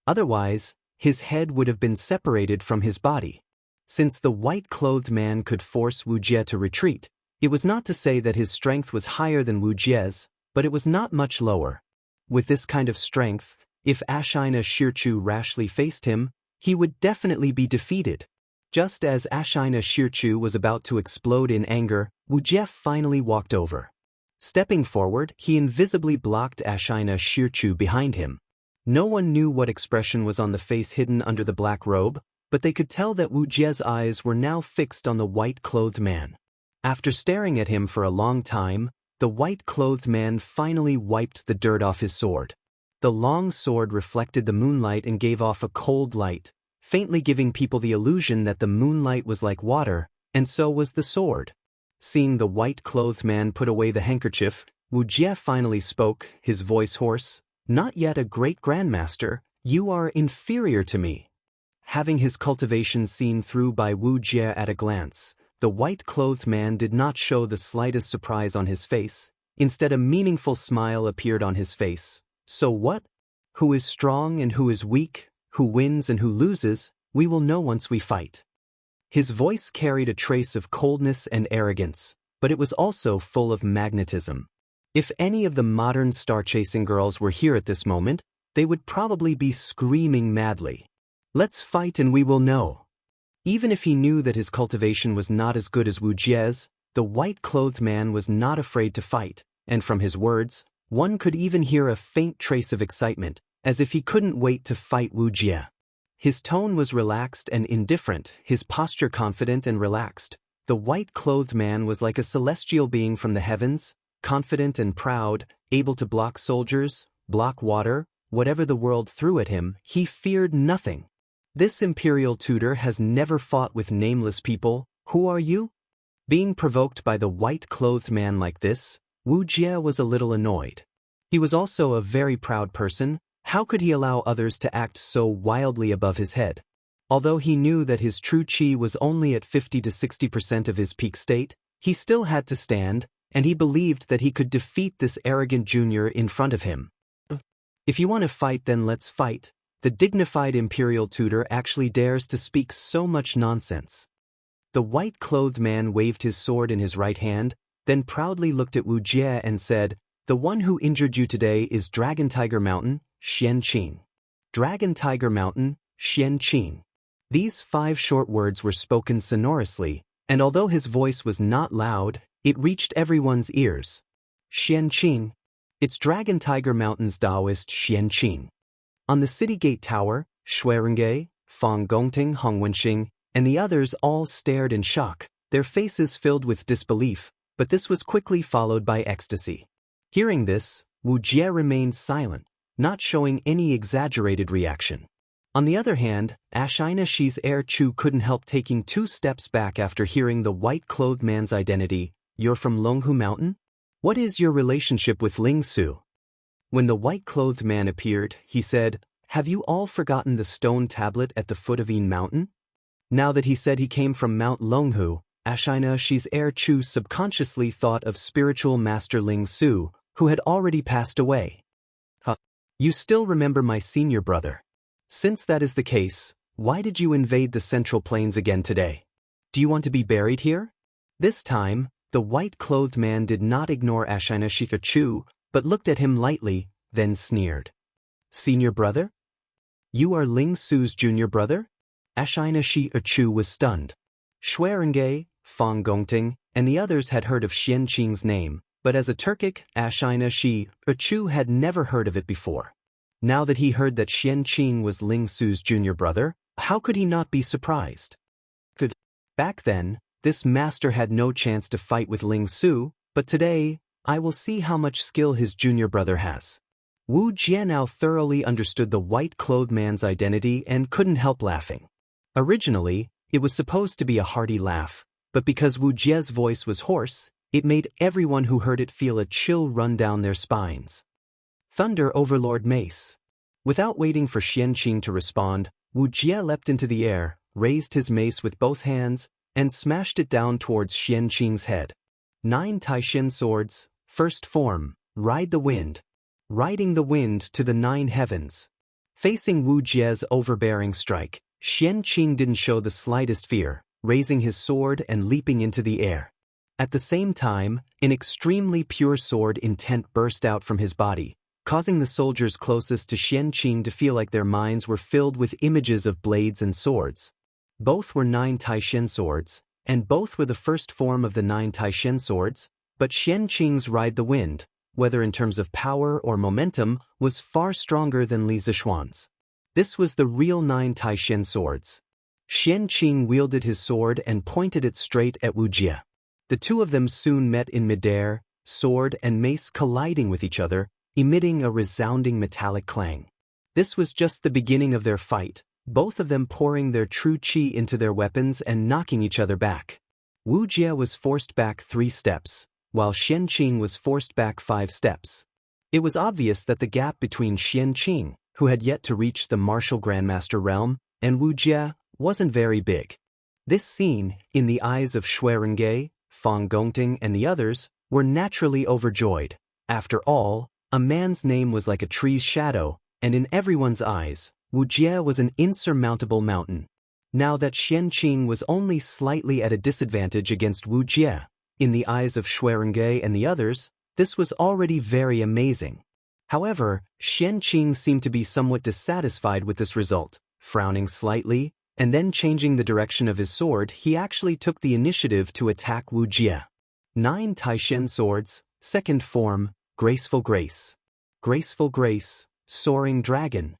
Otherwise, his head would have been separated from his body. Since the white-clothed man could force Wujie to retreat, it was not to say that his strength was higher than Wujie's, but it was not much lower. With this kind of strength, if Ashina Shirchu rashly faced him, he would definitely be defeated. Just as Ashina Shirchu was about to explode in anger, Wujie finally walked over. Stepping forward, he invisibly blocked Ashina Shirchu behind him. No one knew what expression was on the face hidden under the black robe, but they could tell that Wujie's eyes were now fixed on the white-clothed man. After staring at him for a long time, the white-clothed man finally wiped the dirt off his sword. The long sword reflected the moonlight and gave off a cold light, faintly giving people the illusion that the moonlight was like water, and so was the sword. Seeing the white-clothed man put away the handkerchief, Wujie finally spoke, his voice hoarse. Not yet a great grandmaster, you are inferior to me. Having his cultivation seen through by Wujie at a glance, the white-clothed man did not show the slightest surprise on his face. Instead, a meaningful smile appeared on his face. So what? Who is strong and who is weak, who wins and who loses, we will know once we fight. His voice carried a trace of coldness and arrogance, but it was also full of magnetism. If any of the modern star-chasing girls were here at this moment, they would probably be screaming madly. Let's fight and we will know. Even if he knew that his cultivation was not as good as Wujie's, the white-clothed man was not afraid to fight, and from his words, one could even hear a faint trace of excitement, as if he couldn't wait to fight Wujie. His tone was relaxed and indifferent, his posture confident and relaxed. The white-clothed man was like a celestial being from the heavens, confident and proud, able to block soldiers, block water, whatever the world threw at him, he feared nothing. This imperial tutor has never fought with nameless people. Who are you? Being provoked by the white-clothed man like this, Wujie was a little annoyed. He was also a very proud person. How could he allow others to act so wildly above his head? Although he knew that his true chi was only at 50 to 60% of his peak state, he still had to stand, and he believed that he could defeat this arrogant junior in front of him. If you want to fight, then let's fight. The dignified imperial tutor actually dares to speak so much nonsense. The white-clothed man waved his sword in his right hand, then proudly looked at Wujie and said, "The one who injured you today is Dragon Tiger Mountain, Xianxia. Dragon Tiger Mountain, Xianxia." These 5 short words were spoken sonorously, and although his voice was not loud, it reached everyone's ears. Xianxia. It's Dragon Tiger Mountain's Daoist Xianxia. On the city gate tower, Shuirenge, Fang Gongting, Hong Wenxing, and the others all stared in shock, their faces filled with disbelief, but this was quickly followed by ecstasy. Hearing this, Wujie remained silent, not showing any exaggerated reaction. On the other hand, Ashina Shirchu couldn't help taking 2 steps back after hearing the white-clothed man's identity. You're from Longhu Mountain? What is your relationship with Ling Su? When the white-clothed man appeared, he said, "Have you all forgotten the stone tablet at the foot of Yin Mountain?" Now that he said he came from Mount Longhu, Ashina Shirchu subconsciously thought of spiritual master Ling Su, who had already passed away. You still remember my senior brother. Since that is the case, why did you invade the Central Plains again today? Do you want to be buried here? This time, the white-clothed man did not ignore Xianxia Chu, but looked at him lightly, then sneered. Senior brother? You are Ling Su's junior brother? Xianxia Chu was stunned. Xuerengei, Fang Gongting, and the others had heard of Xianqing's name, but as a Turkic, Xianxia Chu had never heard of it before. Now that he heard that Xianqing was Ling Su's junior brother, how could he not be surprised? Back then, this master had no chance to fight with Ling Su, but today, I will see how much skill his junior brother has. Wu Jie now thoroughly understood the white-clothed man's identity and couldn't help laughing. Originally, it was supposed to be a hearty laugh, but because Wu Jie's voice was hoarse, it made everyone who heard it feel a chill run down their spines. Thunder Overlord Mace. Without waiting for Xianqing to respond, Wu Jie leapt into the air, raised his mace with both hands, and smashed it down towards Xianqing's head. 9 Taishan swords, first form, ride the wind. Riding the wind to the 9 heavens. Facing Wu Jie's overbearing strike, Xianqing didn't show the slightest fear, raising his sword and leaping into the air. At the same time, an extremely pure sword intent burst out from his body, causing the soldiers closest to Xianqing to feel like their minds were filled with images of blades and swords. Both were 9 Taishan swords, and both were the first form of the 9 Taishan swords, but Xianqing's Ride the Wind, whether in terms of power or momentum, was far stronger than Li Zishuan's. This was the real 9 Taishan swords. Xianqing wielded his sword and pointed it straight at Wu Jie. The two of them soon met in midair, sword and mace colliding with each other, emitting a resounding metallic clang. This was just the beginning of their fight, both of them pouring their true qi into their weapons and knocking each other back. Wu Jie was forced back 3 steps, while Xianqing was forced back 5 steps. It was obvious that the gap between Xianqing, who had yet to reach the martial grandmaster realm, and Wu Jie wasn't very big. This scene, in the eyes of Xuerengei, Fang Gongting and the others, were naturally overjoyed. After all, a man's name was like a tree's shadow, and in everyone's eyes, Wu Jie was an insurmountable mountain. Now that Xianqing was only slightly at a disadvantage against Wu Jie, in the eyes of Xuerengei and the others, this was already very amazing. However, Xianqing seemed to be somewhat dissatisfied with this result, frowning slightly, and then changing the direction of his sword, he actually took the initiative to attack Wu Jie. 9 Taishan swords, second form, Graceful Grace. Graceful Grace, Soaring Dragon.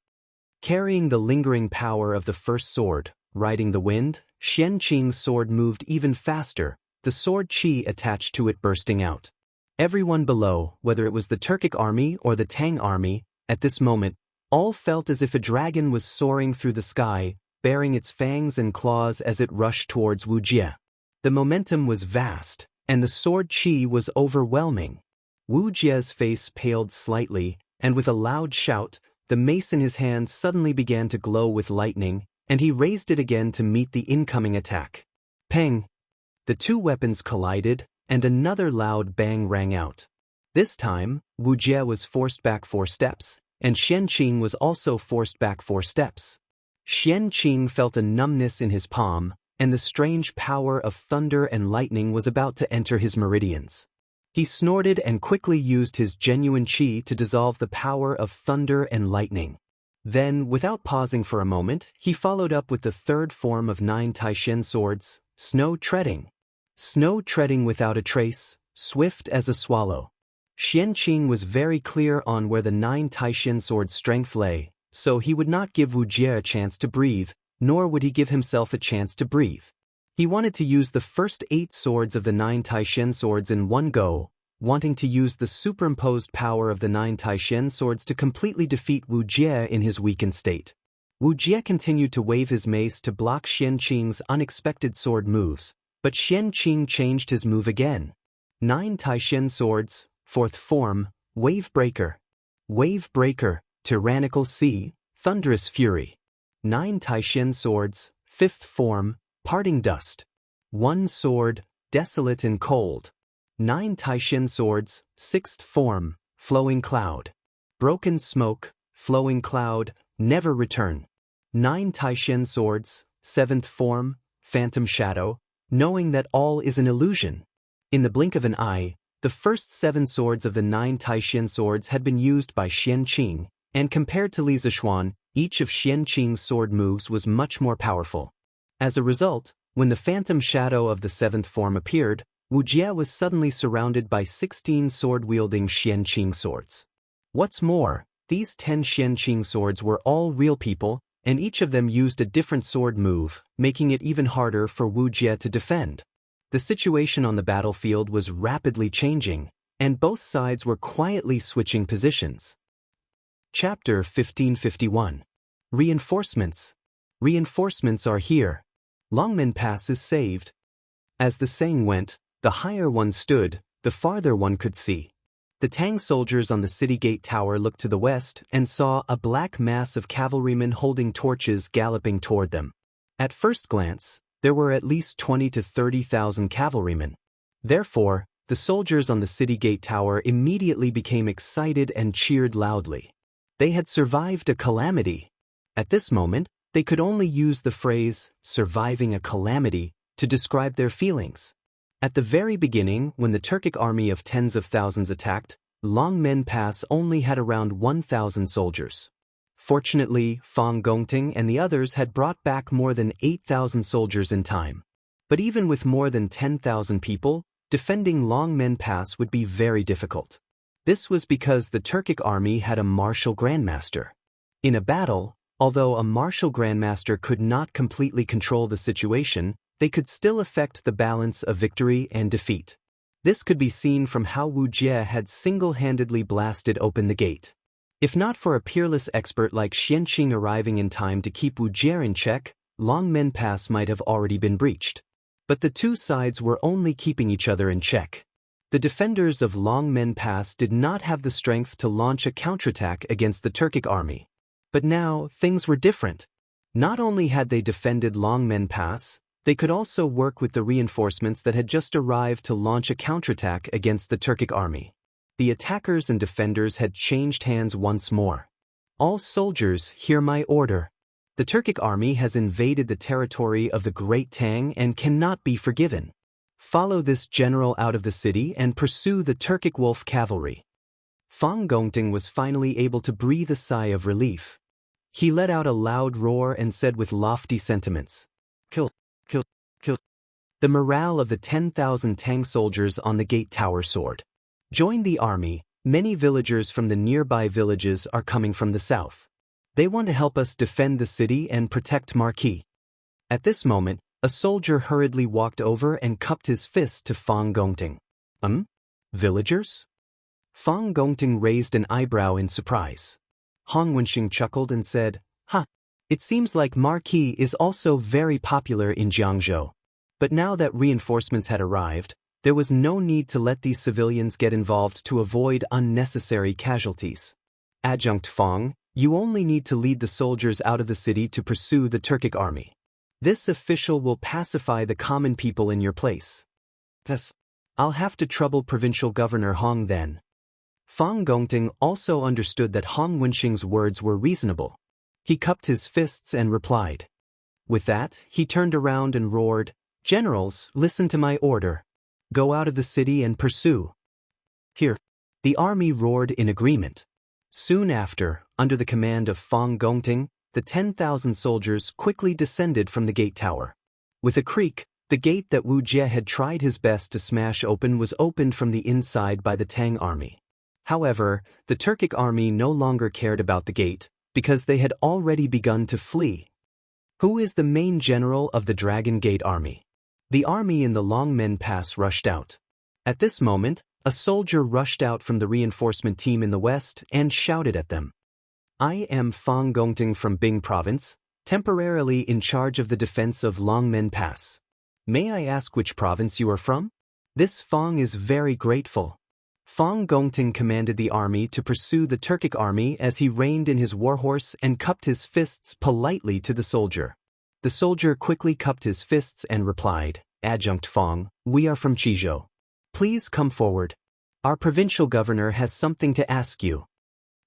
Carrying the lingering power of the first sword, riding the wind, Xianqing's sword moved even faster, the sword qi attached to it bursting out. Everyone below, whether it was the Turkic army or the Tang army, at this moment, all felt as if a dragon was soaring through the sky, baring its fangs and claws as it rushed towards Wu Jie. The momentum was vast, and the sword qi was overwhelming. Wu Jie's face paled slightly, and with a loud shout, the mace in his hand suddenly began to glow with lightning, and he raised it again to meet the incoming attack. Peng! The two weapons collided, and another loud bang rang out. This time, Wu Jie was forced back 4 steps, and Xianqing was also forced back 4 steps. Xianqing felt a numbness in his palm, and the strange power of thunder and lightning was about to enter his meridians. He snorted and quickly used his genuine qi to dissolve the power of thunder and lightning. Then, without pausing for a moment, he followed up with the third form of 9 Taishan swords, Snow Treading. Snow treading without a trace, swift as a swallow. Xianqing was very clear on where the 9 Taishan sword's strength lay, so he would not give Wu Jie a chance to breathe, nor would he give himself a chance to breathe. He wanted to use the first 8 swords of the 9 Taishan swords in one go, wanting to use the superimposed power of the 9 Taishan swords to completely defeat Wu Jie in his weakened state. Wu Jie continued to wave his mace to block Xianqing's unexpected sword moves, but Xianqing changed his move again. 9 Taishan swords, fourth form, Wave Breaker. Wave Breaker, Tyrannical Sea, Thunderous Fury. 9 Taishan swords, fifth form, Parting Dust. 1 sword, Desolate and Cold. 9 Taishan swords, sixth form, Flowing Cloud. Broken Smoke, flowing cloud, never return. 9 Taishen swords, 7th form, phantom shadow, knowing that all is an illusion. In the blink of an eye, the first 7 swords of the 9 Taishen swords had been used by Xianqing, and compared to Li Zixuan, each of Xianqing's sword moves was much more powerful. As a result, when the phantom shadow of the 7th form appeared, Wuxia was suddenly surrounded by 16 sword-wielding Xianqing swords. What's more, these 10 Xianqing swords were all real people, and each of them used a different sword move, making it even harder for Wuxia to defend. The situation on the battlefield was rapidly changing, and both sides were quietly switching positions. Chapter 1551. Reinforcements. Reinforcements are here. Longmen Pass is saved. As the saying went, the higher one stood, the farther one could see. The Tang soldiers on the city gate tower looked to the west and saw a black mass of cavalrymen holding torches galloping toward them. At first glance, there were at least 20 to 30,000 cavalrymen. Therefore, the soldiers on the city gate tower immediately became excited and cheered loudly. They had survived a calamity. At this moment, they could only use the phrase, surviving a calamity, to describe their feelings. At the very beginning, when the Turkic army of tens of thousands attacked, Longmen Pass only had around 1,000 soldiers. Fortunately, Fang Gongting and the others had brought back more than 8,000 soldiers in time. But even with more than 10,000 people, defending Longmen Pass would be very difficult. This was because the Turkic army had a martial grandmaster. In a battle, although a martial grandmaster could not completely control the situation, they could still affect the balance of victory and defeat. This could be seen from how Wu Jie had single-handedly blasted open the gate. If not for a peerless expert like Xianqing arriving in time to keep Wu Jie in check, Longmen Pass might have already been breached. But the two sides were only keeping each other in check. The defenders of Longmen Pass did not have the strength to launch a counterattack against the Turkic army. But now, things were different. Not only had they defended Longmen Pass, they could also work with the reinforcements that had just arrived to launch a counterattack against the Turkic army. The attackers and defenders had changed hands once more. All soldiers, hear my order. The Turkic army has invaded the territory of the Great Tang and cannot be forgiven. Follow this general out of the city and pursue the Turkic wolf cavalry. Fang Gongting was finally able to breathe a sigh of relief. He let out a loud roar and said with lofty sentiments, "Kill, kill, kill." The morale of the 10,000 Tang soldiers on the gate tower soared. Join the army. Many villagers from the nearby villages are coming from the south. They want to help us defend the city and protect Marquis. At this moment, a soldier hurriedly walked over and cupped his fist to Fang Gongting. Villagers? Fang Gongting raised an eyebrow in surprise. Hong Wenxing chuckled and said, it seems like Marquis is also very popular in Jiangzhou. But now that reinforcements had arrived, there was no need to let these civilians get involved to avoid unnecessary casualties. Adjunct Fang, you only need to lead the soldiers out of the city to pursue the Turkic army. This official will pacify the common people in your place. Yes, I'll have to trouble Provincial Governor Hong then. Fang Gongting also understood that Hong Wenxing's words were reasonable. He cupped his fists and replied. With that, he turned around and roared, "Generals, listen to my order. Go out of the city and pursue." Here, the army roared in agreement. Soon after, under the command of Fang Gongting, the 10,000 soldiers quickly descended from the gate tower. With a creak, the gate that Wu Jie had tried his best to smash open was opened from the inside by the Tang army. However, the Turkic army no longer cared about the gate, because they had already begun to flee. Who is the main general of the Dragon Gate army? The army in the Longmen Pass rushed out. At this moment, a soldier rushed out from the reinforcement team in the west and shouted at them. I am Fang Gongting from Bing Province, temporarily in charge of the defense of Longmen Pass. May I ask which province you are from? This Fang is very grateful. Fang Gongting commanded the army to pursue the Turkic army as he reined in his warhorse and cupped his fists politely to the soldier. The soldier quickly cupped his fists and replied, Adjunct Fang, we are from Qizhou. Please come forward. Our provincial governor has something to ask you.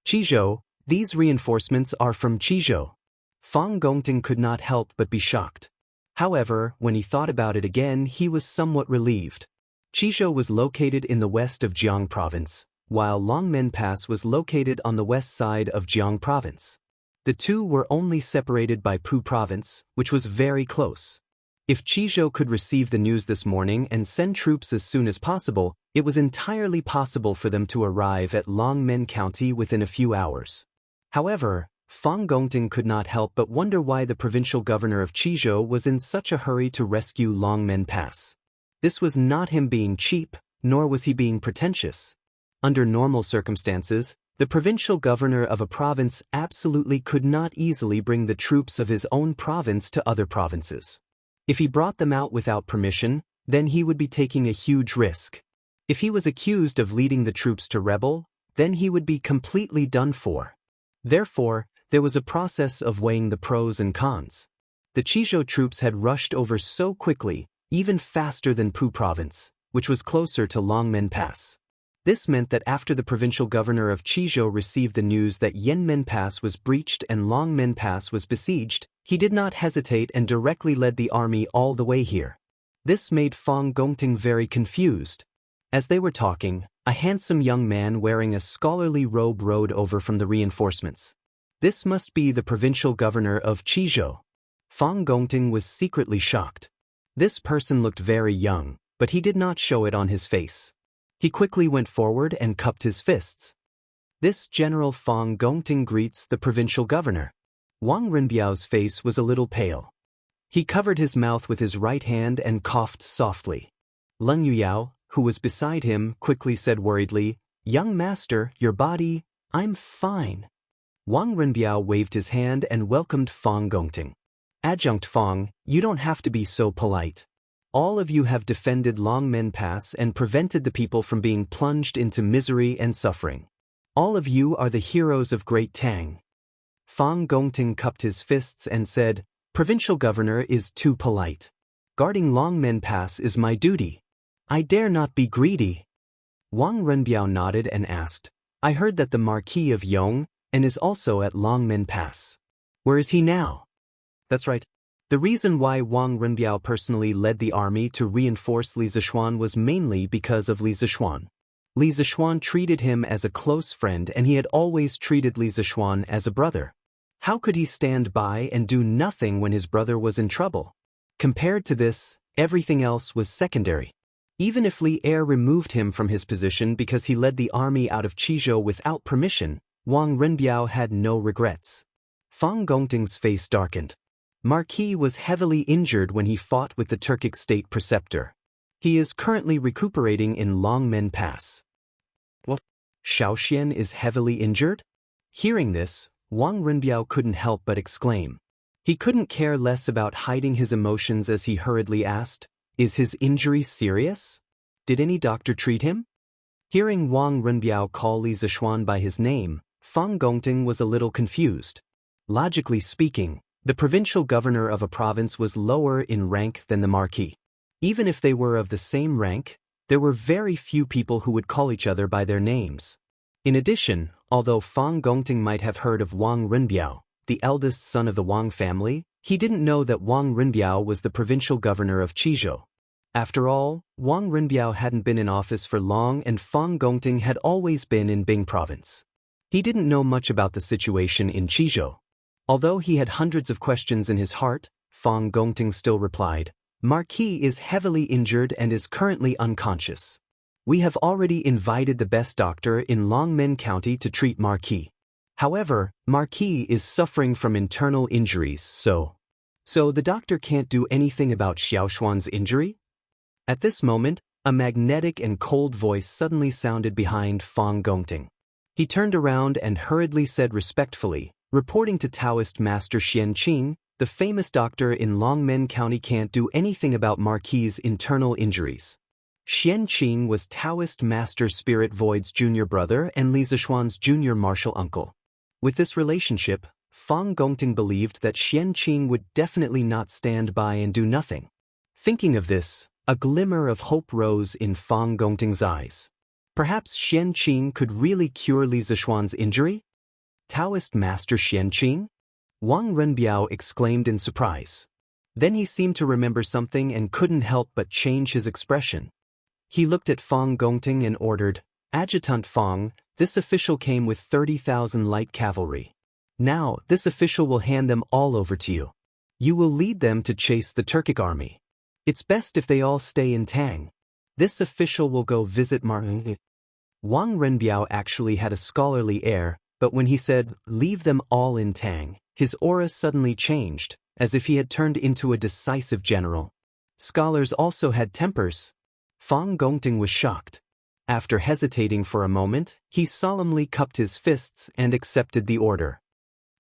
Qizhou, These reinforcements are from Qizhou. Fang Gongting could not help but be shocked. However, when he thought about it again, he was somewhat relieved. Qizhou was located in the west of Jiang Province, while Longmen Pass was located on the west side of Jiang Province. The two were only separated by Pu Province, which was very close. If Qizhou could receive the news this morning and send troops as soon as possible, it was entirely possible for them to arrive at Longmen County within a few hours. However, Fang Gongting could not help but wonder why the provincial governor of Qizhou was in such a hurry to rescue Longmen Pass. This was not him being cheap, nor was he being pretentious. Under normal circumstances, the provincial governor of a province absolutely could not easily bring the troops of his own province to other provinces. If he brought them out without permission, then he would be taking a huge risk. If he was accused of leading the troops to rebel, then he would be completely done for. Therefore, there was a process of weighing the pros and cons. The Qizhou troops had rushed over so quickly, even faster than Pu Province, which was closer to Longmen Pass. This meant that after the provincial governor of Qizhou received the news that Yanmen Pass was breached and Longmen Pass was besieged, he did not hesitate and directly led the army all the way here. This made Fang Gongting very confused. As they were talking, a handsome young man wearing a scholarly robe rode over from the reinforcements. This must be the provincial governor of Qizhou. Fang Gongting was secretly shocked. This person looked very young, but he did not show it on his face. He quickly went forward and cupped his fists. This General Fang Gongting greets the provincial governor. Wang Rinbiao's face was a little pale. He covered his mouth with his right hand and coughed softly. Leng Yuyao, who was beside him, quickly said worriedly, "Young master, your body, I'm fine." Wang Rinbiao waved his hand and welcomed Fang Gongting. "Adjunct Fang, you don't have to be so polite. All of you have defended Longmen Pass and prevented the people from being plunged into misery and suffering. All of you are the heroes of Great Tang." Fang Gongting cupped his fists and said, "Provincial governor is too polite. Guarding Longmen Pass is my duty. I dare not be greedy." Wang Renbiao nodded and asked, "I heard that the Marquis of Yong and is also at Longmen Pass. Where is he now?" "That's right." The reason why Wang Renbiao personally led the army to reinforce Li Zishuan was mainly because of Li Zishuan. Li Zishuan treated him as a close friend and he had always treated Li Zishuan as a brother. How could he stand by and do nothing when his brother was in trouble? Compared to this, everything else was secondary. Even if Li Er removed him from his position because he led the army out of Qizhou without permission, Wang Renbiao had no regrets. Fang Gongting's face darkened. Marquis was heavily injured when he fought with the Turkic state preceptor. He is currently recuperating in Longmen Pass. What? Xiaoxian is heavily injured? Hearing this, Wang Renbiao couldn't help but exclaim. He couldn't care less about hiding his emotions as he hurriedly asked, "Is his injury serious? Did any doctor treat him?" Hearing Wang Renbiao call Li Zishuan by his name, Fang Gongting was a little confused. Logically speaking, the provincial governor of a province was lower in rank than the marquis. Even if they were of the same rank, there were very few people who would call each other by their names. In addition, although Fang Gongting might have heard of Wang Renbiao, the eldest son of the Wang family, he didn't know that Wang Renbiao was the provincial governor of Qizhou. After all, Wang Renbiao hadn't been in office for long and Fang Gongting had always been in Bing province. He didn't know much about the situation in Qizhou. Although he had hundreds of questions in his heart, Fang Gongting still replied, "Marquis is heavily injured and is currently unconscious. We have already invited the best doctor in Longmen County to treat Marquis. However, Marquis is suffering from internal injuries, so the doctor can't do anything about Xiaoshuan's injury?" At this moment, a magnetic and cold voice suddenly sounded behind Fang Gongting. He turned around and hurriedly said respectfully, "Reporting to Daoist Master Xianqing, the famous doctor in Longmen County can't do anything about Marquis' internal injuries." Xianqing was Daoist Master Spirit Void's junior brother and Li Zishuan's junior martial uncle. With this relationship, Fang Gongting believed that Xianqing would definitely not stand by and do nothing. Thinking of this, a glimmer of hope rose in Fang Gongting's eyes. Perhaps Xianqing could really cure Li Zishuan's injury? Taoist Master Xianxia? Wang Renbiao exclaimed in surprise. Then he seemed to remember something and couldn't help but change his expression. He looked at Fang Gongting and ordered, "Adjutant Fang, this official came with 30,000 light cavalry. Now, this official will hand them all over to you. You will lead them to chase the Turkic army. It's best if they all stay in Tang. This official will go visit Wang Renbiao actually had a scholarly air, but when he said, "Leave them all in Tang," his aura suddenly changed, as if he had turned into a decisive general. Scholars also had tempers. Fang Gongting was shocked. After hesitating for a moment, he solemnly cupped his fists and accepted the order.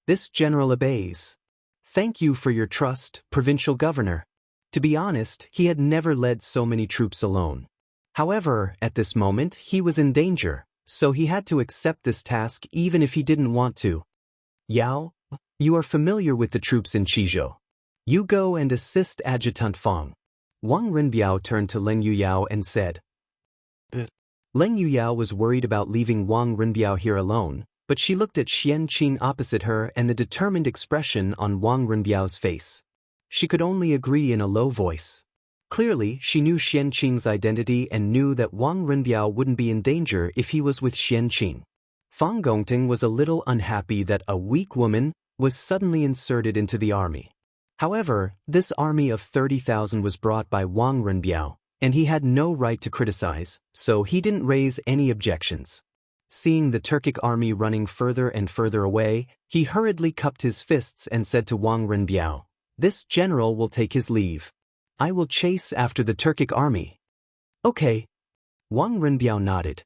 This general obeys. Thank you for your trust, provincial governor. To be honest, he had never led so many troops alone. However, at this moment, he was in danger, so he had to accept this task even if he didn't want to. Yao, you are familiar with the troops in Qizhou. You go and assist Adjutant Fang. Wang Renbiao turned to Leng Yuyao and said. Leng Yuyao was worried about leaving Wang Renbiao here alone, but she looked at Xianxia opposite her and the determined expression on Wang Renbiao's face. She could only agree in a low voice. Clearly, she knew Xianxia's identity and knew that Wang Renbiao wouldn't be in danger if he was with Xianxia. Fang Gongting was a little unhappy that a weak woman was suddenly inserted into the army. However, this army of 30,000 was brought by Wang Renbiao, and he had no right to criticize, so he didn't raise any objections. Seeing the Turkic army running further and further away, he hurriedly cupped his fists and said to Wang Renbiao, "This general will take his leave. I will chase after the Turkic army." "Okay." Wang Renbiao nodded.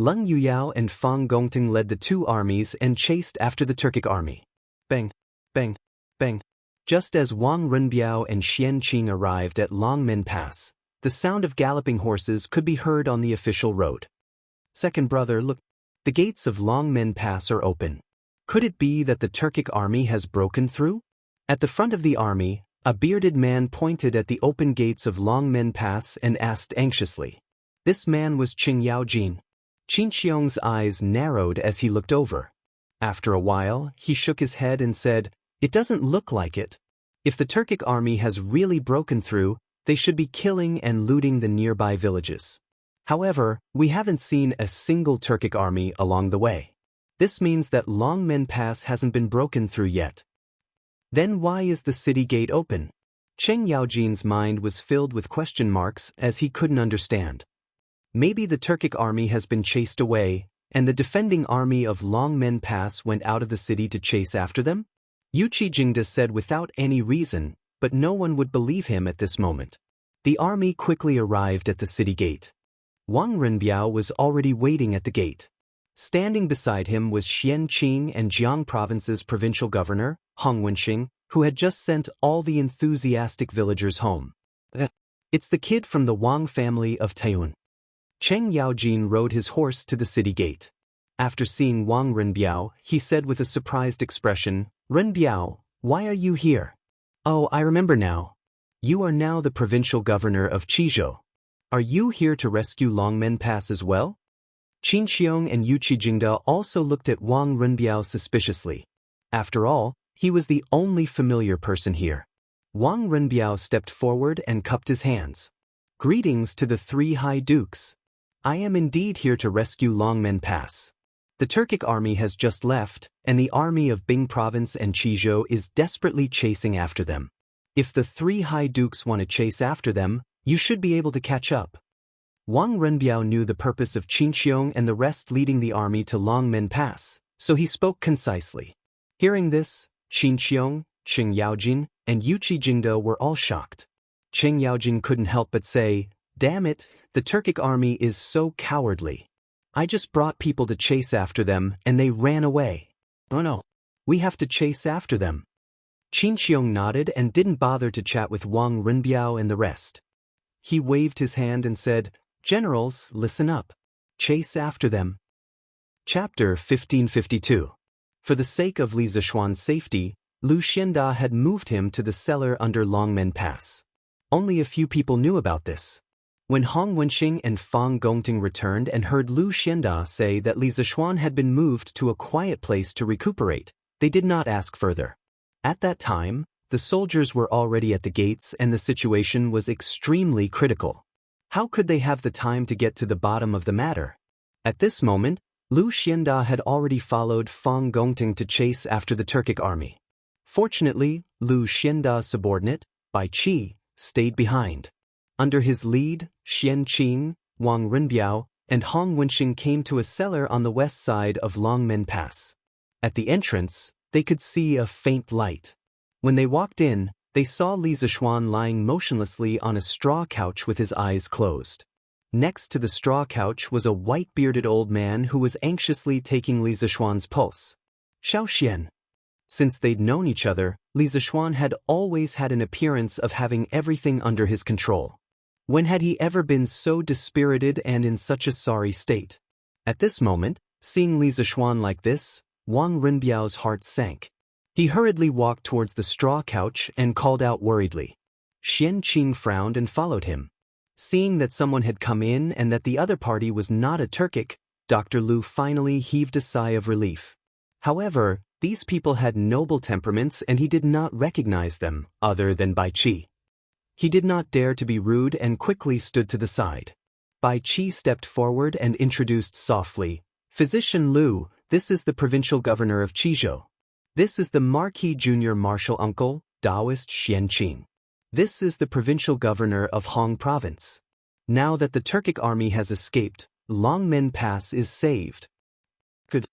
Leng Yuyao and Fang Gongting led the two armies and chased after the Turkic army. Bang, bang, bang. Just as Wang Renbiao and Xianxia arrived at Longmen Pass, the sound of galloping horses could be heard on the official road. Second brother, look. The gates of Longmen Pass are open. Could it be that the Turkic army has broken through? At the front of the army, a bearded man pointed at the open gates of Longmen Pass and asked anxiously. This man was Qing Yaojin. Qin Xiong's eyes narrowed as he looked over. After a while, he shook his head and said, "It doesn't look like it. If the Turkic army has really broken through, they should be killing and looting the nearby villages. However, we haven't seen a single Turkic army along the way. This means that Longmen Pass hasn't been broken through yet. Then why is the city gate open?" Cheng Yaojin's mind was filled with question marks as he couldn't understand. Maybe the Turkic army has been chased away, and the defending army of Longmen Pass went out of the city to chase after them? Yuqi Jingda said without any reason, but no one would believe him at this moment. The army quickly arrived at the city gate. Wang Renbiao was already waiting at the gate. Standing beside him was Xianqing and Jiang Province's provincial governor, Hong Wenxing, who had just sent all the enthusiastic villagers home. It's the kid from the Wang family of Taiyuan. Cheng Yaojin rode his horse to the city gate. After seeing Wang Renbiao, he said with a surprised expression, "Renbiao, why are you here?" "Oh, I remember now. You are now the provincial governor of Qizhou. Are you here to rescue Longmen Pass as well?" Qin Xiong and Yuqi Jingda also looked at Wang Renbiao suspiciously. After all, he was the only familiar person here. Wang Renbiao stepped forward and cupped his hands. "Greetings to the three high dukes. I am indeed here to rescue Longmen Pass. The Turkic army has just left, and the army of Bing Province and Qizhou is desperately chasing after them. If the three high dukes want to chase after them, you should be able to catch up." Wang Renbiao knew the purpose of Qin Xiong and the rest leading the army to Longmen Pass, so he spoke concisely. Hearing this, Qin Xiong, Cheng Yaojin, and Yuqi Jingda were all shocked. Cheng Yaojin couldn't help but say, "Damn it, the Turkic army is so cowardly. I just brought people to chase after them and they ran away. Oh no, we have to chase after them." Qin Xiong nodded and didn't bother to chat with Wang Renbiao and the rest. He waved his hand and said, "Generals, listen up. Chase after them." Chapter 1552. For the sake of Li Zishuan's safety, Lu Xianda had moved him to the cellar under Longmen Pass. Only a few people knew about this. When Hong Wenxing and Fang Gongting returned and heard Lu Xianda say that Li Zixuan had been moved to a quiet place to recuperate, they did not ask further. At that time, the soldiers were already at the gates and the situation was extremely critical. How could they have the time to get to the bottom of the matter? At this moment, Lu Xianda had already followed Fang Gongting to chase after the Turkic army. Fortunately, Lu Xianda's subordinate, Bai Qi, stayed behind. Under his lead, Xian Qing, Wang Rinbiao, and Hong Wenxing came to a cellar on the west side of Longmen Pass. At the entrance, they could see a faint light. When they walked in, they saw Li Zixuan lying motionlessly on a straw couch with his eyes closed. Next to the straw couch was a white-bearded old man who was anxiously taking Li Zixuan's pulse. Xiaoxian. Since they'd known each other, Li Zixuan had always had an appearance of having everything under his control. When had he ever been so dispirited and in such a sorry state? At this moment, seeing Li Zixuan like this, Wang Rinbiao's heart sank. He hurriedly walked towards the straw couch and called out worriedly. Xian Qing frowned and followed him. Seeing that someone had come in and that the other party was not a Turkic, Dr. Lu finally heaved a sigh of relief. However, these people had noble temperaments and he did not recognize them, other than Bai Qi. He did not dare to be rude and quickly stood to the side. Bai Qi stepped forward and introduced softly, "Physician Lu, this is the provincial governor of Qizhou. This is the Marquis Junior Marshal Uncle, Daoist Xian Qing. This is the provincial governor of Hong Province. Now that the Turkic army has escaped, Longmen Pass is saved." Good.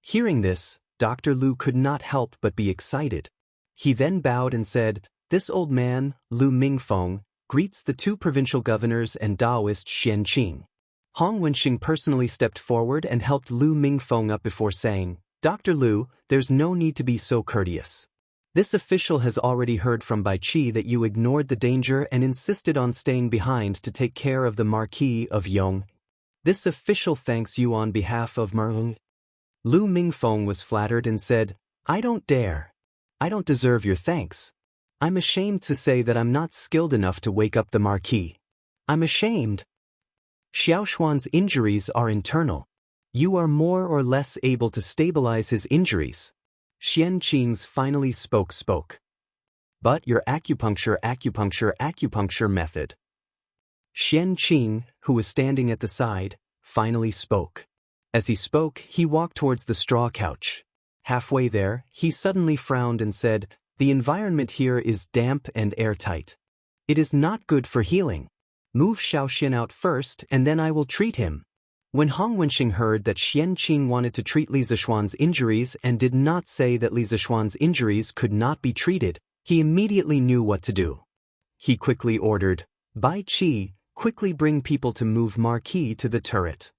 Hearing this, Dr. Lu could not help but be excited. He then bowed and said, "This old man, Lu Mingfeng, greets the two provincial governors and Daoist Xian Qing." Hong Wenxing personally stepped forward and helped Lu Mingfeng up before saying, "Dr. Lu, there's no need to be so courteous. This official has already heard from Bai Qi that you ignored the danger and insisted on staying behind to take care of the Marquis of Yong. This official thanks you on behalf of Merlin." Lu Mingfeng was flattered and said, "I don't dare. I don't deserve your thanks. I'm ashamed to say that I'm not skilled enough to wake up the Marquis. I'm ashamed. Xiaoshuan's injuries are internal. You are more or less able to stabilize his injuries." Xian Qing's finally spoke. "But your acupuncture method." Xian Qing, who was standing at the side, finally spoke. As he spoke, he walked towards the straw couch. Halfway there, he suddenly frowned and said, "The environment here is damp and airtight. It is not good for healing. Move Xiaoxian out first and then I will treat him." When Hong Wenxing heard that Xian Qing wanted to treat Li Zixuan's injuries and did not say that Li Zixuan's injuries could not be treated, he immediately knew what to do. He quickly ordered, "Bai Qi, quickly bring people to move Marquis to the turret."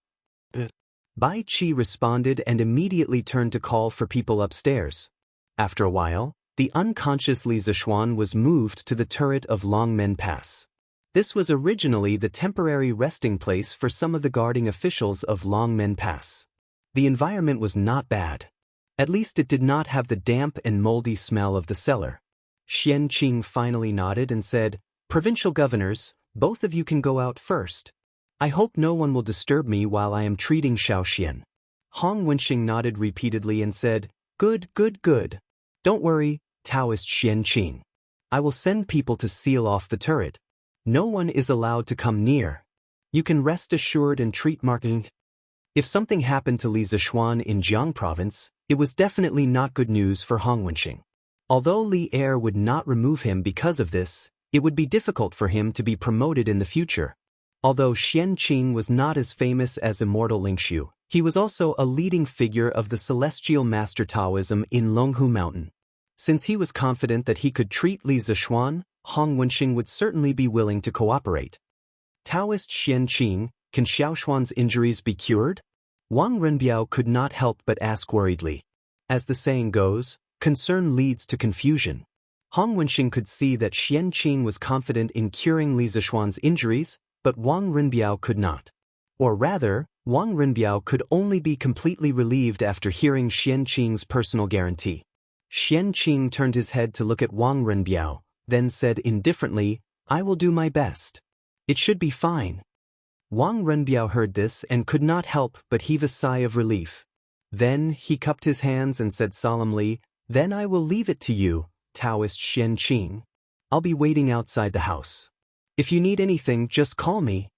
Bai Qi responded and immediately turned to call for people upstairs. After a while, the unconscious Li Zixuan was moved to the turret of Longmen Pass. This was originally the temporary resting place for some of the guarding officials of Longmen Pass. The environment was not bad. At least it did not have the damp and moldy smell of the cellar. Xian Qing finally nodded and said, "Provincial governors, both of you can go out first. I hope no one will disturb me while I am treating Xiaoxian." Hong Wenxing nodded repeatedly and said, Good. Don't worry, Taoist Xian Qing. I will send people to seal off the turret. No one is allowed to come near. You can rest assured and treat marking." If something happened to Li Zixuan in Jiang province, it was definitely not good news for Hong Wenxing. Although Li Er would not remove him because of this, it would be difficult for him to be promoted in the future. Although Xian Qing was not as famous as Immortal Lingxiu, he was also a leading figure of the celestial master Taoism in Longhu Mountain. Since he was confident that he could treat Li Zixuan, Hong Wenxing would certainly be willing to cooperate. Taoist Xian Qing, can Xiaoshuan's injuries be cured? Wang Rinbiao could not help but ask worriedly. As the saying goes, concern leads to confusion. Hong Wenxing could see that Xian Qing was confident in curing Li Zixuan's injuries, but Wang Rinbiao could not. Or rather, Wang Rinbiao could only be completely relieved after hearing Xian Qing's personal guarantee. Xian Qing turned his head to look at Wang Rinbiao, then said indifferently, "I will do my best." It should be fine. Wang Renbiao heard this and could not help but heave a sigh of relief. Then he cupped his hands and said solemnly, "Then I will leave it to you, Daoist Xianxia. I'll be waiting outside the house. If you need anything, just call me."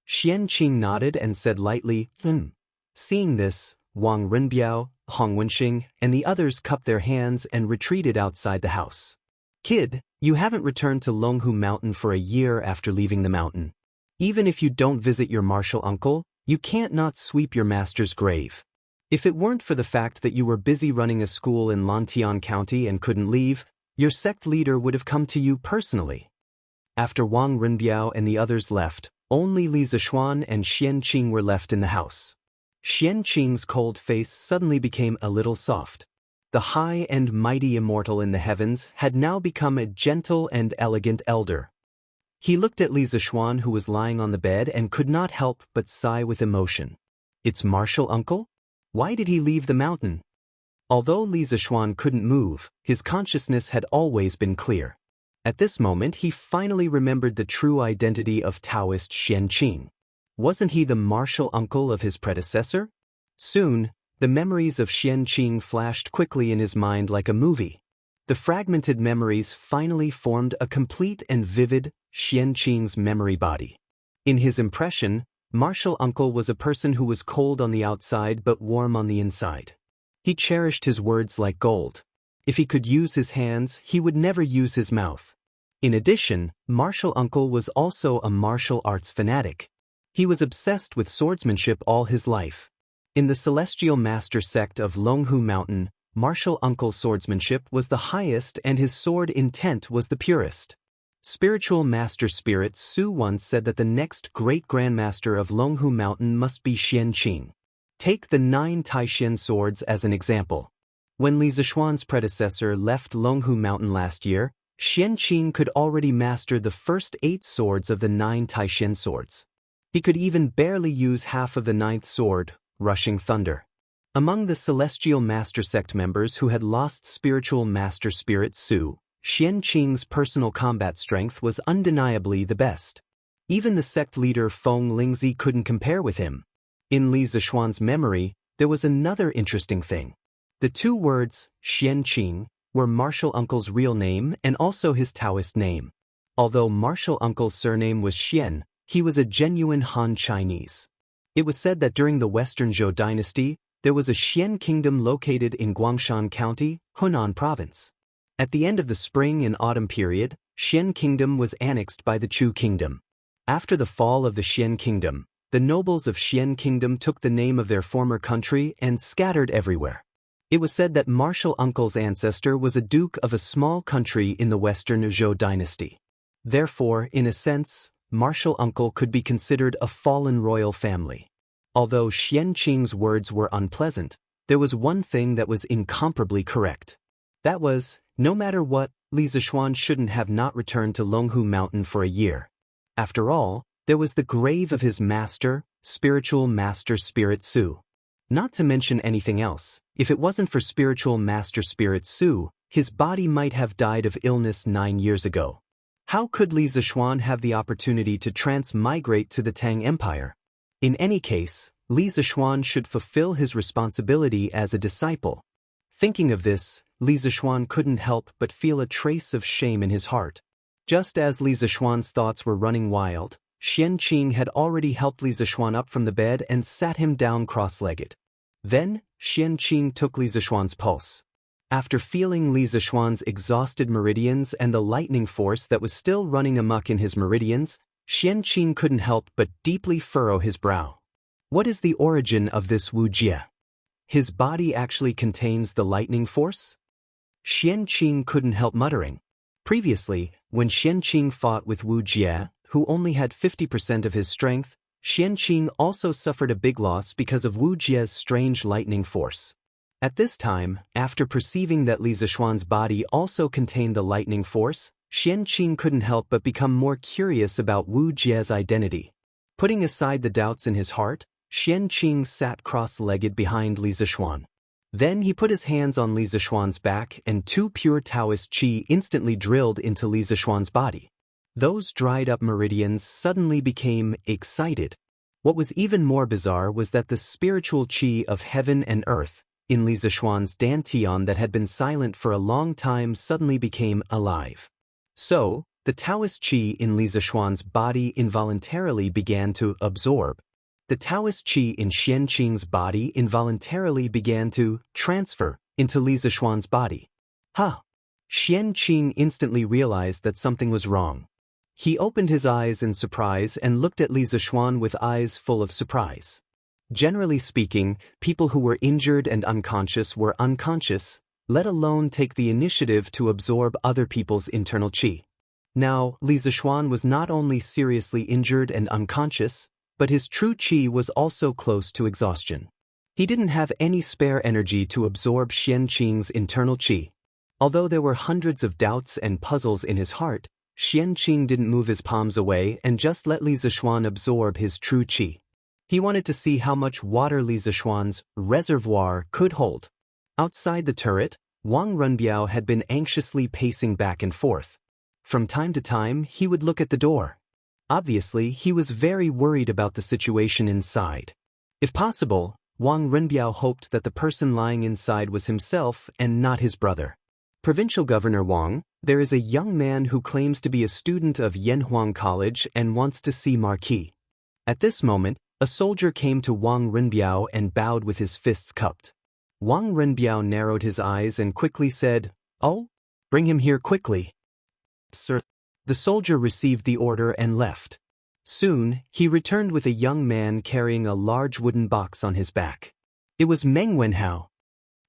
Xianxia nodded and said lightly, Seeing this, Wang Renbiao, Hong Wenxing, and the others cupped their hands and retreated outside the house. "Kid, you haven't returned to Longhu Mountain for a year after leaving the mountain. Even if you don't visit your martial uncle, you can't not sweep your master's grave. If it weren't for the fact that you were busy running a school in Longtime County and couldn't leave, your sect leader would have come to you personally." After Wang Renbiao and the others left, only Li Zishuan and Xianxia were left in the house. Xianxia's cold face suddenly became a little soft. The high and mighty immortal in the heavens had now become a gentle and elegant elder. He looked at Li Zishuan, who was lying on the bed, and could not help but sigh with emotion. It's martial uncle? Why did he leave the mountain? Although Li Zishuan couldn't move, his consciousness had always been clear. At this moment he finally remembered the true identity of Daoist Xianxia. Wasn't he the martial uncle of his predecessor? Soon, the memories of Xianxia flashed quickly in his mind like a movie. The fragmented memories finally formed a complete and vivid Xianxia's memory body. In his impression, martial uncle was a person who was cold on the outside but warm on the inside. He cherished his words like gold. If he could use his hands, he would never use his mouth. In addition, martial uncle was also a martial arts fanatic. He was obsessed with swordsmanship all his life. In the celestial master sect of Longhu Mountain, martial uncle's swordsmanship was the highest and his sword intent was the purest. Spiritual Master Spirit Su once said that the next great grandmaster of Longhu Mountain must be Xianxia. Take the 9 Taishan swords as an example. When Li Zishuan's predecessor left Longhu Mountain last year, Xianxia could already master the first 8 swords of the 9 Taishan swords. He could even barely use half of the 9th sword, Rushing Thunder. Among the Celestial Master Sect members who had lost Spiritual Master Spirit Su, Xianxia's personal combat strength was undeniably the best. Even the sect leader Feng Lingzi couldn't compare with him. In Li Zishuan's memory, there was another interesting thing. The 2 words, Xianxia, were martial uncle's real name and also his Taoist name. Although martial uncle's surname was Xian, he was a genuine Han Chinese. It was said that during the Western Zhou dynasty, there was a Xian kingdom located in Guangshan County, Hunan Province. At the end of the spring and autumn period, Xian kingdom was annexed by the Chu kingdom. After the fall of the Xian kingdom, the nobles of Xian kingdom took the name of their former country and scattered everywhere. It was said that martial uncle's ancestor was a duke of a small country in the Western Zhou dynasty. Therefore, in a sense, martial uncle could be considered a fallen royal family. Although Xianxia's words were unpleasant, there was one thing that was incomparably correct. That was, no matter what, Li Zishuan shouldn't have not returned to Longhu Mountain for a year. After all, there was the grave of his master, Spiritual Master Spirit Su. Not to mention anything else, if it wasn't for Spiritual Master Spirit Su, his body might have died of illness 9 years ago. How could Li Zishuan have the opportunity to transmigrate to the Tang Empire? In any case, Li Zishuan should fulfill his responsibility as a disciple. Thinking of this, Li Zishuan couldn't help but feel a trace of shame in his heart. Just as Li Zishuan's thoughts were running wild, Xianxia had already helped Li Zishuan up from the bed and sat him down cross-legged. Then, Xianxia took Li Zishuan's pulse. After feeling Li Zishuan's exhausted meridians and the lightning force that was still running amok in his meridians, Xianxia couldn't help but deeply furrow his brow. What is the origin of this Wuxia? His body actually contains the lightning force? Xianxia couldn't help muttering. Previously, when Xianxia fought with Wuxia, who only had 50% of his strength, Xianxia also suffered a big loss because of Wuxia's strange lightning force. At this time, after perceiving that Li Zishuan's body also contained the lightning force, Xianxia couldn't help but become more curious about Wu Jie's identity. Putting aside the doubts in his heart, Xianxia sat cross-legged behind Li Zishuan. Then he put his hands on Li Zishuan's back and 2 pure Taoist qi instantly drilled into Li Zishuan's body. Those dried-up meridians suddenly became excited. What was even more bizarre was that the spiritual qi of heaven and earth, in Li Zishuan's dantian that had been silent for a long time suddenly became alive. So, the Taoist qi in Li Zishuan's body involuntarily began to absorb. The Taoist qi in Xianqing's body involuntarily began to transfer into Li Zishuan's body. Xianqing instantly realized that something was wrong. He opened his eyes in surprise and looked at Li Zishuan with eyes full of surprise. Generally speaking, people who were injured and unconscious were unconscious, let alone take the initiative to absorb other people's internal qi. Now, Li Zishuan was not only seriously injured and unconscious, but his true qi was also close to exhaustion. He didn't have any spare energy to absorb Xianqing's internal qi. Although there were hundreds of doubts and puzzles in his heart, Xianqing didn't move his palms away and just let Li Zishuan absorb his true qi. He wanted to see how much water Li Zishuan's reservoir could hold. Outside the turret, Wang Runbiao had been anxiously pacing back and forth. From time to time, he would look at the door. Obviously, he was very worried about the situation inside. If possible, Wang Runbiao hoped that the person lying inside was himself and not his brother. Provincial Governor Wang, there is a young man who claims to be a student of Yanhuang College and wants to see Marquis. At this moment, a soldier came to Wang Runbiao and bowed with his fists cupped. Wang Runbiao narrowed his eyes and quickly said, "Oh, bring him here quickly." "Sir." The soldier received the order and left. Soon, he returned with a young man carrying a large wooden box on his back. It was Meng Wenhao.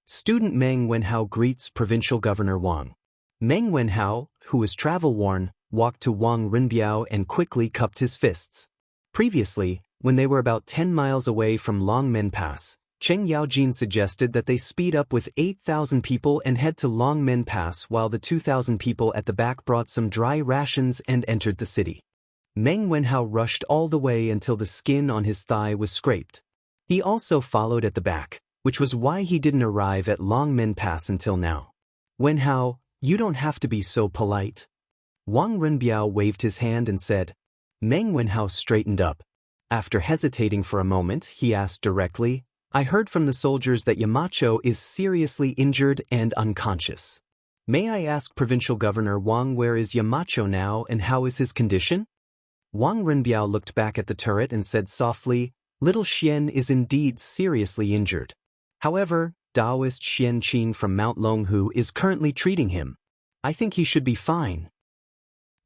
Student Meng Wenhao greets Provincial Governor Wang. Meng Wenhao, who was travel-worn, walked to Wang Runbiao and quickly cupped his fists. Previously, when they were about 10 miles away from Longmen Pass, Cheng Yaojin suggested that they speed up with 8,000 people and head to Longmen Pass while the 2,000 people at the back brought some dry rations and entered the city. Meng Wenhao rushed all the way until the skin on his thigh was scraped. He also followed at the back, which was why he didn't arrive at Longmen Pass until now. "Wenhao, you don't have to be so polite." Wang Runbiao waved his hand and said. Meng Wenhao straightened up. After hesitating for a moment, he asked directly, "I heard from the soldiers that Yamacho is seriously injured and unconscious. May I ask Provincial Governor Wang, where is Yamacho now and how is his condition?" Wang Runbiao looked back at the turret and said softly, "Little Xian is indeed seriously injured. However, Daoist Xianqing from Mount Longhu is currently treating him. I think he should be fine."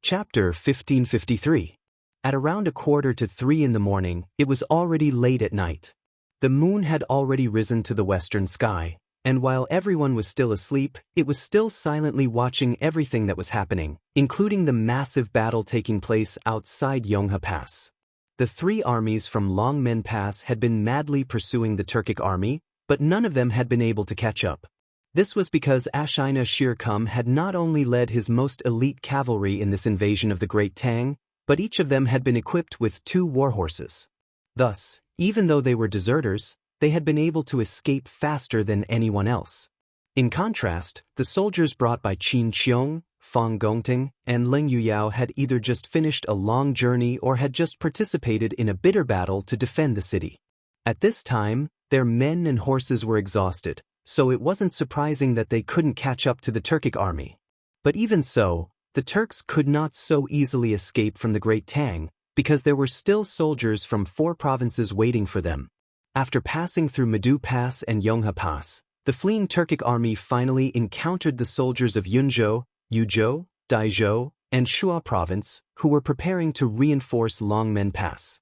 Chapter 1553. At around 2:45 in the morning, it was already late at night. The moon had already risen to the western sky, and while everyone was still asleep, it was still silently watching everything that was happening, including the massive battle taking place outside Yonghe Pass. The three armies from Longmen Pass had been madly pursuing the Turkic army, but none of them had been able to catch up. This was because Ashina Shirkum had not only led his most elite cavalry in this invasion of the Great Tang, but each of them had been equipped with 2 warhorses. Thus, even though they were deserters, they had been able to escape faster than anyone else. In contrast, the soldiers brought by Qin Qiong, Fang Gongting, and Leng Yuyao had either just finished a long journey or had just participated in a bitter battle to defend the city. At this time, their men and horses were exhausted, so it wasn't surprising that they couldn't catch up to the Turkic army. But even so, the Turks could not so easily escape from the Great Tang, because there were still soldiers from 4 provinces waiting for them. After passing through Medu Pass and Yonghe Pass, the fleeing Turkic army finally encountered the soldiers of Yunzhou, Yuzhou, Daizhou, and Shuo province, who were preparing to reinforce Longmen Pass.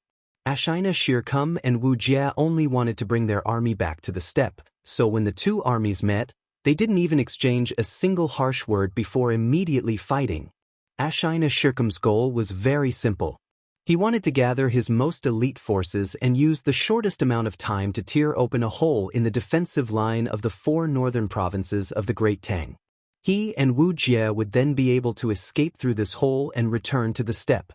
Ashina Shirkum and Wu Jia only wanted to bring their army back to the steppe, so when the 2 armies met, they didn't even exchange a single harsh word before immediately fighting. Ashina Shirkum's goal was very simple. He wanted to gather his most elite forces and use the shortest amount of time to tear open a hole in the defensive line of the 4 northern provinces of the Great Tang. He and Wu Jie would then be able to escape through this hole and return to the steppe.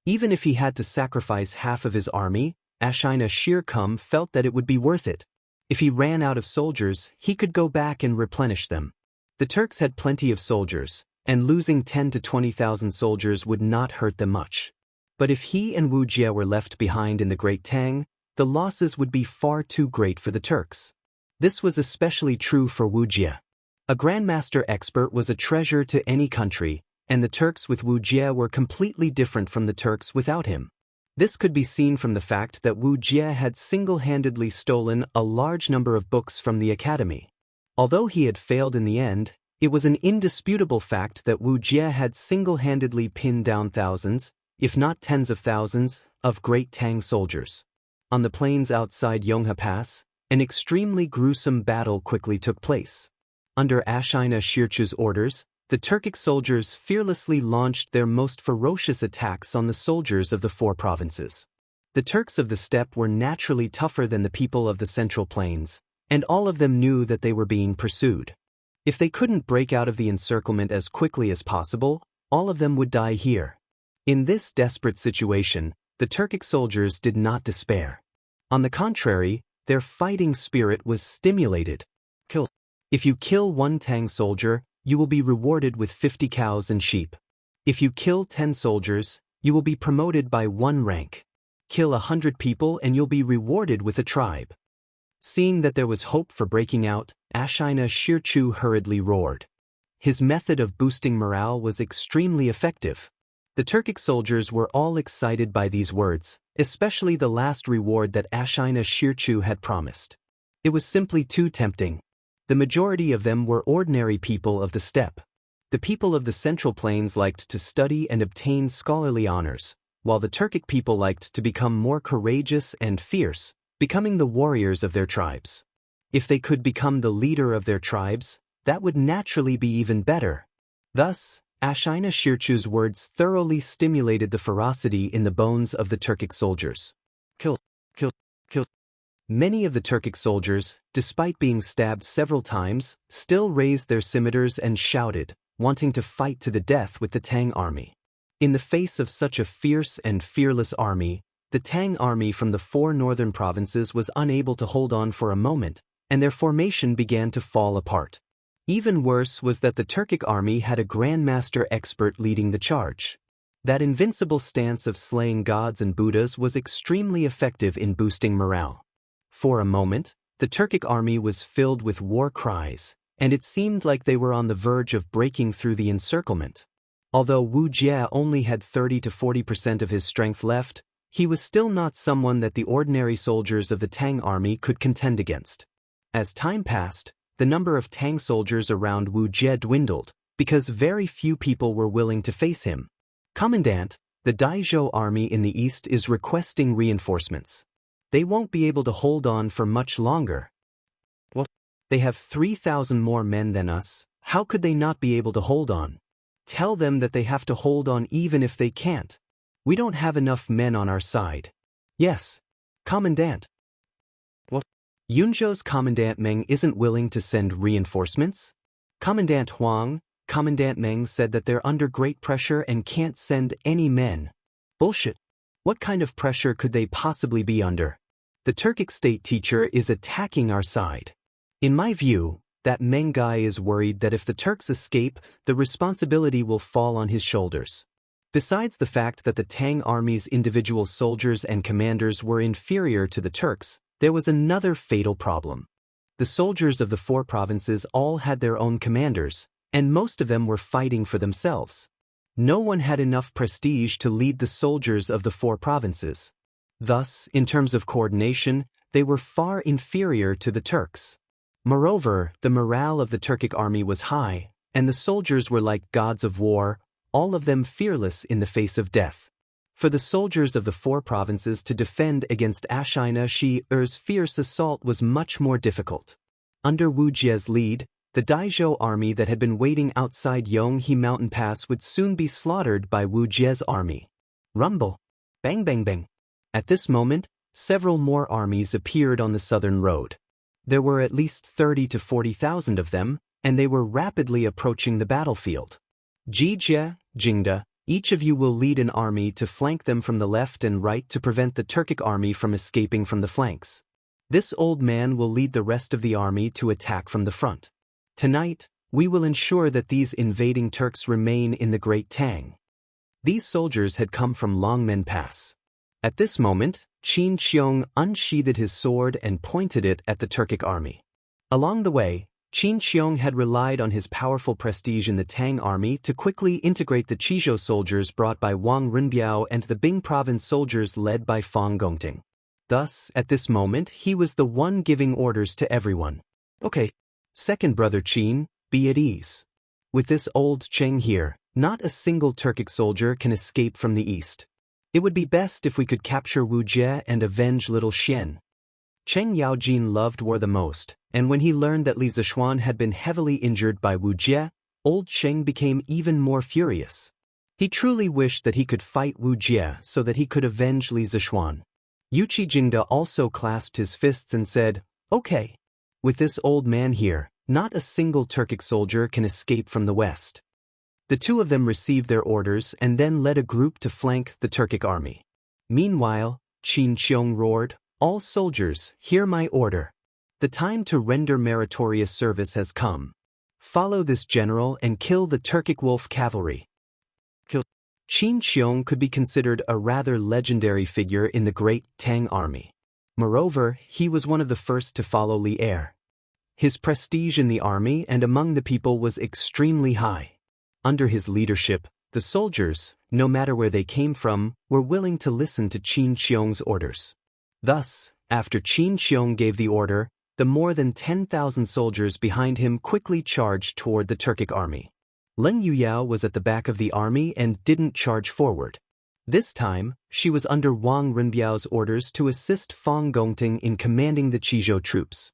Even if he had to sacrifice half of his army, Ashina Shirkum felt that it would be worth it. If he ran out of soldiers, he could go back and replenish them. The Turks had plenty of soldiers, and losing 10 to 20,000 soldiers would not hurt them much. But if he and Wuxia were left behind in the Great Tang, the losses would be far too great for the Turks. This was especially true for Wuxia. A grandmaster expert was a treasure to any country, and the Turks with Wuxia were completely different from the Turks without him. This could be seen from the fact that Wuxia had single-handedly stolen a large number of books from the academy. Although he had failed in the end, it was an indisputable fact that Wuxia had single-handedly pinned down thousands, if not tens of thousands, of Great Tang soldiers. On the plains outside Yonghe Pass, an extremely gruesome battle quickly took place. Under Xianxia Xianxia's orders, the Turkic soldiers fearlessly launched their most ferocious attacks on the soldiers of the four provinces. The Turks of the steppe were naturally tougher than the people of the central plains, and all of them knew that they were being pursued. If they couldn't break out of the encirclement as quickly as possible, all of them would die here. In this desperate situation, the Turkic soldiers did not despair. On the contrary, their fighting spirit was stimulated. If you kill one Tang soldier, you will be rewarded with 50 cows and sheep. If you kill 10 soldiers, you will be promoted by 1 rank. Kill 100 people and you'll be rewarded with a tribe. Seeing that there was hope for breaking out, Xianxia Xianxia hurriedly roared. His method of boosting morale was extremely effective. The Turkic soldiers were all excited by these words, especially the last reward that Xianxia Xianxia had promised. It was simply too tempting. The majority of them were ordinary people of the steppe. The people of the central plains liked to study and obtain scholarly honors, while the Turkic people liked to become more courageous and fierce, becoming the warriors of their tribes. If they could become the leader of their tribes, that would naturally be even better. Thus, Xianxia Xianxia's words thoroughly stimulated the ferocity in the bones of the Turkic soldiers. Kill. Many of the Turkic soldiers, despite being stabbed several times, still raised their scimitars and shouted, wanting to fight to the death with the Tang army. In the face of such a fierce and fearless army, the Tang army from the 4 northern provinces was unable to hold on for a moment, and their formation began to fall apart. Even worse was that the Turkic army had a grandmaster expert leading the charge. That invincible stance of slaying gods and Buddhas was extremely effective in boosting morale. For a moment, the Turkic army was filled with war cries, and it seemed like they were on the verge of breaking through the encirclement. Although Wuxia only had 30 to 40% of his strength left, he was still not someone that the ordinary soldiers of the Tang army could contend against. As time passed, the number of Tang soldiers around Wuxia dwindled, because very few people were willing to face him. Commandant, the Daizhou army in the east is requesting reinforcements. They won't be able to hold on for much longer. What? They have 3,000 more men than us. How could they not be able to hold on? Tell them that they have to hold on even if they can't. We don't have enough men on our side. Yes, Commandant. What? Yunzhou's Commandant Meng isn't willing to send reinforcements? Commandant Huang, Commandant Meng said that they're under great pressure and can't send any men. Bullshit. What kind of pressure could they possibly be under? The Turkic state teacher is attacking our side. In my view, that Meng guy is worried that if the Turks escape, the responsibility will fall on his shoulders. Besides the fact that the Tang army's individual soldiers and commanders were inferior to the Turks, there was another fatal problem. The soldiers of the 4 provinces all had their own commanders, and most of them were fighting for themselves. No one had enough prestige to lead the soldiers of the 4 provinces. Thus, in terms of coordination, they were far inferior to the Turks. Moreover, the morale of the Turkic army was high, and the soldiers were like gods of war, all of them fearless in the face of death. For the soldiers of the 4 provinces to defend against Xianxia Xianxia's fierce assault was much more difficult. Under Wuxia's lead, the Daizhou army that had been waiting outside Yonghe Mountain Pass would soon be slaughtered by Wuxia's army. Rumble. Bang bang bang. At this moment, several more armies appeared on the southern road. There were at least 30 to 40,000 of them, and they were rapidly approaching the battlefield. Jijia, Jingda, each of you will lead an army to flank them from the left and right to prevent the Turkic army from escaping from the flanks. This old man will lead the rest of the army to attack from the front. Tonight, We will ensure that these invading Turks remain in the Great Tang. These soldiers had come from Longmen Pass. At this moment, Qin Xiong unsheathed his sword and pointed it at the Turkic army. Along the way, Qin Xiong had relied on his powerful prestige in the Tang army to quickly integrate the Qizhou soldiers brought by Wang Renbiao and the Bing province soldiers led by Fang Gongting. Thus, at this moment, he was the one giving orders to everyone. Okay, second brother Qin, be at ease. With this old Cheng here, not a single Turkic soldier can escape from the east. It would be best if we could capture Wu Jie and avenge little Xian. Cheng Yaojin loved war the most, and when he learned that Li Zishuan had been heavily injured by Wu Jie, old Cheng became even more furious. He truly wished that he could fight Wu Jie so that he could avenge Li Zishuan. Yuqi Jingda also clasped his fists and said, "Okay. With this old man here, not a single Turkic soldier can escape from the west." The two of them received their orders and then led a group to flank the Turkic army. Meanwhile, Qin Xiong roared, "All soldiers, hear my order. The time to render meritorious service has come. Follow this general and kill the Turkic wolf cavalry." Qin Xiong could be considered a rather legendary figure in the Great Tang army. Moreover, he was one of the first to follow Li Er. His prestige in the army and among the people was extremely high. Under his leadership, the soldiers, no matter where they came from, were willing to listen to Qin Xiong's orders. Thus, after Qin Xiong gave the order, the more than 10,000 soldiers behind him quickly charged toward the Turkic army. Leng Yuyao was at the back of the army and didn't charge forward. This time, she was under Wang Renbiao's orders to assist Fang Gongting in commanding the Qizhou troops.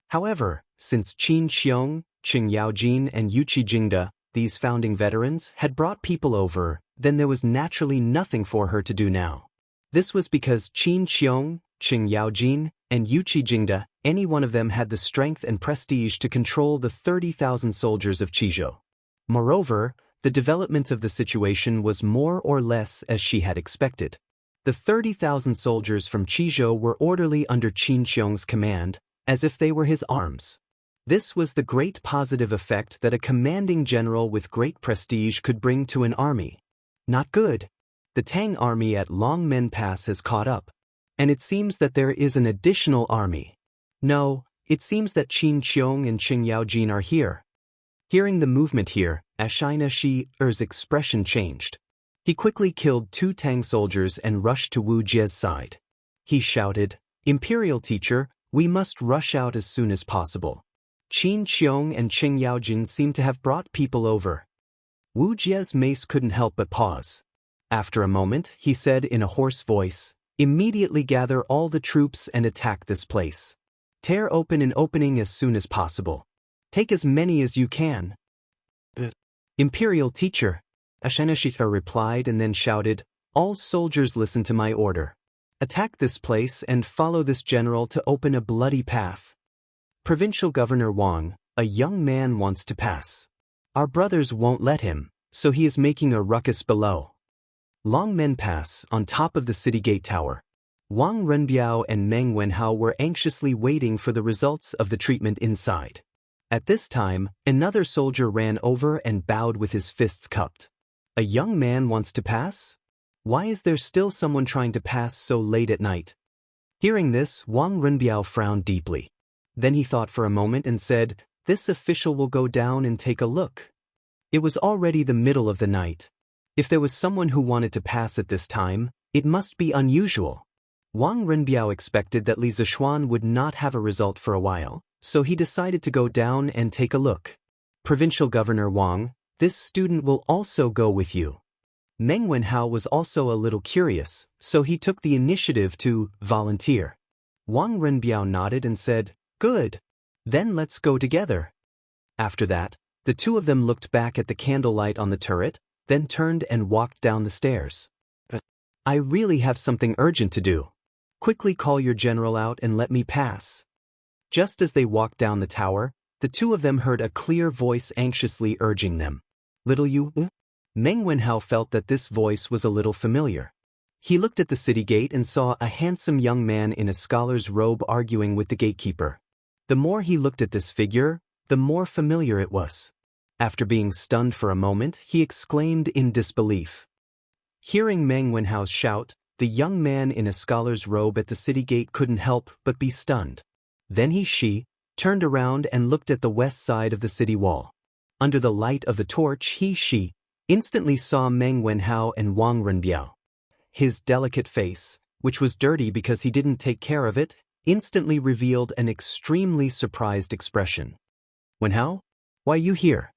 However, since Qin Xiong, Cheng Yaojin and Yuqi Jingda, these founding veterans, had brought people over, then there was naturally nothing for her to do now. This was because Qin Xiong, Cheng Yaojin, and Yuqi Jingda, any one of them had the strength and prestige to control the 30,000 soldiers of Qizhou. Moreover, the development of the situation was more or less as she had expected. The 30,000 soldiers from Qizhou were orderly under Qin Xiong's command, as if they were his arms. This was the great positive effect that a commanding general with great prestige could bring to an army. Not good. The Tang army at Longmen Pass has caught up. And it seems that there is an additional army. No, it seems that Qin Xiong and Cheng Yaojin are here. Hearing the movement here, Ashina Shi-er's expression changed. He quickly killed 2 Tang soldiers and rushed to Wu Jie's side. He shouted, "Imperial teacher, we must rush out as soon as possible." Qin Xiong and Cheng Yaojin seemed to have brought people over. Wu Jie's mace couldn't help but pause. After a moment, he said in a hoarse voice, "Immediately gather all the troops and attack this place. Tear open an opening as soon as possible. Take as many as you can." "Imperial teacher," Ashina Shi-er replied and then shouted, "All soldiers listen to my order. Attack this place and follow this general to open a bloody path. Provincial Governor Wang, a young man wants to pass. Our brothers won't let him, so he is making a ruckus below." Longmen Pass, on top of the city gate tower. Wang Renbiao and Meng Wenhao were anxiously waiting for the results of the treatment inside. At this time, another soldier ran over and bowed with his fists cupped. "A young man wants to pass? Why is there still someone trying to pass so late at night?" Hearing this, Wang Renbiao frowned deeply. Then he thought for a moment and said, "This official will go down and take a look." It was already the middle of the night. If there was someone who wanted to pass at this time, it must be unusual. Wang Renbiao expected that Li Zishuan would not have a result for a while, so he decided to go down and take a look. "Provincial Governor Wang, this student will also go with you." Meng Wenhao was also a little curious, so he took the initiative to volunteer. Wang Renbiao nodded and said, "Good. Then let's go together." After that, the two of them looked back at the candlelight on the turret, then turned and walked down the stairs. "I really have something urgent to do. Quickly call your general out and let me pass." Just as they walked down the tower, the two of them heard a clear voice anxiously urging them. "Little you?" Meng Wenhao felt that this voice was a little familiar. He looked at the city gate and saw a handsome young man in a scholar's robe arguing with the gatekeeper. The more he looked at this figure, the more familiar it was. After being stunned for a moment, he exclaimed in disbelief. Hearing Meng Wenhao's shout, the young man in a scholar's robe at the city gate couldn't help but be stunned. Then he turned around and looked at the west side of the city wall. Under the light of the torch, he instantly saw Meng Wenhao and Wang Renbiao. His delicate face, which was dirty because he didn't take care of it, instantly revealed an extremely surprised expression. Wenhao? Why you here?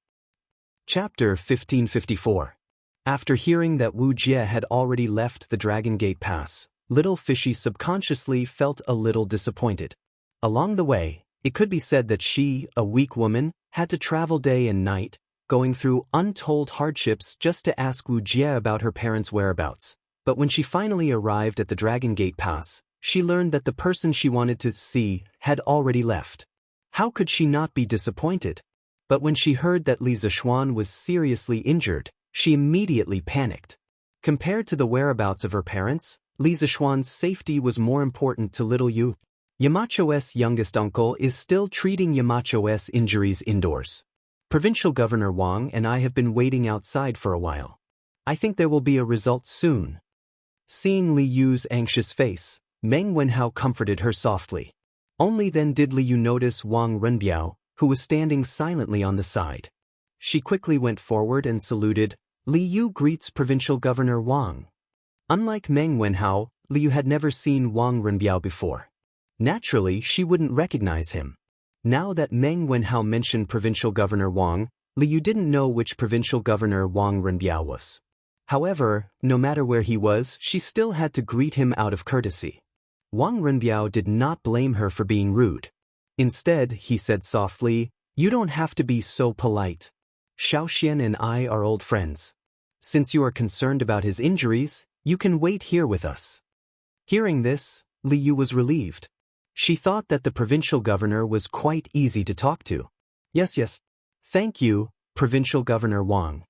Chapter 1554. After hearing that Wu Jie had already left the Dragon Gate Pass, Little Fishy subconsciously felt a little disappointed. Along the way, it could be said that she, a weak woman, had to travel day and night, going through untold hardships just to ask Wu Jie about her parents' whereabouts. But when she finally arrived at the Dragon Gate Pass, she learned that the person she wanted to see had already left. How could she not be disappointed? But when she heard that Li Zixuan was seriously injured, she immediately panicked. Compared to the whereabouts of her parents, Li Zixuan's safety was more important to little Yu. Yamacho's youngest uncle is still treating Yamacho's injuries indoors. Provincial Governor Wang and I have been waiting outside for a while. I think there will be a result soon. Seeing Li Yu's anxious face, Meng Wenhao comforted her softly. Only then did Li Yu notice Wang Renbiao, who was standing silently on the side. She quickly went forward and saluted. Li Yu greets Provincial Governor Wang. Unlike Meng Wenhao, Li Yu had never seen Wang Renbiao before. Naturally, she wouldn't recognize him. Now that Meng Wenhao mentioned Provincial Governor Wang, Li Yu didn't know which Provincial Governor Wang Renbiao was. However, no matter where he was, she still had to greet him out of courtesy. Wang Renbiao did not blame her for being rude. Instead, he said softly, "You don't have to be so polite. Xiaoxian and I are old friends. Since you are concerned about his injuries, you can wait here with us." Hearing this, Li Yu was relieved. She thought that the provincial governor was quite easy to talk to. Yes. Thank you, Provincial Governor Wang.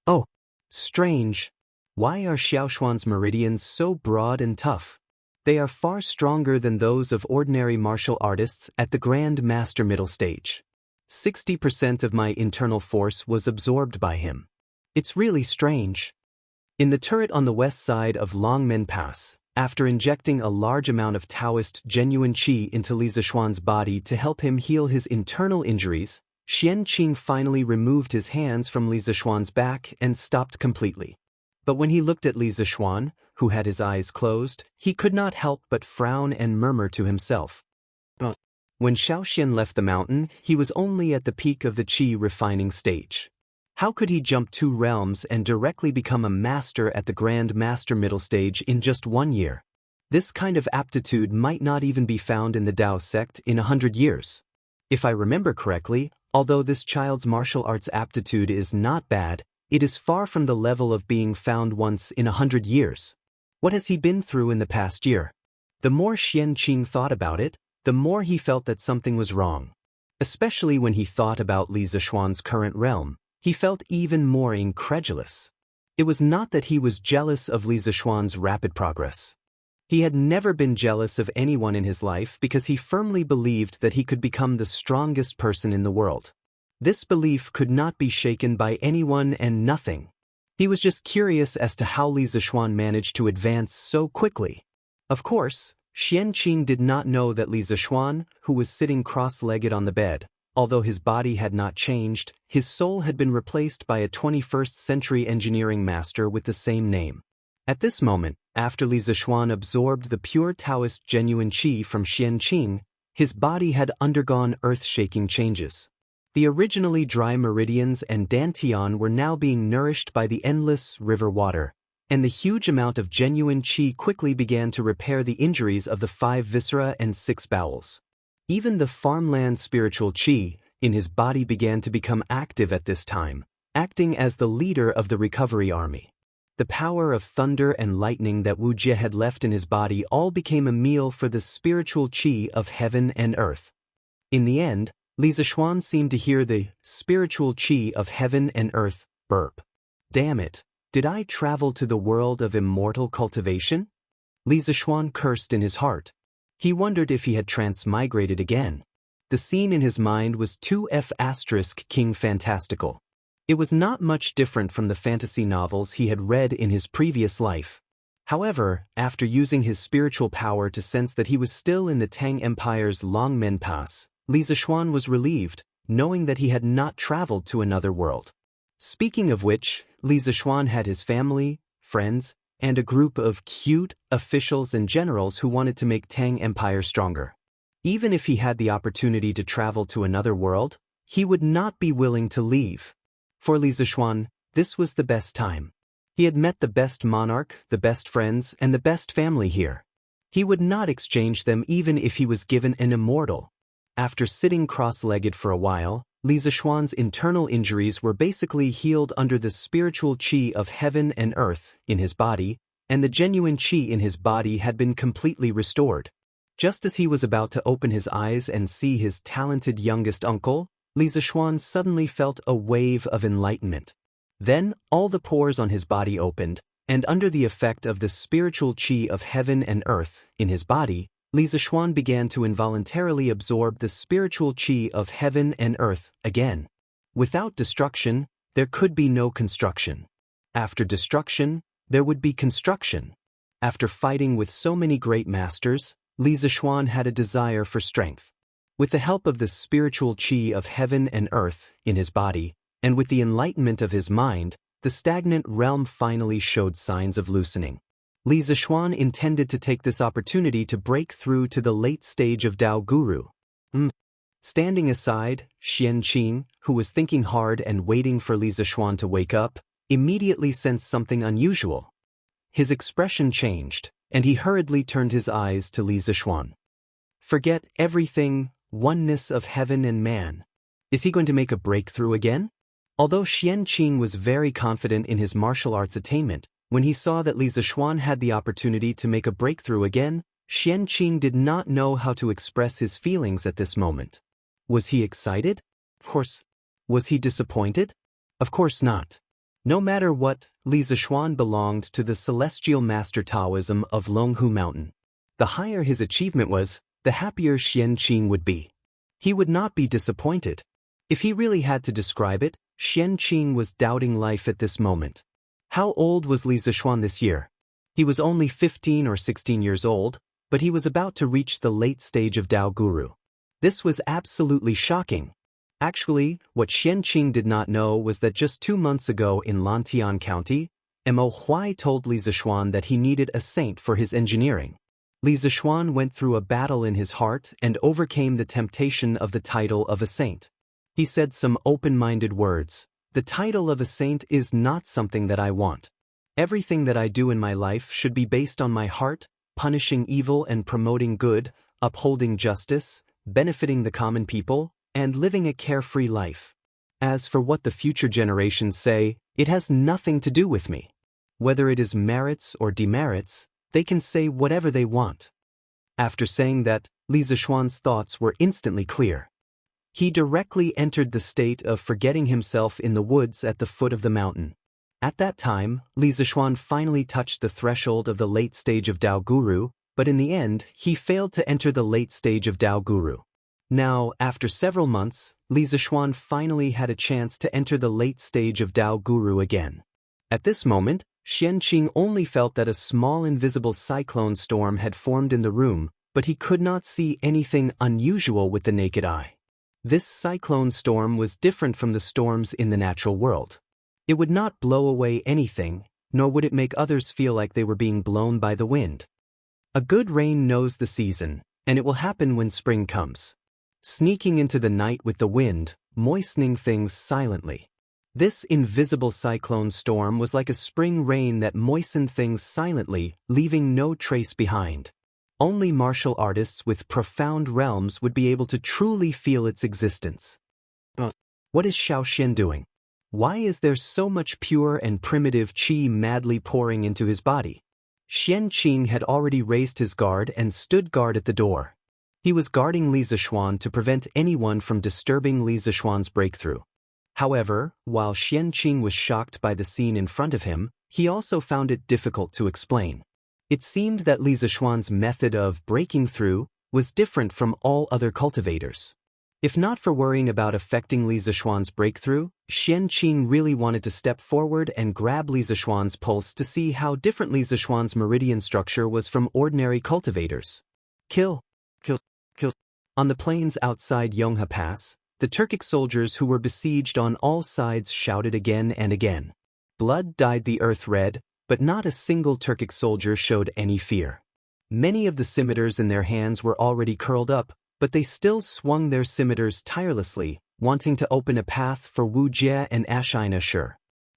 Oh, strange. Why are Xiaoshuan's meridians so broad and tough? They are far stronger than those of ordinary martial artists at the Grand Master middle stage. 60% of my internal force was absorbed by him. It's really strange. In the turret on the west side of Longmen Pass, after injecting a large amount of Daoist genuine qi into Li Zixuan's body to help him heal his internal injuries, Xianqing finally removed his hands from Li Zixuan's back and stopped completely. But when he looked at Li Zixuan, who had his eyes closed, he could not help but frown and murmur to himself. When Xiaoxian left the mountain, he was only at the peak of the qi refining stage. How could he jump 2 realms and directly become a master at the Grand Master middle stage in just 1 year? This kind of aptitude might not even be found in the Dao sect in 100 years. If I remember correctly, although this child's martial arts aptitude is not bad, it is far from the level of being found once in 100 years. What has he been through in the past year? The more Xianqing thought about it, the more he felt that something was wrong. Especially when he thought about Li Zixuan's current realm, he felt even more incredulous. It was not that he was jealous of Li Zixuan's rapid progress. He had never been jealous of anyone in his life because he firmly believed that he could become the strongest person in the world. This belief could not be shaken by anyone and nothing. He was just curious as to how Li Zixuan managed to advance so quickly. Of course, Xianqing did not know that Li Zixuan, who was sitting cross-legged on the bed, although his body had not changed, his soul had been replaced by a 21st century engineering master with the same name. At this moment, after Li Zixuan absorbed the pure Taoist genuine qi from Xianqing, his body had undergone earth-shaking changes. The originally dry meridians and dantian were now being nourished by the endless river water, and the huge amount of genuine qi quickly began to repair the injuries of the 5 viscera and 6 bowels. Even the farmland spiritual qi in his body began to become active at this time, acting as the leader of the recovery army. The power of thunder and lightning that Wu Jie had left in his body all became a meal for the spiritual qi of heaven and earth. In the end, Li Zixuan seemed to hear the spiritual qi of heaven and earth burp. Damn it, did I travel to the world of immortal cultivation? Li Zixuan cursed in his heart. He wondered if he had transmigrated again. The scene in his mind was 2F** King fantastical. It was not much different from the fantasy novels he had read in his previous life. However, after using his spiritual power to sense that he was still in the Tang Empire's Longmen Pass, Li Zixuan was relieved, knowing that he had not traveled to another world. Speaking of which, Li Zixuan had his family, friends, and a group of cute officials and generals who wanted to make Tang Empire stronger. Even if he had the opportunity to travel to another world, he would not be willing to leave. For Li Zixuan, this was the best time. He had met the best monarch, the best friends, and the best family here. He would not exchange them even if he was given an immortal. After sitting cross-legged for a while, Li Zixuan's internal injuries were basically healed under the spiritual qi of heaven and earth in his body, and the genuine qi in his body had been completely restored. Just as he was about to open his eyes and see his talented youngest uncle, Li Zixuan suddenly felt a wave of enlightenment. Then, all the pores on his body opened, and under the effect of the spiritual qi of heaven and earth in his body, Li Zixuan began to involuntarily absorb the spiritual qi of heaven and earth again. Without destruction, there could be no construction. After destruction, there would be construction. After fighting with so many great masters, Li Zixuan had a desire for strength. With the help of the spiritual qi of heaven and earth in his body, and with the enlightenment of his mind, the stagnant realm finally showed signs of loosening. Li Zixuan intended to take this opportunity to break through to the late stage of Dao Guru. Standing aside, Xianxia, who was thinking hard and waiting for Li Zixuan to wake up, immediately sensed something unusual. His expression changed, and he hurriedly turned his eyes to Li Zixuan. Forget everything, oneness of heaven and man. Is he going to make a breakthrough again? Although Xianxia was very confident in his martial arts attainment, when he saw that Li Zixuan had the opportunity to make a breakthrough again, Xianxia did not know how to express his feelings at this moment. Was he excited? Of course. Was he disappointed? Of course not. No matter what, Li Zixuan belonged to the celestial master Taoism of Longhu Mountain. The higher his achievement was, the happier Xianxia would be. He would not be disappointed. If he really had to describe it, Xianxia was doubting life at this moment. How old was Li Zixuan this year? He was only 15 or 16 years old, but he was about to reach the late stage of Dao Guru. This was absolutely shocking. Actually, what Xianxia did not know was that just 2 months ago in Lantian County, Mo Huai told Li Zixuan that he needed a saint for his engineering. Li Zixuan went through a battle in his heart and overcame the temptation of the title of a saint. He said some open-minded words. The title of a saint is not something that I want. Everything that I do in my life should be based on my heart, punishing evil and promoting good, upholding justice, benefiting the common people, and living a carefree life. As for what the future generations say, it has nothing to do with me. Whether it is merits or demerits, they can say whatever they want. After saying that, Li Zixuan's thoughts were instantly clear. He directly entered the state of forgetting himself in the woods at the foot of the mountain. At that time, Li Zixuan finally touched the threshold of the late stage of Dao Guru, but in the end, he failed to enter the late stage of Dao Guru. Now, after several months, Li Zixuan finally had a chance to enter the late stage of Dao Guru again. At this moment, Xianxia only felt that a small invisible cyclone storm had formed in the room, but he could not see anything unusual with the naked eye. This cyclone storm was different from the storms in the natural world. It would not blow away anything, nor would it make others feel like they were being blown by the wind. A good rain knows the season, and it will happen when spring comes. Sneaking into the night with the wind, moistening things silently. This invisible cyclone storm was like a spring rain that moistened things silently, leaving no trace behind. Only martial artists with profound realms would be able to truly feel its existence. What is Xiaoxian doing? Why is there so much pure and primitive qi madly pouring into his body? Xianxia had already raised his guard and stood guard at the door. He was guarding Li Zixuan to prevent anyone from disturbing Li Zixuan's breakthrough. However, while Xianxia was shocked by the scene in front of him, he also found it difficult to explain. It seemed that Li Zixuan's method of breaking through was different from all other cultivators. If not for worrying about affecting Li Zishuan's breakthrough, Xian Qing really wanted to step forward and grab Li Zishuan's pulse to see how different Li Zishuan's meridian structure was from ordinary cultivators. Kill, kill, kill. On the plains outside Yonghe Pass, the Turkic soldiers who were besieged on all sides shouted again and again. Blood dyed the earth red, but not a single Turkic soldier showed any fear. Many of the scimitars in their hands were already curled up, but they still swung their scimitars tirelessly, wanting to open a path for Wuxia and Xianxia.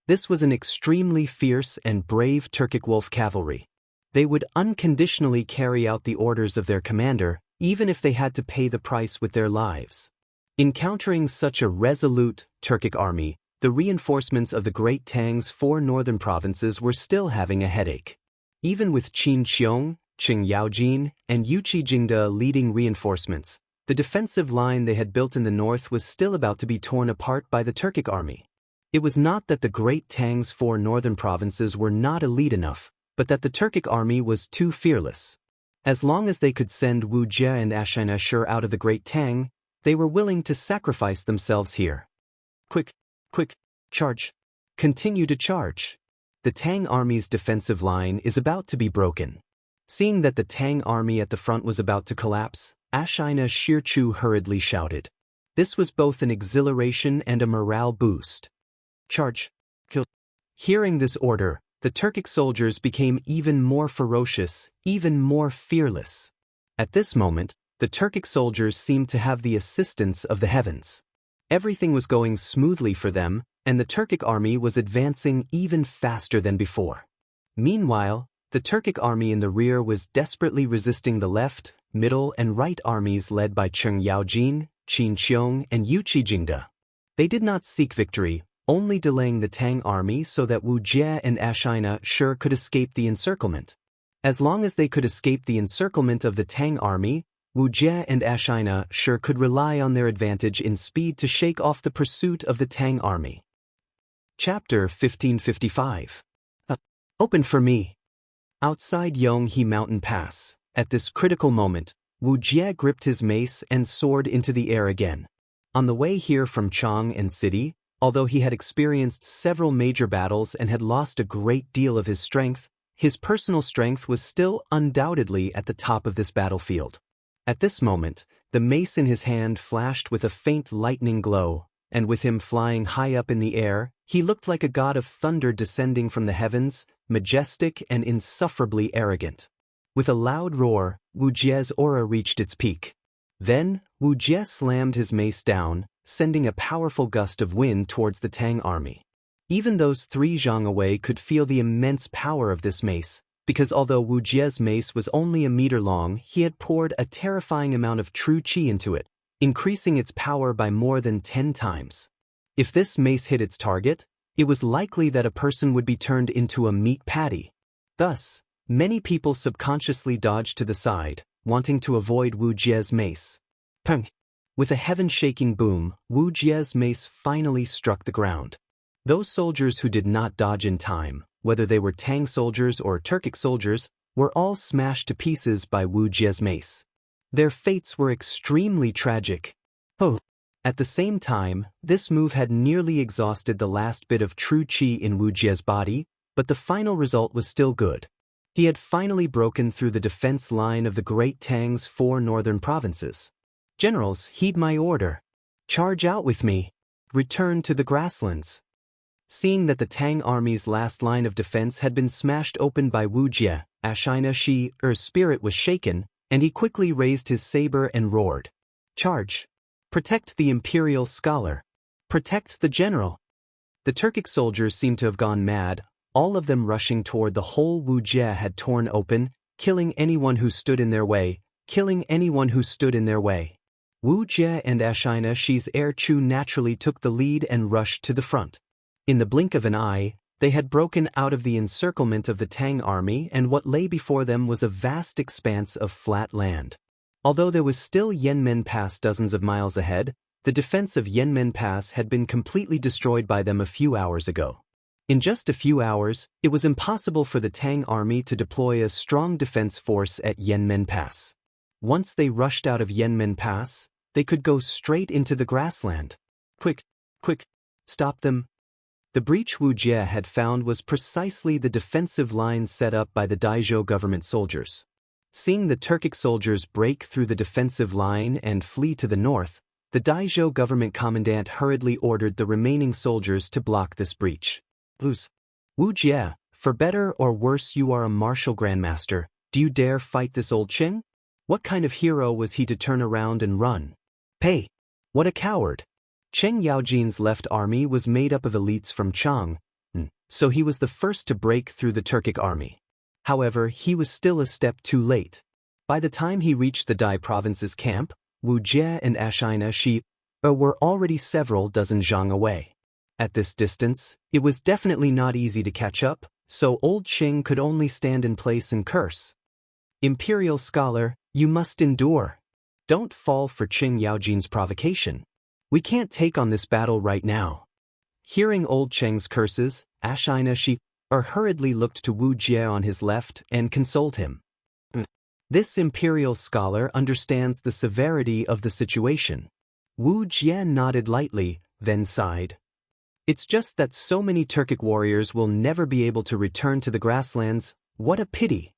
This was an extremely fierce and brave Turkic wolf cavalry. They would unconditionally carry out the orders of their commander, even if they had to pay the price with their lives. Encountering such a resolute Turkic army, the reinforcements of the Great Tang's 4 northern provinces were still having a headache. Even with Qin Xiong, Qing Yaojin, and Yuqi Jingde leading reinforcements, the defensive line they had built in the north was still about to be torn apart by the Turkic army. It was not that the Great Tang's 4 northern provinces were not elite enough, but that the Turkic army was too fearless. As long as they could send Wuxia and Xianxia out of the Great Tang, they were willing to sacrifice themselves here. Quick, quick, charge. Continue to charge. The Tang army's defensive line is about to be broken. Seeing that the Tang army at the front was about to collapse, Xianxia hurriedly shouted. This was both an exhilaration and a morale boost. Charge. Kill. Hearing this order, the Turkic soldiers became even more ferocious, even more fearless. At this moment, the Turkic soldiers seemed to have the assistance of the heavens. Everything was going smoothly for them, and the Turkic army was advancing even faster than before. Meanwhile, the Turkic army in the rear was desperately resisting the left, middle, and right armies led by Qing Yaojin, Qin Xiong, and Yuqi Jingde. They did not seek victory, only delaying the Tang army so that Wuxia and Xianxia could escape the encirclement. As long as they could escape the encirclement of the Tang army, Wuxia and Xianxia could rely on their advantage in speed to shake off the pursuit of the Tang army. Chapter 1555. Open for me. Outside Yonghe Mountain Pass, at this critical moment, Wuxia gripped his mace and soared into the air again. On the way here from Chang and City, although he had experienced several major battles and had lost a great deal of his personal strength was still undoubtedly at the top of this battlefield. At this moment, the mace in his hand flashed with a faint lightning glow, and with him flying high up in the air, he looked like a god of thunder descending from the heavens, majestic and insufferably arrogant. With a loud roar, Wuxia's aura reached its peak. Then, Wuxia slammed his mace down, sending a powerful gust of wind towards the Tang army. Even those 3 zhang away could feel the immense power of this mace, because although Wuxia's mace was only a meter long, he had poured a terrifying amount of true qi into it, increasing its power by more than 10 times. If this mace hit its target, it was likely that a person would be turned into a meat patty. Thus, many people subconsciously dodged to the side, wanting to avoid Wuxia's mace. Peng! With a heaven-shaking boom, Wuxia's mace finally struck the ground. Those soldiers who did not dodge in time, whether they were Tang soldiers or Turkic soldiers, were all smashed to pieces by Wuxia's mace. Their fates were extremely tragic. Oh! At the same time, this move had nearly exhausted the last bit of true qi in Wuxia's body, but the final result was still good. He had finally broken through the defense line of the Great Tang's 4 northern provinces. Generals, heed my order. Charge out with me. Return to the grasslands. Seeing that the Tang army's last line of defense had been smashed open by Wuxia, Xianxia's spirit was shaken, and he quickly raised his saber and roared. Charge! Protect the imperial scholar. Protect the general. The Turkic soldiers seemed to have gone mad, all of them rushing toward the hole Wuxia had torn open, killing anyone who stood in their way, Wuxia and Xianxia's heir Chu naturally took the lead and rushed to the front. In the blink of an eye, they had broken out of the encirclement of the Tang army, and what lay before them was a vast expanse of flat land. Although there was still Yanmen Pass dozens of miles ahead, the defense of Yanmen Pass had been completely destroyed by them a few hours ago. In just a few hours, it was impossible for the Tang army to deploy a strong defense force at Yanmen Pass. Once they rushed out of Yanmen Pass, they could go straight into the grassland. Quick, quick, stop them. The breach Wu Jie had found was precisely the defensive line set up by the Daizhou government soldiers. Seeing the Turkic soldiers break through the defensive line and flee to the north, the Daizhou government commandant hurriedly ordered the remaining soldiers to block this breach. Wu Jie, for better or worse you are a martial grandmaster, do you dare fight this old Qing? What kind of hero was he to turn around and run? Hey, what a coward! Chen Yaojin's left army was made up of elites from Chang, so he was the first to break through the Turkic army. However, he was still a step too late. By the time he reached the Dai province's camp, Wu Jie and Xianxia were already several dozen zhang away. At this distance, it was definitely not easy to catch up, so old Qing could only stand in place and curse. Imperial scholar, you must endure. Don't fall for Qing Yaojin's provocation. We can't take on this battle right now. Hearing old Cheng's curses, Xianxia hurriedly looked to Wu Jie on his left and consoled him. This imperial scholar understands the severity of the situation. Wu Jie nodded lightly, then sighed. It's just that so many Turkic warriors will never be able to return to the grasslands. What a pity.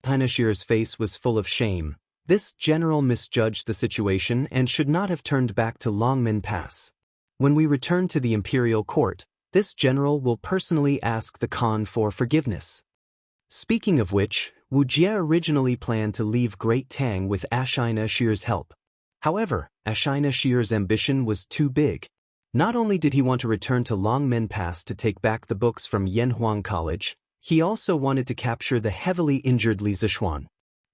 Xianxia's face was full of shame. This general misjudged the situation and should not have turned back to Longmen Pass. When we return to the imperial court, this general will personally ask the Khan for forgiveness. Speaking of which, Wu Jie originally planned to leave Great Tang with Xianxia's help. However, Xianxia's ambition was too big. Not only did he want to return to Longmen Pass to take back the books from Yanhuang College, he also wanted to capture the heavily injured Li Zixuan.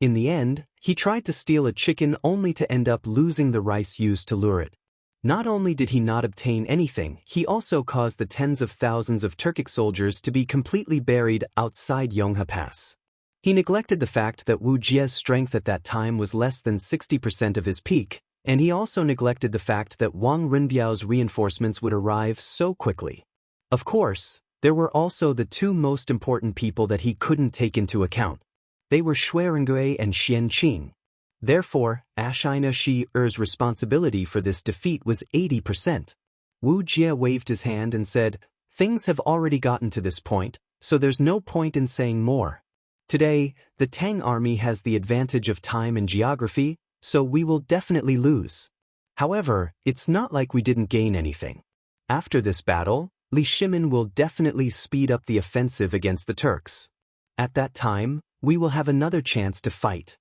In the end, he tried to steal a chicken only to end up losing the rice used to lure it. Not only did he not obtain anything, he also caused the tens of thousands of Turkic soldiers to be completely buried outside Yonghe Pass. He neglected the fact that Wu Jie's strength at that time was less than 60% of his peak, and he also neglected the fact that Wang Rinbiao's reinforcements would arrive so quickly. Of course, there were also the two most important people that he couldn't take into account. They were Shuirengui and Xianqing. Therefore, Xianxia's responsibility for this defeat was 80%. Wu Jie waved his hand and said, "Things have already gotten to this point, so there's no point in saying more. Today, the Tang army has the advantage of time and geography, so we will definitely lose. However, it's not like we didn't gain anything. After this battle, Li Shimin will definitely speed up the offensive against the Turks. At that time, we will have another chance to fight.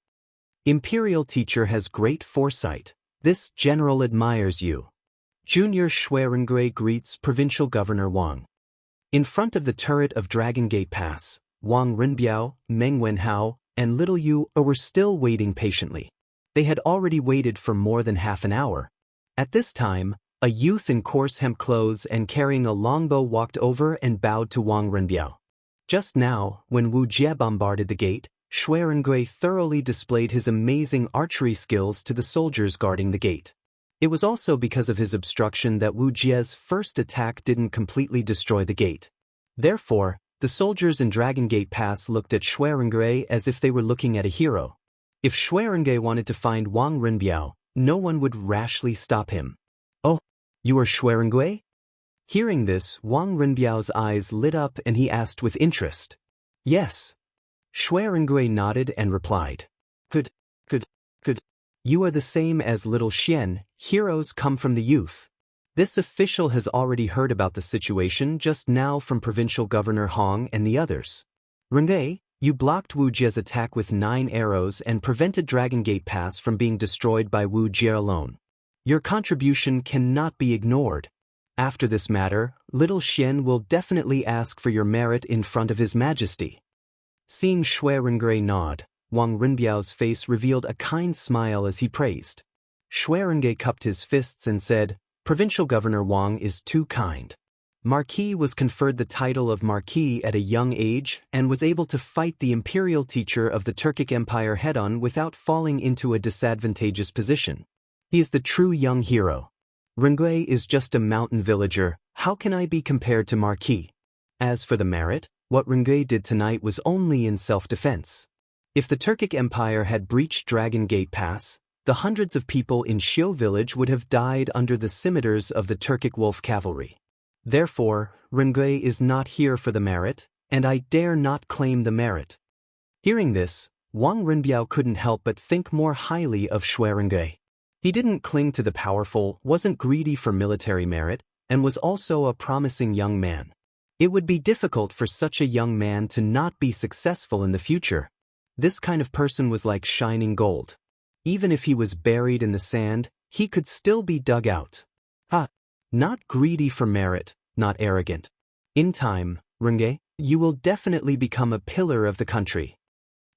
Imperial teacher has great foresight. This general admires you." Junior Shuirengui greets Provincial Governor Wang. In front of the turret of Dragon Gate Pass, Wang Rinbiao, Meng Wenhao, and Little Yu were still waiting patiently. They had already waited for more than half an hour. At this time, a youth in coarse hemp clothes and carrying a longbow walked over and bowed to Wang Rinbiao. Just now, when Wu Jie bombarded the gate, Shuirengui thoroughly displayed his amazing archery skills to the soldiers guarding the gate. It was also because of his obstruction that Wu Jie's first attack didn't completely destroy the gate. Therefore, the soldiers in Dragon Gate Pass looked at Shuirengui as if they were looking at a hero. If Shuirengui wanted to find Wang Rinbiao, no one would rashly stop him. "Oh, you are Shuirengui?" Hearing this, Wang Rinbiao's eyes lit up and he asked with interest. "Yes." Shuirengui nodded and replied. Good. You are the same as Little Xian, heroes come from the youth." This official has already heard about the situation just now from Provincial Governor Hong and the others. "Rengui, you blocked Wu Jie's attack with 9 arrows and prevented Dragon Gate Pass from being destroyed by Wu Jie alone. Your contribution cannot be ignored. After this matter, Little Xian will definitely ask for your merit in front of His Majesty." Seeing Shuirengui nod, Wang Rinbiao's face revealed a kind smile as he praised. Shuirengui cupped his fists and said, "Provincial Governor Wang is too kind." Marquis was conferred the title of Marquis at a young age and was able to fight the imperial teacher of the Turkic Empire head-on without falling into a disadvantageous position. He is the true young hero. Rengui is just a mountain villager. How can I be compared to Marquis? As for the merit, what Rengui did tonight was only in self-defense. If the Turkic Empire had breached Dragon Gate Pass, the hundreds of people in Xiu village would have died under the scimitars of the Turkic wolf cavalry. Therefore, Rengui is not here for the merit, and I dare not claim the merit. Hearing this, Wang Rinbiao couldn't help but think more highly of Shui Rengui. He didn't cling to the powerful, wasn't greedy for military merit, and was also a promising young man. It would be difficult for such a young man to not be successful in the future. This kind of person was like shining gold. Even if he was buried in the sand, he could still be dug out. Not greedy for merit, not arrogant. In time, Rengui, you will definitely become a pillar of the country.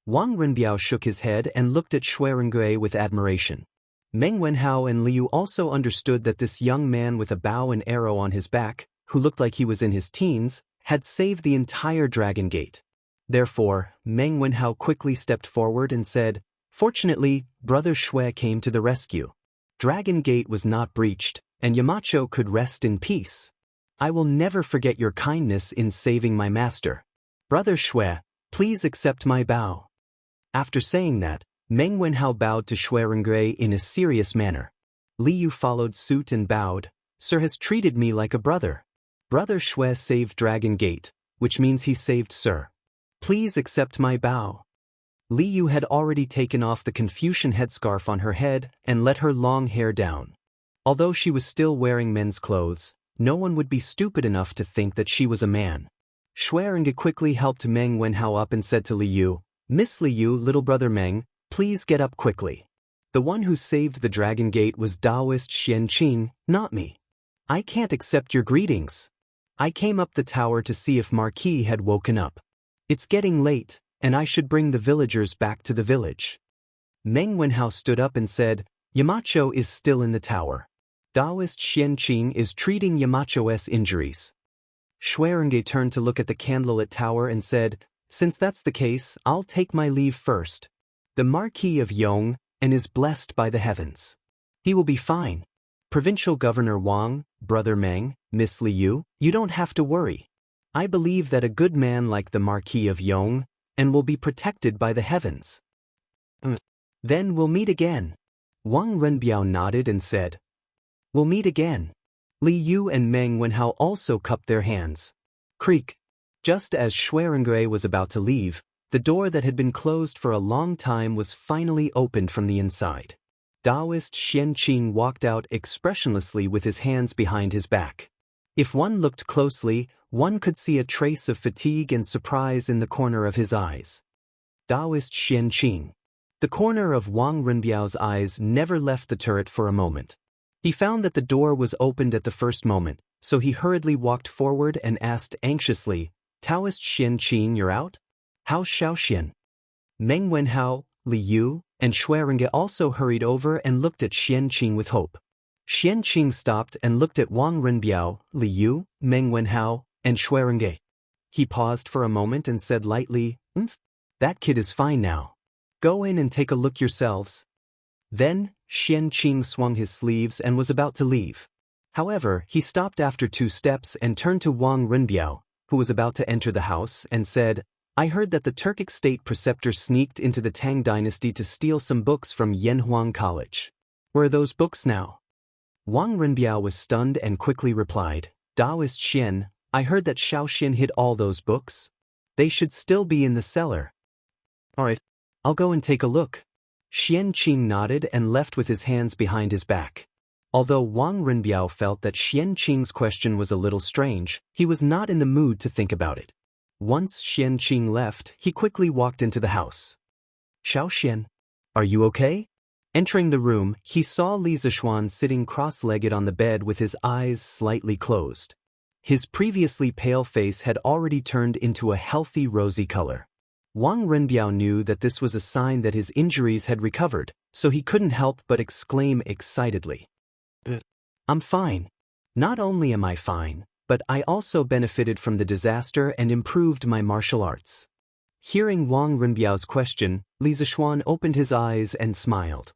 Wang Rinbiao shook his head and looked at Shui Rengui with admiration. Meng Wenhao and Liu also understood that this young man with a bow and arrow on his back, who looked like he was in his teens, had saved the entire Dragon Gate. Therefore, Meng Wenhao quickly stepped forward and said, "Fortunately, Brother Shui came to the rescue. Dragon Gate was not breached, and Yamacho could rest in peace. I will never forget your kindness in saving my master. Brother Shui, please accept my bow." After saying that, Meng Wenhao bowed to Shui Rengui in a serious manner. Liu followed suit and bowed. "Sir has treated me like a brother. Brother Shui saved Dragon Gate, which means he saved Sir. Please accept my bow." Liu had already taken off the Confucian headscarf on her head and let her long hair down. Although she was still wearing men's clothes, no one would be stupid enough to think that she was a man. Shui Rengui quickly helped Meng Wenhao up and said to Liu, "Miss Liu, little brother Meng, please get up quickly. The one who saved the Dragon Gate was Daoist Xianxia, not me. I can't accept your greetings. I came up the tower to see if Marquis had woken up. It's getting late, and I should bring the villagers back to the village." Meng Wenhao stood up and said, "Yamacho is still in the tower. Daoist Xianxia is treating Yamacho's injuries." Shui Rengui turned to look at the candlelit tower and said, "Since that's the case, I'll take my leave first. The Marquis of Yong, and is blessed by the heavens. He will be fine. Provincial Governor Wang, Brother Meng, Miss Liu, you don't have to worry. I believe that a good man like the Marquis of Yong, and will be protected by the heavens. Then we'll meet again." Wang Renbiao nodded and said, "We'll meet again." Liu and Meng Wenhao also cupped their hands. Creak. Just as Shui Rengui was about to leave, the door that had been closed for a long time was finally opened from the inside. Daoist Xianxia walked out expressionlessly with his hands behind his back. If one looked closely, one could see a trace of fatigue and surprise in the corner of his eyes. Daoist Xianxia. The corner of Wang Renbiao's eyes never left the turret for a moment. He found that the door was opened at the first moment, so he hurriedly walked forward and asked anxiously, "Daoist Xianxia, you're out? How's Xiaoxian?" Meng Wenhao, Liu, and Shui Rengui also hurried over and looked at Xianxia with hope. Xianxia stopped and looked at Wang Renbiao, Liu, Meng Wenhao, and Shui Rengui. He paused for a moment and said lightly, "That kid is fine now. Go in and take a look yourselves." Then, Xianxia swung his sleeves and was about to leave. However, he stopped after 2 steps and turned to Wang Renbiao, who was about to enter the house, and said, "I heard that the Turkic state preceptor sneaked into the Tang dynasty to steal some books from Yanhuang College. Where are those books now?" Wang Renbiao was stunned and quickly replied, "Daoist Xian, I heard that Xiaoxian hid all those books. They should still be in the cellar." "All right, I'll go and take a look." Xianxia nodded and left with his hands behind his back. Although Wang Renbiao felt that Xianxia's question was a little strange, he was not in the mood to think about it. Once Xianxia left, he quickly walked into the house. "Xiaoxian, are you okay?" Entering the room, he saw Li Zishuan sitting cross-legged on the bed with his eyes slightly closed. His previously pale face had already turned into a healthy rosy color. Wang Renbiao knew that this was a sign that his injuries had recovered, so he couldn't help but exclaim excitedly, "I'm fine. Not only am I fine, but I also benefited from the disaster and improved my martial arts." Hearing Wang Renbiao's question, Li Zishuan opened his eyes and smiled.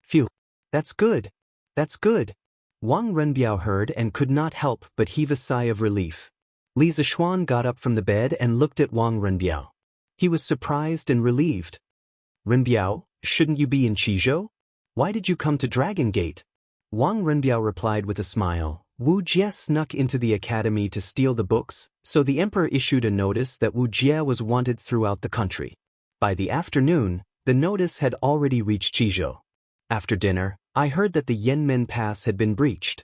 "Phew, that's good. That's good." Wang Renbiao heard and could not help but heave a sigh of relief. Li Zishuan got up from the bed and looked at Wang Renbiao. He was surprised and relieved. "Renbiao, shouldn't you be in Qizhou?" Why did you come to Dragon Gate? Wang Renbiao replied with a smile. Wu Jie snuck into the academy to steal the books, so the emperor issued a notice that Wu Jie was wanted throughout the country. By the afternoon, the notice had already reached Qizhou. After dinner, I heard that the Yanmen Pass had been breached.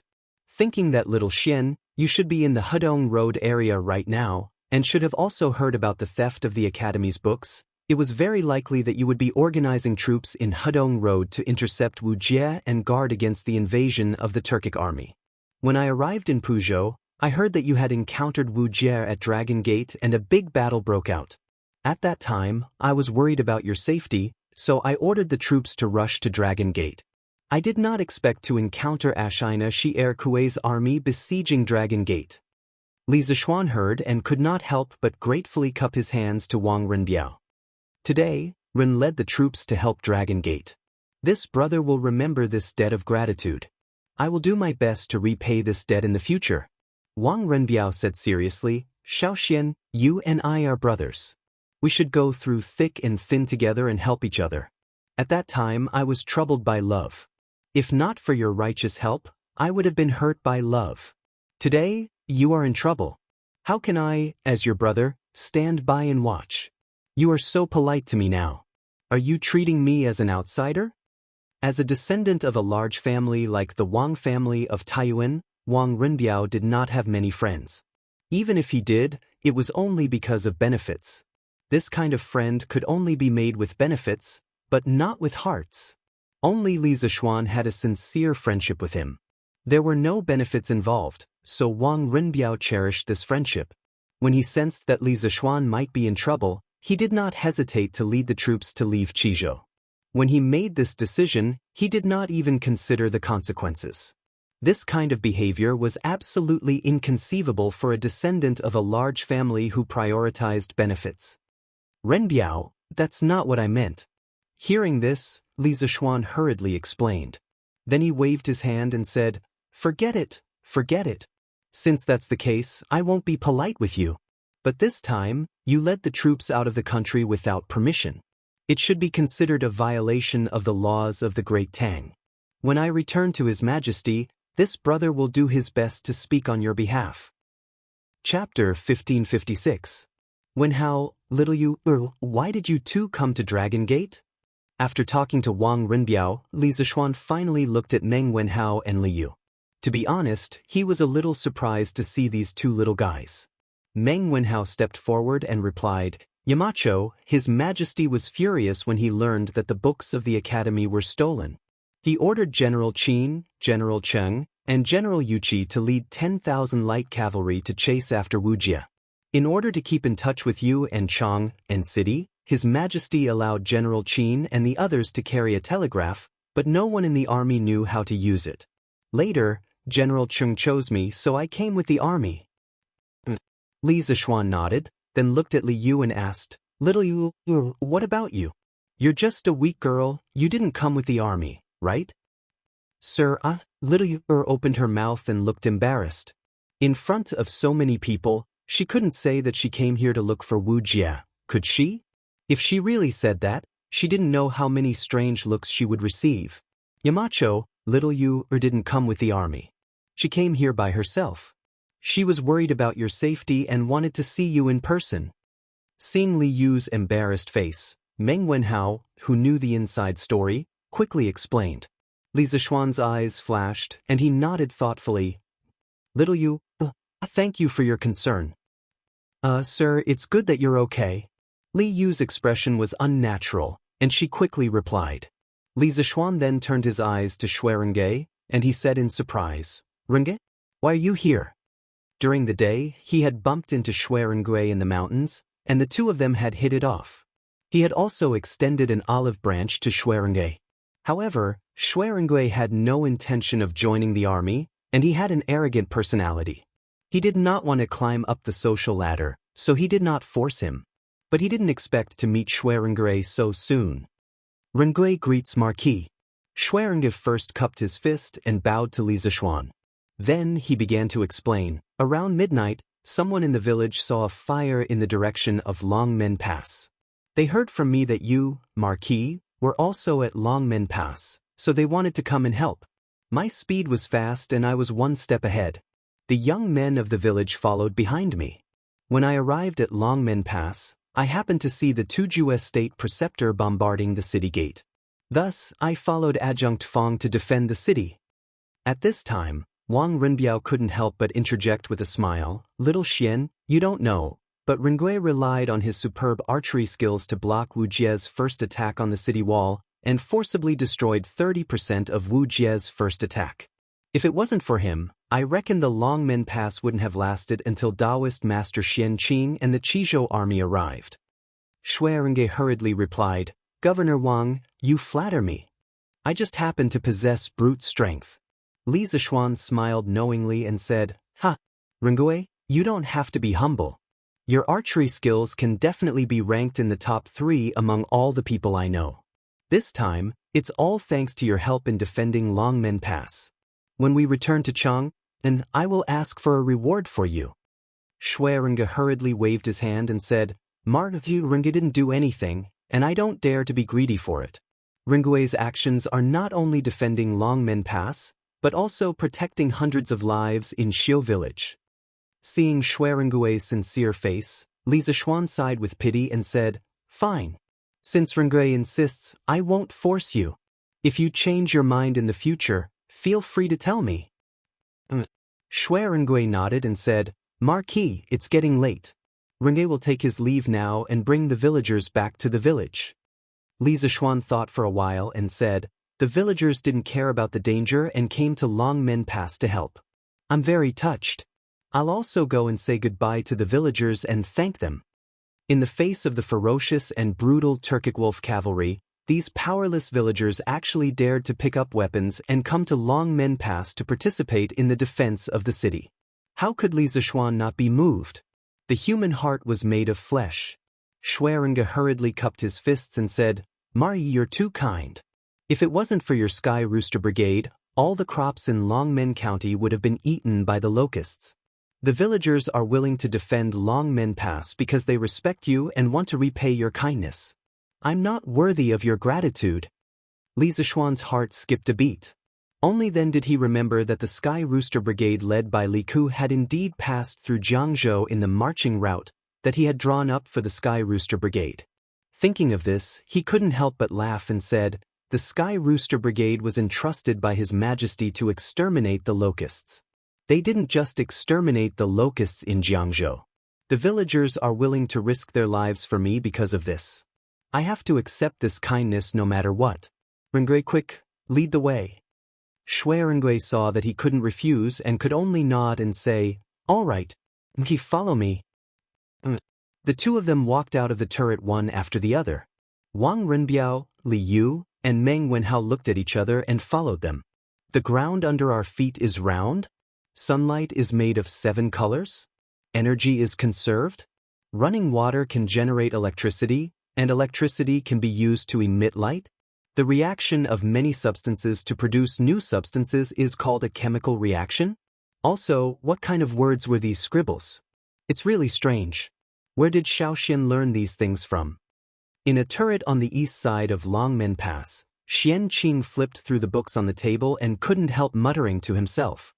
Thinking that little Xian, you should be in the Hudong Road area right now, and should have also heard about the theft of the academy's books. It was very likely that you would be organizing troops in Hudong Road to intercept Wu Jie and guard against the invasion of the Turkic army. When I arrived in Puzhou, I heard that you had encountered Wu Jie at Dragon Gate and a big battle broke out. At that time, I was worried about your safety, so I ordered the troops to rush to Dragon Gate. I did not expect to encounter Ashina Shi Kuei's army besieging Dragon Gate. Li Zishuan heard and could not help but gratefully cup his hands to Wang Renbiao. Today, Ren led the troops to help Dragon Gate. This brother will remember this debt of gratitude. I will do my best to repay this debt in the future. Wang Renbiao said seriously, Xiaoxian, you and I are brothers. We should go through thick and thin together and help each other. At that time I was troubled by love. If not for your righteous help, I would have been hurt by love. Today, you are in trouble. How can I, as your brother, stand by and watch? You are so polite to me now. Are you treating me as an outsider? As a descendant of a large family like the Wang family of Taiyuan, Wang Renbiao did not have many friends. Even if he did, it was only because of benefits. This kind of friend could only be made with benefits, but not with hearts. Only Li Zishuan had a sincere friendship with him. There were no benefits involved, so Wang Renbiao cherished this friendship. When he sensed that Li Zishuan might be in trouble, he did not hesitate to lead the troops to leave Qizhou. When he made this decision, he did not even consider the consequences. This kind of behavior was absolutely inconceivable for a descendant of a large family who prioritized benefits. Renbiao, that's not what I meant. Hearing this, Li Zishuan hurriedly explained. Then he waved his hand and said, Forget it, forget it. Since that's the case, I won't be polite with you. But this time, you led the troops out of the country without permission. It should be considered a violation of the laws of the Great Tang. When I return to His Majesty, this brother will do his best to speak on your behalf. Chapter 1556. When how, little you, why did you two come to Dragon Gate? After talking to Wang Renbiao, Li Zishuan finally looked at Meng Wenhao and Li Yu. To be honest, he was a little surprised to see these two little guys. Meng Wenhao stepped forward and replied, Yamacho, His Majesty was furious when he learned that the books of the academy were stolen. He ordered General Qin, General Cheng, and General Yuqi to lead 10,000 light cavalry to chase after Wu Jie. In order to keep in touch with you and Chang and City, His Majesty allowed General Qin and the others to carry a telegraph, but no one in the army knew how to use it. Later, General Cheng chose me, so I came with the army. Li Zishuan nodded, then looked at Li Yu and asked, Little Yu, what about you? You're just a weak girl, you didn't come with the army, right? Sir, Little Yu opened her mouth and looked embarrassed. In front of so many people, she couldn't say that she came here to look for Wu Jie, could she? If she really said that, she didn't know how many strange looks she would receive. Yamacho, Little Yu didn't come with the army. She came here by herself. She was worried about your safety and wanted to see you in person. Seeing Li Yu's embarrassed face, Meng Wenhao, who knew the inside story, quickly explained. Li Zishuan's eyes flashed, and he nodded thoughtfully. Little Yu, thank you for your concern. Sir, it's good that you're okay. Li Yu's expression was unnatural, and she quickly replied. Li Zishuan then turned his eyes to Shuirenge, and he said in surprise, Renge? Why are you here? During the day, he had bumped into Shuirenge in the mountains, and the two of them had hit it off. He had also extended an olive branch to Shuirenge. However, Shuirenge had no intention of joining the army, and he had an arrogant personality. He did not want to climb up the social ladder, so he did not force him. But he didn't expect to meet Shuirenge so soon. Renge greets Marquis. Shuirenge first cupped his fist and bowed to Li Zishuan. Then he began to explain. Around midnight, someone in the village saw a fire in the direction of Longmen Pass. They heard from me that you, Marquis, were also at Longmen Pass, so they wanted to come and help. My speed was fast and I was one step ahead. The young men of the village followed behind me. When I arrived at Longmen Pass, I happened to see the Tuju state preceptor bombarding the city gate. Thus, I followed Adjunct Fong to defend the city. At this time, Wang Renbiao couldn't help but interject with a smile, "Little Xian, you don't know, but Rengui relied on his superb archery skills to block Wu Jie's first attack on the city wall and forcibly destroyed 30% of Wu Jie's first attack. If it wasn't for him, I reckon the Longmen Pass wouldn't have lasted until Daoist Master Xian Qing and the Qizhou army arrived." Shui Rengui hurriedly replied, "Governor Wang, you flatter me. I just happen to possess brute strength." Li Zishuan smiled knowingly and said, "Ha, Rengui, you don't have to be humble. Your archery skills can definitely be ranked in the top 3 among all the people I know. This time, it's all thanks to your help in defending Longmen Pass. When we return to Chang, then I will ask for a reward for you." Shui Rengui hurriedly waved his hand and said, "Martu Rengui didn't do anything, and I don't dare to be greedy for it. Rengui's actions are not only defending Longmen Pass, but also protecting hundreds of lives in Xiu village." Seeing Shui Rengui's sincere face, Li Zishuan sighed with pity and said, "Fine. Since Rengui insists, I won't force you. If you change your mind in the future, feel free to tell me." Shui Rengui nodded and said, "Marquis, it's getting late. Rengui will take his leave now and bring the villagers back to the village." Li Zishuan thought for a while and said, "The villagers didn't care about the danger and came to Longmen Pass to help. I'm very touched. I'll also go and say goodbye to the villagers and thank them." In the face of the ferocious and brutal Turkic wolf cavalry, these powerless villagers actually dared to pick up weapons and come to Longmen Pass to participate in the defense of the city. How could Li Zishuan not be moved? The human heart was made of flesh. Shui Rengui hurriedly cupped his fists and said, "Mari, you're too kind. If it wasn't for your Sky Rooster Brigade, all the crops in Longmen County would have been eaten by the locusts. The villagers are willing to defend Longmen Pass because they respect you and want to repay your kindness. I'm not worthy of your gratitude." Li Zishuan's heart skipped a beat. Only then did he remember that the Sky Rooster Brigade led by Li Ku had indeed passed through Jiangzhou in the marching route that he had drawn up for the Sky Rooster Brigade. Thinking of this, he couldn't help but laugh and said, "The Sky Rooster Brigade was entrusted by His Majesty to exterminate the locusts. They didn't just exterminate the locusts in Jiangzhou. The villagers are willing to risk their lives for me because of this. I have to accept this kindness no matter what. Rengui, quick, lead the way." Shui Rengui saw that he couldn't refuse and could only nod and say, "All right, follow me." The two of them walked out of the turret one after the other. Wang Renbiao, Li Yu, and Meng Wenhao looked at each other and followed them. "The ground under our feet is round? Sunlight is made of 7 colors? Energy is conserved? Running water can generate electricity, and electricity can be used to emit light? The reaction of many substances to produce new substances is called a chemical reaction? Also, what kind of words were these scribbles? It's really strange. Where did Xiaoxian learn these things from?" In a turret on the east side of Longmen Pass, Xian Qing flipped through the books on the table and couldn't help muttering to himself.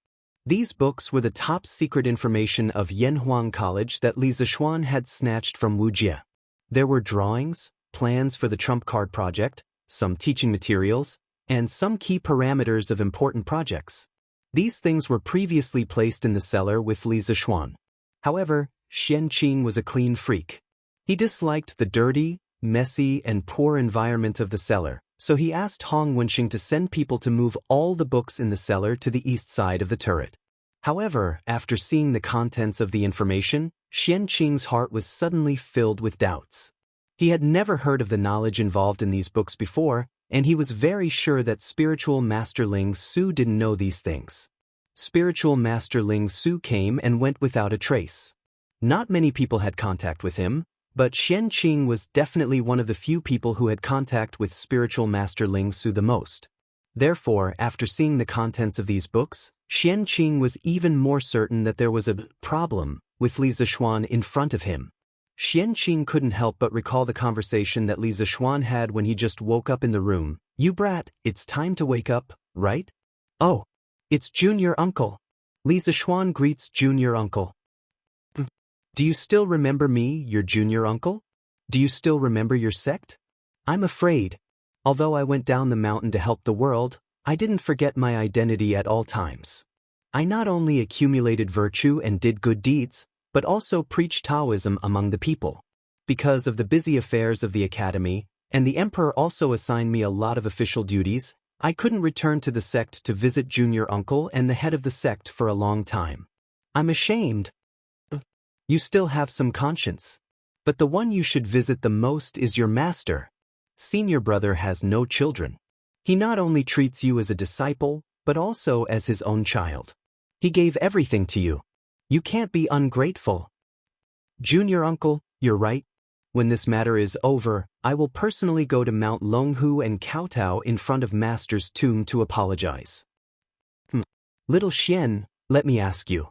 These books were the top-secret information of Yanhuang College that Li Zishuan had snatched from Wu Jie. There were drawings, plans for the trump card project, some teaching materials, and some key parameters of important projects. These things were previously placed in the cellar with Li Zishuan. However, Xian Qing was a clean freak. He disliked the dirty, messy, and poor environment of the cellar, so he asked Hong Wenxing to send people to move all the books in the cellar to the east side of the turret. However, after seeing the contents of the information, Xian Qing's heart was suddenly filled with doubts. He had never heard of the knowledge involved in these books before, and he was very sure that Spiritual Master Ling Su didn't know these things. Spiritual Master Ling Su came and went without a trace. Not many people had contact with him, but Xian Qing was definitely one of the few people who had contact with Spiritual Master Ling Su the most. Therefore, after seeing the contents of these books, Xian Qing was even more certain that there was a problem with Li Zishuan in front of him. Xian Qing couldn't help but recall the conversation that Li Zishuan had when he just woke up in the room, You brat, it's time to wake up, right? Oh, it's Junior Uncle. Li Zishuan greets Junior Uncle. Do you still remember me, your junior uncle? Do you still remember your sect? I'm afraid. Although I went down the mountain to help the world, I didn't forget my identity at all times. I not only accumulated virtue and did good deeds, but also preached Taoism among the people. Because of the busy affairs of the academy, and the emperor also assigned me a lot of official duties, I couldn't return to the sect to visit junior uncle and the head of the sect for a long time. I'm ashamed. You still have some conscience. But the one you should visit the most is your master. Senior brother has no children. He not only treats you as a disciple, but also as his own child. He gave everything to you. You can't be ungrateful. Junior uncle, you're right. When this matter is over, I will personally go to Mount Longhu and kowtow in front of Master's tomb to apologize. Little Xian, let me ask you.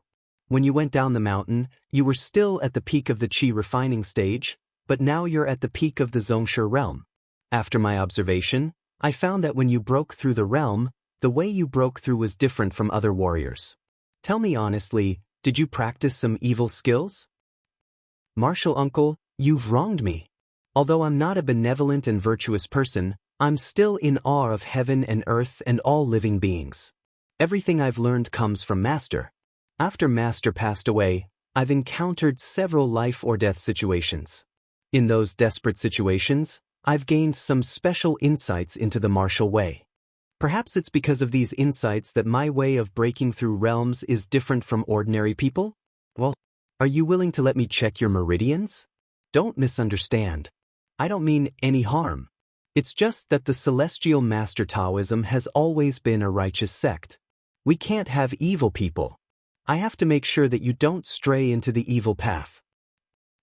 When you went down the mountain, you were still at the peak of the Qi refining stage, but now you're at the peak of the Zhongshe realm. After my observation, I found that when you broke through the realm, the way you broke through was different from other warriors. Tell me honestly, did you practice some evil skills? Martial uncle, you've wronged me. Although I'm not a benevolent and virtuous person, I'm still in awe of heaven and earth and all living beings. Everything I've learned comes from Master. After Master passed away, I've encountered several life or death situations. In those desperate situations, I've gained some special insights into the martial way. Perhaps it's because of these insights that my way of breaking through realms is different from ordinary people? Well, are you willing to let me check your meridians? Don't misunderstand. I don't mean any harm. It's just that the Celestial Master Taoism has always been a righteous sect. We can't have evil people. I have to make sure that you don't stray into the evil path.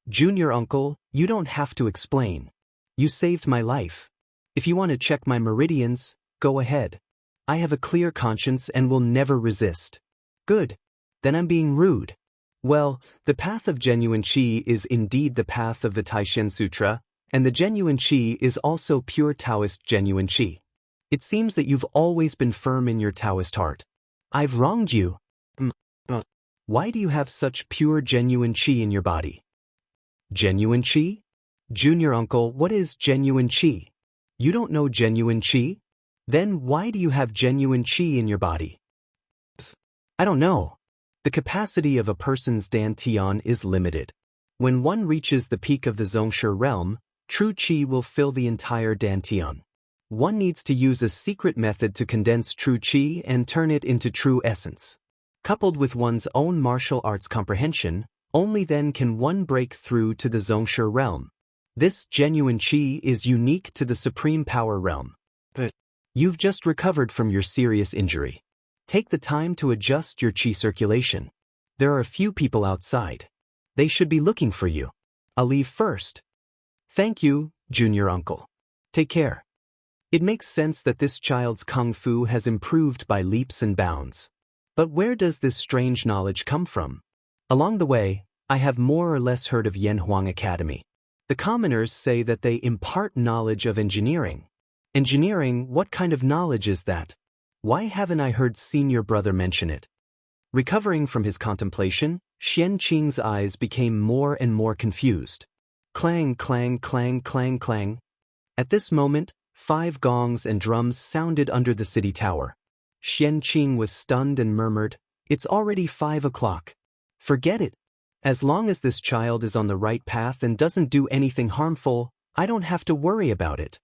Junior uncle, you don't have to explain. You saved my life. If you want to check my meridians, go ahead. I have a clear conscience and will never resist. Good. Then I'm being rude. Well, the path of genuine Qi is indeed the path of the Taishen Sutra, and the genuine Qi is also pure Taoist genuine Qi. It seems that you've always been firm in your Taoist heart. I've wronged you. Why do you have such pure genuine Qi in your body? Genuine Qi? Junior uncle, what is genuine Qi? You don't know genuine Qi? Then why do you have genuine Qi in your body? I don't know. The capacity of a person's dantian is limited. When one reaches the peak of the Zhongshe realm, true Qi will fill the entire dantian. One needs to use a secret method to condense true Qi and turn it into true essence. Coupled with one's own martial arts comprehension, only then can one break through to the Zhongshe realm. This genuine Qi is unique to the Supreme Power realm. But you've just recovered from your serious injury. Take the time to adjust your Qi circulation. There are a few people outside. They should be looking for you. I'll leave first. Thank you, junior uncle. Take care. It makes sense that this child's kung fu has improved by leaps and bounds. But where does this strange knowledge come from? Along the way, I have more or less heard of Yanhuang Academy. The commoners say that they impart knowledge of engineering. Engineering, what kind of knowledge is that? Why haven't I heard senior brother mention it? Recovering from his contemplation, Xianqing's eyes became more and more confused. Clang, clang, clang, clang, clang. At this moment, 5 gongs and drums sounded under the city tower. Xianqing was stunned and murmured, "It's already 5 o'clock. Forget it. As long as this child is on the right path and doesn't do anything harmful, I don't have to worry about it."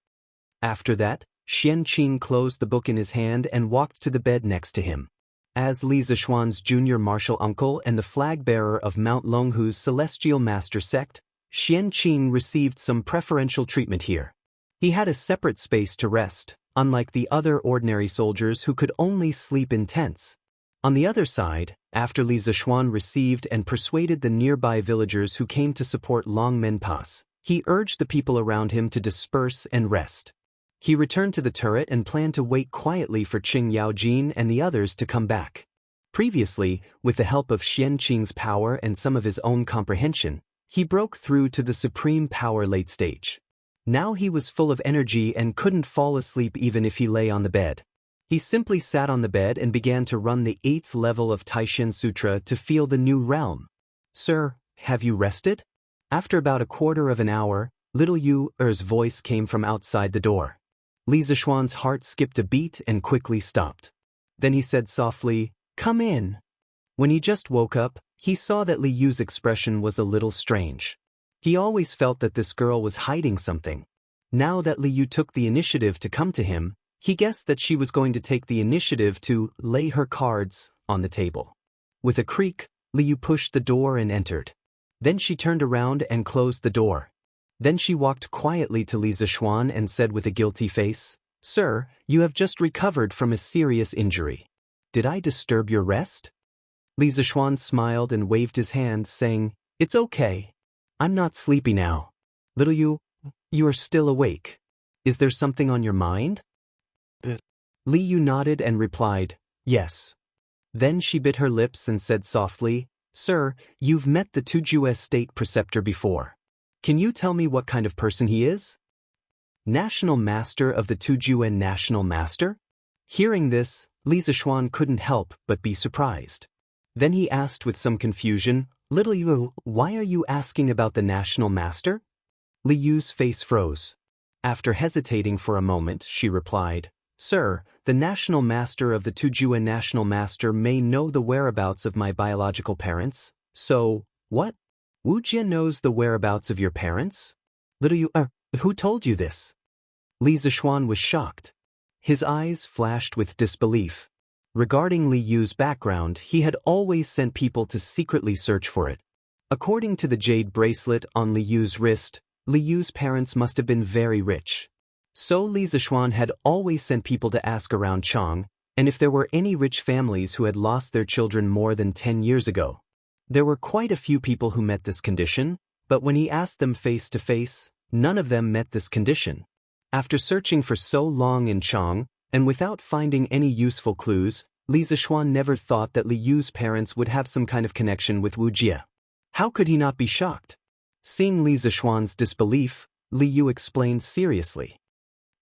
After that, Xianqing closed the book in his hand and walked to the bed next to him. As Li Zishuan's junior martial uncle and the flag-bearer of Mount Longhu's Celestial Master Sect, Xianqing received some preferential treatment here. He had a separate space to rest, unlike the other ordinary soldiers who could only sleep in tents. On the other side, after Li Zishuan received and persuaded the nearby villagers who came to support Long Menpas, he urged the people around him to disperse and rest. He returned to the turret and planned to wait quietly for Qing Yaojin and the others to come back. Previously, with the help of Xianqing's power and some of his own comprehension, he broke through to the Supreme Power late stage. Now he was full of energy and couldn't fall asleep even if he lay on the bed. He simply sat on the bed and began to run the 8th level of Taishin Sutra to feel the new realm. "Sir, have you rested?" After about a quarter of an hour, little Yu's voice came from outside the door. Li Zishuan's heart skipped a beat and quickly stopped. Then he said softly, "Come in." When he just woke up, he saw that Li Yu's expression was a little strange. He always felt that this girl was hiding something. Now that Li Yu took the initiative to come to him, he guessed that she was going to take the initiative to lay her cards on the table. With a creak, Li Yu pushed the door and entered. Then she turned around and closed the door. Then she walked quietly to Li Zishuan and said with a guilty face, "Sir, you have just recovered from a serious injury. Did I disturb your rest?" Li Zishuan smiled and waved his hand, saying, "It's okay. I'm not sleepy now. Little Yu, you are still awake. Is there something on your mind?" Li Yu nodded and replied, "Yes." Then she bit her lips and said softly, "Sir, you've met the Tuju's state preceptor before. Can you tell me what kind of person he is?" National Master of the Tuju and National Master? Hearing this, Li Zishuan couldn't help but be surprised. Then he asked with some confusion, "Little Yu, why are you asking about the National Master?" Li Yu's face froze. After hesitating for a moment, she replied, "Sir, the National Master of the Tuju and National Master may know the whereabouts of my biological parents, so, what? Wuxia knows the whereabouts of your parents? Little Yu, who told you this?" Li Zishuan was shocked. His eyes flashed with disbelief. Regarding Li Yu's background, he had always sent people to secretly search for it. According to the jade bracelet on Li Yu's wrist, Li Yu's parents must have been very rich. So Li Zishuan had always sent people to ask around Chang, and if there were any rich families who had lost their children more than 10 years ago. There were quite a few people who met this condition, but when he asked them face to face, none of them met this condition. After searching for so long in Chang, and without finding any useful clues, Li Zishuan never thought that Li Yu's parents would have some kind of connection with Wuxia. How could he not be shocked? Seeing Li Zishuan's disbelief, Li Yu explained seriously.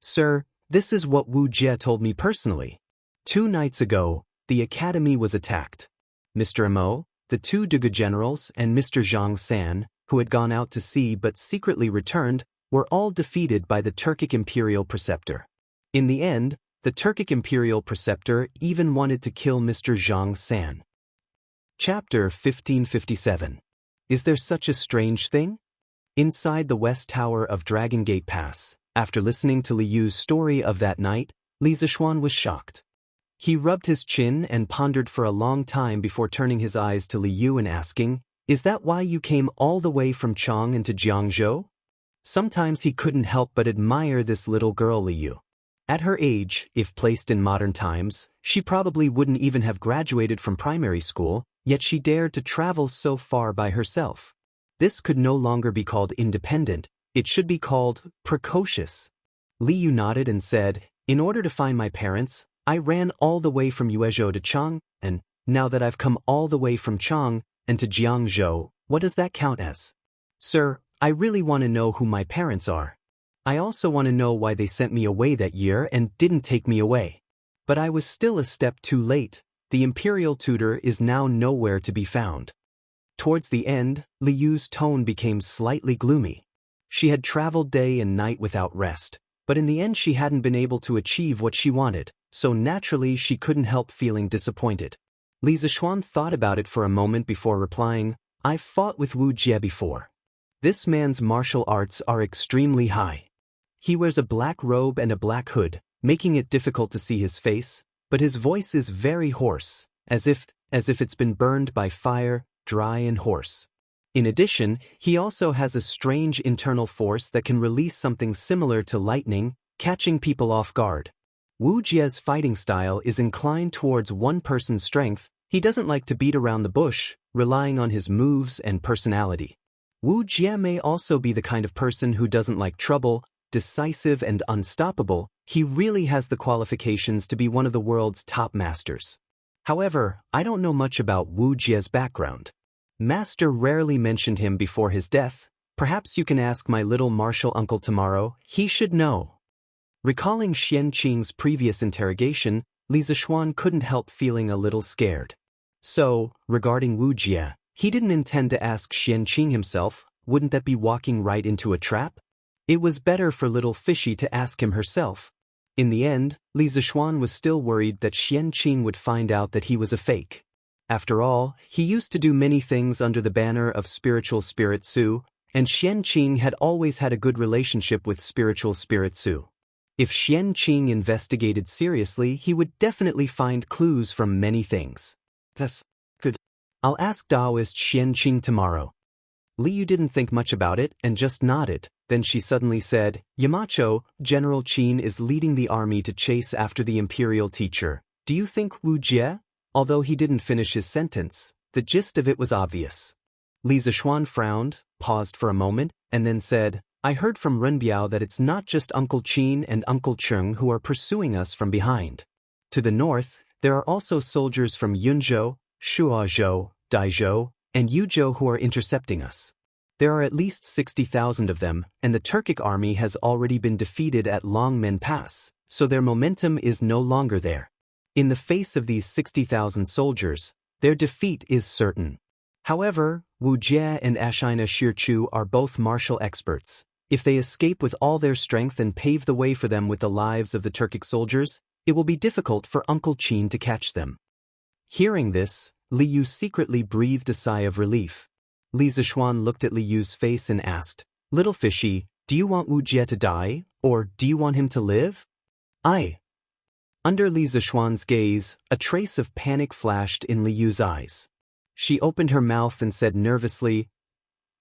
"Sir, this is what Wuxia told me personally. 2 nights ago, the academy was attacked. Mr. Mo, the 2 Dugu generals, and Mr. Zhang San, who had gone out to sea but secretly returned, were all defeated by the Turkic imperial preceptor. In the end, the Turkic imperial preceptor even wanted to kill Mr. Zhang San." Chapter 1557. Is there such a strange thing? Inside the West Tower of Dragon Gate Pass, after listening to Li Yu's story of that night, Li Zishuan was shocked. He rubbed his chin and pondered for a long time before turning his eyes to Li Yu and asking, "Is that why you came all the way from Chang into Jiangzhou?" Sometimes he couldn't help but admire this little girl Li Yu. At her age, if placed in modern times, she probably wouldn't even have graduated from primary school, yet she dared to travel so far by herself. This could no longer be called independent, it should be called precocious. Li Yu nodded and said, "In order to find my parents, I ran all the way from Yuezhou to Chang, and now that I've come all the way from Chang and to Jiangzhou, what does that count as? Sir, I really want to know who my parents are. I also want to know why they sent me away that year and didn't take me away. But I was still a step too late. The imperial tutor is now nowhere to be found." Towards the end, Li Yu's tone became slightly gloomy. She had traveled day and night without rest, but in the end she hadn't been able to achieve what she wanted, so naturally she couldn't help feeling disappointed. Li Zishuan thought about it for a moment before replying, "I've fought with Wu Jie before. This man's martial arts are extremely high. He wears a black robe and a black hood, making it difficult to see his face, but his voice is very hoarse, as if it's been burned by fire, dry and hoarse. In addition, he also has a strange internal force that can release something similar to lightning, catching people off guard. Wu Jie's fighting style is inclined towards one-person strength. He doesn't like to beat around the bush, relying on his moves and personality. Wu Jie may also be the kind of person who doesn't like trouble, decisive and unstoppable. He really has the qualifications to be one of the world's top masters. However, I don't know much about Wu Jie's background. Master rarely mentioned him before his death, Perhaps you can ask my little martial uncle tomorrow, he should know. Recalling Xianqing's previous interrogation, Li Zishuan couldn't help feeling a little scared. So, regarding Wu Jie, he didn't intend to ask Xianqing himself, wouldn't that be walking right into a trap? It was better for little Fishy to ask him herself. In the end, Li Zishuan was still worried that Xianqing would find out that he was a fake. After all, he used to do many things under the banner of Spiritual Spirit Su, and Xianqing had always had a good relationship with Spiritual Spirit Su. If Xianqing investigated seriously, he would definitely find clues from many things. Yes, good. I'll ask Daoist Xianqing tomorrow. Li Yu didn't think much about it and just nodded. Then she suddenly said, Yamacho, General Qin is leading the army to chase after the imperial teacher. Do you think Wu Jie? Although he didn't finish his sentence, the gist of it was obvious. Li Zishuan frowned, paused for a moment, and then said, I heard from Renbiao that it's not just Uncle Qin and Uncle Cheng who are pursuing us from behind. To the north, there are also soldiers from Yunzhou, Shuozhou, Daizhou, and Yuzhou who are intercepting us. There are at least 60,000 of them, and the Turkic army has already been defeated at Longmen Pass, so their momentum is no longer there. In the face of these 60,000 soldiers, their defeat is certain. However, Wu Jie and Ashina Shirchu are both martial experts. If they escape with all their strength and pave the way for them with the lives of the Turkic soldiers, it will be difficult for Uncle Qin to catch them. Hearing this, Li Yu secretly breathed a sigh of relief. Li Zishuan looked at Li Yu's face and asked, Little Fishy, do you want Wu Jie to die, or do you want him to live? Under Li Zishuan's gaze, a trace of panic flashed in Li Yu's eyes. She opened her mouth and said nervously,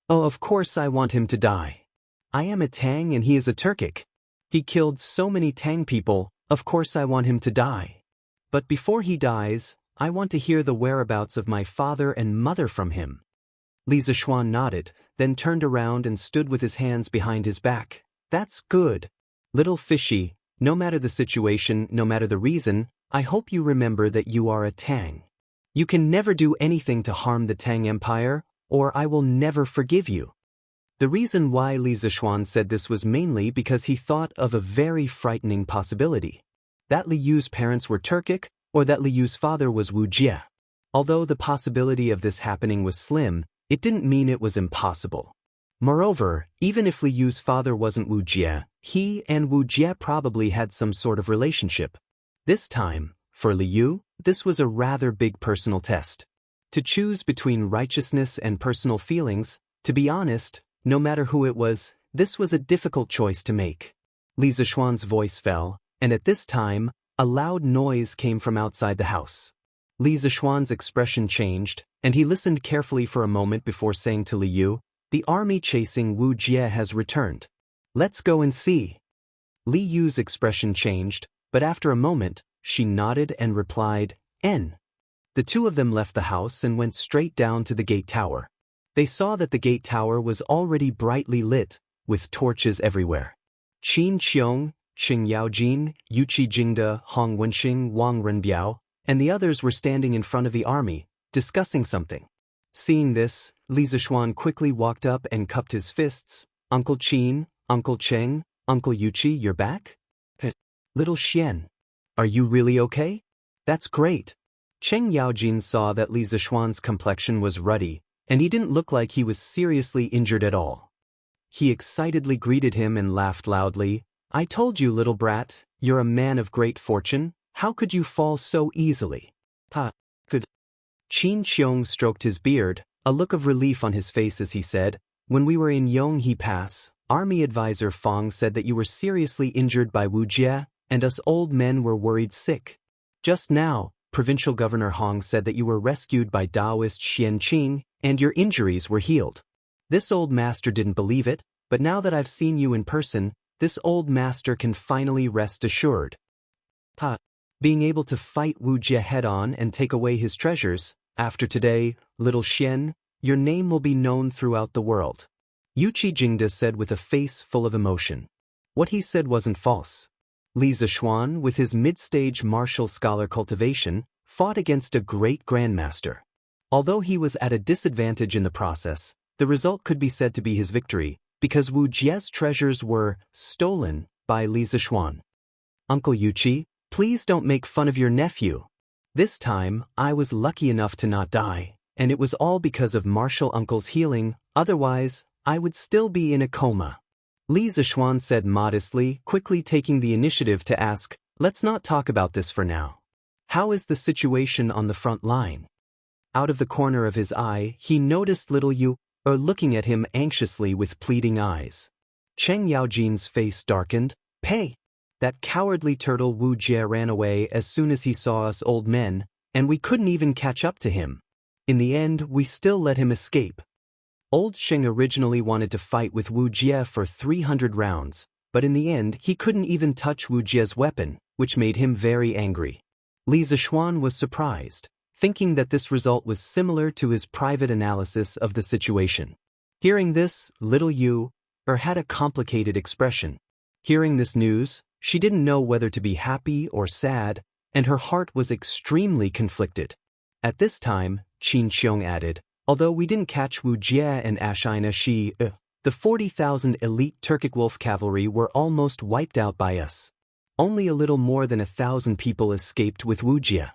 Oh, of course I want him to die. I am a Tang and he is a Turkic. He killed so many Tang people, of course I want him to die. But before he dies, I want to hear the whereabouts of my father and mother from him. Li Zishuan nodded, then turned around and stood with his hands behind his back. That's good. Little Fishy, no matter the situation, no matter the reason, I hope you remember that you are a Tang. You can never do anything to harm the Tang Empire, or I will never forgive you. The reason why Li Zishuan said this was mainly because he thought of a very frightening possibility. That Li Yu's parents were Turkic, or that Li Yu's father was Wu Jie. Although the possibility of this happening was slim, it didn't mean it was impossible. Moreover, even if Li Yu's father wasn't Wu Jie, he and Wu Jie probably had some sort of relationship. This time, for Li Yu, this was a rather big personal test. To choose between righteousness and personal feelings, to be honest, no matter who it was, this was a difficult choice to make. Li Zishuan's voice fell, and at this time, a loud noise came from outside the house. Li Zishuan's expression changed, and he listened carefully for a moment before saying to Li Yu, The army chasing Wu Jie has returned. Let's go and see. Li Yu's expression changed, but after a moment, she nodded and replied, N. The two of them left the house and went straight down to the gate tower. They saw that the gate tower was already brightly lit, with torches everywhere. Qin Qiong, Qing Yaojin, Yuqi Jingde, Hong Wenxing, Wang Renbiao, and the others were standing in front of the army, discussing something. Seeing this, Li Zishuan quickly walked up and cupped his fists. Uncle Qin, Uncle Cheng, Uncle Yuqi, you're back? Little Xian. Are you really okay? That's great. Cheng Yaojin saw that Li Zishuan's complexion was ruddy, and he didn't look like he was seriously injured at all. He excitedly greeted him and laughed loudly. I told you, little brat, you're a man of great fortune. How could you fall so easily? Could. Qin Qiong stroked his beard, a look of relief on his face as he said, When we were in Yonghe Pass, Army Advisor Fong said that you were seriously injured by Wu Jie, and us old men were worried sick. Just now, Provincial Governor Hong said that you were rescued by Daoist Xianqing, and your injuries were healed. This old master didn't believe it, but now that I've seen you in person, this old master can finally rest assured. Being able to fight Wu Jie head-on and take away his treasures, after today, little Xian, your name will be known throughout the world. Yuqi Jingde said with a face full of emotion. What he said wasn't false. Li Zishuan, with his mid-stage martial scholar cultivation, fought against a great grandmaster. Although he was at a disadvantage in the process, The result could be said to be his victory, because Wu Jie's treasures were stolen by Li Zishuan. Uncle Yuqi, please don't make fun of your nephew. This time, I was lucky enough to not die, and it was all because of Martial Uncle's healing, otherwise, I would still be in a coma. Li Zishuan said modestly, quickly taking the initiative to ask, let's not talk about this for now. How is the situation on the front line? Out of the corner of his eye, he noticed little Yu, looking at him anxiously with pleading eyes. Cheng Yaojin's face darkened. Pay! That cowardly turtle Wu Jie ran away as soon as he saw us old men, and we couldn't even catch up to him. In the end, we still let him escape. Old Sheng originally wanted to fight with Wu Jie for 300 rounds, but in the end he couldn't even touch Wu Jie's weapon, which made him very angry. Li Zishuan was surprised, thinking that this result was similar to his private analysis of the situation. Hearing this, little Yu had a complicated expression. Hearing this news, she didn't know whether to be happy or sad, and her heart was extremely conflicted. At this time, Qin Xiong added, although we didn't catch Wu Jie and Xianxia, the 40,000 elite Turkic wolf cavalry were almost wiped out by us. Only a little more than 1,000 people escaped with Wu Jie.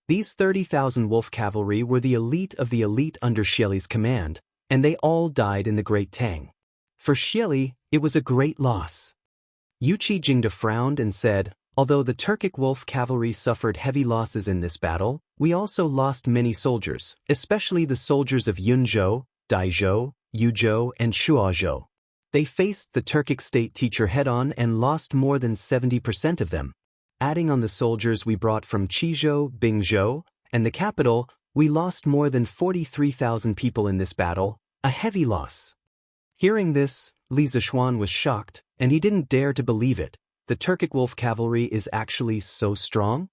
These 30,000 wolf cavalry were the elite of the elite under Xieli's command, and they all died in the Great Tang. For Xieli, it was a great loss. Yuqi Jingde frowned and said, although the Turkic wolf cavalry suffered heavy losses in this battle, we also lost many soldiers, especially the soldiers of Yunzhou, Daizhou, Yuzhou, and Shuozhou. They faced the Turkic state teacher head-on and lost more than 70% of them. Adding on the soldiers we brought from Qizhou, Bingzhou, and the capital, we lost more than 43,000 people in this battle, a heavy loss. Hearing this, Li Zishuan was shocked, and he didn't dare to believe it. The Turkic wolf cavalry is actually so strong?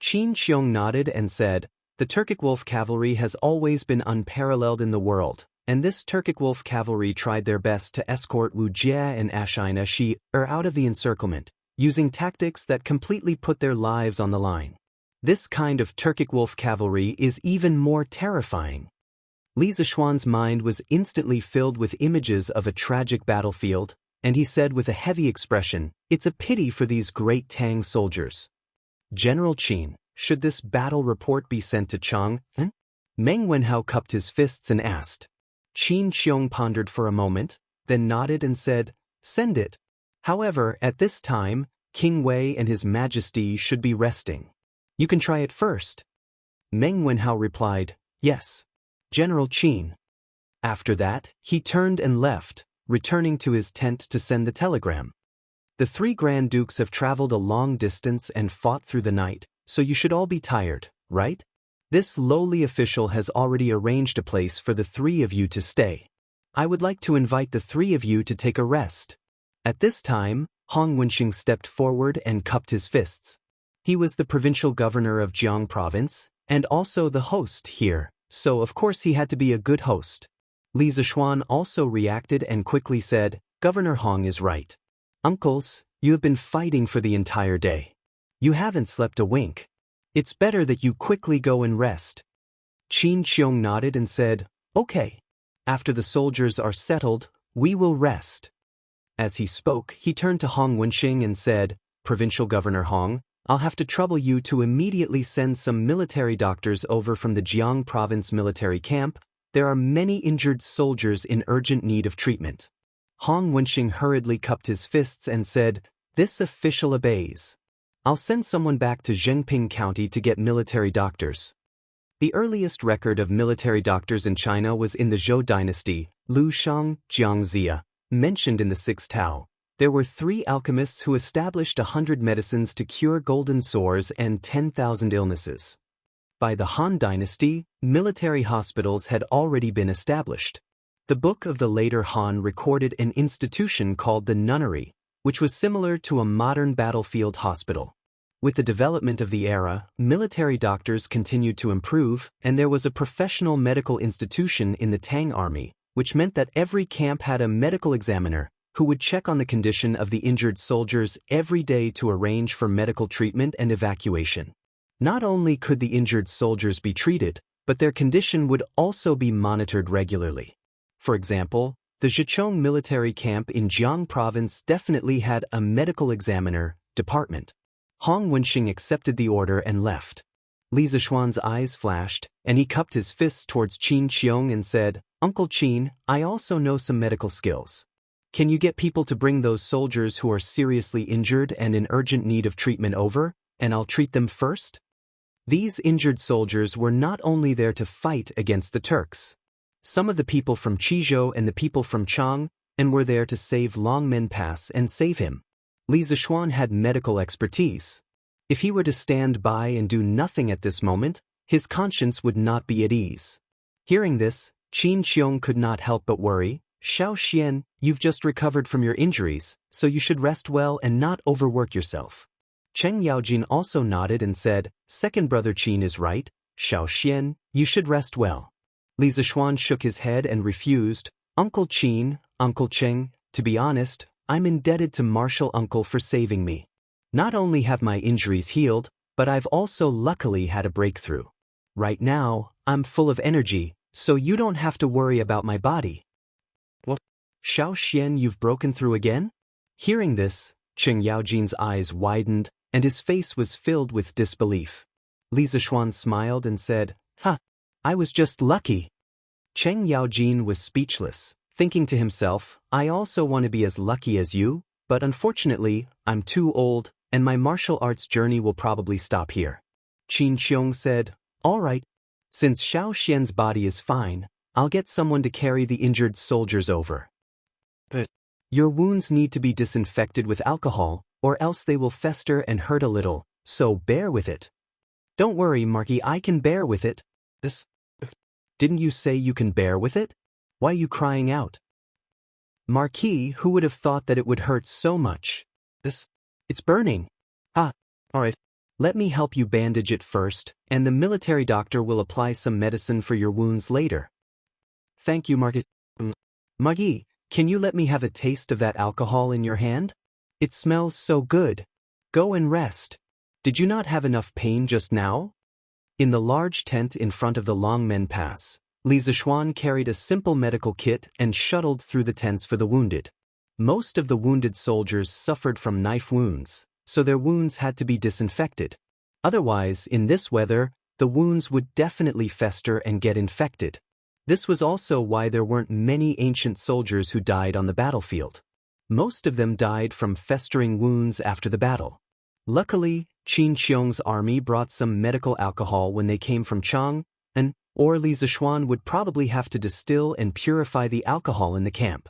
Qin Xiong nodded and said, the Turkic wolf cavalry has always been unparalleled in the world, and this Turkic wolf cavalry tried their best to escort Wu Jie and Xianxia out of the encirclement, using tactics that completely put their lives on the line. This kind of Turkic wolf cavalry is even more terrifying. Li Zishuan's mind was instantly filled with images of a tragic battlefield, and he said with a heavy expression, it's a pity for these great Tang soldiers. General Qin, should this battle report be sent to Chang? Meng Wenhao cupped his fists and asked. Qin Xiong pondered for a moment, then nodded and said, send it. However, at this time, King Wei and His Majesty should be resting. You can try it first. Meng Wenhao replied, yes. General Qin. After that, he turned and left, returning to his tent to send the telegram. The 3 Grand Dukes have traveled a long distance and fought through the night, so you should all be tired, right? This lowly official has already arranged a place for the 3 of you to stay. I would like to invite the 3 of you to take a rest. At this time, Hong Wenxing stepped forward and cupped his fists. He was the provincial governor of Jiang province, and also the host here, so of course he had to be a good host. Li Zishuan also reacted and quickly said, Governor Hong is right. Uncles, you have been fighting for the entire day. You haven't slept a wink. It's better that you quickly go and rest. Qin Xiong nodded and said, okay. After the soldiers are settled, we will rest. As he spoke, he turned to Hong Wenxing and said, Provincial Governor Hong, I'll have to trouble you to immediately send some military doctors over from the Jiang province military camp. There are many injured soldiers in urgent need of treatment. Hong Wenxing hurriedly cupped his fists and said, this official obeys. I'll send someone back to Zhengping County to get military doctors. The earliest record of military doctors in China was in the Zhou dynasty, Lu Shang, Jiangxia, mentioned in the 6th Tao. There were 3 alchemists who established 100 medicines to cure golden sores and 10,000 illnesses. By the Han dynasty, military hospitals had already been established. The book of the later Han recorded an institution called the nunnery, which was similar to a modern battlefield hospital. With the development of the era, military doctors continued to improve, and there was a professional medical institution in the Tang army, which meant that every camp had a medical examiner, who would check on the condition of the injured soldiers every day to arrange for medical treatment and evacuation. Not only could the injured soldiers be treated, but their condition would also be monitored regularly. For example, the Zhichong military camp in Jiang province definitely had a medical examiner department. Hong Wenxing accepted the order and left. Li Zishuan's eyes flashed, and he cupped his fists towards Qin Qiong and said, "Uncle Qin, I also know some medical skills. Can you get people to bring those soldiers who are seriously injured and in urgent need of treatment over, and I'll treat them first?" These injured soldiers were not only there to fight against the Turks. Some of the people from Qizhou and the people from Chang and were there to save Longmen Pass and save him. Li Zishuan had medical expertise. If he were to stand by and do nothing at this moment, his conscience would not be at ease. Hearing this, Qin Qiong could not help but worry. "Xiao Xian, you've just recovered from your injuries, so you should rest well and not overwork yourself." Cheng Yaojin also nodded and said, "Second brother Qin is right, Xiao Xian, you should rest well." Li Zishuan shook his head and refused. "Uncle Qin, Uncle Cheng, to be honest, I'm indebted to Martial Uncle for saving me. Not only have my injuries healed, but I've also luckily had a breakthrough. Right now, I'm full of energy, so you don't have to worry about my body." "What? Xiao Xian, you've broken through again?" Hearing this, Cheng Yaojin's eyes widened, and his face was filled with disbelief. Li Zishuan smiled and said, I was just lucky." Cheng Yaojin was speechless, thinking to himself, "I also want to be as lucky as you, but unfortunately, I'm too old, and my martial arts journey will probably stop here." Qin Qiong said, "All right. Since Xiao Xian's body is fine, I'll get someone to carry the injured soldiers over. But your wounds need to be disinfected with alcohol, or else they will fester and hurt a little, so bear with it." "Don't worry, Marquis, I can bear with it." "This? Didn't you say you can bear with it? Why are you crying out?" "Marquis, who would have thought that it would hurt so much? It's burning." "All right. Let me help you bandage it first, and the military doctor will apply some medicine for your wounds later." "Thank you, Marquis." "Marquis, can you let me have a taste of that alcohol in your hand? It smells so good. Go and rest. Did you not have enough pain just now?" In the large tent in front of the Longmen Pass, Li Zishuan carried a simple medical kit and shuttled through the tents for the wounded. Most of the wounded soldiers suffered from knife wounds, so their wounds had to be disinfected. Otherwise, in this weather, the wounds would definitely fester and get infected. This was also why there weren't many ancient soldiers who died on the battlefield. Most of them died from festering wounds after the battle. Luckily, Qin Qiong's army brought some medical alcohol when they came from Chang, or Li Zishuan would probably have to distill and purify the alcohol in the camp.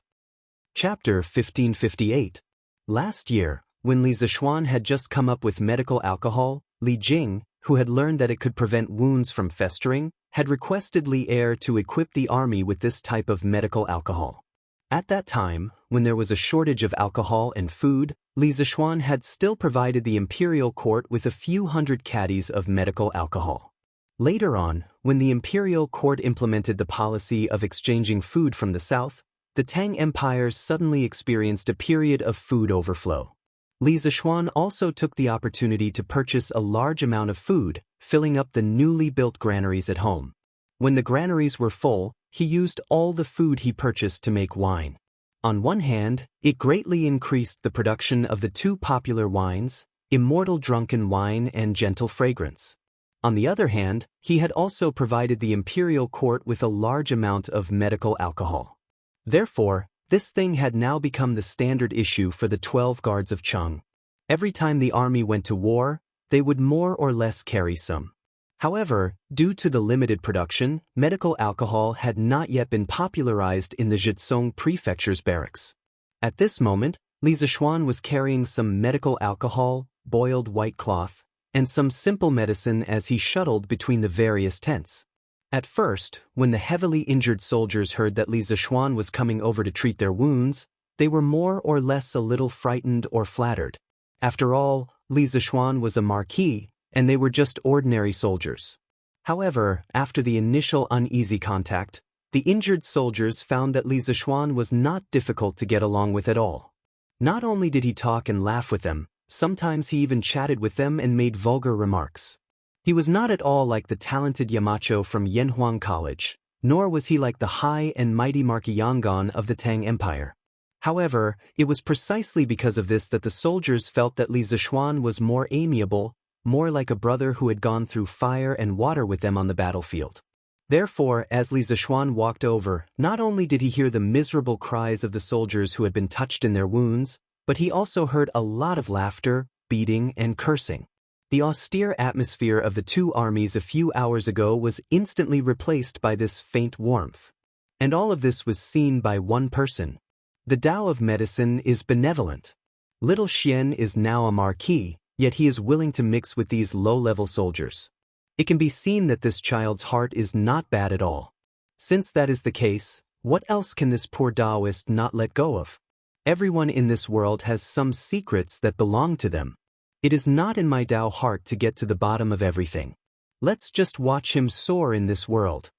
Chapter 1558. Last year, when Li Zishuan had just come up with medical alcohol, Li Jing, who had learned that it could prevent wounds from festering, had requested Li Er to equip the army with this type of medical alcohol. At that time, when there was a shortage of alcohol and food, Li Zishuan had still provided the imperial court with a few hundred caddies of medical alcohol. Later on, when the imperial court implemented the policy of exchanging food from the south, the Tang Empire suddenly experienced a period of food overflow. Li Zishuan also took the opportunity to purchase a large amount of food, filling up the newly built granaries at home. When the granaries were full, he used all the food he purchased to make wine. On one hand, it greatly increased the production of the two popular wines, Immortal Drunken Wine and Gentle Fragrance. On the other hand, he had also provided the imperial court with a large amount of medical alcohol. Therefore, this thing had now become the standard issue for the 12 guards of Cheng. Every time the army went to war, they would more or less carry some. However, due to the limited production, medical alcohol had not yet been popularized in the Zhizong prefecture's barracks. At this moment, Li Zishuan was carrying some medical alcohol, boiled white cloth, and some simple medicine as he shuttled between the various tents. At first, when the heavily injured soldiers heard that Li Zishuan was coming over to treat their wounds, they were more or less a little frightened or flattered. After all, Li Zishuan was a marquis, and they were just ordinary soldiers. However, after the initial uneasy contact, the injured soldiers found that Li Zishuan was not difficult to get along with at all. Not only did he talk and laugh with them, sometimes he even chatted with them and made vulgar remarks. He was not at all like the talented Yamacho from Yanhuang College, nor was he like the high and mighty Marquis Yangon of the Tang Empire. However, it was precisely because of this that the soldiers felt that Li Zishuan was more amiable, more like a brother who had gone through fire and water with them on the battlefield. Therefore, as Li Zishuan walked over, not only did he hear the miserable cries of the soldiers who had been touched in their wounds, but he also heard a lot of laughter, beating, and cursing. The austere atmosphere of the two armies a few hours ago was instantly replaced by this faint warmth. And all of this was seen by one person. The Tao of medicine is benevolent. Little Xian is now a marquis, yet he is willing to mix with these low-level soldiers. It can be seen that this child's heart is not bad at all. Since that is the case, what else can this poor Daoist not let go of? Everyone in this world has some secrets that belong to them. It is not in my Tao heart to get to the bottom of everything. Let's just watch him soar in this world.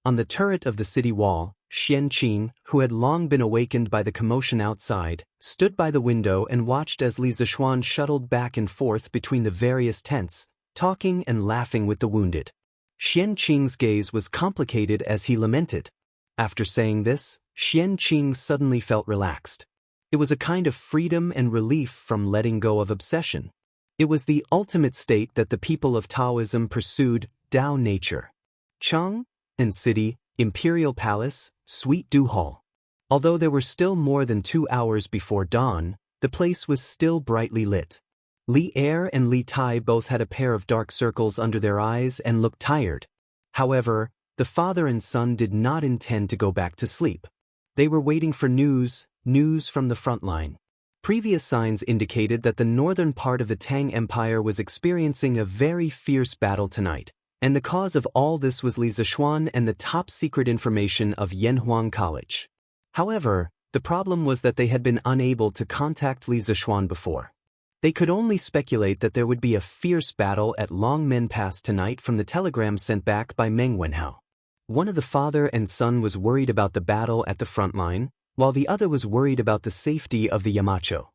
On the turret of the city wall, Xian Qing, who had long been awakened by the commotion outside, stood by the window and watched as Li Zishuan shuttled back and forth between the various tents, talking and laughing with the wounded. Xian Qing's gaze was complicated as he lamented. After saying this, Xian Qing suddenly felt relaxed. It was a kind of freedom and relief from letting go of obsession. It was the ultimate state that the people of Taoism pursued, Tao nature. Chang and city, imperial palace, sweet dew hall. Although there were still more than 2 hours before dawn, the place was still brightly lit. Li Er and Li Tai both had a pair of dark circles under their eyes and looked tired. However, the father and son did not intend to go back to sleep. They were waiting for news from the front line. Previous signs indicated that the northern part of the Tang Empire was experiencing a very fierce battle tonight, and the cause of all this was Li Zishuan and the top-secret information of Yanhuang College. However, the problem was that they had been unable to contact Li Zishuan before. They could only speculate that there would be a fierce battle at Longmen Pass tonight from the telegram sent back by Meng Wenhao. One of the father and son was worried about the battle at the front line, while the other was worried about the safety of the Yamacho.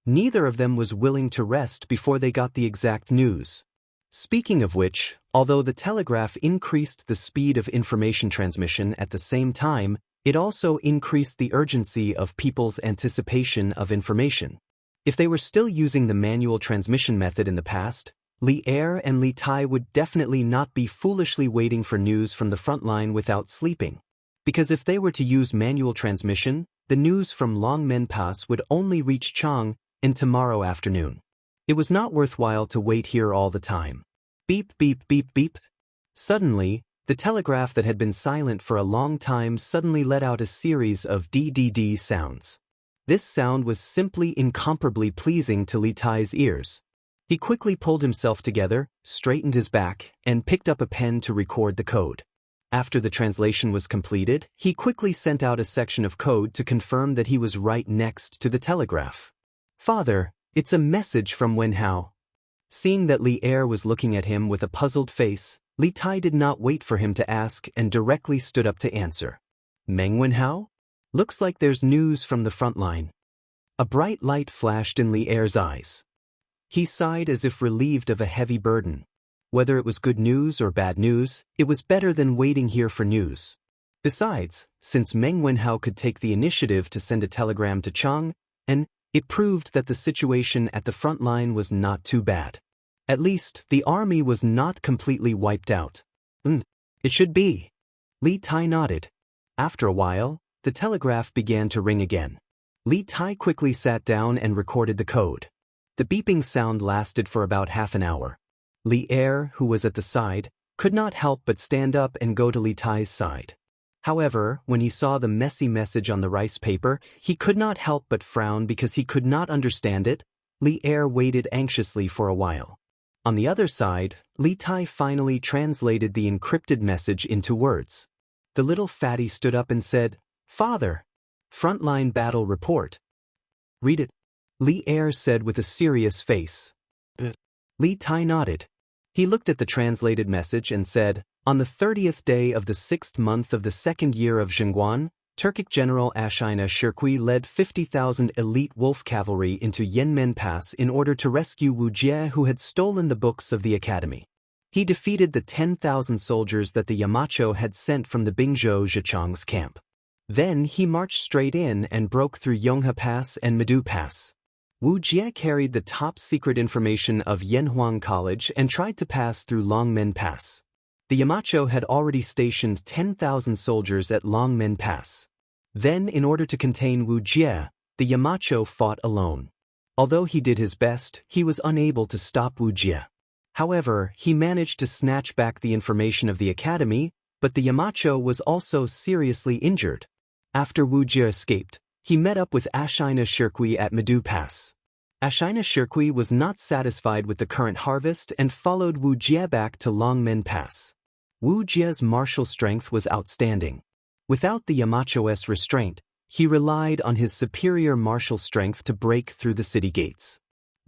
Neither of them was willing to rest before they got the exact news. Speaking of which, although the telegraph increased the speed of information transmission at the same time, it also increased the urgency of people's anticipation of information. If they were still using the manual transmission method in the past, Li Er and Li Tai would definitely not be foolishly waiting for news from the front line without sleeping. Because if they were to use manual transmission, the news from Longmen Pass would only reach Chang in tomorrow afternoon. It was not worthwhile to wait here all the time. Beep, beep, beep, beep. Suddenly, the telegraph that had been silent for a long time suddenly let out a series of DDD sounds. This sound was simply incomparably pleasing to Li Tai's ears. He quickly pulled himself together, straightened his back, and picked up a pen to record the code. After the translation was completed, he quickly sent out a section of code to confirm that he was right next to the telegraph. "Father, it's a message from Wenhao." Seeing that Li Er was looking at him with a puzzled face, Li Tai did not wait for him to ask and directly stood up to answer. "Meng Wenhao? Looks like there's news from the front line." A bright light flashed in Li Er's eyes. He sighed as if relieved of a heavy burden. Whether it was good news or bad news, it was better than waiting here for news. Besides, since Meng Wenhao could take the initiative to send a telegram to Chang, and it proved that the situation at the front line was not too bad. At least, the army was not completely wiped out. It should be. Li Tai nodded. After a while, the telegraph began to ring again. Li Tai quickly sat down and recorded the code. The beeping sound lasted for about half an hour. Li Er, who was at the side, could not help but stand up and go to Li Tai's side. However, when he saw the messy message on the rice paper, he could not help but frown because he could not understand it. Li Er waited anxiously for a while. On the other side, Li Tai finally translated the encrypted message into words. The little fatty stood up and said, "Father, frontline battle report." "Read it," Li Er said with a serious face. Li Tai nodded. He looked at the translated message and said, "On the 30th day of the 6th month of the 2nd year of Zhengguan, Turkic General Ashina Shirkui led 50,000 elite wolf cavalry into Yanmen Pass in order to rescue Wu Jie, who had stolen the books of the academy. He defeated the 10,000 soldiers that the Yamacho had sent from the Bingzhou Zhichang's camp. Then he marched straight in and broke through Yonghe Pass and Medu Pass. Wu Jie carried the top-secret information of Yanhuang College and tried to pass through Longmen Pass. The Yamacho had already stationed 10,000 soldiers at Longmen Pass. Then, in order to contain Wu Jie, the Yamacho fought alone. Although he did his best, he was unable to stop Wu Jie. However, he managed to snatch back the information of the academy, but the Yamacho was also seriously injured. After Wu Jie escaped, he met up with Ashina Shirqui at Medu Pass. Ashina Shirqui was not satisfied with the current harvest and followed Wu Jie back to Longmen Pass. Wu Jie's martial strength was outstanding. Without the Yamacho's restraint, he relied on his superior martial strength to break through the city gates.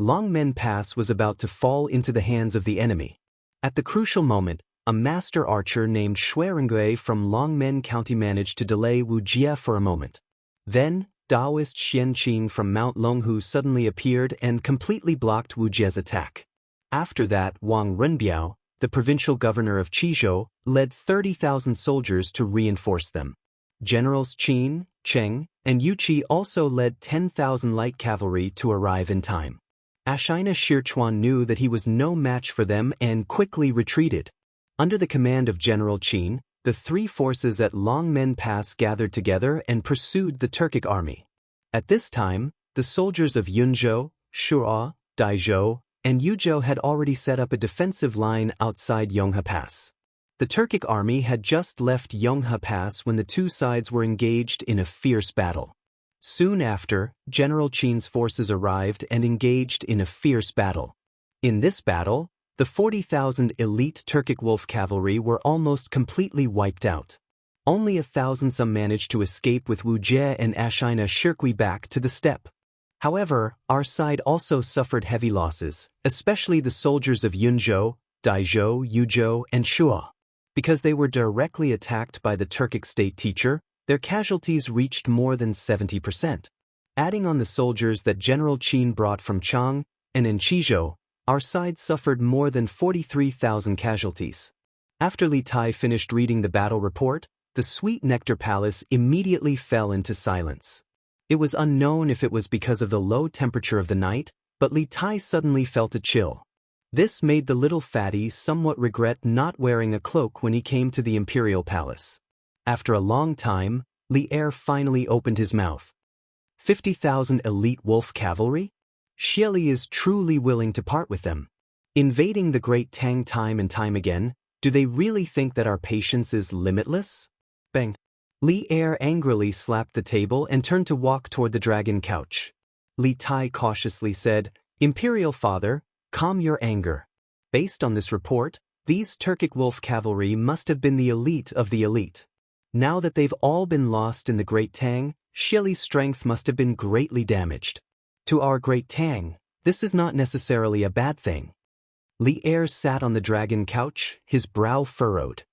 Longmen Pass was about to fall into the hands of the enemy. At the crucial moment, a master archer named Shuirengui from Longmen County managed to delay Wu Jie for a moment. Then, Daoist Xianqing from Mount Longhu suddenly appeared and completely blocked Wu Jie's attack. After that, Wang Renbiao, the provincial governor of Qizhou, led 30,000 soldiers to reinforce them. Generals Qin, Cheng, and Yuqi also led 10,000 light cavalry to arrive in time. Ashina Shirchuan knew that he was no match for them and quickly retreated. Under the command of General Qin, the three forces at Longmen Pass gathered together and pursued the Turkic army. At this time, the soldiers of Yunzhou, Shu'a, Daizhou, and Yuzhou had already set up a defensive line outside Yonghe Pass. The Turkic army had just left Yonghe Pass when the two sides were engaged in a fierce battle. Soon after, General Qin's forces arrived and engaged in a fierce battle. In this battle, the 40,000 elite Turkic wolf cavalry were almost completely wiped out. Only 1,000 some managed to escape with Wu Jie and Ashina Shirqui back to the steppe. However, our side also suffered heavy losses, especially the soldiers of Yunzhou, Daizhou, Yuzhou, and Shu'a. Because they were directly attacked by the Turkic state teacher, their casualties reached more than 70%. Adding on the soldiers that General Qin brought from Chang and in Qizhou, our side suffered more than 43,000 casualties. After Li Tai finished reading the battle report, the Sweet Nectar Palace immediately fell into silence. It was unknown if it was because of the low temperature of the night, but Li Tai suddenly felt a chill. This made the little fatty somewhat regret not wearing a cloak when he came to the Imperial Palace. After a long time, Li Er finally opened his mouth. 50,000 elite wolf cavalry? Xieli is truly willing to part with them. Invading the Great Tang time and time again, do they really think that our patience is limitless? Bang! Li Er angrily slapped the table and turned to walk toward the dragon couch. Li Tai cautiously said, "Imperial Father, calm your anger." Based on this report, these Turkic wolf cavalry must have been the elite of the elite. Now that they've all been lost in the Great Tang, Xieli's strength must have been greatly damaged. To our Great Tang, this is not necessarily a bad thing. Li Er sat on the dragon couch, his brow furrowed.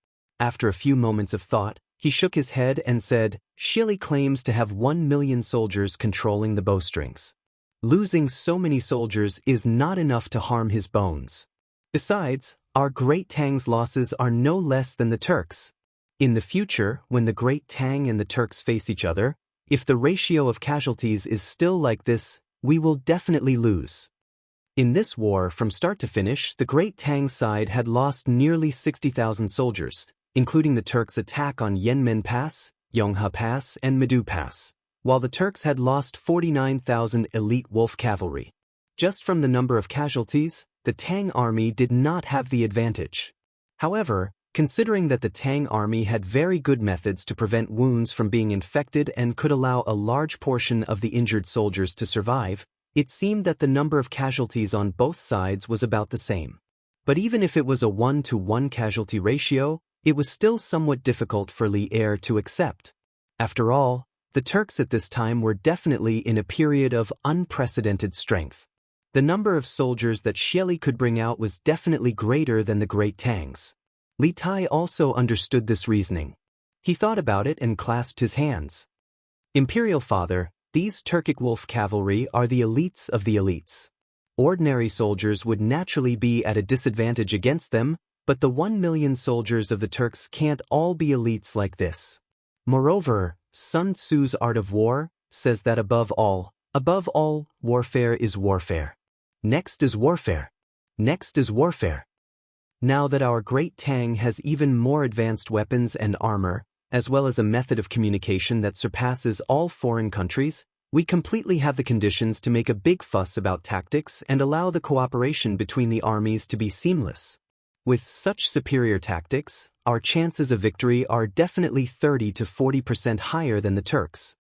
After a few moments of thought, he shook his head and said, "Xieli claims to have 1 million soldiers controlling the bowstrings. Losing so many soldiers is not enough to harm his bones. Besides, our Great Tang's losses are no less than the Turks. In the future, when the Great Tang and the Turks face each other, if the ratio of casualties is still like this, we will definitely lose." In this war, from start to finish, the Great Tang side had lost nearly 60,000 soldiers, including the Turks' attack on Yanmen Pass, Yonghe Pass, and Medu Pass, while the Turks had lost 49,000 elite wolf cavalry. Just from the number of casualties, the Tang army did not have the advantage. However, considering that the Tang army had very good methods to prevent wounds from being infected and could allow a large portion of the injured soldiers to survive, it seemed that the number of casualties on both sides was about the same. But even if it was a 1-to-1 casualty ratio, it was still somewhat difficult for Li Er to accept. After all, the Turks at this time were definitely in a period of unprecedented strength. The number of soldiers that Xieli could bring out was definitely greater than the Great Tang's. Li Tai also understood this reasoning. He thought about it and clasped his hands. "Imperial Father, these Turkic wolf cavalry are the elites of the elites. Ordinary soldiers would naturally be at a disadvantage against them, But the 1 million soldiers of the Turks can't all be elites like this. Moreover, Sun Tzu's Art of War says that above all, warfare is warfare. Next is warfare. Next is warfare. Now that our great Tang has even more advanced weapons and armor, as well as a method of communication that surpasses all foreign countries, we completely have the conditions to make a big fuss about tactics and allow the cooperation between the armies to be seamless. With such superior tactics, our chances of victory are definitely 30 to 40% higher than the Turks.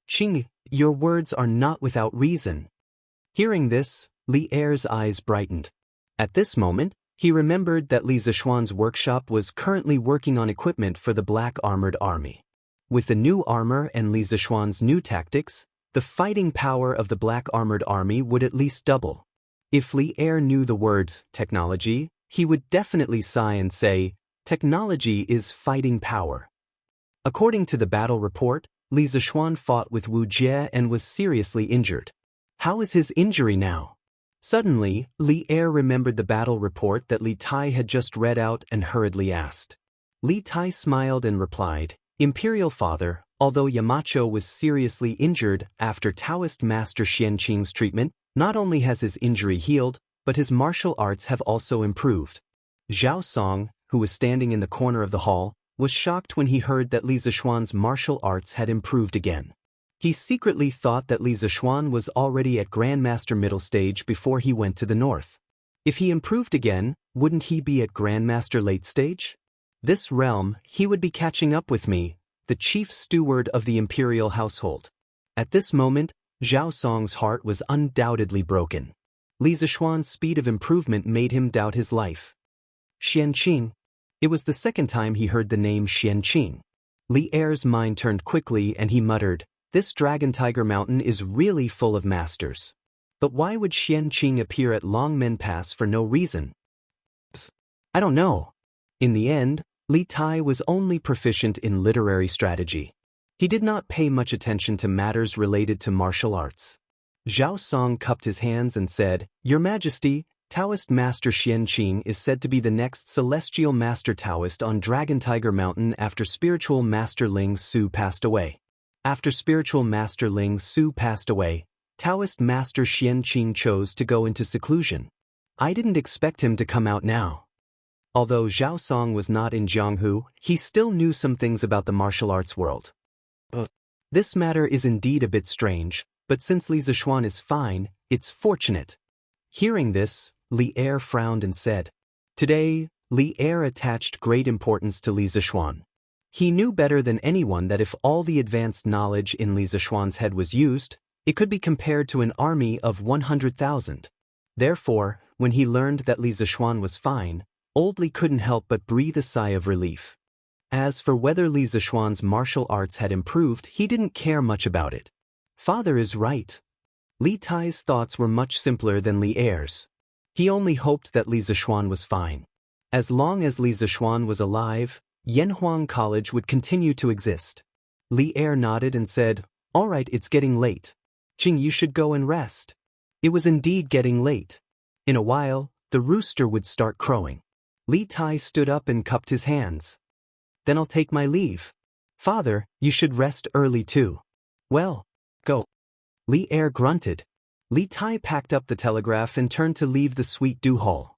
Qing, your words are not without reason. Hearing this, Li Er's eyes brightened. At this moment, he remembered that Li Zishuan's workshop was currently working on equipment for the Black Armored Army. With the new armor and Li Zishuan's new tactics, the fighting power of the Black Armored Army would at least double. If Li Er knew the word technology, he would definitely sigh and say, technology is fighting power. According to the battle report, Li Zishuan fought with Wu Jie and was seriously injured. How is his injury now? Suddenly, Li Er remembered the battle report that Li Tai had just read out and hurriedly asked. Li Tai smiled and replied, Imperial Father, although Yamacho was seriously injured after Daoist Master Xianqing's treatment, not only has his injury healed, but his martial arts have also improved. Zhao Song, who was standing in the corner of the hall, was shocked when he heard that Li Zishuan's martial arts had improved again. He secretly thought that Li Zishuan was already at Grandmaster middle stage before he went to the north. If he improved again, wouldn't he be at Grandmaster late stage? This realm, he would be catching up with me, the chief steward of the imperial household. At this moment, Zhao Song's heart was undoubtedly broken. Li Zishuan's speed of improvement made him doubt his life. Xianqing. It was the second time he heard the name Xianqing. Li Er's mind turned quickly and he muttered, This Dragon Tiger Mountain is really full of masters. But why would Xianqing appear at Longmen Pass for no reason? I don't know. In the end, Li Tai was only proficient in literary strategy. He did not pay much attention to matters related to martial arts. Zhao Song cupped his hands and said, Your Majesty, Taoist Master Xianqing is said to be the next celestial master Taoist on Dragon Tiger Mountain after spiritual master Ling Su passed away. After spiritual master Ling Su passed away, Taoist master Xianqing chose to go into seclusion. I didn't expect him to come out now. Although Zhao Song was not in Jianghu, he still knew some things about the martial arts world. This matter is indeed a bit strange, but since Li Zishuan is fine, it's fortunate. Hearing this, Li Er frowned and said, Today, Li Er attached great importance to Li Zishuan. He knew better than anyone that if all the advanced knowledge in Li Zishuan's head was used, it could be compared to an army of 100,000. Therefore, when he learned that Li Zishuan was fine, old Li couldn't help but breathe a sigh of relief. As for whether Li Zishuan's martial arts had improved, he didn't care much about it. Father is right. Li Tai's thoughts were much simpler than Li Er's. He only hoped that Li Zishuan was fine. As long as Li Zishuan was alive, Yanhuang College would continue to exist. Li Er nodded and said, All right, it's getting late. Qing, you should go and rest. It was indeed getting late. In a while, the rooster would start crowing. Li Tai stood up and cupped his hands. Then I'll take my leave. Father, you should rest early too. Well, go. Li Er grunted. Li Tai packed up the telegraph and turned to leave the Sweet Dew Hall.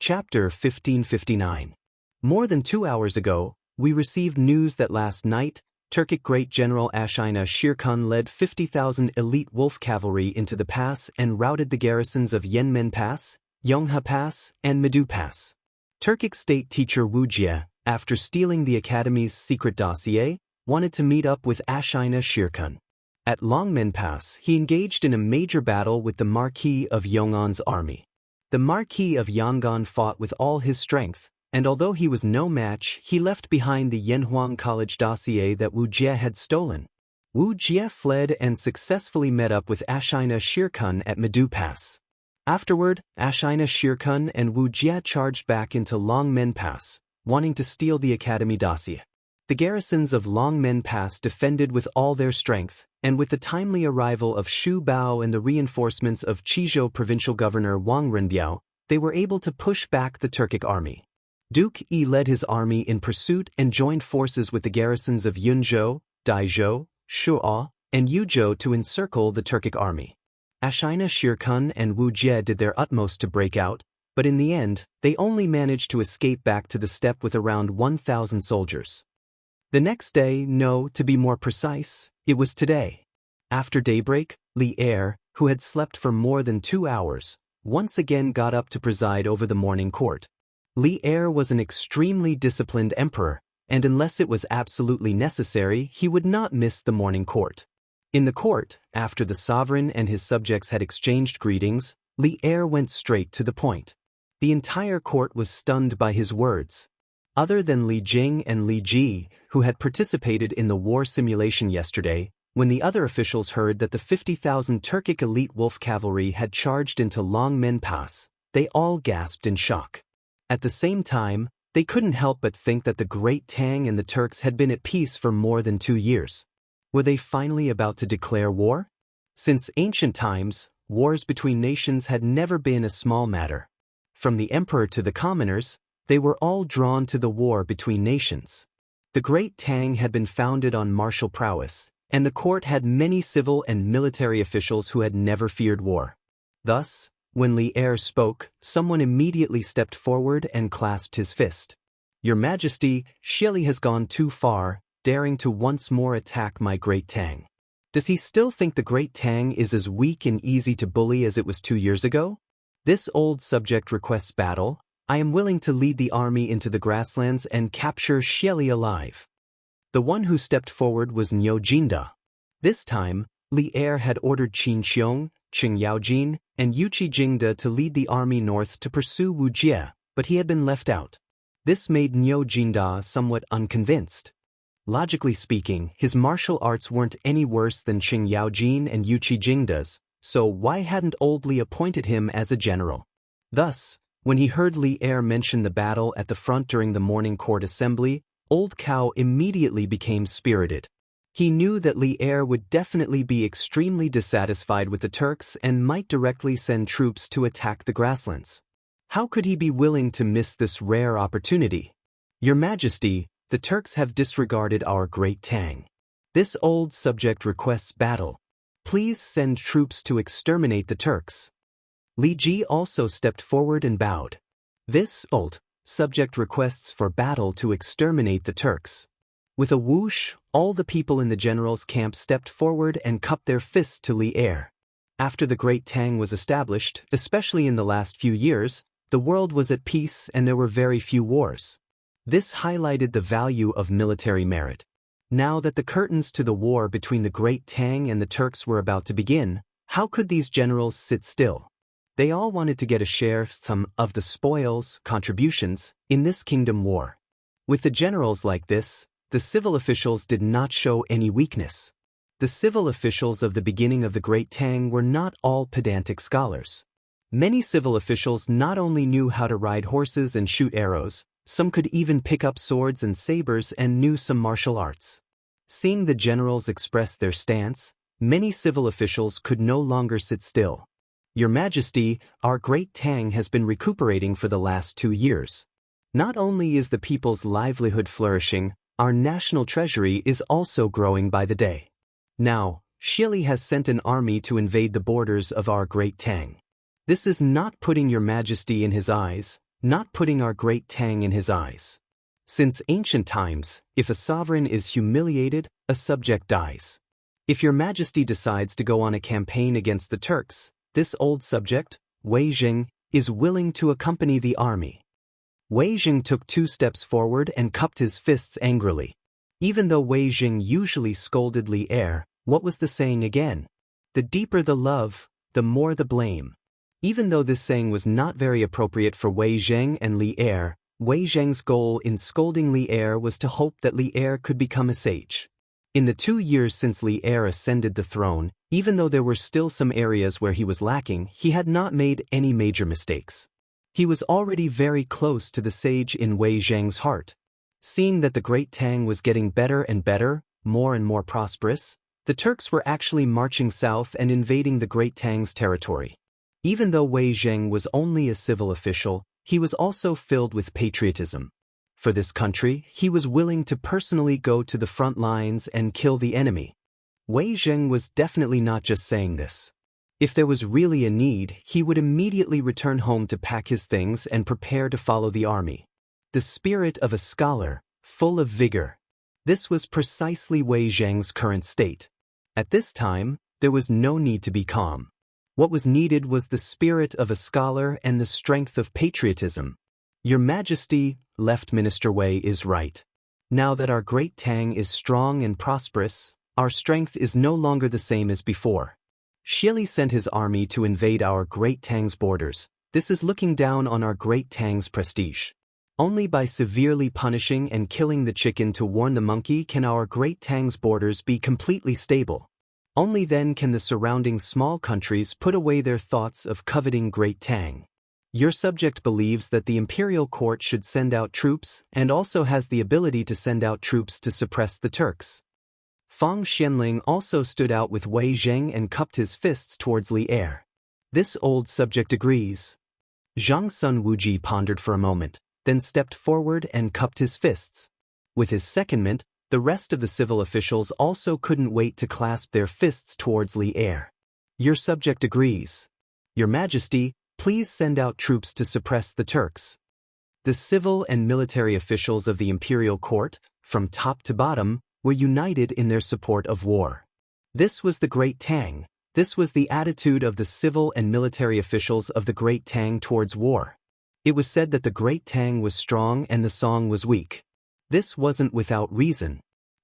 Chapter 1559. More than 2 hours ago, we received news that last night, Turkic Great General Wuxia Xianxia led 50,000 elite wolf cavalry into the pass and routed the garrisons of Yanmen Pass, Yonghe Pass, and Medu Pass. Turkic state teacher Wu Jie, after stealing the academy's secret dossier, wanted to meet up with Wuxia Xianxia. At Longmen Pass, he engaged in a major battle with the Marquis of Yong'an's army. The Marquis of Yong'an fought with all his strength, and although he was no match, he left behind the Yanhuang College dossier that Wu Jie had stolen. Wu Jie fled and successfully met up with Wuxia Xianxia at Medu Pass. Afterward, Wuxia Xianxia and Wu Jie charged back into Longmen Pass, wanting to steal the academy dossier. The garrisons of Longmen Pass defended with all their strength, and with the timely arrival of Xu Bao and the reinforcements of Qizhou provincial governor Wang Renbiao, they were able to push back the Turkic army. Duke Yi led his army in pursuit and joined forces with the garrisons of Yunzhou, Daizhou, Shuo, and Yuzhou to encircle the Turkic army. Ashina Shirkun and Wu Jie did their utmost to break out, but in the end, they only managed to escape back to the steppe with around 1,000 soldiers. The next day, no, to be more precise, it was today. After daybreak, Li Er, who had slept for more than 2 hours, once again got up to preside over the morning court. Li Er was an extremely disciplined emperor, and unless it was absolutely necessary, he would not miss the morning court. In the court, after the sovereign and his subjects had exchanged greetings, Li Er went straight to the point. The entire court was stunned by his words. Other than Li Jing and Li Ji, who had participated in the war simulation yesterday, when the other officials heard that the 50,000 Turkic elite wolf cavalry had charged into Longmen Pass, they all gasped in shock. At the same time, they couldn't help but think that the Great Tang and the Turks had been at peace for more than 2 years. Were they finally about to declare war? Since ancient times, wars between nations had never been a small matter. From the emperor to the commoners, they were all drawn to the war between nations. The Great Tang had been founded on martial prowess, and the court had many civil and military officials who had never feared war. Thus, when Li Er spoke, someone immediately stepped forward and clasped his fist. "Your Majesty, Shili has gone too far, daring to once more attack my Great Tang. Does he still think the Great Tang is as weak and easy to bully as it was 2 years ago? This old subject requests battle. I am willing to lead the army into the grasslands and capture Shili alive." The one who stepped forward was Niu Jinda. This time, Li Er had ordered Qin Xiong, Qing Yaojin, and Yuqi Jingda to lead the army north to pursue Wu Jie, but he had been left out. This made Niu Jinda somewhat unconvinced. Logically speaking, his martial arts weren't any worse than Qing Yaojin and Yuqi Jingda's, so why hadn't old Li appointed him as a general? Thus, when he heard Li Er mention the battle at the front during the morning court assembly, old Cao immediately became spirited. He knew that Li Er would definitely be extremely dissatisfied with the Turks and might directly send troops to attack the grasslands. How could he be willing to miss this rare opportunity? "Your Majesty, the Turks have disregarded our Great Tang. This old subject requests battle. Please send troops to exterminate the Turks." Li Ji also stepped forward and bowed. "This old subject requests for battle to exterminate the Turks." With a whoosh, all the people in the general's camp stepped forward and cupped their fists to Li Er. After the Great Tang was established, especially in the last few years, the world was at peace and there were very few wars. This highlighted the value of military merit. Now that the curtains to the war between the Great Tang and the Turks were about to begin, how could these generals sit still? They all wanted to get a share some of the spoils, contributions, in this kingdom war. With the generals like this, the civil officials did not show any weakness. The civil officials of the beginning of the Great Tang were not all pedantic scholars. Many civil officials not only knew how to ride horses and shoot arrows, some could even pick up swords and sabers and knew some martial arts. Seeing the generals express their stance, many civil officials could no longer sit still. "Your Majesty, our Great Tang has been recuperating for the last 2 years. Not only is the people's livelihood flourishing, our national treasury is also growing by the day. Now, Shili has sent an army to invade the borders of our Great Tang. This is not putting your Majesty in his eyes, not putting our Great Tang in his eyes. Since ancient times, if a sovereign is humiliated, a subject dies. If your Majesty decides to go on a campaign against the Turks, this old subject, Wei Jing, is willing to accompany the army." Wei Jing took 2 steps forward and cupped his fists angrily. Even though Wei Jing usually scolded Li Er, what was the saying again? The deeper the love, the more the blame. Even though this saying was not very appropriate for Wei Zheng and Li Er, Wei Zheng's goal in scolding Li Er was to hope that Li Er could become a sage. In the 2 years since Li Er ascended the throne, even though there were still some areas where he was lacking, he had not made any major mistakes. He was already very close to the sage in Wei Zheng's heart. Seeing that the Great Tang was getting better and better, more and more prosperous, the Turks were actually marching south and invading the Great Tang's territory. Even though Wei Zheng was only a civil official, he was also filled with patriotism. For this country, he was willing to personally go to the front lines and kill the enemy. Wei Zheng was definitely not just saying this. If there was really a need, he would immediately return home to pack his things and prepare to follow the army. The spirit of a scholar, full of vigor. This was precisely Wei Zheng's current state. At this time, there was no need to be calm. What was needed was the spirit of a scholar and the strength of patriotism. Your Majesty, Left Minister Wei is right. Now that our great Tang is strong and prosperous, our strength is no longer the same as before. Xili sent his army to invade our great Tang's borders. This is looking down on our great Tang's prestige. Only by severely punishing and killing the chicken to warn the monkey can our great Tang's borders be completely stable. Only then can the surrounding small countries put away their thoughts of coveting Great Tang. Your subject believes that the imperial court should send out troops and also has the ability to send out troops to suppress the Turks. Fang Xianling also stood out with Wei Zheng and cupped his fists towards Li Er. This old subject agrees. Zhang Sun Wuji pondered for a moment, then stepped forward and cupped his fists. With his secondment, the rest of the civil officials also couldn't wait to clasp their fists towards Li Er. Your subject agrees. Your Majesty, please send out troops to suppress the Turks. The civil and military officials of the imperial court, from top to bottom, were united in their support of war. This was the Great Tang. This was the attitude of the civil and military officials of the Great Tang towards war. It was said that the Great Tang was strong and the Song was weak. This wasn't without reason.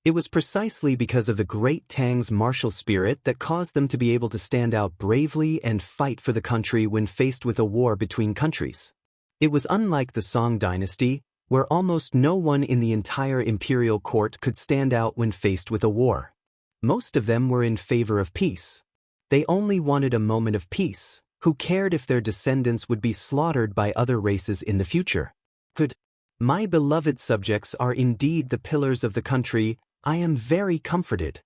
It was precisely because of the Great Tang's martial spirit that caused them to be able to stand out bravely and fight for the country when faced with a war between countries. It was unlike the Song dynasty, where almost no one in the entire imperial court could stand out when faced with a war. Most of them were in favor of peace. They only wanted a moment of peace. Who cared if their descendants would be slaughtered by other races in the future? My beloved subjects are indeed the pillars of the country. I am very comforted.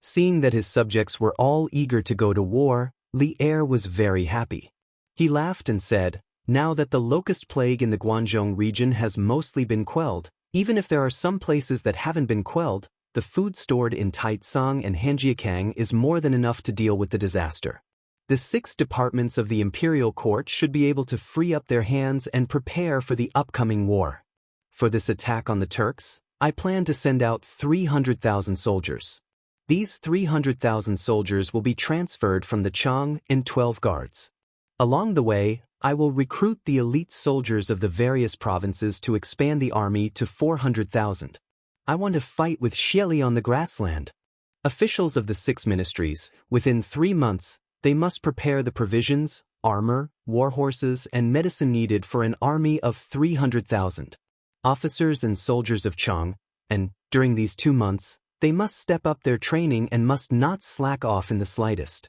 Seeing that his subjects were all eager to go to war, Li Er was very happy. He laughed and said, now that the locust plague in the Guangzhou region has mostly been quelled, even if there are some places that haven't been quelled, the food stored in Taicang and Hanjiakang is more than enough to deal with the disaster. The 6 departments of the imperial court should be able to free up their hands and prepare for the upcoming war. For this attack on the Turks, I plan to send out 300,000 soldiers. These 300,000 soldiers will be transferred from the Chang and 12 guards. Along the way, I will recruit the elite soldiers of the various provinces to expand the army to 400,000. I want to fight with Xili on the grassland. Officials of the 6 ministries, within 3 months, they must prepare the provisions, armor, war horses, and medicine needed for an army of 300,000. Officers and soldiers of Chang, and, during these 2 months, they must step up their training and must not slack off in the slightest.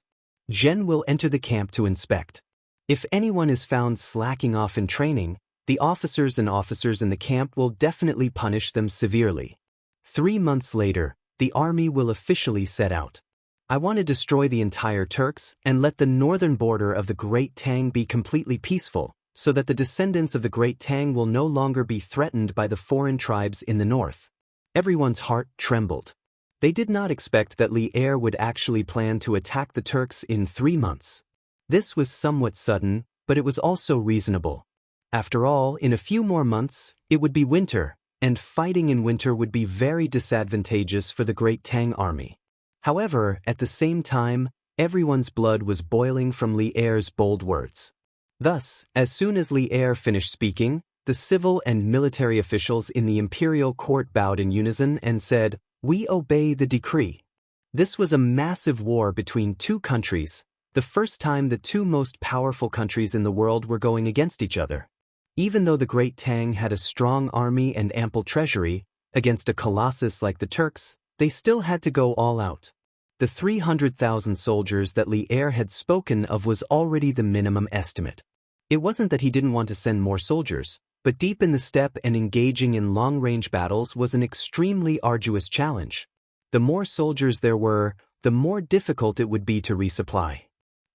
Zhen will enter the camp to inspect. If anyone is found slacking off in training, the officers in the camp will definitely punish them severely. 3 months later, the army will officially set out. I want to destroy the entire Turks and let the northern border of the Great Tang be completely peaceful, so that the descendants of the Great Tang will no longer be threatened by the foreign tribes in the north. Everyone's heart trembled. They did not expect that Li Er would actually plan to attack the Turks in 3 months. This was somewhat sudden, but it was also reasonable. After all, in a few more months, it would be winter, and fighting in winter would be very disadvantageous for the Great Tang army. However, at the same time, everyone's blood was boiling from Li Er's bold words. Thus, as soon as Li Er finished speaking, the civil and military officials in the imperial court bowed in unison and said, "We obey the decree." This was a massive war between 2 countries, the first time the 2 most powerful countries in the world were going against each other. Even though the Great Tang had a strong army and ample treasury, against a colossus like the Turks, they still had to go all out. The 300,000 soldiers that Li Er had spoken of was already the minimum estimate. It wasn't that he didn't want to send more soldiers, but deep in the steppe and engaging in long-range battles was an extremely arduous challenge. The more soldiers there were, the more difficult it would be to resupply.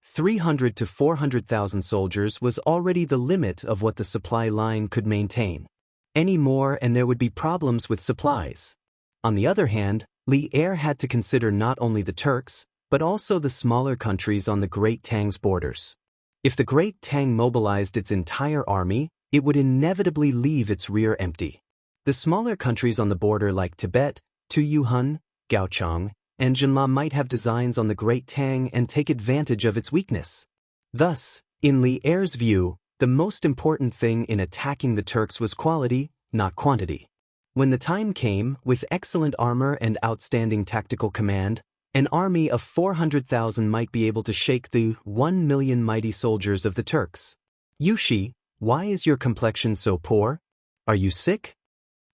300 to 400,000 soldiers was already the limit of what the supply line could maintain. Any more and there would be problems with supplies. On the other hand, Li Er had to consider not only the Turks, but also the smaller countries on the Great Tang's borders. If the Great Tang mobilized its entire army, it would inevitably leave its rear empty. The smaller countries on the border like Tibet, Tuyuhun, Gaochang, and Jinla might have designs on the Great Tang and take advantage of its weakness. Thus, in Li Er's view, the most important thing in attacking the Turks was quality, not quantity. When the time came, with excellent armor and outstanding tactical command, an army of 400,000 might be able to shake the 1 million mighty soldiers of the Turks. Yushi, why is your complexion so poor? Are you sick?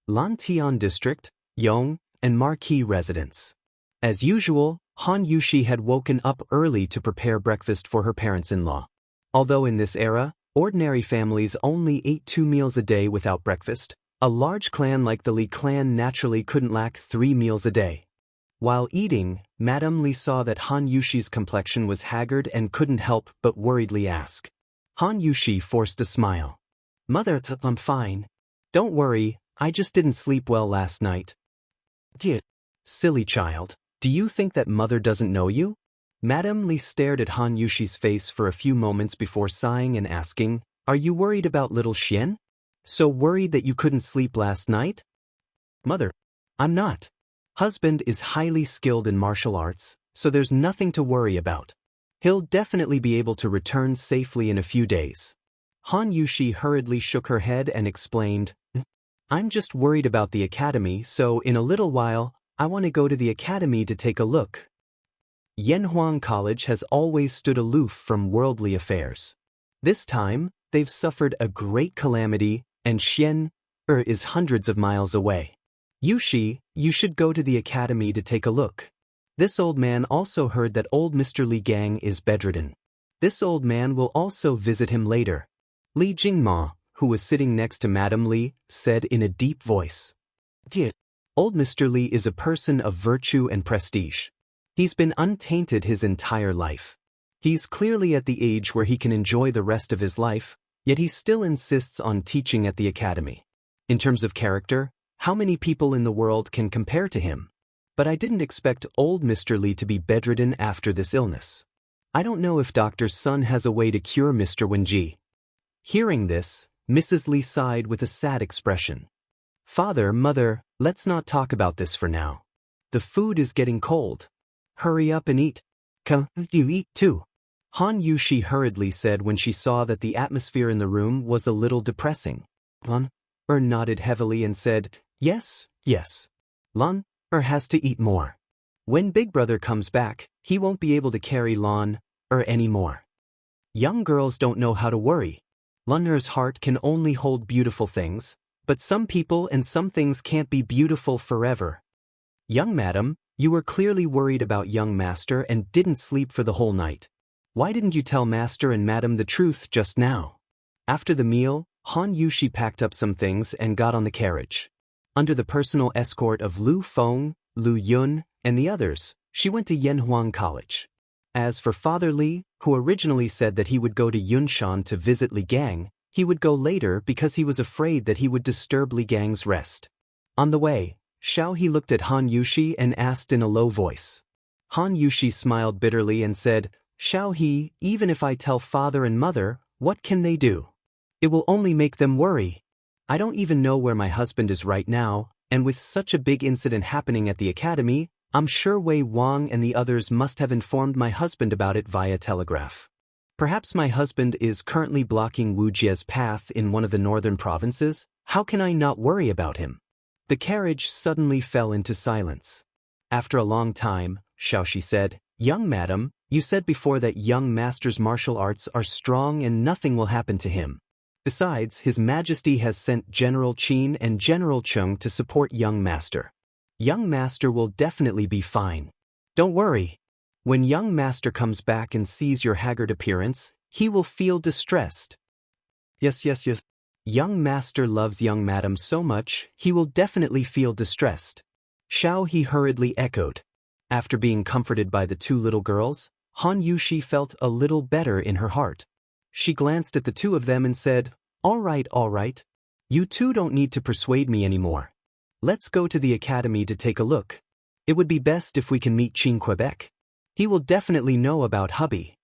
Lantian District, Yong, and Marquis residence. As usual, Han Yushi had woken up early to prepare breakfast for her parents-in-law. Although in this era, ordinary families only ate 2 meals a day without breakfast, a large clan like the Li clan naturally couldn't lack 3 meals a day. While eating, Madame Li saw that Han Yushi's complexion was haggard and couldn't help but worriedly ask. Han Yushi forced a smile. Mother, I'm fine. Don't worry, I just didn't sleep well last night. Git. Silly child, do you think that mother doesn't know you? Madame Li stared at Han Yushi's face for a few moments before sighing and asking, Are you worried about little Xian? So worried that you couldn't sleep last night? Mother, I'm not. Husband is highly skilled in martial arts, so there's nothing to worry about. He'll definitely be able to return safely in a few days. Han Yushi hurriedly shook her head and explained, I'm just worried about the academy, so in a little while, I want to go to the academy to take a look. Yanhuang College has always stood aloof from worldly affairs. This time, they've suffered a great calamity, and Xian is hundreds of miles away. Yushi, you should go to the academy to take a look. This old man also heard that old Mr. Li Gang is bedridden. This old man will also visit him later. Li Jingma, who was sitting next to Madame Li, said in a deep voice. Old Mr. Li is a person of virtue and prestige. He's been untainted his entire life. He's clearly at the age where he can enjoy the rest of his life, yet he still insists on teaching at the academy. In terms of character, how many people in the world can compare to him? But I didn't expect old Mr. Li to be bedridden after this illness. I don't know if Dr. Sun has a way to cure Mr. Wenji. Hearing this, Mrs. Li sighed with a sad expression. Father, mother, let's not talk about this for now. The food is getting cold. Hurry up and eat. Come, you eat too. Han Yushi hurriedly said when she saw that the atmosphere in the room was a little depressing. Lan nodded heavily and said, Yes, yes. Lan has to eat more. When Big Brother comes back, he won't be able to carry Lan anymore. Young girls don't know how to worry. Lan's heart can only hold beautiful things, but some people and some things can't be beautiful forever. Young madam, you were clearly worried about young master and didn't sleep for the whole night. Why didn't you tell master and madam the truth just now? After the meal, Han Yushi packed up some things and got on the carriage. Under the personal escort of Lu Feng, Lu Yun, and the others, she went to Yanhuang College. As for Father Li, who originally said that he would go to Yunshan to visit Li Gang, he would go later because he was afraid that he would disturb Li Gang's rest. On the way, Xiao He looked at Han Yushi and asked in a low voice. Han Yushi smiled bitterly and said, Xiao He, even if I tell father and mother, what can they do? It will only make them worry. I don't even know where my husband is right now, and with such a big incident happening at the academy, I'm sure Wei Wang and the others must have informed my husband about it via telegraph. Perhaps my husband is currently blocking Wu Jie's path in one of the northern provinces. How can I not worry about him? The carriage suddenly fell into silence. After a long time, Xiaoxi said, Young madam, you said before that young master's martial arts are strong and nothing will happen to him. Besides, His Majesty has sent General Qin and General Cheng to support young master. Young master will definitely be fine. Don't worry. When young master comes back and sees your haggard appearance, he will feel distressed. Yes. Young master loves young madam so much, he will definitely feel distressed. Xiao He hurriedly echoed. After being comforted by the two little girls, Han Yushi felt a little better in her heart. She glanced at the two of them and said, all right. You two don't need to persuade me anymore. Let's go to the academy to take a look. It would be best if we can meet Qin Quebec. He will definitely know about hubby.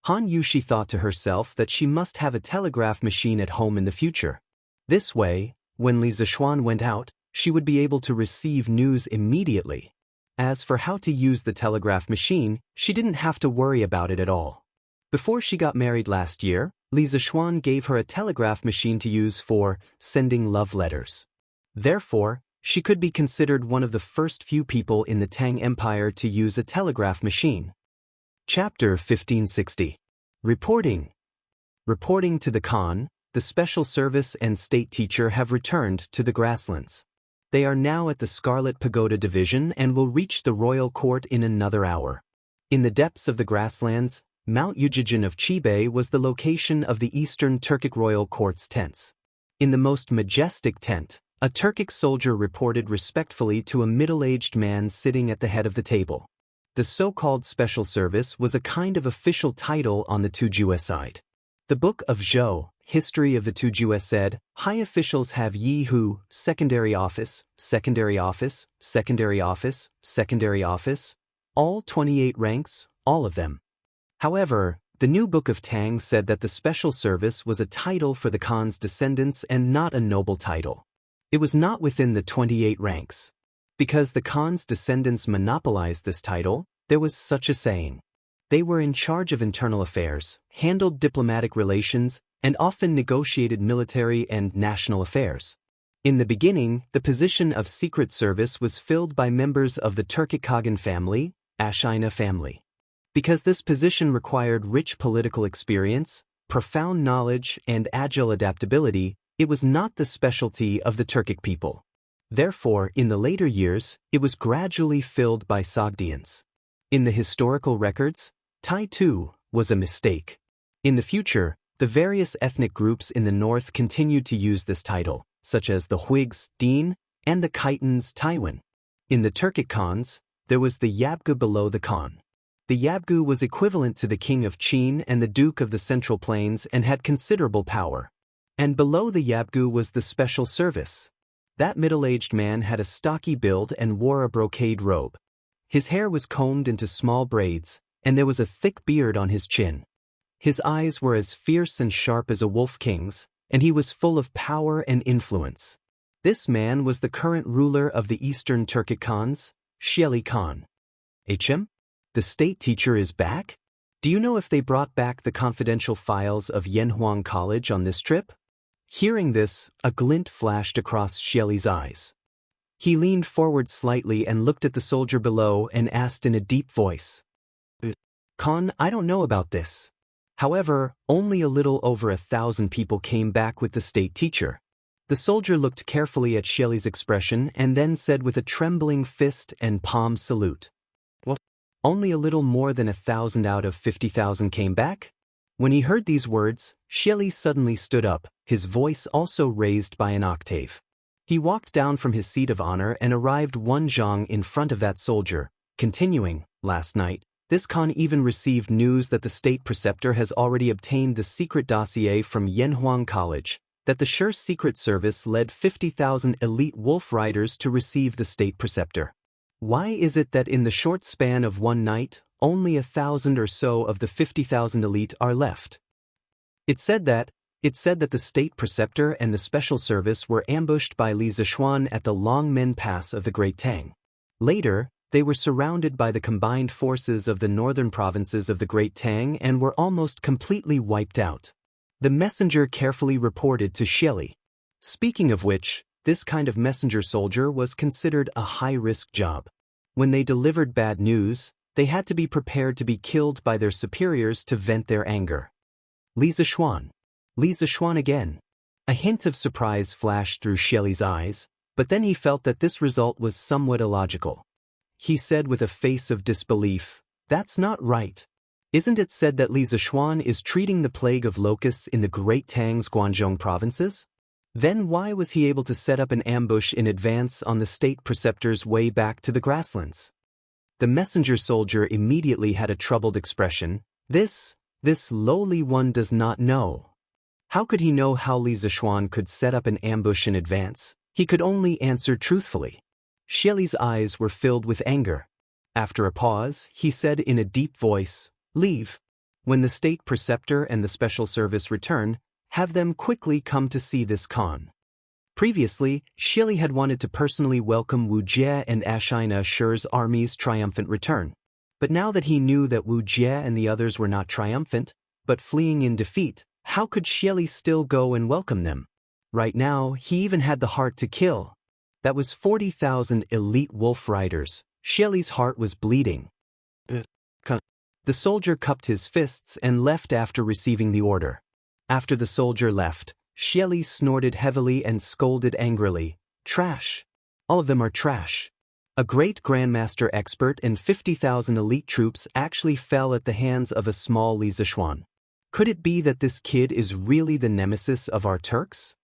Han Yushi thought to herself that she must have a telegraph machine at home in the future. This way, when Li Zixuan went out, she would be able to receive news immediately. As for how to use the telegraph machine, she didn't have to worry about it at all. Before she got married last year, Li Zixuan gave her a telegraph machine to use for sending love letters. Therefore, she could be considered one of the first few people in the Tang Empire to use a telegraph machine. Chapter 1560. Reporting. Reporting to the Khan, the Special Service and State Teacher have returned to the grasslands. They are now at the Scarlet Pagoda Division and will reach the royal court in another hour. In the depths of the grasslands, Mount Yujijin of Chibei was the location of the Eastern Turkic Royal Court's tents. In the most majestic tent, a Turkic soldier reported respectfully to a middle-aged man sitting at the head of the table. The so-called Special Service was a kind of official title on the Tujue side. The Book of Zhou, History of the Tujue said, high officials have Yi Hu, secondary office, secondary office, secondary office, secondary office, all 28 ranks, all of them. However, the new Book of Tang said that the Special Service was a title for the Khan's descendants and not a noble title. It was not within the 28 ranks. Because the Khan's descendants monopolized this title, there was such a saying. They were in charge of internal affairs, handled diplomatic relations, and often negotiated military and national affairs. In the beginning, the position of Secret Service was filled by members of the Turkic Khagan family, Ashina family. Because this position required rich political experience, profound knowledge, and agile adaptability, it was not the specialty of the Turkic people. Therefore, in the later years, it was gradually filled by Sogdians. In the historical records, Tai Tu was a mistake. In the future, the various ethnic groups in the north continued to use this title, such as the Huigs, Din, and the Khitans, Taiwan. In the Turkic Khans, there was the Yabgu below the Khan. The Yabgu was equivalent to the king of Qin and the duke of the Central Plains and had considerable power. And below the Yabgu was the Special Service. That middle-aged man had a stocky build and wore a brocade robe. His hair was combed into small braids, and there was a thick beard on his chin. His eyes were as fierce and sharp as a wolf king's, and he was full of power and influence. This man was the current ruler of the Eastern Turkic Khans, Xieli Khan. HM? The state teacher is back? Do you know if they brought back the confidential files of Yanhuang College on this trip? Hearing this, a glint flashed across Xieli's eyes. He leaned forward slightly and looked at the soldier below and asked in a deep voice. Khan, I don't know about this. However, only a little over 1,000 people came back with the state teacher. The soldier looked carefully at Xieli's expression and then said with a trembling fist and palm salute. What? Only a little more than 1,000 out of 50,000 came back? When he heard these words, Xieli suddenly stood up, his voice also raised by an octave. He walked down from his seat of honor and arrived one zhang in front of that soldier, continuing, last night, this Khan even received news that the state preceptor has already obtained the secret dossier from Yanhuang College, that the Sure Secret Service led 50,000 elite wolf riders to receive the state preceptor. Why is it that in the short span of one night, only 1,000 or so of the 50,000 elite are left? It said that the state preceptor and the special service were ambushed by Li Zixuan at the Longmen Pass of the Great Tang. Later, they were surrounded by the combined forces of the northern provinces of the Great Tang and were almost completely wiped out. The messenger carefully reported to Xieli. Speaking of which, this kind of messenger soldier was considered a high-risk job. When they delivered bad news, they had to be prepared to be killed by their superiors to vent their anger. Li Zixuan. Li Zixuan again. A hint of surprise flashed through Xieli's eyes, but then he felt that this result was somewhat illogical. He said with a face of disbelief, "That's not right. Isn't it said that Li Zixuan is treating the plague of locusts in the Great Tang's Guangzhou provinces? Then why was he able to set up an ambush in advance on the state preceptor's way back to the grasslands?" The messenger soldier immediately had a troubled expression. This lowly one does not know. How could he know how Li Zishuan could set up an ambush in advance? He could only answer truthfully. Xieli's eyes were filled with anger. After a pause, he said in a deep voice, "Leave. When the state preceptor and the special service return, have them quickly come to see this Khan." Previously, Xieli had wanted to personally welcome Wuxia and Xianxia's army's triumphant return. But now that he knew that Wuxia and the others were not triumphant, but fleeing in defeat, how could Xieli still go and welcome them? Right now, he even had the heart to kill. That was 40,000 elite wolf riders. Xieli's heart was bleeding. The soldier cupped his fists and left after receiving the order. After the soldier left, Xieli snorted heavily and scolded angrily. Trash. All of them are trash. A great grandmaster expert and 50,000 elite troops actually fell at the hands of a small Li Zishuan. Could it be that this kid is really the nemesis of our Turks?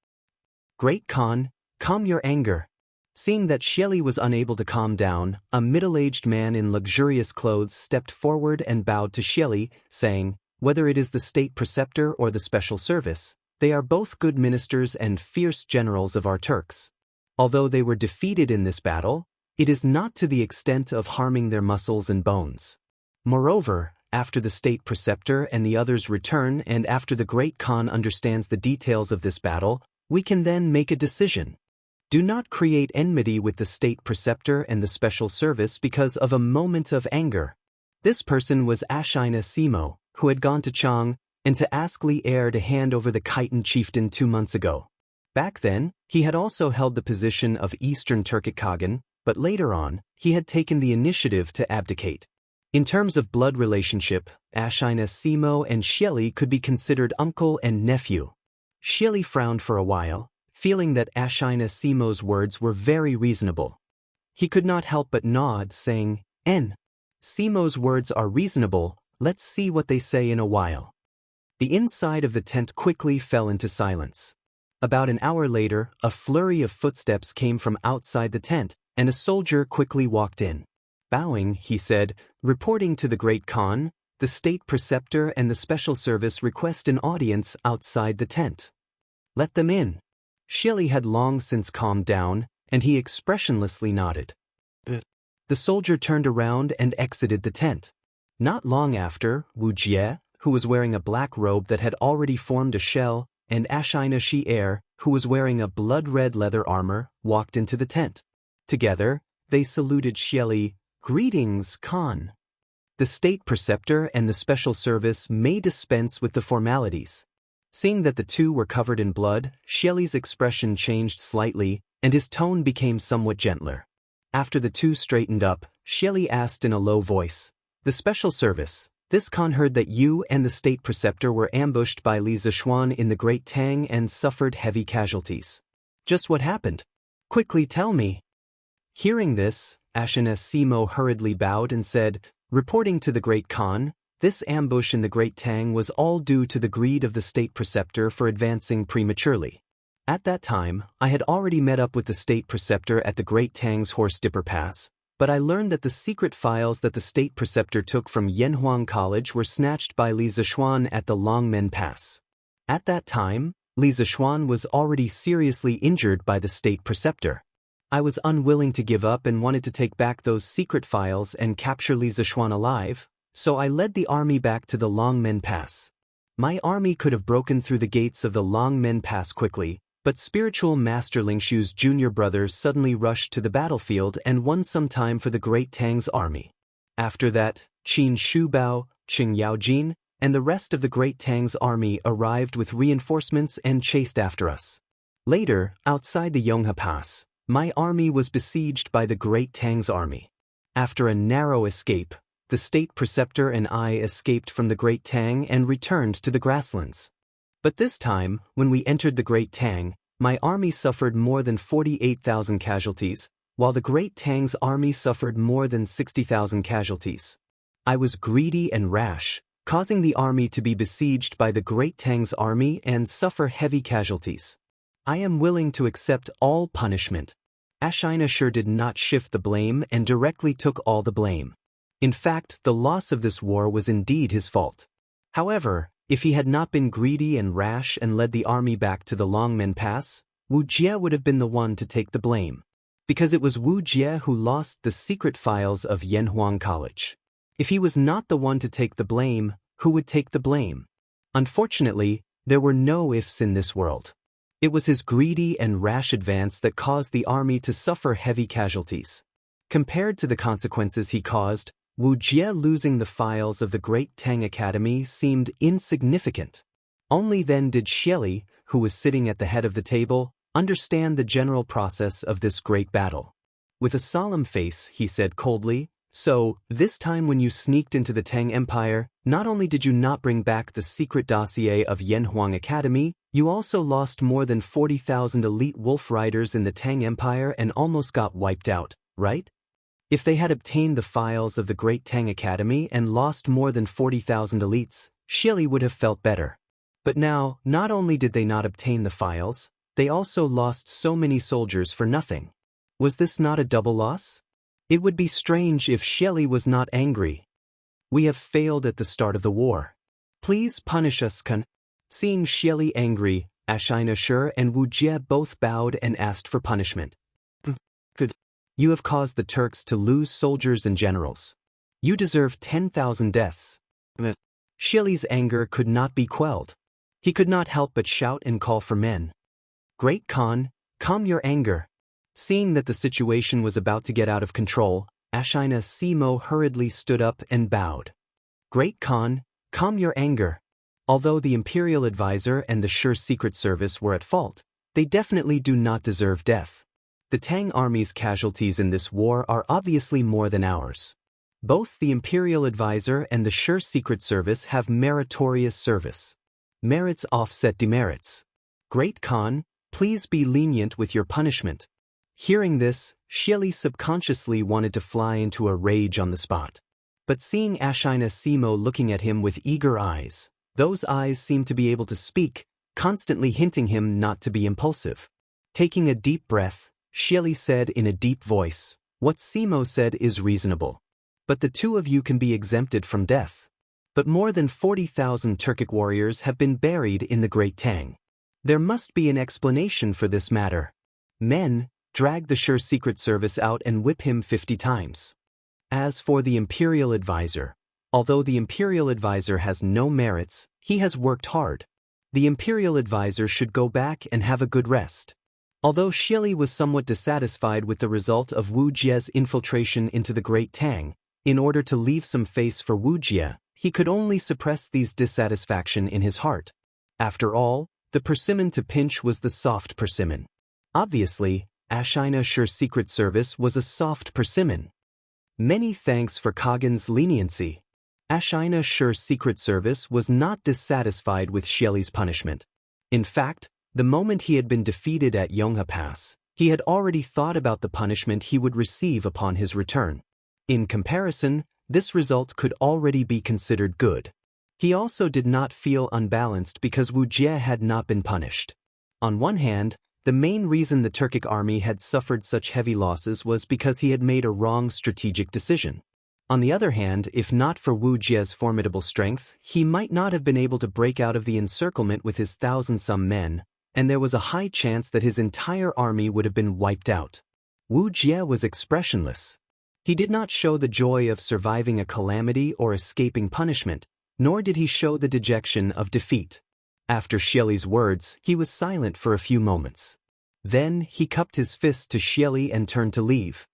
Great Khan, calm your anger. Seeing that Xieli was unable to calm down, a middle-aged man in luxurious clothes stepped forward and bowed to Xieli, saying, "Whether it is the state preceptor or the special service, they are both good ministers and fierce generals of our Turks. Although they were defeated in this battle, it is not to the extent of harming their muscles and bones. Moreover, after the state preceptor and the others return and after the great Khan understands the details of this battle, we can then make a decision. Do not create enmity with the state preceptor and the special service because of a moment of anger." This person was Xianxia, who had gone to Chang and to ask Li Er to hand over the Khitan chieftain 2 months ago. Back then, he had also held the position of Eastern Turkic Khagan, but later on, he had taken the initiative to abdicate. In terms of blood relationship, Xianxia and Xieli could be considered uncle and nephew. Xieli frowned for a while, feeling that Xianxia's words were very reasonable. He could not help but nod, saying, Simo's words are reasonable, let's see what they say in a while." The inside of the tent quickly fell into silence. About an hour later, a flurry of footsteps came from outside the tent, and a soldier quickly walked in. Bowing, he said, "Reporting to the Great Khan, the state preceptor and the special service request an audience outside the tent." "Let them in." Xieli had long since calmed down, and he expressionlessly nodded. The soldier turned around and exited the tent. Not long after, Wuxia, who was wearing a black robe that had already formed a shell, and Xianxia, who was wearing a blood-red leather armor, walked into the tent. Together, they saluted Xieli, "Greetings, Khan." The state preceptor and the special service may dispense with the formalities. Seeing that the two were covered in blood, Xieli's expression changed slightly, and his tone became somewhat gentler. After the two straightened up, Xieli asked in a low voice, "The special service, this Khan heard that you and the state preceptor were ambushed by Li Zishuan in the Great Tang and suffered heavy casualties. Just what happened? Quickly tell me." Hearing this, Xianxia hurriedly bowed and said, "Reporting to the Great Khan, this ambush in the Great Tang was all due to the greed of the state preceptor for advancing prematurely. At that time, I had already met up with the state preceptor at the Great Tang's Horse Dipper Pass, but I learned that the secret files that the state preceptor took from Yanhuang College were snatched by Li Zishuan at the Longmen Pass. At that time, Li Zishuan was already seriously injured by the state preceptor. I was unwilling to give up and wanted to take back those secret files and capture Li Zishuan alive, so I led the army back to the Longmen Pass. My army could have broken through the gates of the Longmen Pass quickly, but spiritual master Lingshu's junior brother suddenly rushed to the battlefield and won some time for the Great Tang's army. After that, Qin Shubao, Qing Yaojin, and the rest of the Great Tang's army arrived with reinforcements and chased after us. Later, outside the Yonghe Pass, my army was besieged by the Great Tang's army. After a narrow escape, the state preceptor and I escaped from the Great Tang and returned to the grasslands. But this time, when we entered the Great Tang, my army suffered more than 48,000 casualties, while the Great Tang's army suffered more than 60,000 casualties. I was greedy and rash, causing the army to be besieged by the Great Tang's army and suffer heavy casualties. I am willing to accept all punishment. Xianxia did not shift the blame and directly took all the blame. In fact, the loss of this war was indeed his fault. However, if he had not been greedy and rash and led the army back to the Longmen Pass, Wuxia would have been the one to take the blame. Because it was Wuxia who lost the secret files of Yanhuang College. If he was not the one to take the blame, who would take the blame? Unfortunately, there were no ifs in this world. It was his greedy and rash advance that caused the army to suffer heavy casualties. Compared to the consequences he caused, Wuxia losing the files of the Great Tang Academy seemed insignificant. Only then did Xieli, who was sitting at the head of the table, understand the general process of this great battle. With a solemn face, he said coldly, "So, this time when you sneaked into the Tang Empire, not only did you not bring back the secret dossier of Yanhuang Academy, you also lost more than 40,000 elite wolf riders in the Tang Empire and almost got wiped out, right?" If they had obtained the files of the Great Tang Academy and lost more than 40,000 elites, Xieli would have felt better. But now, not only did they not obtain the files, they also lost so many soldiers for nothing. Was this not a double loss? It would be strange if Xieli was not angry. "We have failed at the start of the war. Please punish us, Kun." Seeing Xieli angry, Xianxia and Wuxia both bowed and asked for punishment. "Good. You have caused the Turks to lose soldiers and generals. You deserve 10,000 deaths." Xieli's anger could not be quelled. He could not help but shout and call for men. "Great Khan, calm your anger." Seeing that the situation was about to get out of control, Xianxia hurriedly stood up and bowed. "Great Khan, calm your anger." Although the Imperial Advisor and the Sure Secret Service were at fault, they definitely do not deserve death. The Tang Army's casualties in this war are obviously more than ours. Both the Imperial Advisor and the Sure Secret Service have meritorious service. Merits offset demerits. Great Khan, please be lenient with your punishment. Hearing this, Xieli subconsciously wanted to fly into a rage on the spot. But seeing Xianxia looking at him with eager eyes, those eyes seemed to be able to speak, constantly hinting him not to be impulsive. Taking a deep breath, Xieli said in a deep voice, "What Simo said is reasonable. But the two of you can be exempted from death. But more than 40,000 Turkic warriors have been buried in the Great Tang. There must be an explanation for this matter. Men, drag the Sure Secret Service out and whip him 50 times. As for the Imperial Advisor, although the Imperial Advisor has no merits, he has worked hard. The Imperial Advisor should go back and have a good rest." Although Xieli was somewhat dissatisfied with the result of Wujia's infiltration into the Great Tang, in order to leave some face for Wuxia, he could only suppress these dissatisfaction in his heart. After all, the persimmon to pinch was the soft persimmon. Obviously, Xianxia's Secret Service was a soft persimmon. Many thanks for Kagan's leniency. Xianxia's Secret Service was not dissatisfied with Xieli's punishment. In fact, the moment he had been defeated at Yonghe Pass, he had already thought about the punishment he would receive upon his return. In comparison, this result could already be considered good. He also did not feel unbalanced because Wuxia had not been punished. On one hand, the main reason the Turkic army had suffered such heavy losses was because he had made a wrong strategic decision. On the other hand, if not for Wujia's formidable strength, he might not have been able to break out of the encirclement with his 1,000-some men, and there was a high chance that his entire army would have been wiped out. Wujia was expressionless. He did not show the joy of surviving a calamity or escaping punishment, nor did he show the dejection of defeat. After Xieli's words, he was silent for a few moments. Then he cupped his fist to Xieli and turned to leave.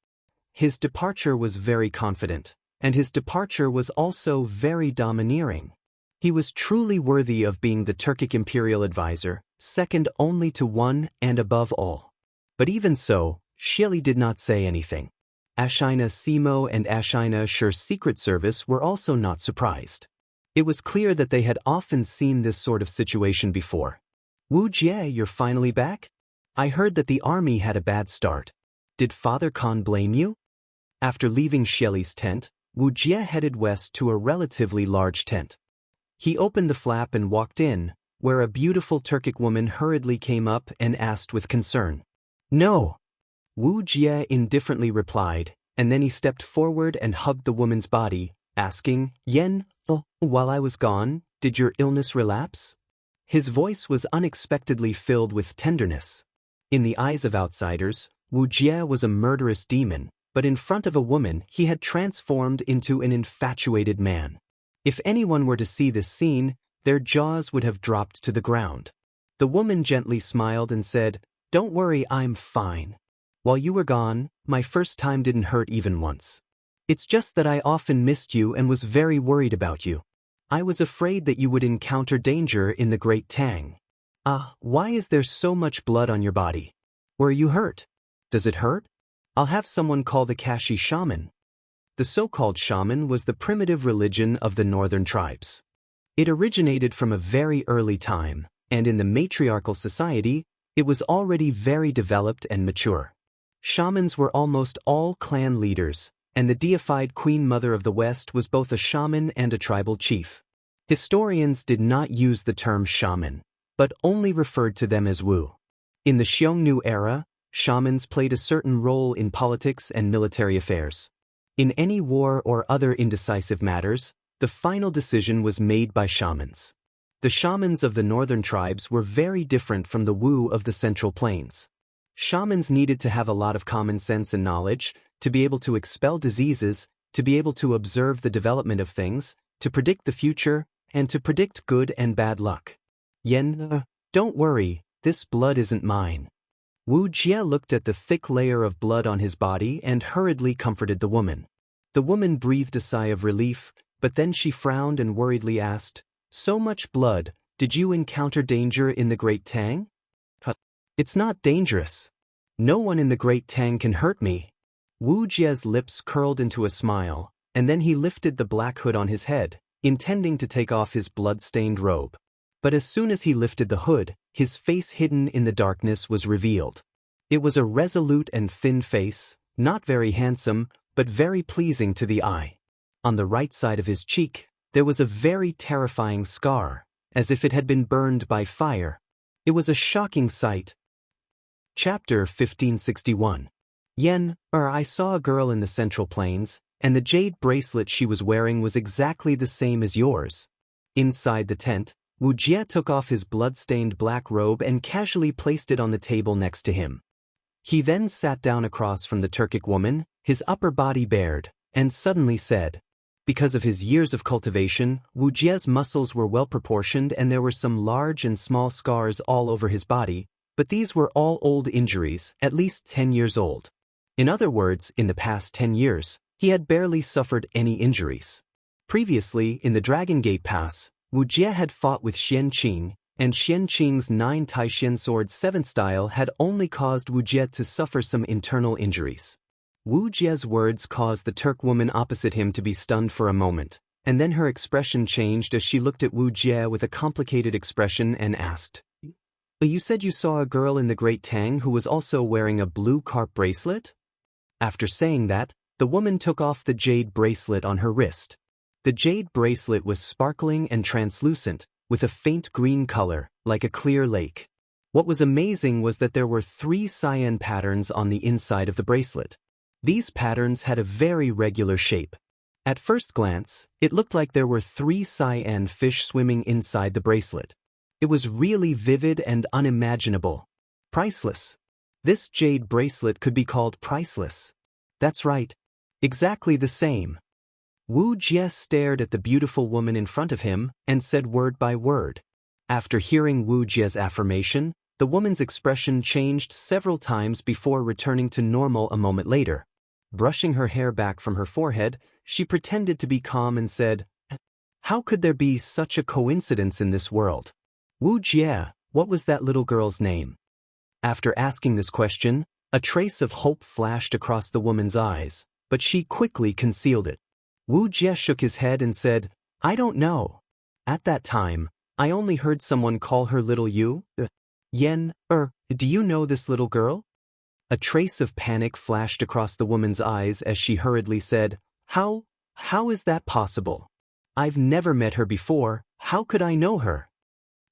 His departure was very confident, and his departure was also very domineering. He was truly worthy of being the Turkic Imperial Advisor, second only to one and above all. But even so, Xieli did not say anything. Xianxia and Xianxia's Secret Service were also not surprised. It was clear that they had often seen this sort of situation before. "Wuxia, you're finally back? I heard that the army had a bad start. Did Father Khan blame you?" After leaving Xieli's tent, Wuxia headed west to a relatively large tent. He opened the flap and walked in, where a beautiful Turkic woman hurriedly came up and asked with concern. "No." Wuxia indifferently replied, and then he stepped forward and hugged the woman's body, asking, Yen, while I was gone, did your illness relapse? His voice was unexpectedly filled with tenderness. In the eyes of outsiders, Wu Jie was a murderous demon, but in front of a woman he had transformed into an infatuated man. If anyone were to see this scene, their jaws would have dropped to the ground. The woman gently smiled and said, Don't worry, I'm fine. While you were gone, my first time didn't hurt even once. It's just that I often missed you and was very worried about you. I was afraid that you would encounter danger in the Great Tang. Why is there so much blood on your body? Were you hurt? Does it hurt? I'll have someone call the Kashi shaman. The so-called shaman was the primitive religion of the northern tribes. It originated from a very early time, and in the matriarchal society, it was already very developed and mature. Shamans were almost all clan leaders, and the deified Queen Mother of the West was both a shaman and a tribal chief. Historians did not use the term shaman, but only referred to them as Wu. In the Xiongnu era, shamans played a certain role in politics and military affairs. In any war or other indecisive matters, the final decision was made by shamans. The shamans of the northern tribes were very different from the Wu of the Central Plains. Shamans needed to have a lot of common sense and knowledge, to be able to expel diseases, to be able to observe the development of things, to predict the future, and to predict good and bad luck. Yen, don't worry, this blood isn't mine. Wu Jie looked at the thick layer of blood on his body and hurriedly comforted the woman. The woman breathed a sigh of relief, but then she frowned and worriedly asked, So much blood, did you encounter danger in the Great Tang? It's not dangerous. No one in the Great Tang can hurt me. Wu Jie's lips curled into a smile, and then he lifted the black hood on his head, intending to take off his blood-stained robe. But as soon as he lifted the hood, his face hidden in the darkness was revealed. It was a resolute and thin face, not very handsome, but very pleasing to the eye. On the right side of his cheek, there was a very terrifying scar, as if it had been burned by fire. It was a shocking sight. Chapter 1561. Yen, I saw a girl in the Central Plains, and the jade bracelet she was wearing was exactly the same as yours. Inside the tent, Wu Jie took off his blood-stained black robe and casually placed it on the table next to him. He then sat down across from the Turkic woman, his upper body bared, and suddenly said, Because of his years of cultivation, Wu Jie's muscles were well proportioned and there were some large and small scars all over his body, but these were all old injuries, at least 10 years old. In other words, in the past 10 years, he had barely suffered any injuries. Previously, in the Dragon Gate Pass, Wu Jie had fought with Xianqing, and Xianqing's 9 Taishan sword 7th style had only caused Wu Jie to suffer some internal injuries. Wu Jie's words caused the Turk woman opposite him to be stunned for a moment, and then her expression changed as she looked at Wu Jie with a complicated expression and asked, You said you saw a girl in the Great Tang who was also wearing a blue carp bracelet? After saying that, the woman took off the jade bracelet on her wrist. The jade bracelet was sparkling and translucent, with a faint green color, like a clear lake. What was amazing was that there were 3 cyan patterns on the inside of the bracelet. These patterns had a very regular shape. At first glance, it looked like there were 3 cyan fish swimming inside the bracelet. It was really vivid and unimaginable. Priceless. This jade bracelet could be called priceless. That's right. Exactly the same. Wu Jie stared at the beautiful woman in front of him and said word by word. After hearing Wu Jie's affirmation, the woman's expression changed several times before returning to normal a moment later. Brushing her hair back from her forehead, she pretended to be calm and said, How could there be such a coincidence in this world? Wu Jie, what was that little girl's name? After asking this question, a trace of hope flashed across the woman's eyes, but she quickly concealed it. Wu Jie shook his head and said, I don't know. At that time, I only heard someone call her Little Yu. Yen, do you know this little girl? A trace of panic flashed across the woman's eyes as she hurriedly said, How is that possible? I've never met her before, how could I know her?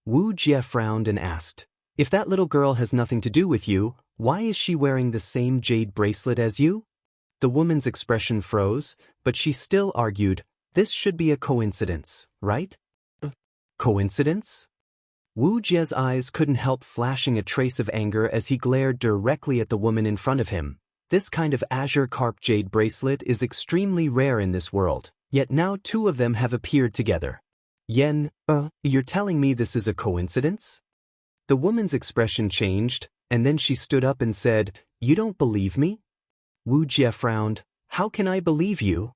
Wu Jie frowned and asked, If that little girl has nothing to do with you, why is she wearing the same jade bracelet as you? The woman's expression froze, but she still argued, this should be a coincidence, right? Coincidence? Wu Jie's eyes couldn't help flashing a trace of anger as he glared directly at the woman in front of him. This kind of azure carp jade bracelet is extremely rare in this world, yet now two of them have appeared together. Yen, you're telling me this is a coincidence? The woman's expression changed, and then she stood up and said, you don't believe me? Wu Jie frowned. How can I believe you?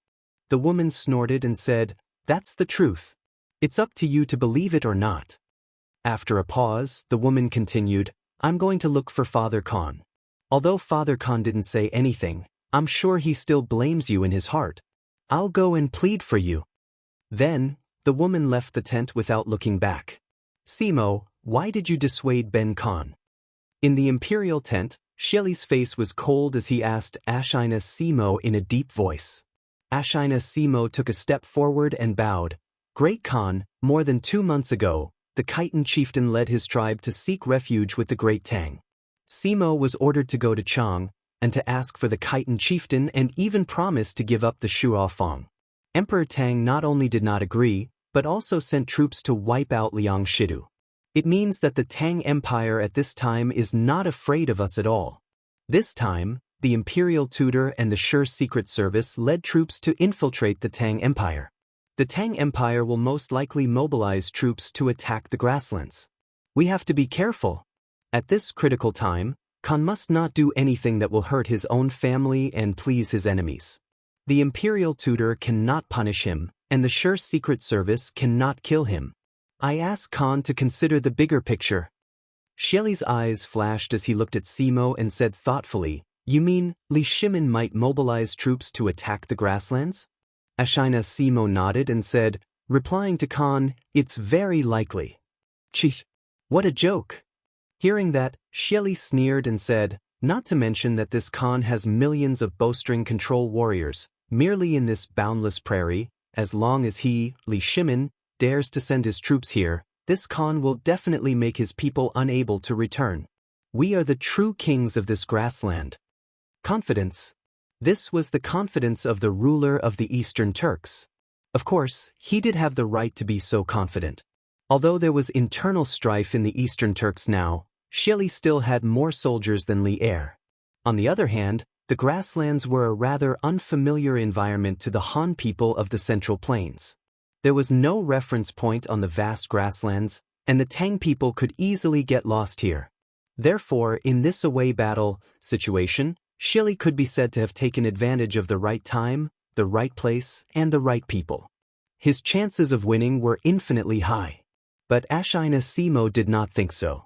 The woman snorted and said, that's the truth. It's up to you to believe it or not. After a pause, the woman continued, I'm going to look for Father Khan. Although Father Khan didn't say anything, I'm sure he still blames you in his heart. I'll go and plead for you. Then, the woman left the tent without looking back. Simo, why did you dissuade Ben Khan? In the imperial tent, Shelly's face was cold as he asked Ashina Simo in a deep voice. Ashina Simo took a step forward and bowed. Great Khan, more than 2 months ago, the Khitan chieftain led his tribe to seek refuge with the Great Tang. Simo was ordered to go to Chang, and to ask for the Khitan chieftain and even promised to give up the Shuo Fang. Emperor Tang not only did not agree, but also sent troops to wipe out Liang Shidu. It means that the Tang Empire at this time is not afraid of us at all. This time, the imperial tutor and the Sure Secret Service led troops to infiltrate the Tang Empire. The Tang Empire will most likely mobilize troops to attack the grasslands. We have to be careful. At this critical time, Khan must not do anything that will hurt his own family and please his enemies. The imperial tutor cannot punish him, and the Sure Secret Service cannot kill him. I ask Khan to consider the bigger picture. Shelly's eyes flashed as he looked at Simo and said thoughtfully, you mean Li Shimin might mobilize troops to attack the grasslands? Ashina Simo nodded and said, replying to Khan, it's very likely. Cheat. What a joke. Hearing that, Shelly sneered and said, not to mention that this Khan has millions of bowstring control warriors, merely in this boundless prairie, as long as he, Li Shimin, dares to send his troops here, this Khan will definitely make his people unable to return. We are the true kings of this grassland. Confidence. This was the confidence of the ruler of the Eastern Turks. Of course, he did have the right to be so confident. Although there was internal strife in the Eastern Turks now, Shelly still had more soldiers than Li Er. On the other hand, the grasslands were a rather unfamiliar environment to the Han people of the Central Plains. There was no reference point on the vast grasslands, and the Tang people could easily get lost here. Therefore, in this away battle situation, Shelly could be said to have taken advantage of the right time, the right place, and the right people. His chances of winning were infinitely high. But Ashina Simo did not think so.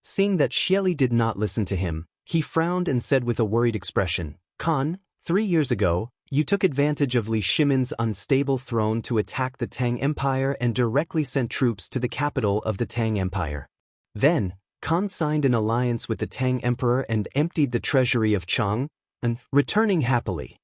Seeing that Shelly did not listen to him, he frowned and said with a worried expression, Khan, 3 years ago, you took advantage of Li Shimin's unstable throne to attack the Tang Empire and directly sent troops to the capital of the Tang Empire. Then, Khan signed an alliance with the Tang Emperor and emptied the treasury of Chang, returning happily.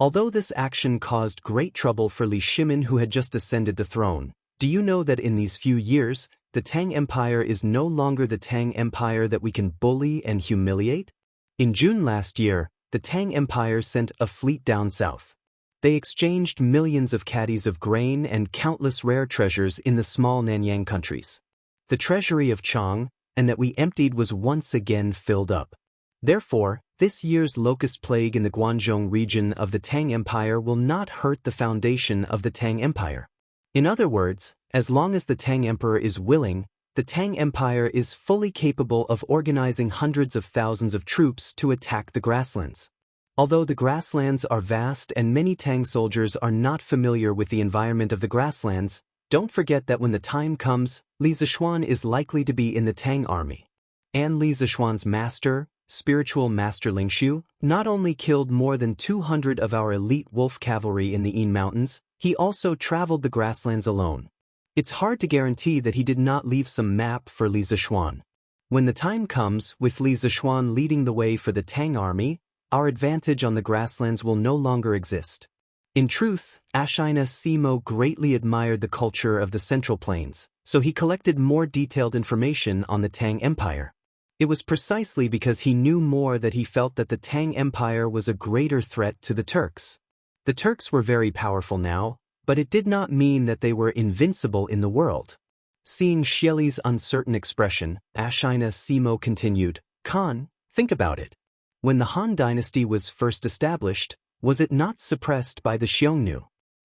Although this action caused great trouble for Li Shimin who had just ascended the throne, do you know that in these few years, the Tang Empire is no longer the Tang Empire that we can bully and humiliate? In June last year, the Tang Empire sent a fleet down south. They exchanged millions of caddies of grain and countless rare treasures in the small Nanyang countries. The treasury of Chang, and that we emptied was once again filled up. Therefore, this year's locust plague in the Guangzhou region of the Tang Empire will not hurt the foundation of the Tang Empire. In other words, as long as the Tang Emperor is willing, the Tang Empire is fully capable of organizing hundreds of thousands of troops to attack the grasslands. Although the grasslands are vast and many Tang soldiers are not familiar with the environment of the grasslands, don't forget that when the time comes, Li Zishuan is likely to be in the Tang army. And Li Zishuan's master, spiritual master Lingshu, not only killed more than 200 of our elite wolf cavalry in the Yin Mountains, he also traveled the grasslands alone. It's hard to guarantee that he did not leave some map for Li Zishuan. When the time comes, with Li Zishuan leading the way for the Tang army, our advantage on the grasslands will no longer exist. In truth, Ashina Simo greatly admired the culture of the Central Plains, so he collected more detailed information on the Tang Empire. It was precisely because he knew more that he felt that the Tang Empire was a greater threat to the Turks. The Turks were very powerful now, but it did not mean that they were invincible in the world. Seeing Xieli's uncertain expression, Ashina Simo continued, Khan, think about it. When the Han dynasty was first established, was it not suppressed by the Xiongnu?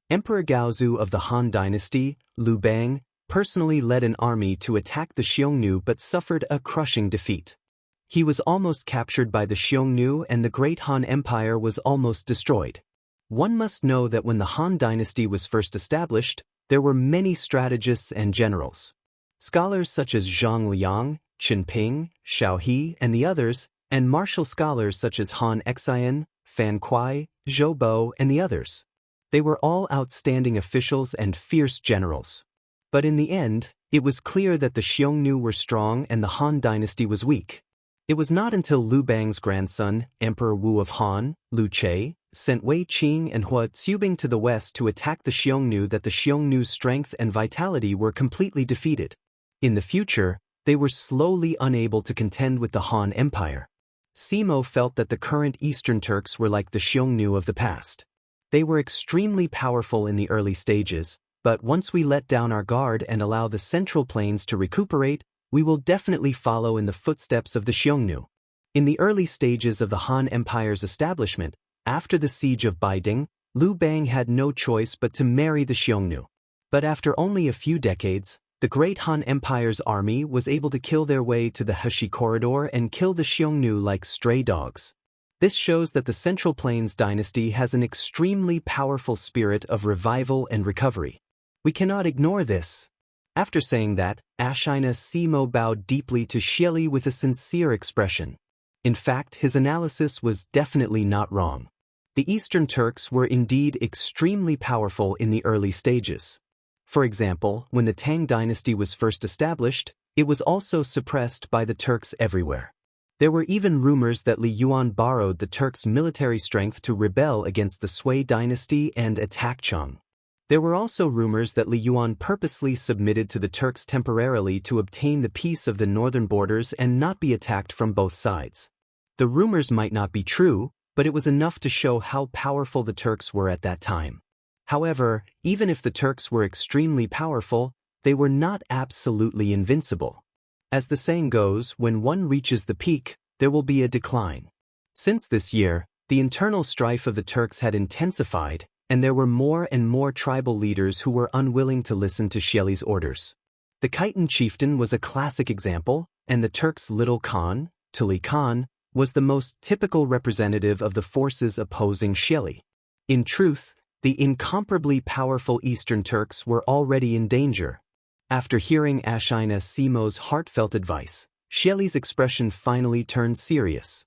Emperor Gaozu of the Han dynasty, Liu Bang, personally led an army to attack the Xiongnu but suffered a crushing defeat. He was almost captured by the Xiongnu and the great Han Empire was almost destroyed. One must know that when the Han dynasty was first established, there were many strategists and generals. Scholars such as Zhang Liang, Qin Ping, Xiao He, and the others, and martial scholars such as Han Xian, Fan Kuai, Zhou Bo, and the others. They were all outstanding officials and fierce generals. But in the end, it was clear that the Xiongnu were strong and the Han dynasty was weak. It was not until Liu Bang's grandson, Emperor Wu of Han, Liu Che, sent Wei Qing and Hua Tsubing to the west to attack the Xiongnu that the Xiongnu's strength and vitality were completely defeated. In the future, they were slowly unable to contend with the Han Empire. Simo felt that the current Eastern Turks were like the Xiongnu of the past. They were extremely powerful in the early stages, but once we let down our guard and allow the Central Plains to recuperate, we will definitely follow in the footsteps of the Xiongnu. In the early stages of the Han Empire's establishment, after the siege of Baiding, Liu Bang had no choice but to marry the Xiongnu. But after only a few decades, the great Han Empire's army was able to kill their way to the Heshi corridor and kill the Xiongnu like stray dogs. This shows that the Central Plains dynasty has an extremely powerful spirit of revival and recovery. We cannot ignore this. After saying that, Ashina Simo bowed deeply to Xieli with a sincere expression. In fact, his analysis was definitely not wrong. The Eastern Turks were indeed extremely powerful in the early stages. For example, when the Tang dynasty was first established, it was also suppressed by the Turks everywhere. There were even rumors that Li Yuan borrowed the Turks' military strength to rebel against the Sui dynasty and attack Chang. There were also rumors that Li Yuan purposely submitted to the Turks temporarily to obtain the peace of the northern borders and not be attacked from both sides. The rumors might not be true, but it was enough to show how powerful the Turks were at that time. However, even if the Turks were extremely powerful, they were not absolutely invincible. As the saying goes, when one reaches the peak, there will be a decline. Since this year, the internal strife of the Turks had intensified, and there were more and more tribal leaders who were unwilling to listen to Xieli's orders. The Khitan chieftain was a classic example, and the Turks' little Khan, Tuli Khan, was the most typical representative of the forces opposing Xieli. In truth, the incomparably powerful Eastern Turks were already in danger. After hearing Ashina Simo's heartfelt advice, Xieli's expression finally turned serious.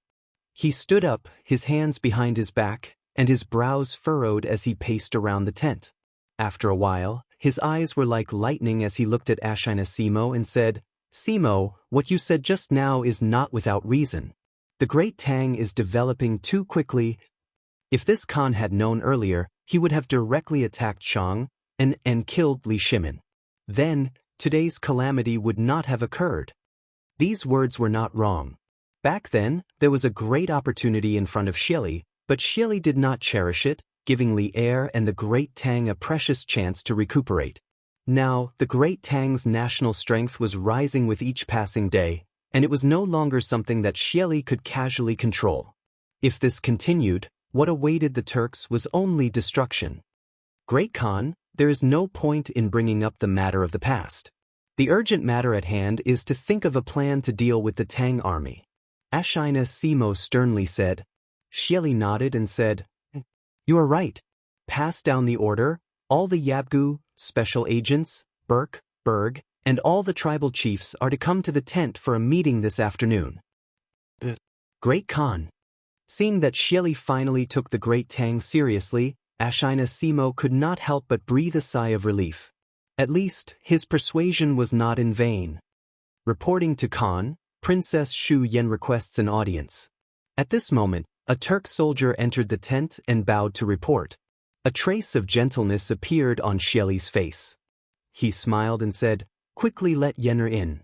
He stood up, his hands behind his back, and his brows furrowed as he paced around the tent. After a while, his eyes were like lightning as he looked at Ashina Simo and said, Simo, what you said just now is not without reason. The Great Tang is developing too quickly. If this Khan had known earlier, he would have directly attacked Chang and killed Li Shimin. Then, today's calamity would not have occurred. These words were not wrong. Back then, there was a great opportunity in front of Xieli, but Xieli did not cherish it, giving Li Heir and the Great Tang a precious chance to recuperate. Now, the Great Tang's national strength was rising with each passing day, and it was no longer something that Xieli could casually control. If this continued, what awaited the Turks was only destruction. Great Khan, there is no point in bringing up the matter of the past. The urgent matter at hand is to think of a plan to deal with the Tang army. Ashina Simo sternly said. Xieli nodded and said, You are right. Pass down the order, all the Yabgu, special agents, Burke, Berg, and all the tribal chiefs are to come to the tent for a meeting this afternoon. Great Khan. Seeing that Xieli finally took the Great Tang seriously, Ashina Simo could not help but breathe a sigh of relief. At least, his persuasion was not in vain. Reporting to Khan, Princess Shu Yan requests an audience. At this moment, a Turk soldier entered the tent and bowed to report. A trace of gentleness appeared on Xieli's face. He smiled and said, Quickly let Yenner in.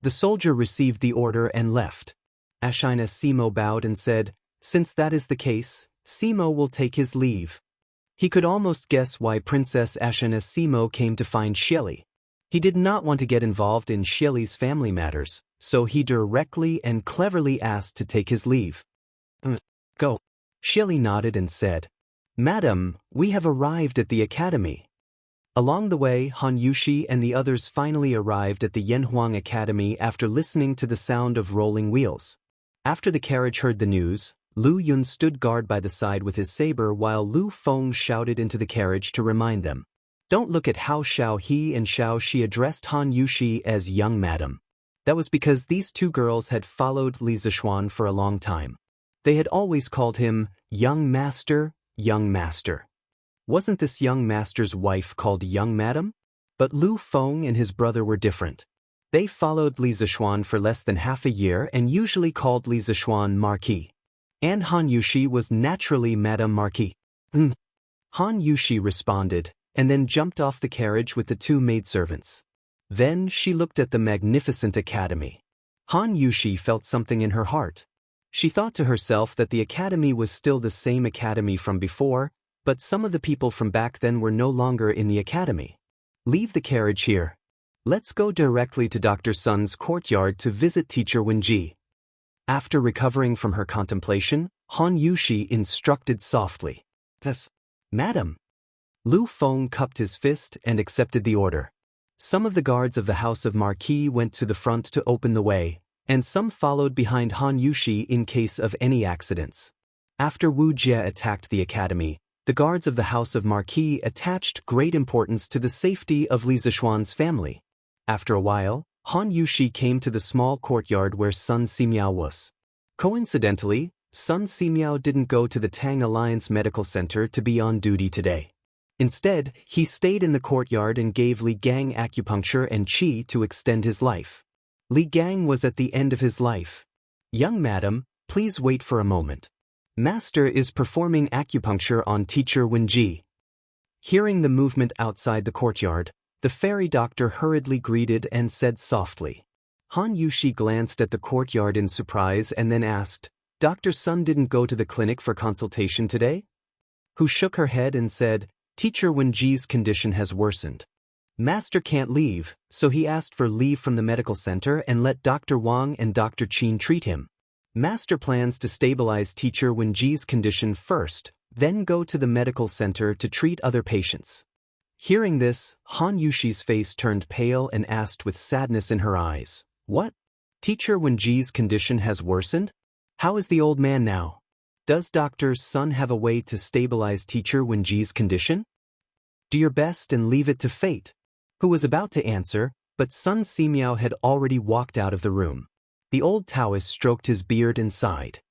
The soldier received the order and left. Xianxia bowed and said, "Since that is the case, Simo will take his leave." He could almost guess why Princess Xianxia came to find Xieli. He did not want to get involved in Xieli's family matters, so he directly and cleverly asked to take his leave. Go. Xieli nodded and said, "Madam, we have arrived at the academy." Along the way, Han Yushi and the others finally arrived at the Yanhuang Academy after listening to the sound of rolling wheels. After the carriage heard the news, Lu Yun stood guard by the side with his saber while Lu Feng shouted into the carriage to remind them. Don't look at how Xiao He and Xiao Shi addressed Han Yushi as young madam. That was because these two girls had followed Li Zixuan for a long time. They had always called him young master, young master. Wasn't this young master's wife called young madam? But Lu Feng and his brother were different. They followed Li Zixuan for less than half a year and usually called Li Zixuan Marquis. And Han Yushi was naturally Madame Marquis. Han Yushi responded, and then jumped off the carriage with the two maidservants. Then she looked at the magnificent academy. Han Yushi felt something in her heart. She thought to herself that the academy was still the same academy from before, but some of the people from back then were no longer in the academy. Leave the carriage here. Let's go directly to Dr. Sun's courtyard to visit Teacher Wenji. After recovering from her contemplation, Han Yushi instructed softly. Yes, madam. Lu Feng cupped his fist and accepted the order. Some of the guards of the House of Marquis went to the front to open the way, and some followed behind Han Yushi in case of any accidents. After Wu Jie attacked the academy, the guards of the House of Marquis attached great importance to the safety of Li Zixuan's family. After a while, Han Yushi came to the small courtyard where Sun Simiao was. Coincidentally, Sun Simiao didn't go to the Tang Alliance Medical Center to be on duty today. Instead, he stayed in the courtyard and gave Li Gang acupuncture and qi to extend his life. Li Gang was at the end of his life. "Young madam, please wait for a moment. Master is performing acupuncture on Teacher Wenji." Hearing the movement outside the courtyard, the fairy doctor hurriedly greeted and said softly. Han Yushi glanced at the courtyard in surprise and then asked, "Dr. Sun didn't go to the clinic for consultation today?" Who shook her head and said, "Teacher Wenji's condition has worsened. Master can't leave, so he asked for leave from the medical center and let Dr. Wang and Dr. Qin treat him. Master plans to stabilize Teacher Wenji's condition first, then go to the medical center to treat other patients." Hearing this, Han Yushi's face turned pale and asked with sadness in her eyes, "What? Teacher Wenji's condition has worsened? How is the old man now? Does Dr. Sun have a way to stabilize Teacher Wenji's condition? Do your best and leave it to fate." Who was about to answer, but Sun Simiao had already walked out of the room. The old Taoist stroked his beard and sighed.